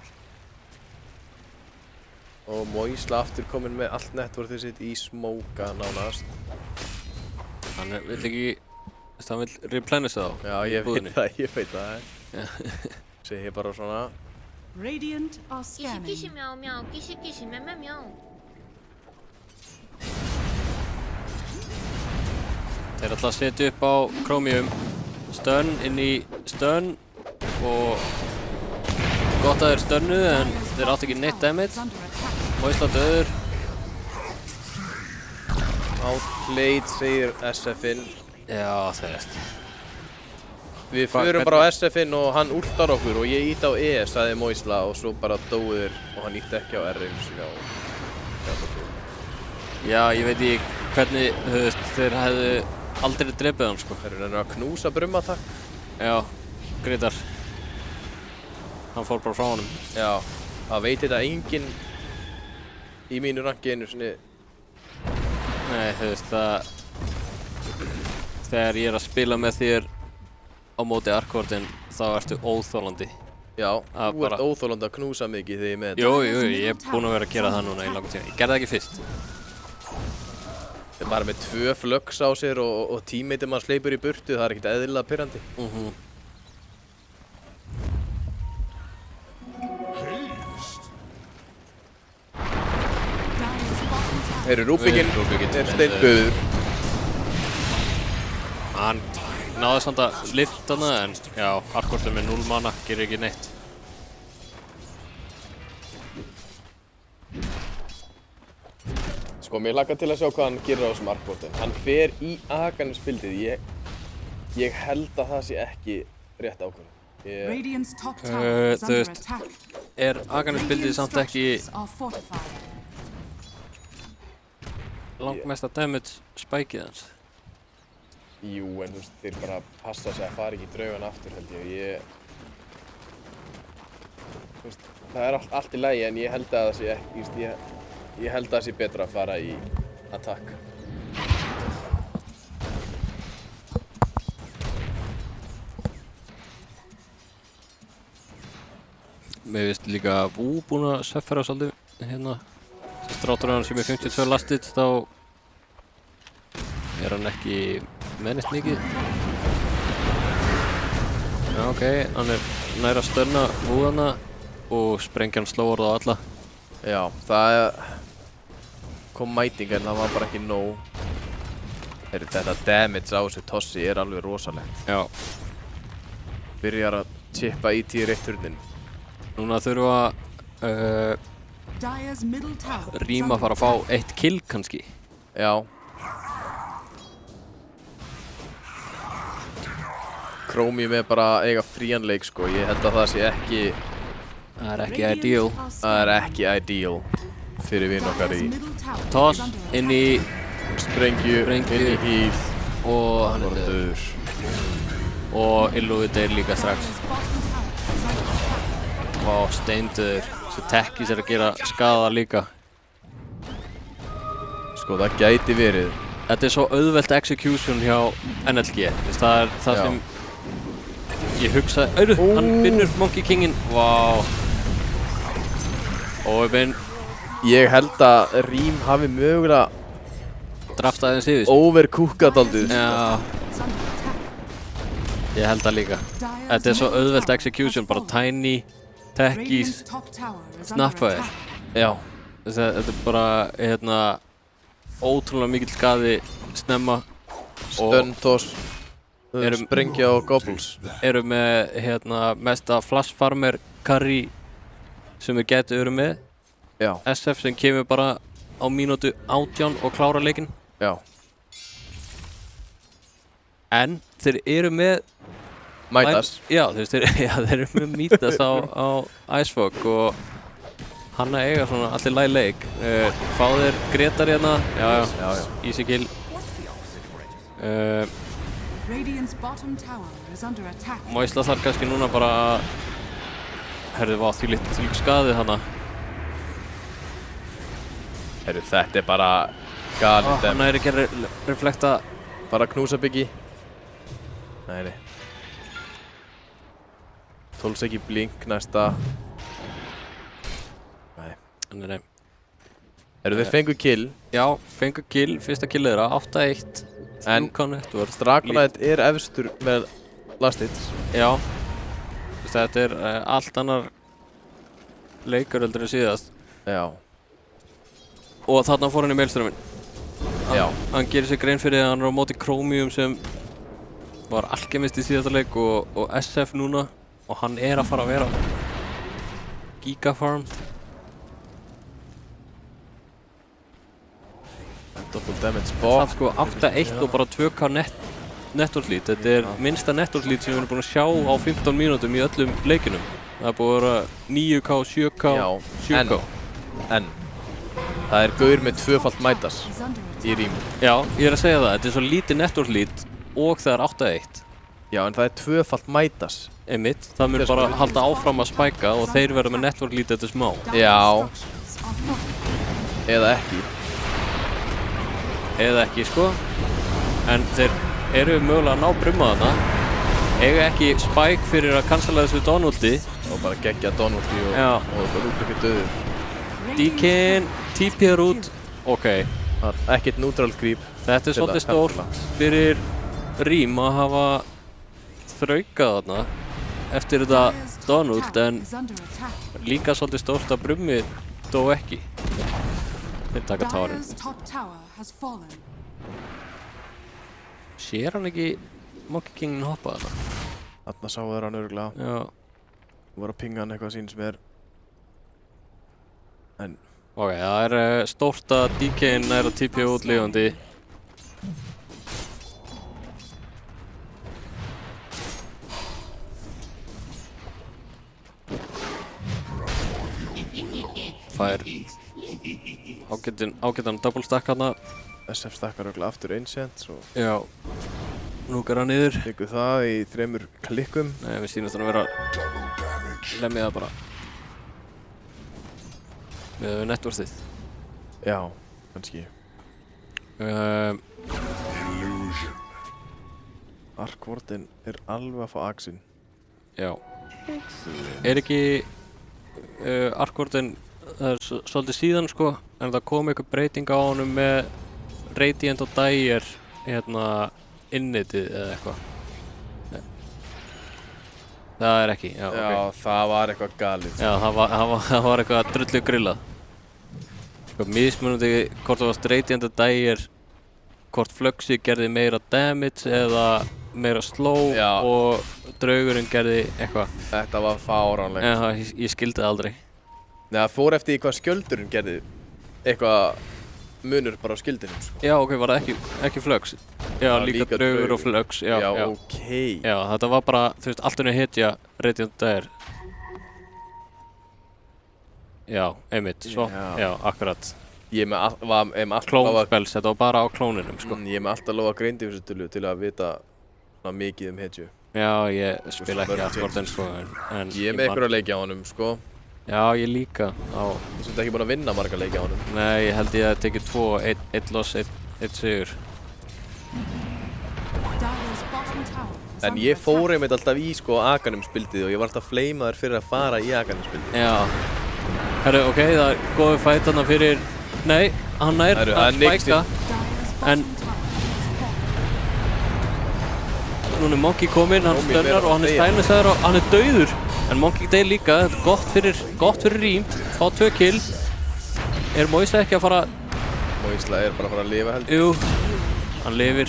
Og Moisla aftur komin með allt networthið sitt í smóka nánast. Hann vill ekki, hann vill replenisha þá. Já, ég veit það. Segir ég bara svona. Radiant are scanning. Þeir ætla að setja upp á Chromium. Stun inn í stun og gott að þeir stunnuð en þeir átt ekki neitt damage. Moisla döður. Outplayed, segir SF-inn. Já, það veist. Við förum bara á SF-inn og hann últar okkur og ég íti á E, sagði Moisla og svo bara dóður og hann íti ekki á R-inu. Já, ég veit ekki hvernig, þú veist, þeir hefðu aldrei drepið hann, sko. Þeir eru að knúsa Brummatak. Já, Greitar. Hann fór bara frá honum. Já, það veit þetta enginn í mínu ranki einu sinni. Nei, þú veist, það þegar ég að spila með þér á móti Arkvordin, þá ertu óþolandi. Já, þú ert óþolandi að knúsa mikið þegar ég með þetta. Jú, ég er búinn að vera að gera það núna í langan tíma. Ég gerði það ekki fyrst. Það er bara með 2 flögs á sér og teammateið mann sleipur í burtu, það er ekkert eðlilega pirrandi. Rúbikinn er steinböður. Hann náði samt að lyfta hana, en já, Arkvörður með 0 mana gerir ekki neitt. Sko, mér hlakka til að sjá hvað hann gerir á þessum Arkvörðum. Hann fer í Aghanim-spildið. Ég held að það sé ekki rétt ákvörðun. Radiant's top tower is under attack. Aghanim-spildið samt ekki langmesta damage spikeið hans? Jú, en þú veist, þeir bara passa sig að fara ekki í draugan aftur, held ég. Þú veist, það er allt í lagi, en ég held að það sé ekki, ég held að það sé betra að fara í attack. Mér finnst líka Vú búinn að suffera svolítið hérna. Strátur hann sem er 52 lastið, þá er hann ekki með neitt mikið. Já, ok, hann er nær að stunna Vúðana og sprengjan slóar þá alla. Já, það kom mæting en það var bara ekki nóg. Þetta damage á þessu tossi er alveg rosalegt. Já. Byrjar að chippa í tier 1 turnin. Núna þurfa Rím að fara að fá 1 kill kannski. Já. Chromium er bara að eiga frían leik sko. Ég held að það sé ekki... Það er ekki ideal. Það er ekki ideal fyrir vinn okkar í... Toss inn í... Sprengju, inn í hýð. Og hann er döður. Og Illúið deyr líka strax. Vá, steindöður. Þessi Tekkis er að gera skaða líka. Sko, það gæti verið. Þetta er svo auðvelt execution hjá NLG. Það er það sem ég hugsaði... Hann finnur Monkey Kingin. Vá. Ég held að Rím hafi mögulega draftaði hans yfir. Overcookað daldið. Já. Ég held það líka. Þetta er svo auðvelt execution. Bara Tiny, Tekkis, Snapfire. Já. Þetta er bara ótrúlega mikill skaði snemma. Stun, toss, sprengja og gobbles. Eru með mesta flash farmer carry sem við getum verið með. Já. SF sem kemur bara á mínútu 18 og klára leikinn. Já. En þeir eru með Midas. Já, þeir eru með Midas á Icefog og hann að eiga svona allir læg leik. Fá þeir Gretar hérna. Já. Easy kill. Moisla þarf kannski núna bara að herðu, vá, því lík skaðið hana. Herru, þetta er bara galið dem. Hann er ekki að reflekta. Bara knúsa byggi. Nei. 12 seki blink næsta. Nei. Herru, þeir fengu kill. Já, fengu kill. Fyrsta killið þeirra, 8-1. En Dragonite er efstur með last hits. Já. Þetta er allt annar leikur heldur en síðast. Já. Og þarna fór hann í mailströmmin. Já. Hann gerir sér grein fyrir að hann er á móti Chromium sem var alkemist í síðasta leik og SF núna. Og hann er að fara að vera gigafarm. Double damage bot. Það sko 8-1 og bara 2k network lead. Þetta er minnsta network lead sem við erum búin að sjá á 15 mínútum í öllum leikinum. Það er búin að vera 9k, 7k, 7k. En það er gaur með 2-falt Midas í Rím. Já, ég er að segja það. Þetta er svo lítið network lead og það er 8-1. Já, en það er 2-falt Midas. Einmitt. Það mun bara halda áfram að spæka og þeir verða með network lead þetta smá. Já. Eða ekki. Eða ekki, sko. En þeir eru mögulega að ná brumma þarna. Eiga ekki spike fyrir að cancela þessu Donaldi. Og bara geggja Donaldi og Rúbik döður. Deacon TP-ar út. Ok. Ekkert neutral creep. Þetta svolítið stórt fyrir Rím að hafa þraukað þarna eftir þetta Donald, en líka svolítið stórt að Brummi dó ekki. Þeir taka tárin. Sér hann ekki Monkey Kingin hoppa þarna? Þarna sáu þeir hann örugglega. Já. Þú voru að pinga hann eitthvað síns mér. En... Ok, það stórt að DK-in að TP út lifandi. Fær ágætan double stack hana. SF stackar örugglega aftur Ancient og... Já. Núkar hann niður. Fengu það í 3 klikkum. Nei, við sýnast hann að vera lemmið það bara. Með networthið. Já, kannski. Arkvordin alveg að fá axinn. Já. Ekki Arkvordin, það svolítið síðan sko, en það kom eitthvað breyting á honum með Radiant og Dire innitið eða eitthvað. Það ekki, já, ok. Já, það var eitthvað galið. Já, það var eitthvað drullu grillað. Mismunandi hvort það var Radiant og Dire, hvort Fluxi gerði meira damage eða meira slow og draugurinn gerði eitthvað. Þetta var fáránlegt. Já, ég skildi það aldrei. Nei, það fór eftir hvað skjöldurinn gerði. Eitthvað munur bara á skildinum, sko. Já, ok, var það ekki Flux? Já, líka draugur og Flux, já. Já, ok. Já, þetta var bara, þú veist, allt henni hetja Radiant og Dire. Já, einmitt, svo, já, akkurat. Ég var með alltaf Klónspels, þetta var bara á klóninum, sko. Ég með alltaf lofa greindifistölu til að vita svona mikið hetju. Já, ég spila ekki Arkvordin, sko, en... Ég með einhverja leiki á honum, sko. Já, ég líka á... Þú ert ekki búinn að vinna marga leiki á honum. Nei, ég held ég að tekið 2, 1 loss, 1 sigur. En ég fór einmitt alltaf í, sko, Aghanim spildið og ég var alltaf fleimaður fyrir að fara í Aghanim spildið. Já. Herru, ok, það er góður fætt þarna fyrir... Nei, hann að spæka. En... Núna er Monkey kominn, hann stunnar og hann silenceaður og hann dauður. En Monkey deyr líka, þetta er gott fyrir Rím. Fá 2 kill. Er Moisa ekki að fara... Moisla er bara að fara að lifa heldur. Jú, hann lifir.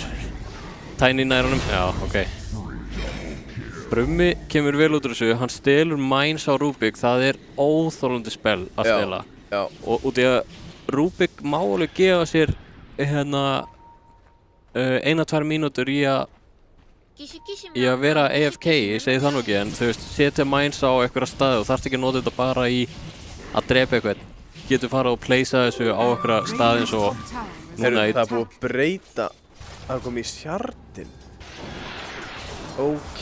Tiny nær honum. Já, ok. Brummi kemur vel út úr þessu, hann stelur mines á Rúbik, það er óþolandi spell að stela. Já. Og út í að Rúbik má alveg gefa sér 1-2 mínútur í að vera AFK, ég segi það nú ekki, en þú veist, setja mines á einhverja staði og þarft ekki að nota þetta bara í að drepa eitthvað. Getur farið að placea þessu á einhverja staði eins og núna í... Það er búið að breyta að koma í sjardin. Ok.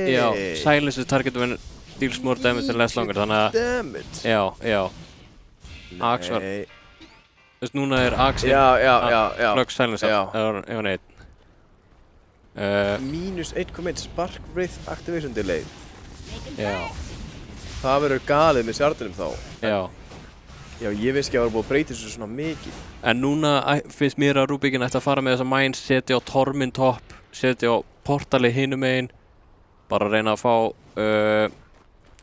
Já, silence target when deals more damage and less longer, þannig að... Damage? Já. Axe var... Þú veist, núna er Axe... Já. Flux silence, ef hann einn. Mínus 1,1 Spark Wraith Activation Delay. Já. Það verður galið með sjardinum þá. Já. Já, ég veist ekki að það var búið að breyta þessu svona mikið. En núna finnst mér að Rúbikinn ætti að fara með þessa mines, setja á Tormin topp, setja á portali hinum megin, bara reyna að fá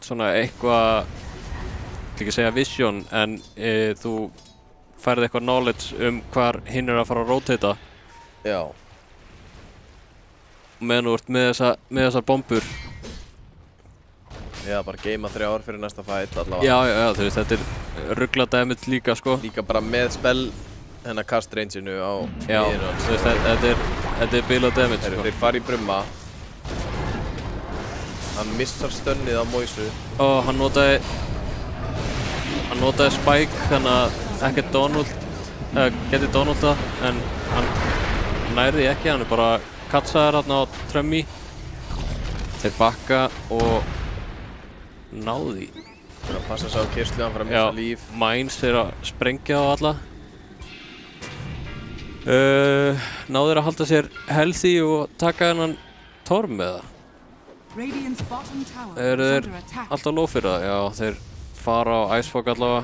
svona eitthvað, ekki að segja vision, en þú færði eitthvað knowledge hvar hinn að fara að rotata. Já. Meðan þú ert með þessar bombur. Já, bara geima 3 ár fyrir næsta fight allavega. Já, þú veist, þetta er ruggla damage líka, sko. Líka bara með spell hennar cast range-inu á miðinu. Já, þú veist, þetta er bilað damage, sko. Þeir fara í Brumma. Hann missar stönnið á Moisu. Og hann notaði spike, þannig að ekkert Donald, geti Donald það, en hann nærði ekki, hann er bara katsaður hérna á Trummy. Þeir bakka og náði. Það er að passa sig á kyrslu, hann fara að missa líf. Já, mines er að sprengja á alla. Náður að halda sér healthy og taka hennan Torm með það? Radiant's bottom tower Eru is þeir under attack. alltaf low fyrir það? Já, þeir fara á Icefog allavega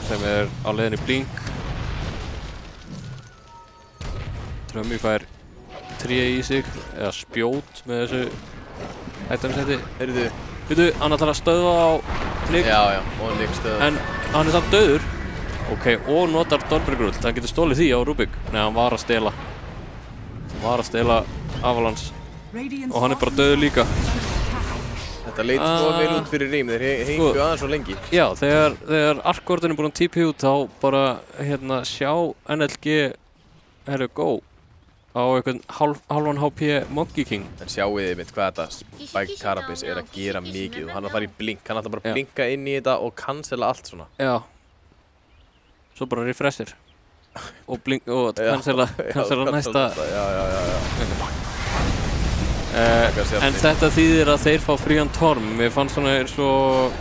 sem á leiðinni Blink. Trömmi fær 3 í sig eða spjót með þessu itemseti. Veitu, hann ætlar að stöðva á Nick. Já, og Nick stöðva. En hann samt dauður. Ok, og notar Dawnbreaker-ult. Hann getur stólið því á Rubik. Nei, hann var að stela. Avalanche. Og hann bara dauður líka. Þetta leit vel út fyrir Rím, þeir hengu aðeins svo lengi. Já, þegar Arkvörðin búinn að TP út þá bara sjá NLG go á einhvern halvan HP Monkey King. En sjáu þið mitt hvað þetta Spike Carapace að gera mikið og hann að fara í blink, hann ætla bara að blinka inn í þetta og cancela allt svona. Já. Svo bara refreshir og blink og cancela næsta. En þetta þýðir að þeir fá frían Torm. Mér fannst svona eins og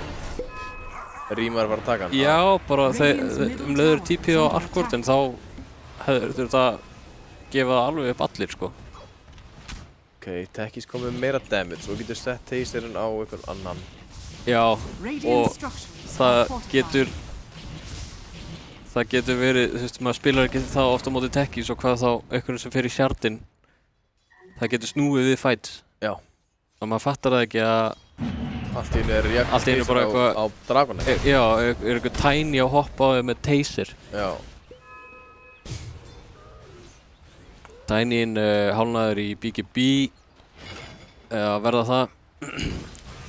Rím var að fara að taka hann. Já, bara leiður TP á Arkvörðin þá hefur þetta gefa það alveg upp allir sko. Ok, Tekis kom með meira damage og getur sett taserinn á einhvern annan. Já, og það getur verið, þú veist, maður spilar ekki þá ofta á móti Tekis og hvað þá einhvern sem fer í shardinn. Það getur snúið við fights. Já. Og maður fattar það ekki að allt í einu bara eitthvað á Dragon. Já, eitthvað tiny að hoppa á þau með taser. Já. Tiny-in hálnaður í BKB að verða það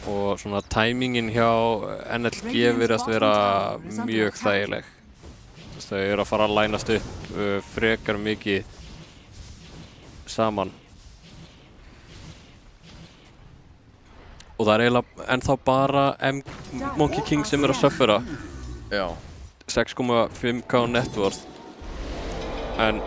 og svona timingin hjá NLG virðast vera mjög þægileg. Þau eru að fara að lænast upp frekar mikið saman. Og það eiginlega ennþá bara Monkey King sem að suffera. Já. 6,5k net worth. En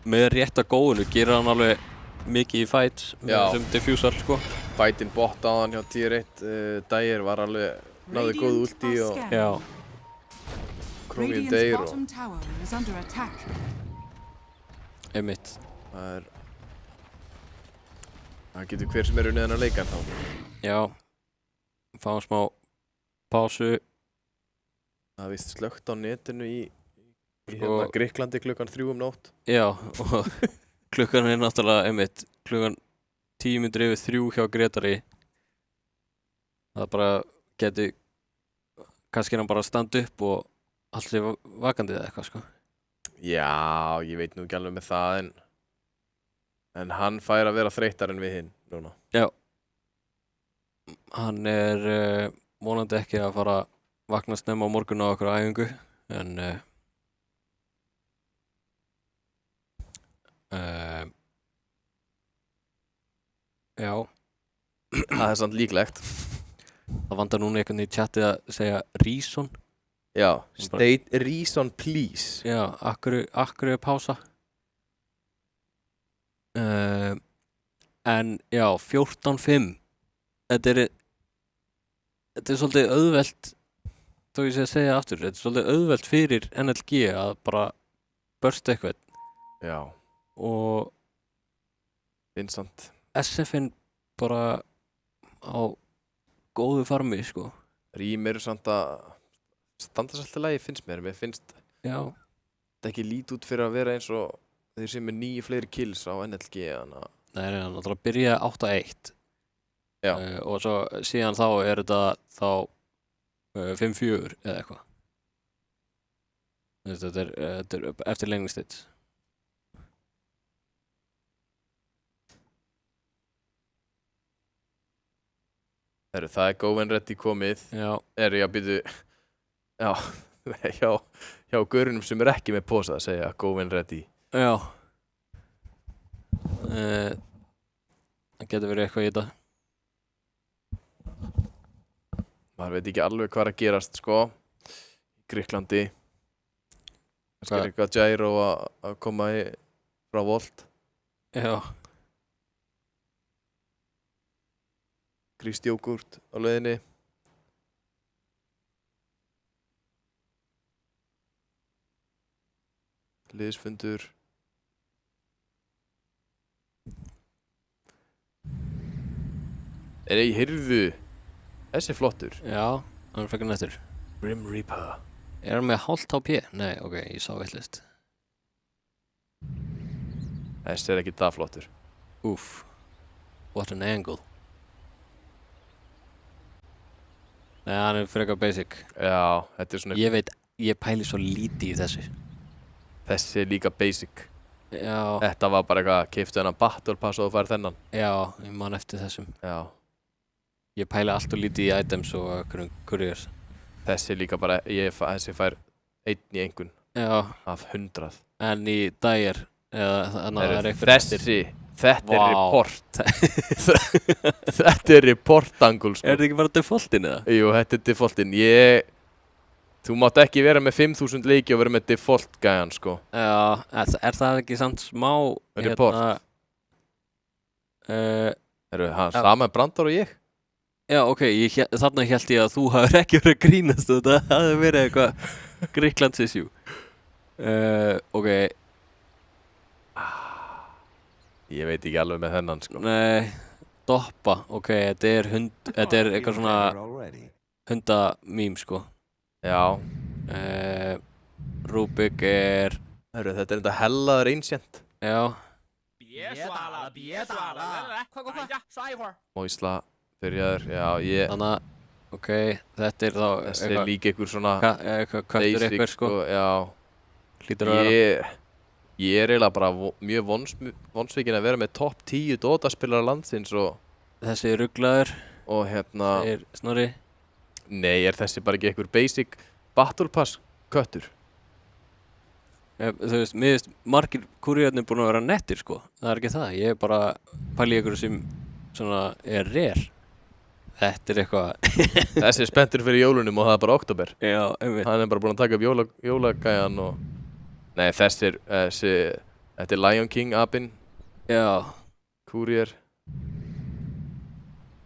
með rétta góðinu gerir hann alveg mikið í fight sem diffusar sko. Fightinn bot á hann hjá tier 1 Dyer var alveg náði góð ulti og Chromium Dyer og einmitt. Það getur hver sem unnið hann að leika þá. Já, fáum smá pásu. Það vist slökkt á netinu í Grikklandi klukkan 3 nótt. Já, og klukkan náttúrulega einmitt klukkan 2:10 hjá Gretari. Það bara geti kannski hann bara standa upp og allt sé vakandi eða eitthvað sko. Já, ég veit nú ekki alveg með það en hann fær að vera þreyttar en við hinn núna. Já. Hann vonandi ekki að fara að vakna snemma á morgun á okkur æfingu en já. Það samt líklegt. Það vantar núna einhvern í chatið að segja reason. Já, state reason please. Já, akkur er pása. En já, 14-5. Þetta er svolítið auðvelt, þó ég sé að segja aftur, þetta er svolítið auðvelt fyrir NLG að bara bursta eitthvað. Já. Og Vincent. SF-in bara á góðu farmi, sko. Rím eru samt að standa svolítið lagi, finnst mér. Mér finnst þetta ekki lít út fyrir að vera eins og þeir sem er 9 fleiri kills á NLG. Nei, hann ætlar að byrja 8-1. Já. Og svo síðan þá er þetta þá 5-4 eða eitthvað. Þetta er eftir lengnistitt. Það er Go and Ready komið. Já. Ég að byrju, hjá gaurunum sem er ekki með posa að segja Go and Ready. Já. Það getur verið eitthvað í þetta. Maður veit ekki alveg hvað er að gerast, sko. Í Grikklandi. Það er eitthvað gyro að koma frá Volt. Já. Grískt jógúrt á leiðinni. Liðsfundur. Nei, heyrðu. Þessi flottur. Já, hann er frekar nættur. Grim Reaper. Er hann með hálft HP? Nei, ok, ég sá villist. Þessi ekki það flottur. Úff. What an angle. Nei, hann er frekar basic. Já, þetta svona... Ég pæli svo lítið í þessu. Þessi er líka basic. Já. Þetta var bara eitthvað, keyptu þennan Battle Pass og þú færð þennan. Já, ég man eftir þessum. Já. Ég pæli allt og lítið í items og couriers. Þessi líka bara, þessi fær 1 í einhvern. Já. Af 100. En í dagir, þannig að það eitthvað eftir. Þetta er report. Þetta er report-angul, sko. Er þetta ekki bara defaultin eða? Jú, þetta er defaultin. Þú mátt ekki vera með 5000 leiki og vera með default gæjan, sko. Já, er það ekki samt smá... Report? Eru það sama Brandar og ég? Já, ok, þarna hélt ég að þú hafði ekki verið að grínast og þetta hafði verið eitthvað Grikklands issue. Ok. Ég veit ekki alveg með þennan, sko. Nei, doppa, ok, þetta er eitthvað svona hundamím, sko. Já. Rubik er... Hörru, þetta er enda hellaður ancient. Já. Móisla, byrjaður, já, ég... Þannig að, ok, þetta er þá... Þessi er líka ykkur svona... Eitthvað köttur eitthvað, sko. Já. Hlýtur að vera. Ég er eiginlega bara mjög vonsvikinn að vera með topp 10 Dota-spilara landsins og... Þessi er rugglaður. Og hérna... Þessi er Snorri. Nei, er þessi bara ekki einhver basic Battle Pass köttur? Þú veist, mér veist margir kúriarnir búin að vera nettir, sko. Það er ekki það. Ég er bara pæli ykkur sem svona er rare. Þetta er eitthvað... Þessi er spenntur fyrir jólunum og það er bara oktober. Já, einmitt. Hann er bara búin að taka upp jólagæjan og... Nei, þetta er Lion King apinn. Já. Courier.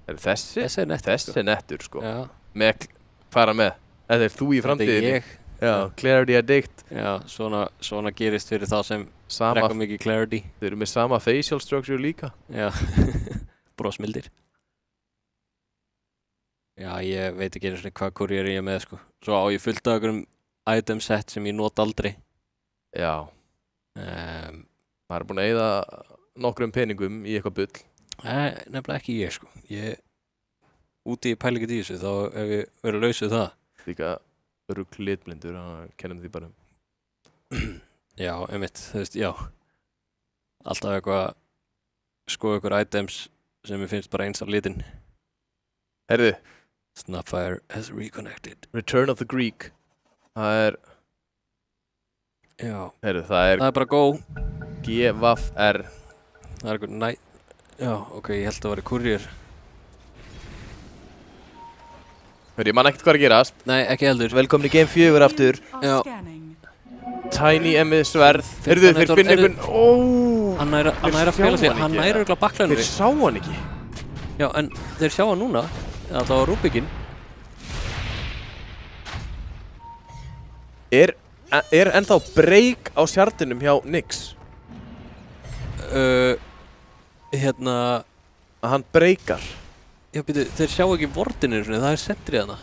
Þessi? Þessi er nettur, Þessi er nettur, sko. Já. Fara með. Þetta er þú í framtíðinni. Þetta er ég. Já, Clarity Addict. Já, svona gerist fyrir þá sem drekka mikið Clarity. Þeir eru með sama facial structure líka. Já, brosmildir. Já, ég veit ekki einu svona hvað courier ég er með, sko. Svo á ég fullt af einhverjum item set sem ég nota aldrei. Já. Maður er búinn að eyða nokkrum peningum í eitthvað bull. Nei, nefnilega ekki ég, sko. Úti í pæli ekkert í þessu, þá hef ég verið lausið það. Líka rugl litblindur, þannig að kennum því bara. Já, einmitt, þú veist, já. Alltaf eitthvað, skoða ykkur items sem ég finnst bara eins af litin. Heyrðu. Snapfire has reconnected. Return of the Greek. Það er... Já. Heyrðu, það er bara go. G-V-R. Það er eitthvað Já, ok, ég held að það væri courier. Hörru, ég man ekkert hvað er að gerast. Nei, ekki heldur. Velkomin í Game 4 aftur. Já. Tiny með sverð. Heyrðu, þeir finna einhvern... Hann er að fela sig. Hann er örugglega baklanur. Þeir sá hann ekki. Já, en þeir sjá hann núna. Það var Rubikinn. Er ennþá break á sjardinum hjá Nyx? Að hann breykar. Já, býtu, þeir sjá ekki vortinu, það er sentrið hana.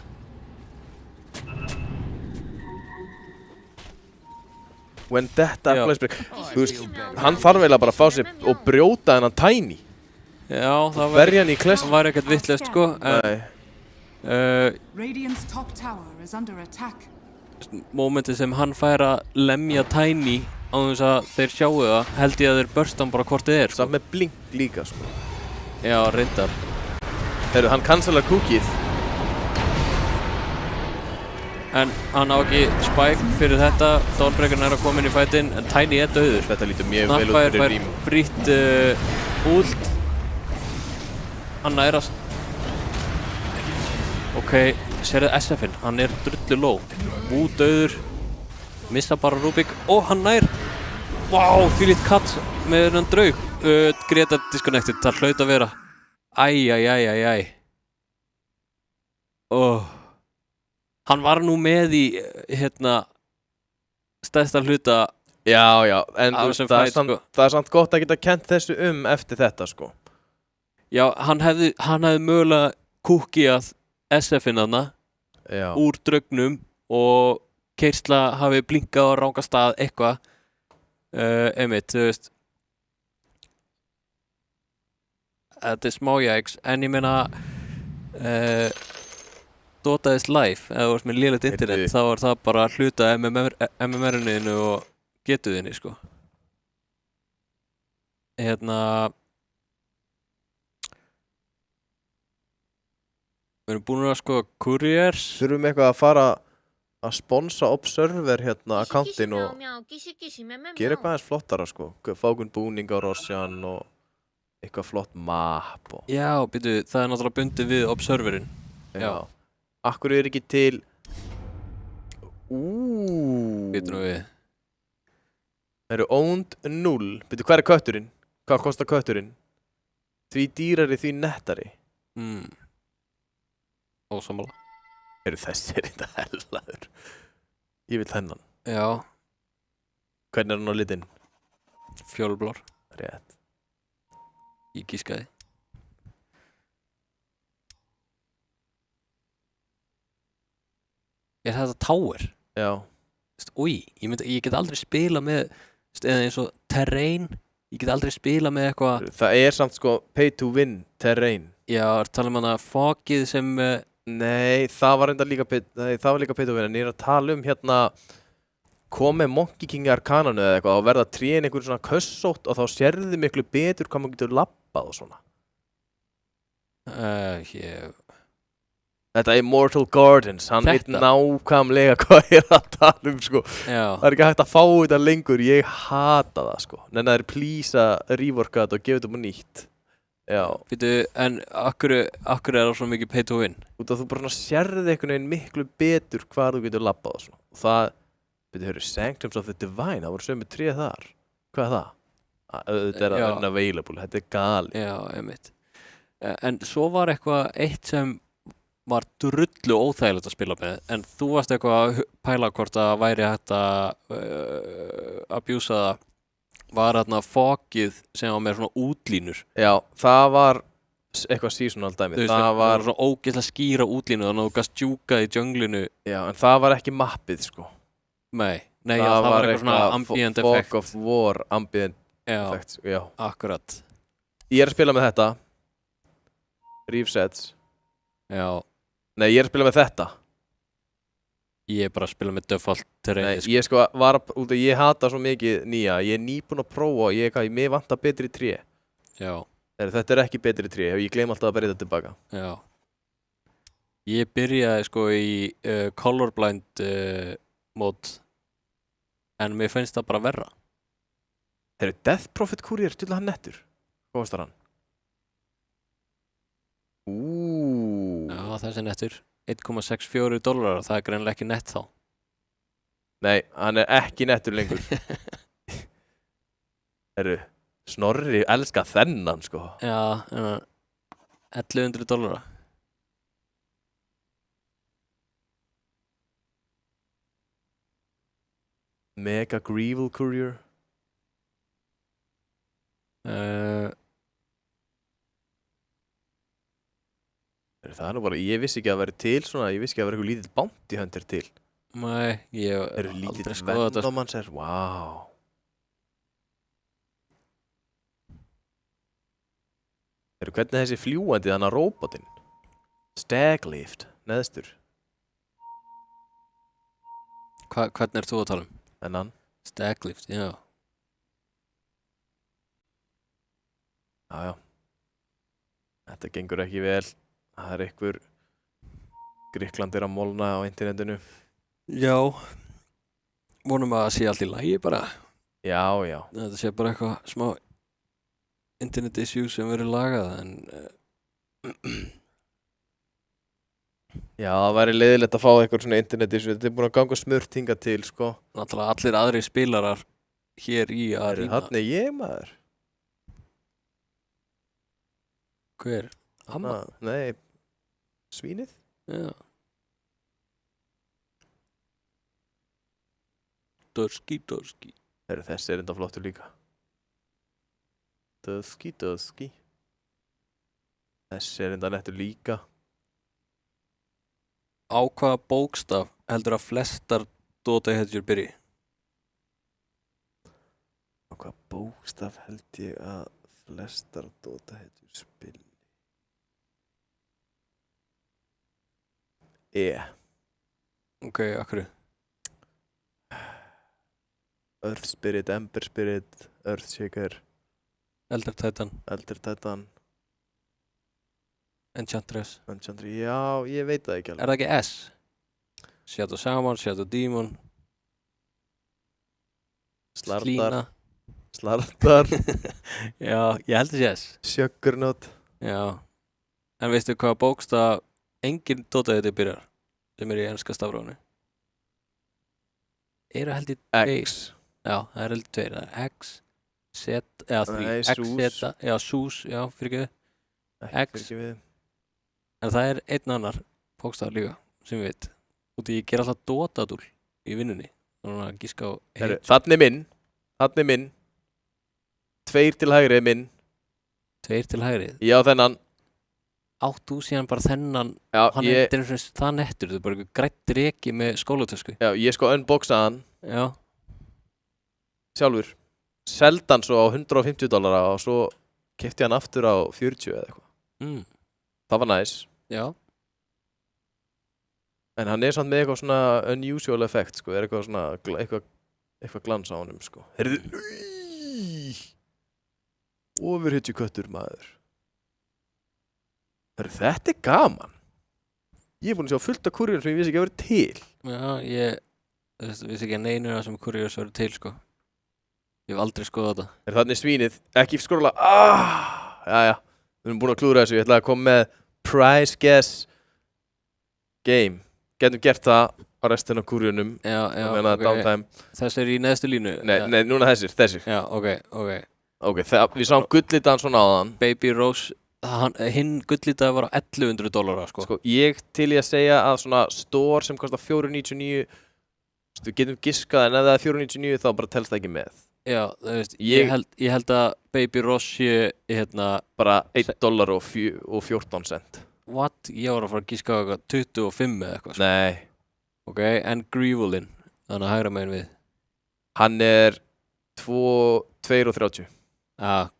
Vendetta place break. Þú veist, hann þarf eiginlega bara að fá sér og brjóta þennan Tiny. Já, það var ekkert vitlaust, sko. Nei. Radiant's top tower is under attack. Mómentið sem hann fær að lemja Tiny á þess að þeir sjáu það, held ég að þeir börsta hann bara hvort þið er. Samt með blink líka, sko. Já, reyndar. Heyrðu, hann cancelar cookieð. En hann á ekki spike fyrir þetta. Dawnbreakerinn er að koma inn í fætinn, en Tiny er dauður. Þetta lítur mjög vel út fyrir rým. Snapfire fær frýtt ult. Hann nærast. Ok, sérðu SF-inn, hann er drullu low. Vú dauður. Missa bara Rubik. Ó, hann nær. Vá, því lít katt með hennan draug. Greta disconnected, það hlaut að vera. Æ. Hann var nú með í, stærsta hluta. Já, en það er samt gott að geta kennt þessu eftir þetta, sko. Já, hann hefði mögulega kúkið SF-inn þarna úr draugnum og keyrsla hafi blinkað á ranga stað eitthvað einmitt, þú veist þetta smá jæks, en ég meina Dota is life, ef þú ert með lélegt internet þá það bara að hluta MMR-inu og getuðinni sko Við erum búin að skoða couriers. Þurfum eitthvað að fara að sponsa Observer akkántin og gera eitthvað aðeins flottara sko. Fá einhvern búning á Rosjan og eitthvað flott map og... Já, býtu, það náttúrulega bundið við Observerin. Já. Akkur ekki til... Býtu nú við. Það eru owned 0. Býtu, hvað kötturinn? Hvað kostar kötturinn? Því dýrari, því nettari. Ósammála. Þessi þetta hellaður. Ég vil þennan. Já. Hvernig hann á litinn? Fjólblár. Rétt. Ég gískaði. Er þetta tower? Já. Új, ég get aldrei spila með eða eins og terrain. Ég get aldrei spila með eitthvað. Það samt sko pay to win terrain. Já, tala hana fokið sem... Nei, það var líka pay to win, en ég að tala kom með Monkey King Arcananu eða eitthvað og verða tréin einhver svona kössótt og þá sérðu miklu betur hvað maður getur labbað og svona. Þetta Immortal Gardens, hann veit nákvæmlega hvað ég að tala sko. Já. Það ekki hægt að fá þetta lengur, ég hata það sko. Nennar please að reworka þetta og gefa þetta nýtt. Já. Býtu, en akkur það svo mikið pay to win? Út af þú bara sérðu einhvern veginn miklu betur hvað þú getur labbað og svona. Og það, Sanctums of the Divine, það voru sömu 3 þar. Hvað það? Þetta unavailable, þetta gali. Já, einmitt. En svo var eitthvað eitt sem var drullu óþægilegt að spila með, en þú varst eitthvað að pæla hvort að væri hægt að abjúsa það. Var þarna fokið sem var með svona útlínur. Já, það var eitthvað seasonal dæmi. Það var svona ógeðslega skýra útlínu þannig að þú gast djúkað í junglinu. Já, en það var ekki mappið sko. Nei, það var eitthvað svona ambient effect. Fog of War ambient effect, já. Akkurat. Ég að spila með þetta. Reefsets. Já. Nei, ég að spila með þetta. Ég bara að spila með default terrain. Nei, ég ég hata svo mikið nýja. Ég nýbúinn að prófa og mér vantar betri tré. Já. Þetta ekki betri tré. Ég gleym alltaf að berja þetta tilbaka. Já. Ég byrjaði sko í colorblind mod. En mér finnst það bara verra. Death Prophet Courier, til hann nettur. Hvað kostar hann? Já, þessi nettur. $1.64, það greinilega ekki nett þá. Nei, hann ekki nettur lengur. Snorri elska þennan sko. Já, $1,100. Mega Greevil Courier. Það nú bara, ég vissi ekki að vera til svona, ég vissi ekki að vera eitthvað lítill bounty hunter til. Nei, ég hef aldrei skoðað þetta. Venomans wow. Hvernig þessi fljúandi þannig að róbotinn? Staglift, neðstur. Hvernig ert þú að tala um? Þennan. Staglift, já. Já. Þetta gengur ekki vel. Það einhver Grikkland að molna á internetinu. Já. Vonum að það sé allt í lagi bara. Já. Þetta sé bara eitthvað smá internet issue sem verður lagað, en... Já, það væri leiðilegt að fá eitthvað svona internet issue. Þetta búin að ganga smurt hingað til, sko. Náttúrulega allir aðri spilarar hér í að rýna. Þarna ég, maður. Hver? Amma? Nei, svínið? Já. Dörski. Þessi enda flottur líka. Dörski. Þessi enda nettur líka. Á hvaða bókstaf heldur að flestar Dota-hetjur byrji? Á hvaða bókstaf held ég að flestar Dota-hetjur spili? Ok, akkur? Earth Spirit, Ember Spirit, Earthshaker, Elder Titan, Enchantress. Já, ég veit það ekki alveg. Er það ekki S? Shadow Shaman, Shadow Demon, Slardar. Já, ég held þessi S. Juggernaut. Já. En veistu hvaða bókstaf engin Dota-hetja byrjar sem í enska stafrófinu? Eru held í X. Já, það held í 2. Það X, Z, eða 3. Nei, X, Sus. Z, já, Sus, já, fyrirgeðu. X. Fyrirgefið. En það einn annar bókstaf líka, sem við veit. Úti ég ger alltaf Dota-dúl í vinnunni. Þannig að gíska á Þannig minn. 2 til hægri er minn. 2 til hægri. Já, þennan. Átt þú síðan bara þennan, Já, hann er það nettur, þú er bara grætt reki með skólatösku. Já, ég sko unboxaði hann. Já. Sjálfur. Seldi hann svo á $150 og svo keypti hann aftur á 40 eða eitthvað. Það var næs. Já. En hann er samt með eitthvað svona unusual effect, sko. Er eitthvað svona, eitthvað glans á honum, sko. Heyrðu, ofurhyggju köttur, maður. Þetta er gaman. Ég er búinn að sjá fullt af kúrjum sem ég vissi ekki að vera til. Já, ég vissi ekki að neinu það sem kúrjus verður til, sko. Ég hef aldrei skoðað þetta. Þannig svínið, ekki skróla. Jæja, við erum búin að klúra þessu. Ég ætla að koma með prize guess game. Getum gert það á restina af kúrjunum. Já, ok. Þessi er í neðstu línu? Nei, núna þessir. Já, ok. Ok, við sáum gullitaðan svona áðan. Baby Rose. Hinn gullitaði var á $1,100, sko. Ég til ég að segja að svona stór sem kostar $499, við getum giskað en ef það er $499 þá bara telst það ekki með. Já, þú veist, ég held að Baby Rose sé bara $1.14. What? Ég var að fara að giska á eitthvað 25 eða eitthvað, sko. Nei. Ok, en Greevilin, þannig að hægra megin við. Hann er 2.30.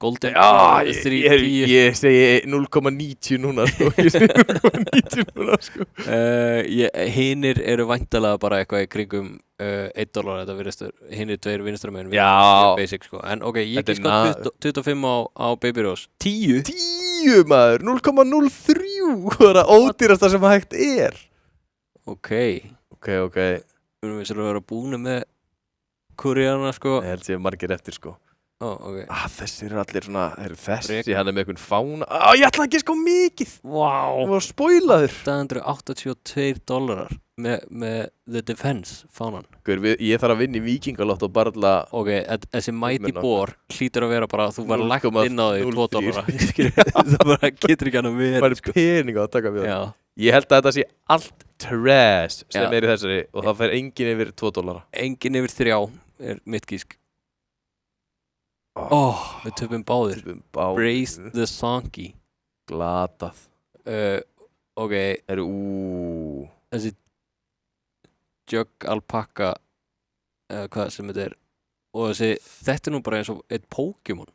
Golden ég segi 0.90 núna, sko. Ég segi 0.90 núna, sko. Hinnir eru væntanlega bara eitthvað í kringum $1, þetta virðist hinnir 2 vinstramenn. Já. Basic, sko. En ok, ég giska 25 á Baby Rose. 10? 10, maður! 0.03! Það er að ódýrasta sem hægt er. Ok. Við erum við svolítið að vera búinu með kúrjana, sko. Ég held ég margir eftir, sko. Ok. Þessir eru allir svona, þessi, hann er með einhvern fána. Ég ætlaði ekki að sko mikið. Vá. Það var spoilaður. $882 með The Defense fánan. Ég þarf að vinna í Víkingalott og barla. Ok, þessi Mighty Boar hlýtur að vera bara að þú var lagt inn á því $2. Það bara getur ekki hann að vera. Það er pening á að taka við það. Ég held að þetta sé allt trash sem er í þessari og það fer engin yfir $2. Engin yfir 3 er mitt gísk. Við töpum báðir. Brace the Sonky. Glatað. Ok. Þessi Jug Alpaca hvað sem þetta er. Og þetta er nú bara eins og eitt Pokémon.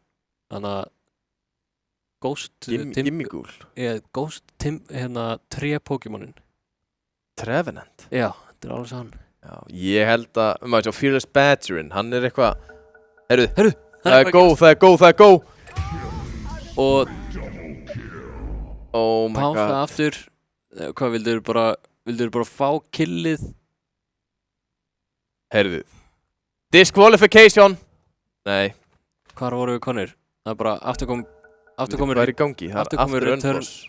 Þannig að Ghost Gimmighoul. Ghost tré Pokémonin. Trevenant. Já, þetta er alveg sann. Já, ég held að maður sjá Fearless Badgerin, hann er eitthvað. Herru. Það er góð. Og oh my god. Pása aftur. Hvað vildur bara fá killið? Heyrðu. Disqualification. Nei. Hvar voru við konir? Það er bara afturkomur. Hvað er í gangi? Það er aftur unboss.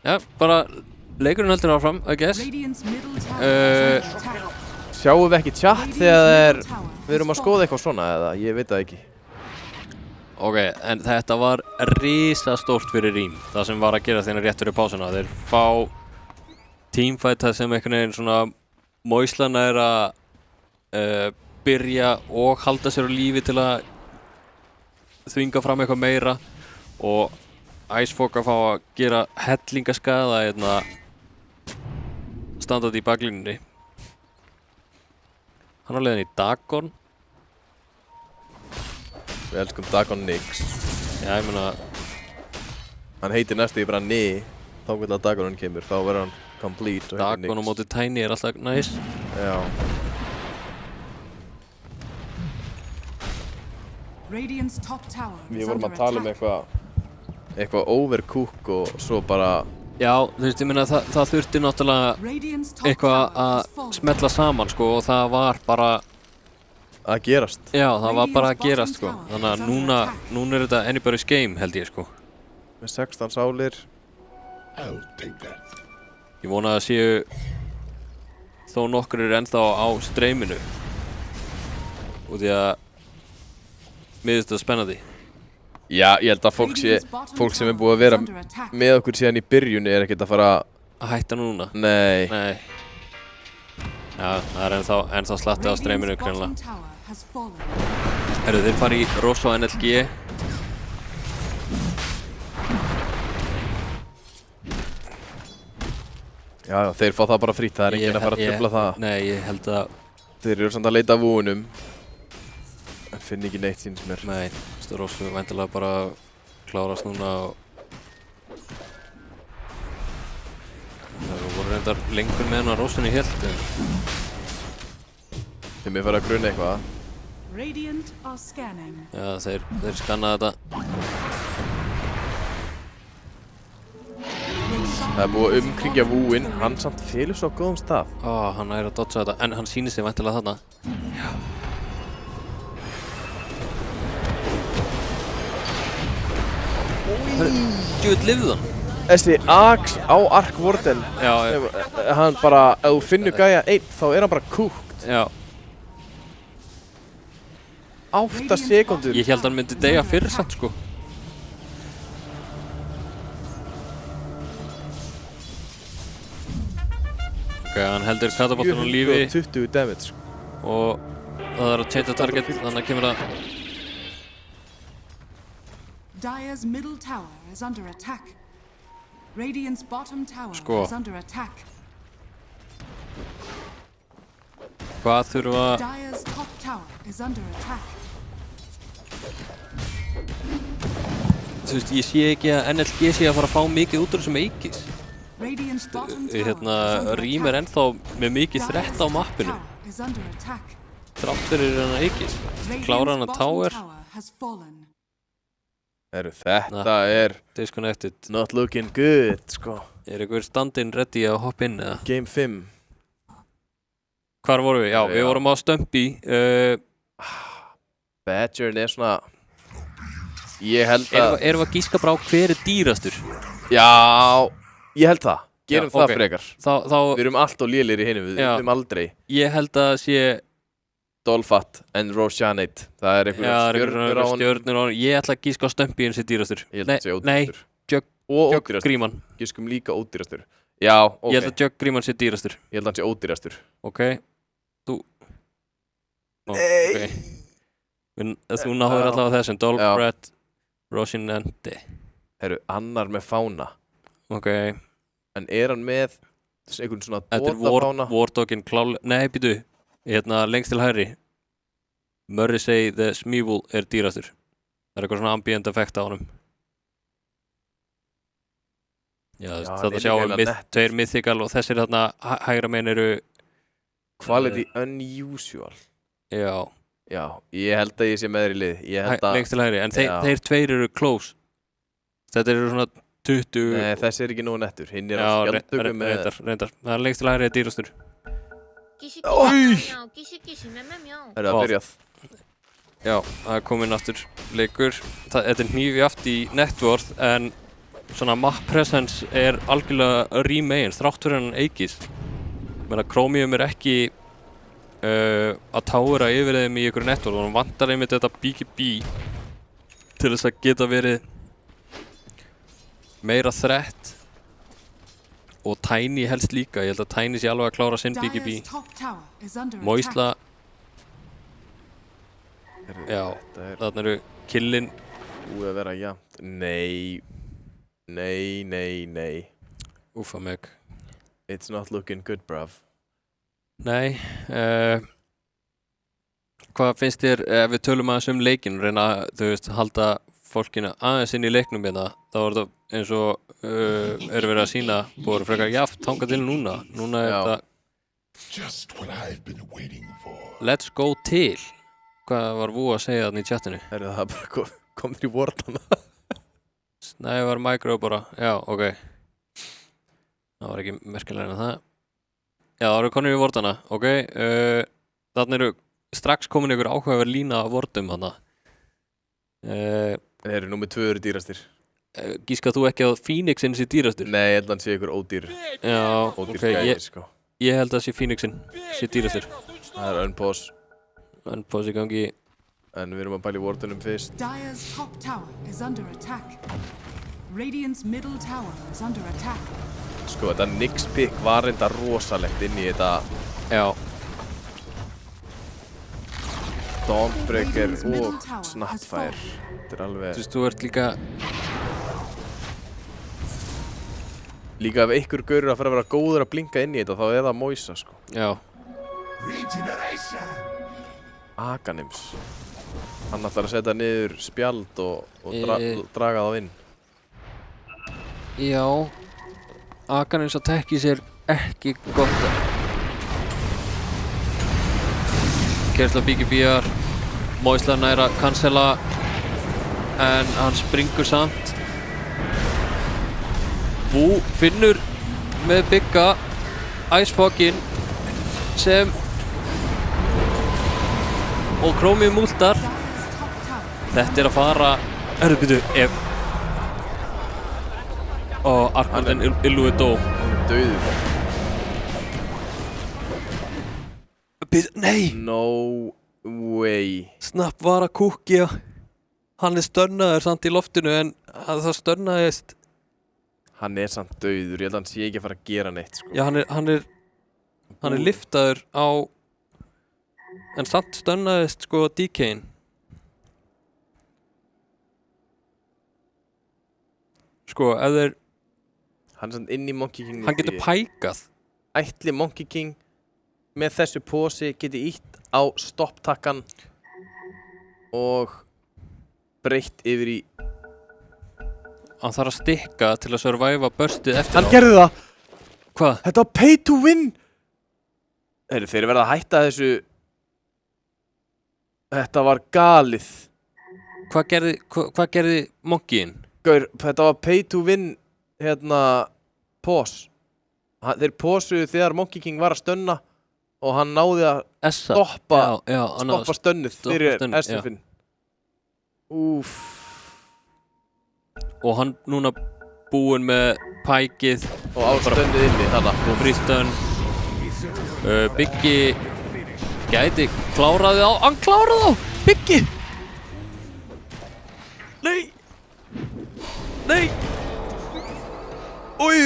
Já, bara leikurinn heldur áfram, I guess. Sjáum við ekki chat þegar við erum að skoða eitthvað svona eða ég veit það ekki. Ok, en þetta var risastórt fyrir Rím, það sem var að gera þeirra rétt fyrir pásuna. Þeir fá teamfighta sem einhvern veginn svona Moislana er að byrja og halda sér á lífi til að þvinga fram eitthvað meira og Icefog að fá að gera hellingaskaða hérna standandi í baklínunni. Hann á leiðin í Dagon. Við elskum Dagon Nix. Já, ég meina hann heitir næstu í bara Ni. Þá vil að Dagonin kemur, þá verður hann complete. Dagon á móti Tiny er alltaf næs. Já. Radiant's top tower Við is vorum under að tala eitthvað overcook og svo bara... Já, þú veist, ég meina það þurfti náttúrulega eitthvað að smetla saman, sko, og það var bara... Að gerast. Já, það var bara að gerast, sko. Þannig að núna er þetta anybody's game, held ég, sko. Með 16 sálir. Ég vona að séu þó nokkur ennþá á streyminu. Og því að mér finnst þetta spennandi. Já, ég held að fólk sem er búið að vera með okkur síðan í byrjunni er ekkert að fara að hætta núna? Nei. Já, það er ennþá slatti á streyminu greinilega. Herru, þeir fara í Rosso NLG. Já, þeir fá það bara frýtt, það er enginn að fara að trufla það. Nei, ég held að... Þeir eru samt að leita að vúunum. En finn ekki neitt síns mér. Nei, Rosso er væntanlega bara að klárast núna og... Það voru reyndar lengur með hennar Rosson í helt. Þeim er farið að grunna eitthvað. Radiant are scanning. Já, þeir skanna þetta. Það er búið að umkringja vúinn, hann samt felur svo á góðum stað. Hann er að dodga þetta, en hann sýnir sig væntanlega þarna. Já. Djúvill lifði hann. Þessi Axe á Ark Warden, hann bara, ef þú finnur gæja einn, þá er hann bara kúkt. Já. 8 sekúndur. Ég held að hann myndi deyja fyrr samt, sko. Ok, hann heldur katapultun á lífi. 20 damage. Og það er að change target, þannig að kemur það. Dire's middle tower is under attack. Radiant's bottom tower is under attack. Hvað þurfa... Dire's top tower is under attack. Þú veist, ég sé ekki að NLG sé að fara að fá mikið út úr þessum Aegis. Rím er ennþá með mikið þrett á mappinu. Þrátt fyrir hennar Aegis. Klára hann að tower. Þetta er disconnected. Not looking good, sko. Er einhver standinn ready að hoppa inn, eða? Game 5. Hvar vorum við? Já, við vorum á Stumpy. Badger er svona... Ég held að... Erum við að gíska bara á hver er dýrastur? Já, ég held það. Gerum það frekar. Við erum allt og lélir í hinum, við erum aldrei. Ég held að sé... Dolphat en Roshanate. Það er einhverjum stjörnur á hann. Ég ætla að gíska á Stumpy eins og dýrastur. Ég held að sé ódýrastur. Nei, Jug Gríman. Gískum líka ódýrastur. Já, ok. Ég held að Jug Gríman sé dýrastur. Ég held að hann sé ódýrastur. Ok. Nei. Þú náður allavega þessum. Dolphat, Roshanate. Herru, annar með fána. Ok. En er hann með einhvern svona dota fána? Þetta er Wardoginn klálega. Nei, býtu. Lengst til hægri. Murray the Smeevil er dýrastur. Það er eitthvað svona ambient effekt á honum. Já, þetta sjáum við tveir mythical og þessir þarna hægra megin eru... Quality unusual. Já. Já, ég held að ég sé með þér í lið. Lengst til hægri, en þeir tveir eru close. Þetta eru svona 20... Nei, þessi er ekki nógu nettur. Hinn er á skjaldugum með... Reyndar. Það er lengst til hægri dýrastur. Er það byrjað? Já, það er komin aftur leikur. Þetta er hnífi aft í networth en svona map presence er algjörlega rýmegin þrátt fyrir hann Aegis. Chromium er ekki að towera yfir þeim í ykkur networth og hann vantar einmitt þetta BKB til þess að geta verið meira threat. Og Tiny helst líka, ég held að Tiny sé alveg að klára sinn BKB. Moisla. Já, þarna eru killin búið að vera jafnt. Nei. Úfa mig. It's not looking good, bruv. Nei, hvað finnst þér ef við tölum aðeins leikinn, reyna að halda fólkinu aðeins inn í leiknum hérna, þá það eins og eru verið að sýna búið frekar jaft þangað til núna þetta Let's go til hvað var Vú að segja þarna í chatinu? Það bara kom þér í vortana. Nei, það var micro bara, já, ok það var ekki merkilega en það já, það eru konur í vortana, ok þarna eru strax komin ykkur áhugaverð lína af vortum þarna Þeir eru númer 2 eru dýrastir. Gískað þú ekki að Phoenixinn sé dýrastur? Nei, ég held að hann sé ykkur ódýr. Já, ódýr ok, ég held að sé Phoenixinn sé dýrastur. Það er unpause. Unpause í gangi. En við erum að pæla í vortunum fyrst. Dire's top tower is under attack. Radiant's middle tower is under attack. Sko, þetta Nyx pick var reynda rosalegt inn í þetta. Já. Dawnbreaker og Snapfire. Þetta er alveg... Þú veist, þú ert líka... Líka ef einhver gaurur að fara að vera góður að blinka inn í þetta, þá er það Moisa, sko. Já. Aganims. Hann ætlar að setja niður spjald og draga það inn. Já. Aganims að tekki sér ekki gott. Kersla BGB-ar. Moisla nær að cancela. En hann springur samt. Vú finnur með bygga Icefoginn sem og Chromie múltar. Þetta er að fara byrju, ef og Arkvölden Illúi dó. Hann er dauður. Nei! No way. Snap var að kúkja. Hann er stönnaður samt í loftinu en það stönnaðist. Hann er samt dauður, ég held að hann sé ekki að fara að gera neitt, sko. Já, hann er liftaður á en samt stönnaðist sko DK-in. Sko, ef þeir hann er samt inn í Monkey King. Hann getur pækað. Ætli Monkey King með þessu posi geti ítt á stopptakkan og breytt yfir í hann þarf að stikka til að surviva burstið eftir hann gerði það! Hvað? Þetta var pay to win! Þeir verða að hætta þessu. Þetta var galið. Hvað gerði Monkey-in? Gaur, þetta var pay to win pause. Þeir posuðu þegar Monkey King var að stönna og hann náði að stoppa stönnið fyrir SF-in. Úff. Og hann núna búinn með pækið og ástöndið inni þarna og frýstön Biggi gæti kláraði á, hann kláraði á Biggi Nei Oi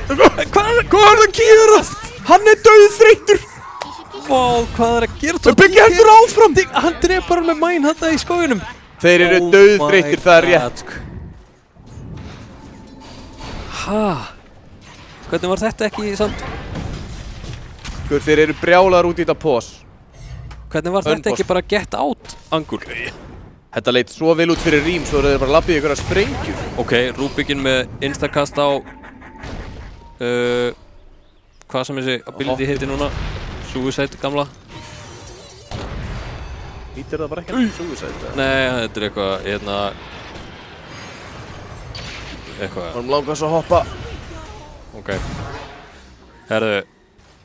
Hvað er það að gera? Hann er dauðþreyttur. Vá, hvað er að gera? Biggi heldur áfram. Hann drepar hann með mæn hann í skóginum. Þeir eru dauðþreyttir, það er rétt. Hæ? Hvernig var þetta ekki samt? Guð, þeir eru brjálaðar út í þetta pós. Hvernig var þetta ekki bara get out angul? Þetta leit svo vel út fyrir rím, svo þeir bara labbið ykkur að sprengju. Ok, Rubikinn með instakast á hvað sem þessi ability heiti núna? Suicide gamla. Hýtir það bara ekki að Suicide? Nei, þetta er eitthvað, Hann langar svo að hoppa. Ok. Herðu,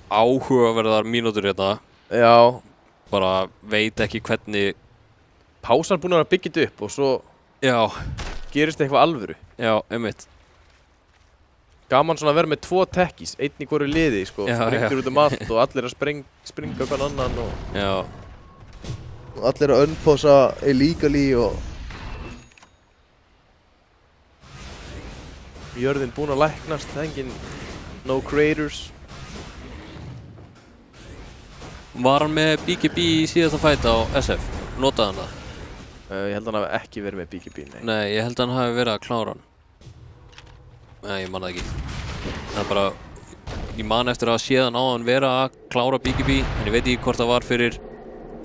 áhugaverðar mínútur hérna. Já. Bara veit ekki hvernig... Pásan búin að byggja þetta upp og svo... Já. Gerist eitthvað alvöru. Já, einmitt. Gaman svona að vera með 2 tekkis, einn í hverju liði, sko. Springur út allt og allir að springa hvern annan og... Já. Og allir að unposa illegally og... Jörðin búin að læknast, það er engin... No creators. Var hann með BGB í síðasta fæta á SF? Notaði hann það? Ég held að hann hafi ekki verið með BKB, nei. Nei, ég held að hann hafi verið að klára hann. Nei, ég man það ekki. Það er bara... Ég man eftir að séð hann á hann vera að klára BKB, en ég veit ekki hvort það var fyrir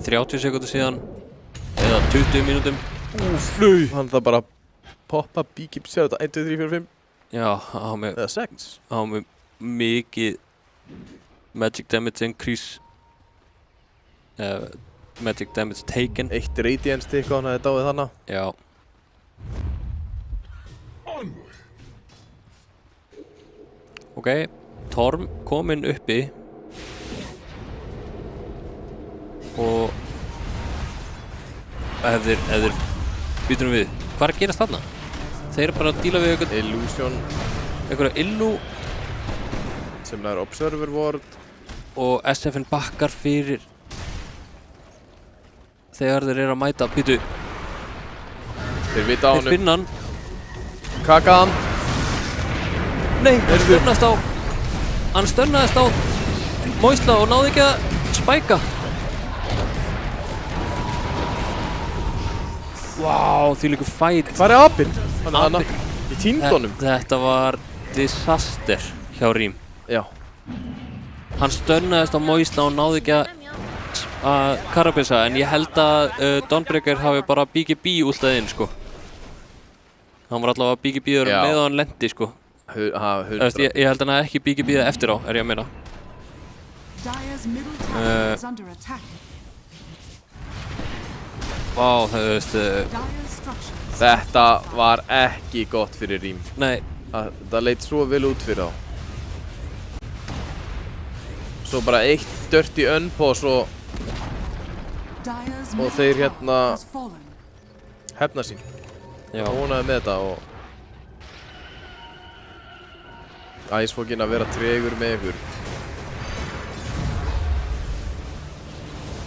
30 sekúndur síðan eða 20 mínútum. Flug! Hann það bara poppa BKB, sér þetta 1, 2, 3, 4, 5. Já, hann var með... Eða 6. Hann var með mikið Magic Damage Increase. Magic Damage Taken. 1 Radiant stick á hann að þetta áið þannig. Já. Ok, Torm kominn uppi og ef þeir býtum við, hvað er að gerast þarna? Þeir eru bara að díla við eitthvað Illusion, eitthvað illu sem er Observer Ward og SFN bakkar fyrir þegar þeir eru að mæta. Býtu, þeir vita á þeir finna hann. Kaka hann. Nei, hann stönnaðist á Moisla og náði ekki að spæka. Vá, því líka fæt. Hvað er apinn? Hann í tíndónum. Þetta var disaster hjá Rím. Já. Hann stönnaðist á Moisla og náði ekki að karabissa, en ég held að Dawnbreaker hafi bara BKB últað inn, sko. Hann var allavega BKB-ður með og hann lendi, sko. Ég held hann að ekki BKB eftir á, er ég að meina. Vá, það veist... Þetta var ekki gott fyrir Rím. Nei. Það leit svo vel út fyrir þá. Svo bara eitt dirty unpause og þeir hérna hefna sín. Já. Vonaði með þetta og Icefoginn að vera tregur með ykkur.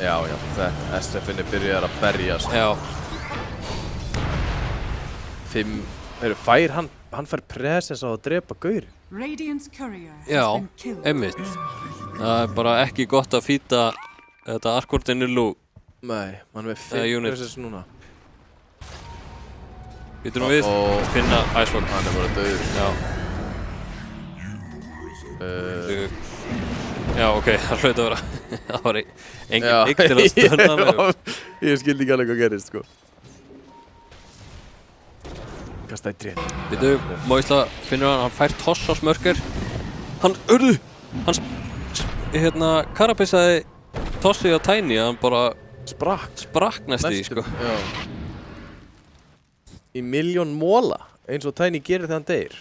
Já, þetta SF-inni byrjar að berjast. Já. 5, fær hann fær presens á að drepa gaur. Já, einmitt. Það er bara ekki gott að fýta þetta Arkortinillu. Nei, hann er með 5 presens núna. Býtum við, finna Icefog. Hann er bara döður. Já. Já, ok, það hlaut að vera. Það var engin ykk til að stönna mig. Ég skildi ekki alveg hvað gerist, sko. Kasta í trén. Býtum, Moisla finnur hann fær toss á smörker. Hann karabissaði tossið á Tiny, hann bara sprakk næst í, sko. Já. Í miljón móla, eins og Tiny gerir þegar hann deyr.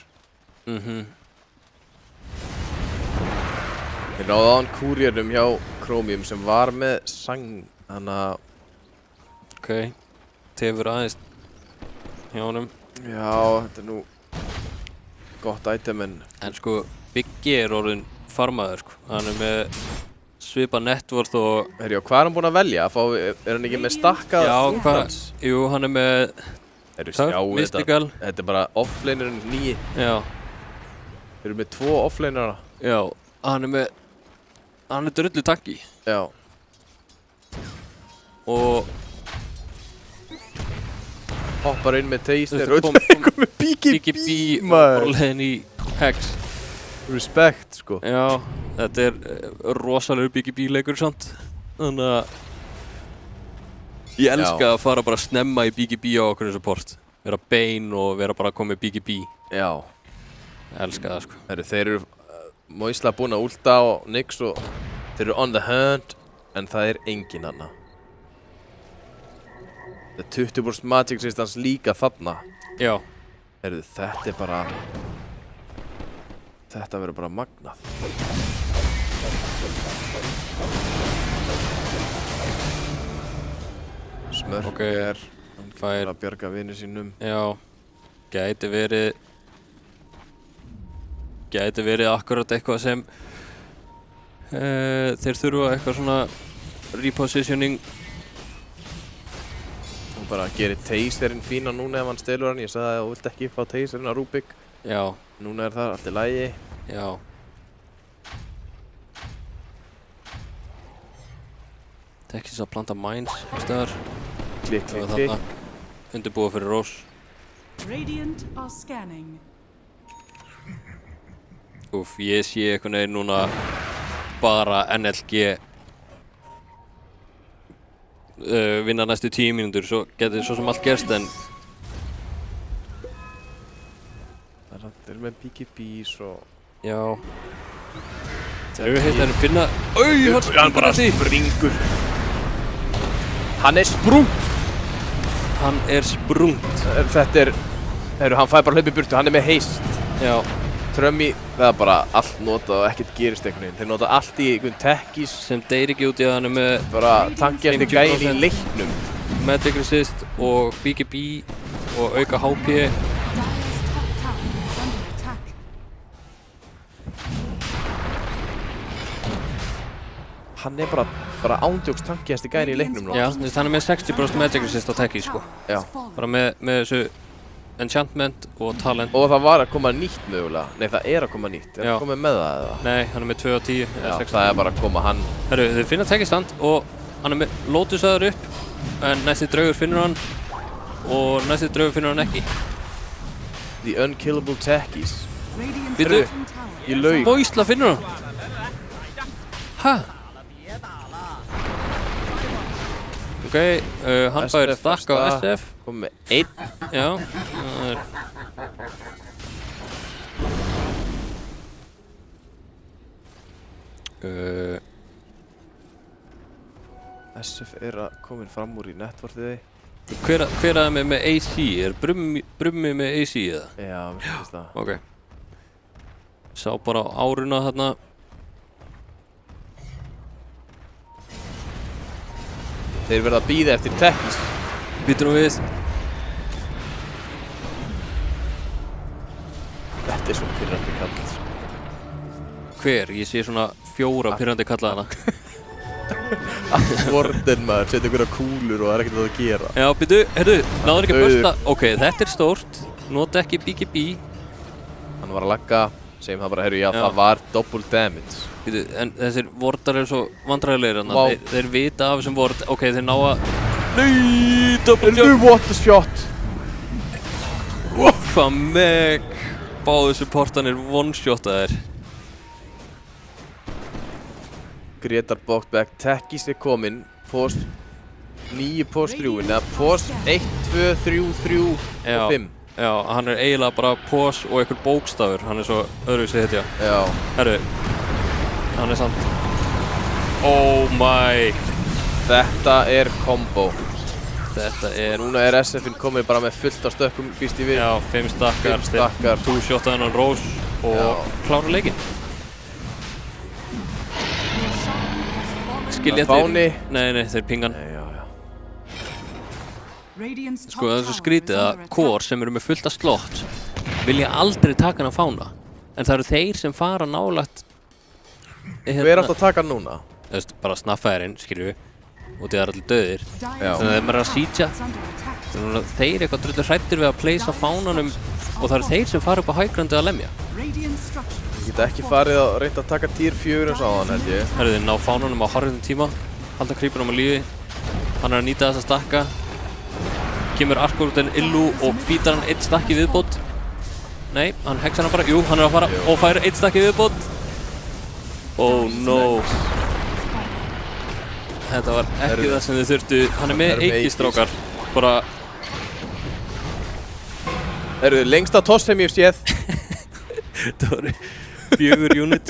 Við náðu á hann kúrjörnum hjá Chromium sem var með sang, þannig að... Ok, tefur aðeins hjá honum. Já, þetta er nú gott item en sko, Biggi er orðinn farmaður, sko. Hann er með svipa networth og... Herjá, hvað er hann búinn að velja? Er hann ekki með stakkað útlands? Jú, hann er með... Mystical. Þetta er bara offlanerinn 9. Já. Þeir eru með 2 offlanera. Já, hann er drullu takki. Já. Og... Hoppar inn með taster og kom með BKB, maður. Og leiðin í Hex. Respect, sko. Já, þetta er rosalegur BKB-leikur samt. Þannig að... Ég elska að fara bara snemma í BKB á okkur support. Vera Bane og vera bara að koma með BKB. Já. Ég elska það, sko. Þeir eru Moisla búinn að últa á Nyx og þeir eru on the hunt, en það er enginn hana. Það er 20% Magic Resistance líka þarna. Já. Þetta er bara... Þetta verður bara magnað. Smörk er að bjarga vini sínum. Já, gæti verið akkurat eitthvað sem þeir þurfa eitthvað svona repositioning. Og bara gerir taserinn fína núna ef hann stelur hann. Ég sagði að þú vilt ekki fá taserinn á Rubik. Já. Núna er það allt í lagi. Já. Tekis að planta mines í stöðar. Klikk. undirbúa fyrir Rós. Radiant are scanning. Úff, ég sé einhvern veginn núna bara NLG vinna næstu 10 mínútur, svo getur svo sem allt gerst, en Það er með BKB svo... já. Þegar við heitum að finna... hann bara springur. Hann er sprungt! Hann er sprungt. Þetta er... hann fær bara hlaup í burtu, hann er með haste. Já. Trummy, það er bara allt notað og ekkert gerist einhvern veginn. Þeir nota allt í einhvern tekkís. Sem deyr ekki út í að hann er með... bara tankjast í gæin í leiknum. Magic Resist og BKB og auka HP. Hann er bara ándjóks tankjast í gæin í leiknum nú. Já, hann er með 60% Magic Resist á tekkís, sko. Já. Bara með þessu enchantment og talent. Og það var að koma nýtt mögulega. Nei, það er að koma nýtt. Er það komið með það eða? Nei, hann er með 2 af 10. Já, það er bara að koma hann. Herru, þau finna tekkistand og hann er með Lotusaður upp, en næsti draugur finnur hann og næsti draugur finnur hann ekki. The unkillable techies. Býtu, ég laug. Voisla finnur hann. Hæ? Ok, hann fær stakk á SF. Kom með 1. Já, það er... SF er að komin fram úr í netvortiði. Hver að það með AC? Er Brummi með AC eða? Já, mér finnst það. Ok. Sá bara á áruna þarna. Þeir verða að bíða eftir tekkís. Býtum nú við. Þetta er svo pirrandi kall. Hver? Ég sé svona 4 pirrandi kalla þarna. Warden maður, setja einhverja kúlur og það er ekkert að gera. Já, býtu, heyrðu, náður ekki að bursta. Ok, þetta er stórt. Nota ekki BKB. Hann var að lagga, segjum það bara, heyrðu, já, það var double damage. Býtu, en þessir vordar eru svo vandræðilegir hann. Wow. Þeir vita af þessum vord. Ok, þeir ná að... Nei, double jump. What the shot? Hvað meg. Báðu supportanir one-shotaðir. Gretar Bóktbæk, tekkís er kominn. Post 9, post 3, eða post 1, 2, 3, 3 og 5. Já, hann er eiginlega bara pos og einhver bókstafur. Hann er svo öðruvísi hetja. Já. Herru, hann er samt. Oh my. Þetta er combo. Þetta er... Núna er SF-in komið bara með fullt af stökkum, býst ég við. Já, 5 stakkar. 5 stakkar. 2-shotaðan á Rós og klára leikinn. Skilja Fáni. Nei, þeir pingan. Nei, já. Sko, það er svo skrítið að Core sem eru með fullt af slott vilja aldrei taka hann að fána. En það eru þeir sem fara nálægt... Hver er alltaf að taka hann núna? Þú veist, bara snaffæðirinn, skilju við. Og það er allir döðir. Já. Þannig að þeir eru að sítja. Þeir eitthvað drullu hrættir við að pleysa fánanum og það eru þeir sem fara upp á hægrandi að lemja. Ég get ekki farið að reynda að taka tier 4 eins á hann, held ég. Herðu, þeir ná fánanum á harriðum tíma. Halda creepunum á lífi. Hann er að nýta þessa stakka. Kemur Arkur út en Illu og fítar hann 1 stakk í viðbót. Nei, hann hexar hann bara. Jú, hann er að fara og fær 1 stakk í viðbót. Oh no. Þetta var ekki það sem þið þurftu. Hann er með eikistrákar. Bara... Eru þið lengsta toss sem ég hef séð? Það voru 4 unit.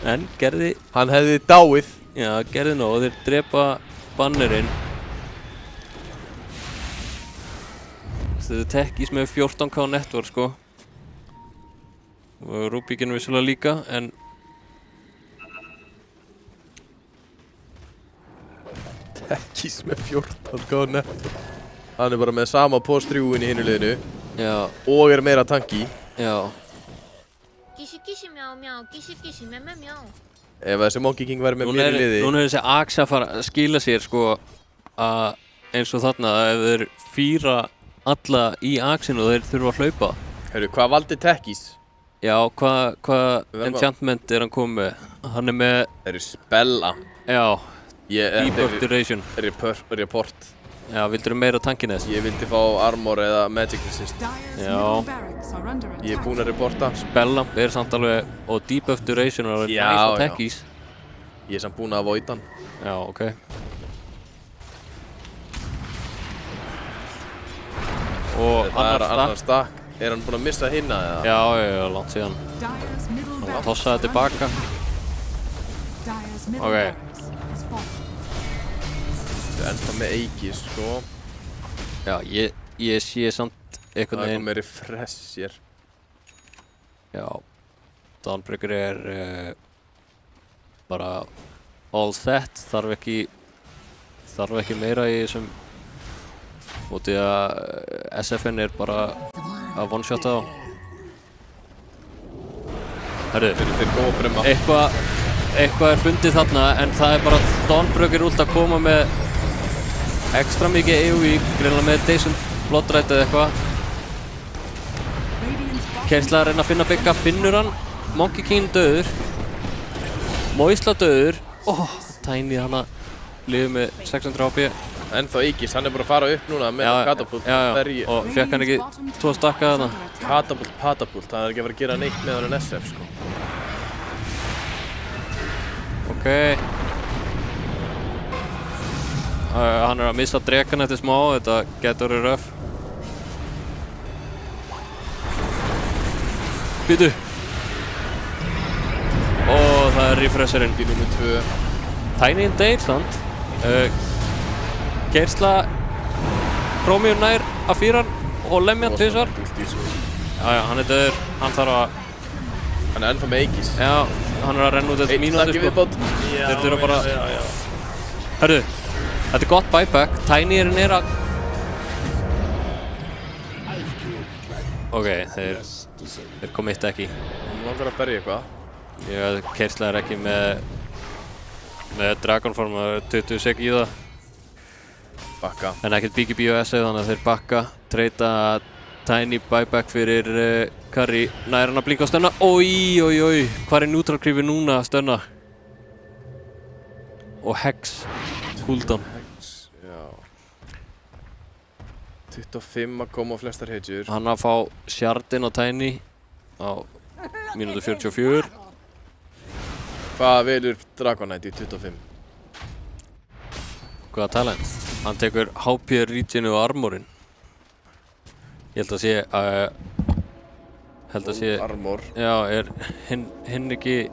En gerði... Hann hefði dáið. Já, gerði nóg. Þeir drepa bannerinn. Þetta er tekkís með 14k network, sko. Og Rubikinn vissulega líka, en... Tekkís með 14k network. Hann er bara með sama post 3-in í hinu liðinu. Já. Og er meira tanki. Já. Ef þessi Monkey King væri með mér í liði. Núna er þessi Axe að fara að skila sér, sko, að eins og þarna, ef þeir fýra alla í Axinu og þeir þurfa að hlaupa. Heyrðu, hvað valdi Tekkís? Já, hvað enchantment er hann komið með? Hann er með... Það eru spella. Já. Deep Duration. Report. Já, vildur þú meira tankin þess? Ég vildi fá armor eða magic resist. Já. Ég er búinn að reporta. Spellamp er samt alveg, og debuff duration er alveg Já, nice já. techies. Ég er samt búinn að avoida hann. Já, ok. Og annar stakk. Er hann búinn að missa hinna eða? Já, langt síðan. Hann tossaði tilbaka. Ok. Þetta er ennþá með Aegis, sko. Já, ég sé samt einhvern veginn. Það er meiri refresh hér. Já. Dawnbreaker er bara all set. Þarf ekki meira í þessum. Út í að SF-in er bara að one-shota á. Herru, eitthvað er fundið þarna, en það er bara Dawnbreaker ult að koma með ekstra mikið AoE, greinlega með Decent Bloodrite eða eitthvað. Kersla að reyna að finna Bigga, finnur hann. Monkey King döður. Moisla döður. Tiny hana lifið með 600 HP. Ennþá Aegis, hann er bara að fara upp núna með Catapult. Já, og fekk hann ekki 2 stakka þarna. Catapult, það er ekki að fara að gera neitt með hann en SF, sko. Ok. Hann er að missa drekan eftir smá, þetta getur verið röf. Býtu. Það er refresherinn. Í nummer 2. Tiny in Dayland. Keirsla Chromium nær að fýra hann og lemja hann tvisvar. Já, hann er döður. Hann þarf að... Hann er ennþá með Aegis. Já, hann er að renna út eftir mínúti, sko. Viðbót. Þeir þurfa bara... Hörru, þetta er gott buyback. Tiny er nýra... Ok, þeir komitt ekki. Hann langar að berja eitthvað. Já, Keirsla er ekki með Dragonform, það er 20 sek í það. Bakka. En ekkert BKB og SF, þannig að þeir bakka. Treyta Tiny buyback fyrir Curry. Nær hann að blinka á stönna. Oj. Hvað er neutral creepið núna að stönna? Og Hex. Cooldown. Hex, já. 25 að koma á flestar hedgjur. Hann að fá shardinn á Tiny á mínútu 44. Hvað velur Dragonite í 25? Hvaða talent? Hann tekur HP regenu og armorinn. Ég held að sé... Armor. Já, er hinn ekki...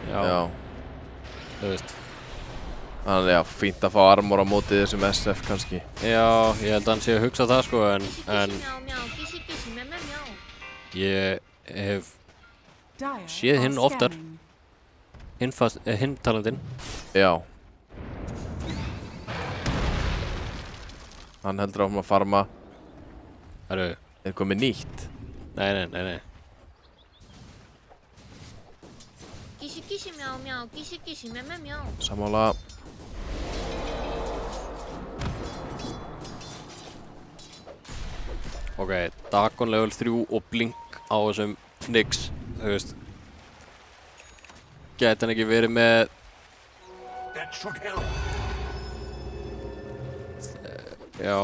Já. Þú veist. Þannig, já, fínt að fá armor á móti þessum SF kannski. Já, ég held að hann sé að hugsa það, sko, en... Ég hef... séð hinn oftar. Hinn talentinn. Já. Hann heldur áfram að farma. Er komið nýtt? Nei. Sammála. Ok, Dagon level 3 og blink á þessum Nyx, þú veist. Gæti hann ekki verið með... Já.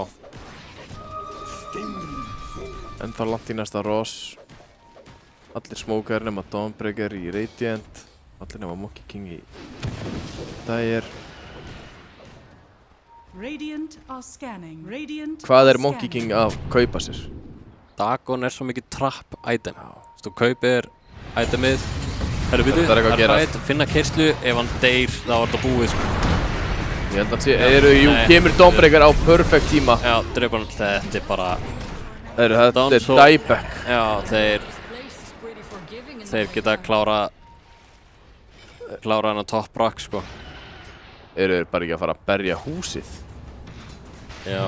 Ennþá langt í næsta Ross. Allir smókar nema Dawnbreaker í Radiant. Allir nema Monkey King í Dire. Hvað er Monkey King að kaupa sér? Dagon er svo mikið trap item. Þú kaupir itemið. Herru, byrju, það er eitthvað að gerast. Finna Keirslu, ef hann deyr, þá er þetta búið, sko. Ég held að sé, kemur Dawnbreaker á perfect tíma. Já, drepa hann, þetta er bara... Þetta er dieback. Já, þeir geta klára hann á top rock, sko. Þeir bara ekki að fara að berja húsið? Já.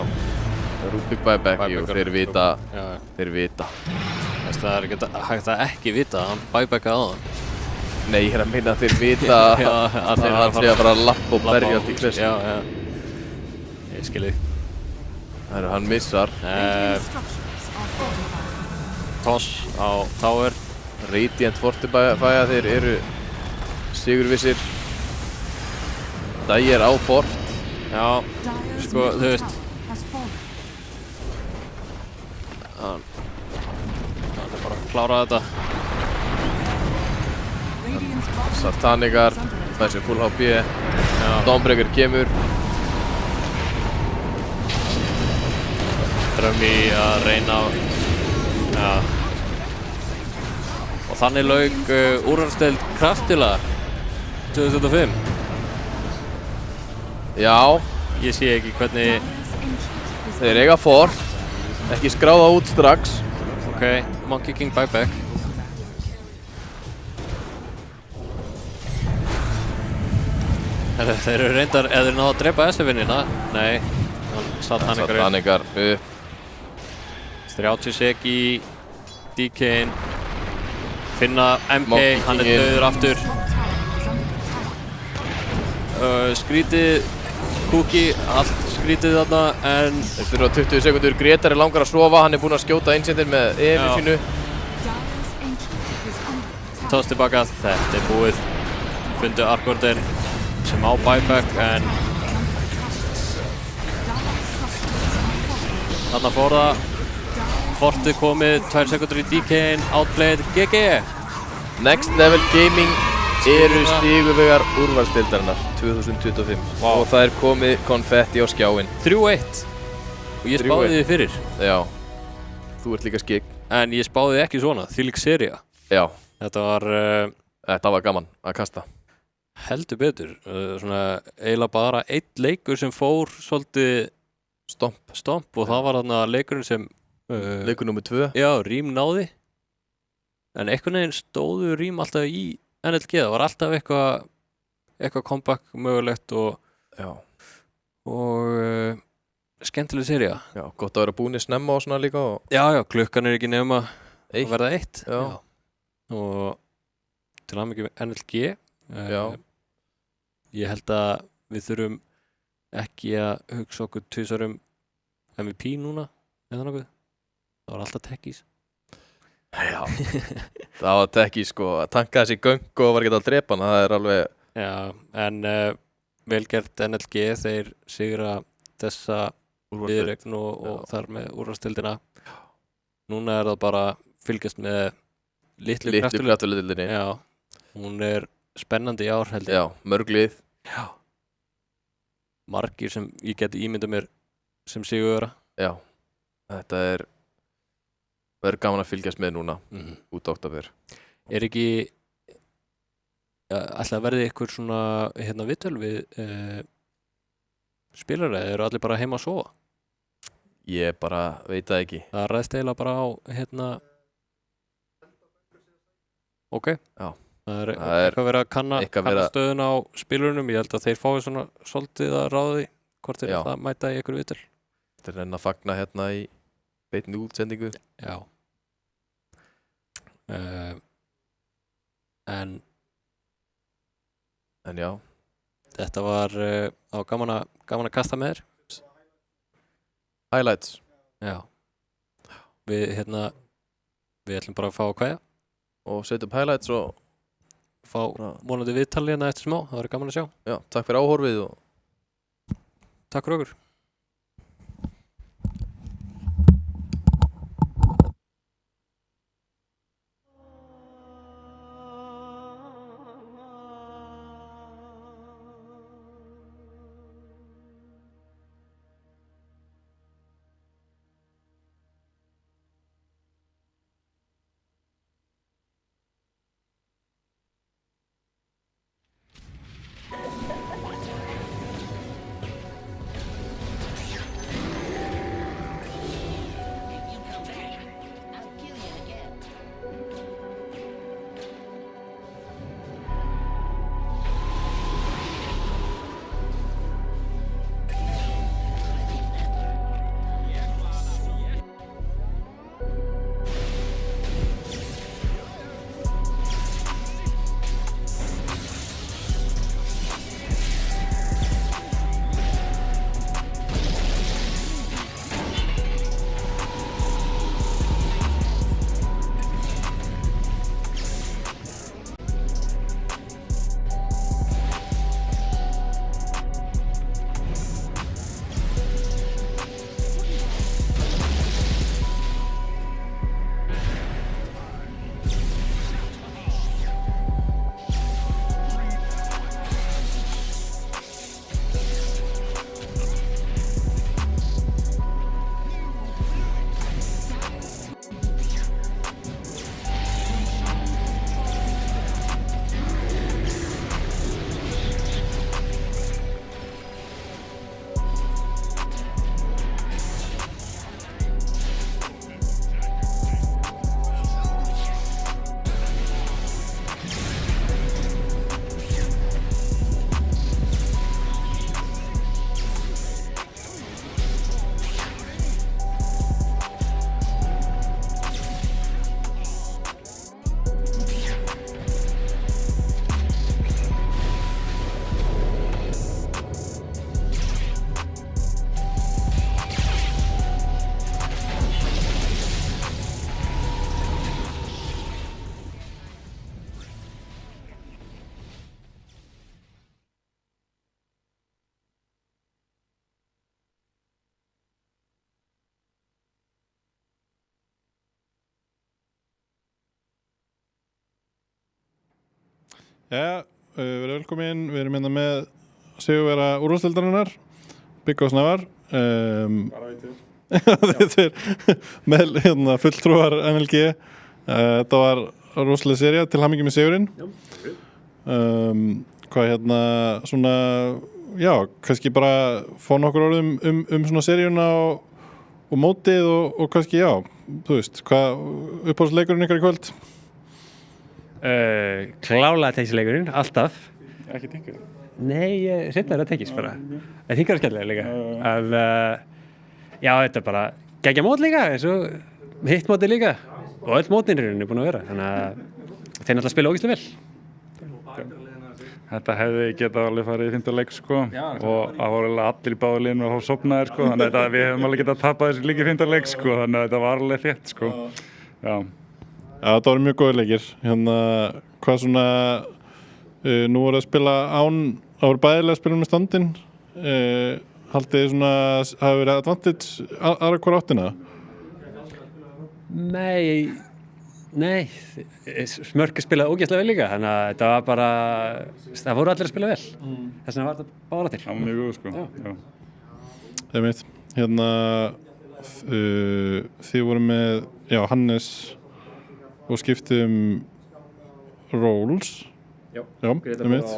Rubik buyback, jú, þeir vita. Það er ekki hægt að ekki vita, hann buybackaði á hann. Nei, ég er að minna að þeir vita að hann sé að fara að lappa og berja allt í klessu. Já. Ég skilji. Hann missar. Toss á Tower. Radiant Fortify, þeir eru sigurvissir. Dire á Fort. Já, sko, þú veist hann er bara að klára þetta. Sartanikar, þessi full HP. Dawnbreaker kemur. Drömmi að reyna á... Já. Og þannig lauk úrvalsdeild Kraftila 2025. Já. Ég sé ekki hvernig... Þeir eiga fort. Ekki skráða út strax. Ok, Monkey King buyback. Þeir eru reyndar, eða þeir náðu að drepa SF-innina. Nei, Sartanikar upp. 30 sek í DK-in. Finna MK, hann er döður aftur. Skrítið, Cookie, allt skrítið þarna, en... Þeir þurfa 20 sekundur, Gretar er langar að sofa, hann er búinn að skjóta Ancientin með EF-i sínu. Tóðst tilbaka, þetta er búið. Fundu Arkordin sem á buyback, en... Þarna fór það. Fortið komið, 2 sekundur í DK-in, outplayed, GG! Next Level Gaming eru stíguvegar úrvalsdeildarinnar 2025. Og það er komið konfetti á skjáinn. 3-1. Og ég spáði því fyrir. Já. Þú ert líka skikk. En ég spáði ekki svona, þvílík sería. Já. Þetta var gaman að kasta. Heldur betur. Svona eiginlega bara einn leikur sem fór svolítið stomp og það var þarna leikurinn sem leikur nummer 2. Já, Rím náði. En einhvern veginn stóðu Rím alltaf í NLG. Það var alltaf eitthvað comeback mögulegt og skemmtileg sería. Já, gott að vera búin í snemma og svona líka. Já, klukkan er ekki nema að verða 1. Já. Og til hamingju með NLG. Já. Ég held að við þurfum ekki að hugsa okkur tvisvar MVP núna eða nokkuð. Það var alltaf tekkís. Já, það var tekkís sko, að tanka þessi göng og var ekki að drepa hann, það er alveg... Já, en velgert NLG, þeir sigra þessa viðureign og þar með úrvalsdeildina. Núna er það bara fylgjast með litlu kraftuleildinni. Já, hún er spennandi í ár held ég. Já, mörg lið. Já. Margir sem ég geti ímyndað mér sem sigurvegara. Já, þetta verður gaman að fylgjast með núna út október. Er ekki ætla að verði ykkur svona viðtöl við spilara, eru allir bara heima að sofa? Ég bara veit það ekki. Það ræðst eiginlega bara á Ok. Já. Það er eitthvað verið að kanna stöðuna á spilurunum. Ég held að þeir fái svona svolítið að ráða því hvort þeir það mæta í ykkur viðtöl. Þeir reyna að fagna í beinni útsendingu. Já. En já. Þetta var gaman að kasta með þér. Highlights. Já. Við ætlum bara að fá að kveðja. Og setja upp highlights og fá vonandi viðtal eftir smá. Það verður gaman að sjá. Já, takk fyrir áhorfið og takk fyrir okkur. Verið velkomin, við erum hérna með sigurvegara úrvalsdeildarinnar, Bigga og Snævar. Þetta með hérna, fulltrúar NLG. Þetta var rosalega sería, til hamingju með sigurinn. Hvað hérna, svona, já, kannski bara fá nokkur orðum svona seríuna og mótið og kannski, já, þú veist, hvað uppáhaldsleikurinn ykkar í kvöld? Klálega tekisleikurinn, alltaf. Ekki tengur? Nei, seinna tekis bara. En þingar skemmtilega líka. En, já, þetta er bara geggja mót líka, eins og hitt mótið líka. Og öll mótin er búin að vera. Þannig að þeir náttúrulega spila ógeðslega vel. Þetta hefði getað alveg farið í 5. leik, sko. Og það voru allir í báðu liðinu og sofnaðir, sko. Þannig að við hefum alveg getað tapað þessu líka í 5. leik, sko. Þannig að þetta var alveg þétt, sko. Já. Já, þetta voru mjög góðir leikir. Hérna, hvað svona, nú voru að spila það voru bæðilega að spila með standinn. Haldið þið svona, hafi verið advantage aðra hver áttina? Nei, Smörk spilaði ógeðslega vel líka, þannig að þetta var bara, það voru allir að spila vel. Þess vegna var þetta báðar til. Það var mjög góð, sko. Já. Það mitt. Hérna, þið voru með, já, Hannes og skiptið roles. Já, það mitt.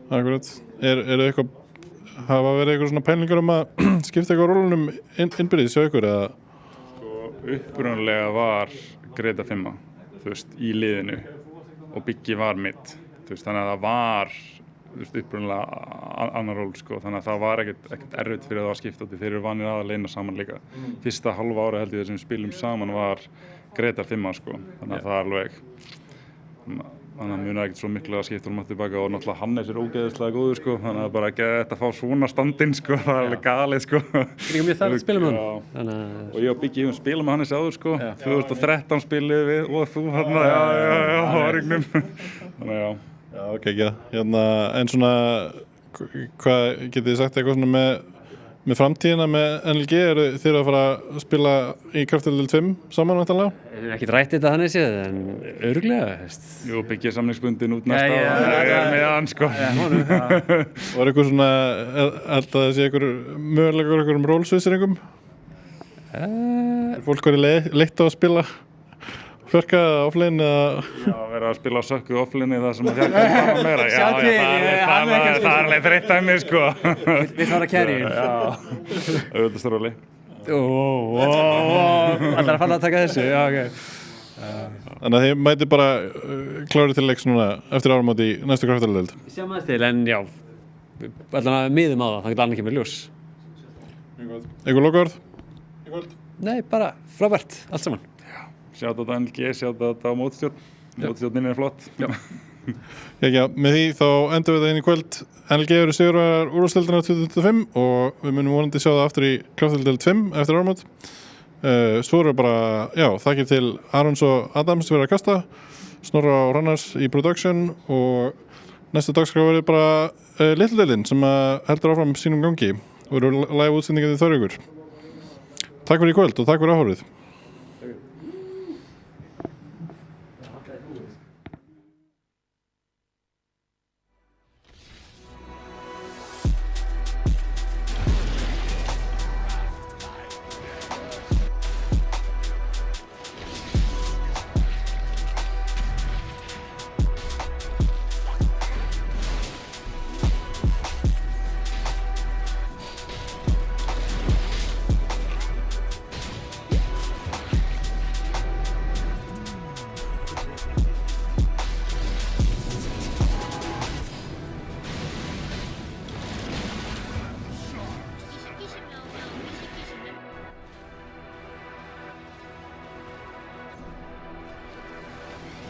Akkurat. Er eitthvað, hafa verið eitthvað svona pælingar að skipta eitthvað rólunum innbyrðis hjá ykkur, eða? Upprunalega var Greta 5, þú veist, í liðinu og Biggi var mitt, þú veist, þannig að það var, þú veist, upprunalega annar ról, sko, þannig að það var ekkert erfitt fyrir það að skipta því þeir eru vanir að leina saman líka. Fyrsta halva ára held ég þessum spilum saman var Greta 5, sko, þannig að það er alveg, þannig að munar ekkert svo miklu að skipta um að tilbaka og náttúrulega Hannes er ógeðislega góður, sko, þannig að bara geta að fá svona standinn, sko, það er alveg galið, sko. Líka mjög þarf að spila með hann. Og ég og Biggi spila með Hannes áður, sko, 2013 spilið við og þú hann, á Hvaríknum, þannig að já. Já, ok, ekki, hérna, en svona, hvað getið þið sagt eitthvað svona með framtíðina með NLG, eru þið að fara að spila í Kraftadeild 5 saman vantanlega? Ég hef ekki rætt þetta Hannes séð, en örugglega, veist. Jú, Biggi samningsbundinn út næsta ára með hann, sko. Var eitthvað svona, held að það sé mögulegur einhverjum rólsvissringum? Er fólk verið leitt á að spila fjörka offline eða? Já, vera að spila á sökku offline það sem að þjálfa fram að meira. Já, það er alveg þreytt dæmi, sko. Við fara að carry. Já, auðvitað stróli. Allar að falla að taka þessu, já, ok. Þannig að þið mæti bara klárið til leiks núna eftir áramót í næstu Kraftadeild. Við sjáum aðeins til, en já, allan að miðum á það, þannig að allan kemur ljós. Eitthvað lokaorð? Nei, bara frábært, allt saman. Sjátt á NLG, sjátt á mótstjórn. Mótstjórnin er flott. Já, með því þá endum við það inn í kvöld. NLG eru sigurvegarar úrvalsdeildarinnar 2025 og við munum vonandi sjá það aftur í Kraftadeild 5 eftir áramót. Svo eru bara, já, þakkir til Arons og Adams fyrir að kasta, Snorra og Rannars í production og næsta dagskrá verður bara Little deildin sem heldur áfram sínum gangi og eru live útsendingar í þar ykkur. Takk fyrir í kvöld og takk fyrir áhorfið.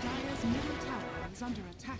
Dire's middle tower is under attack.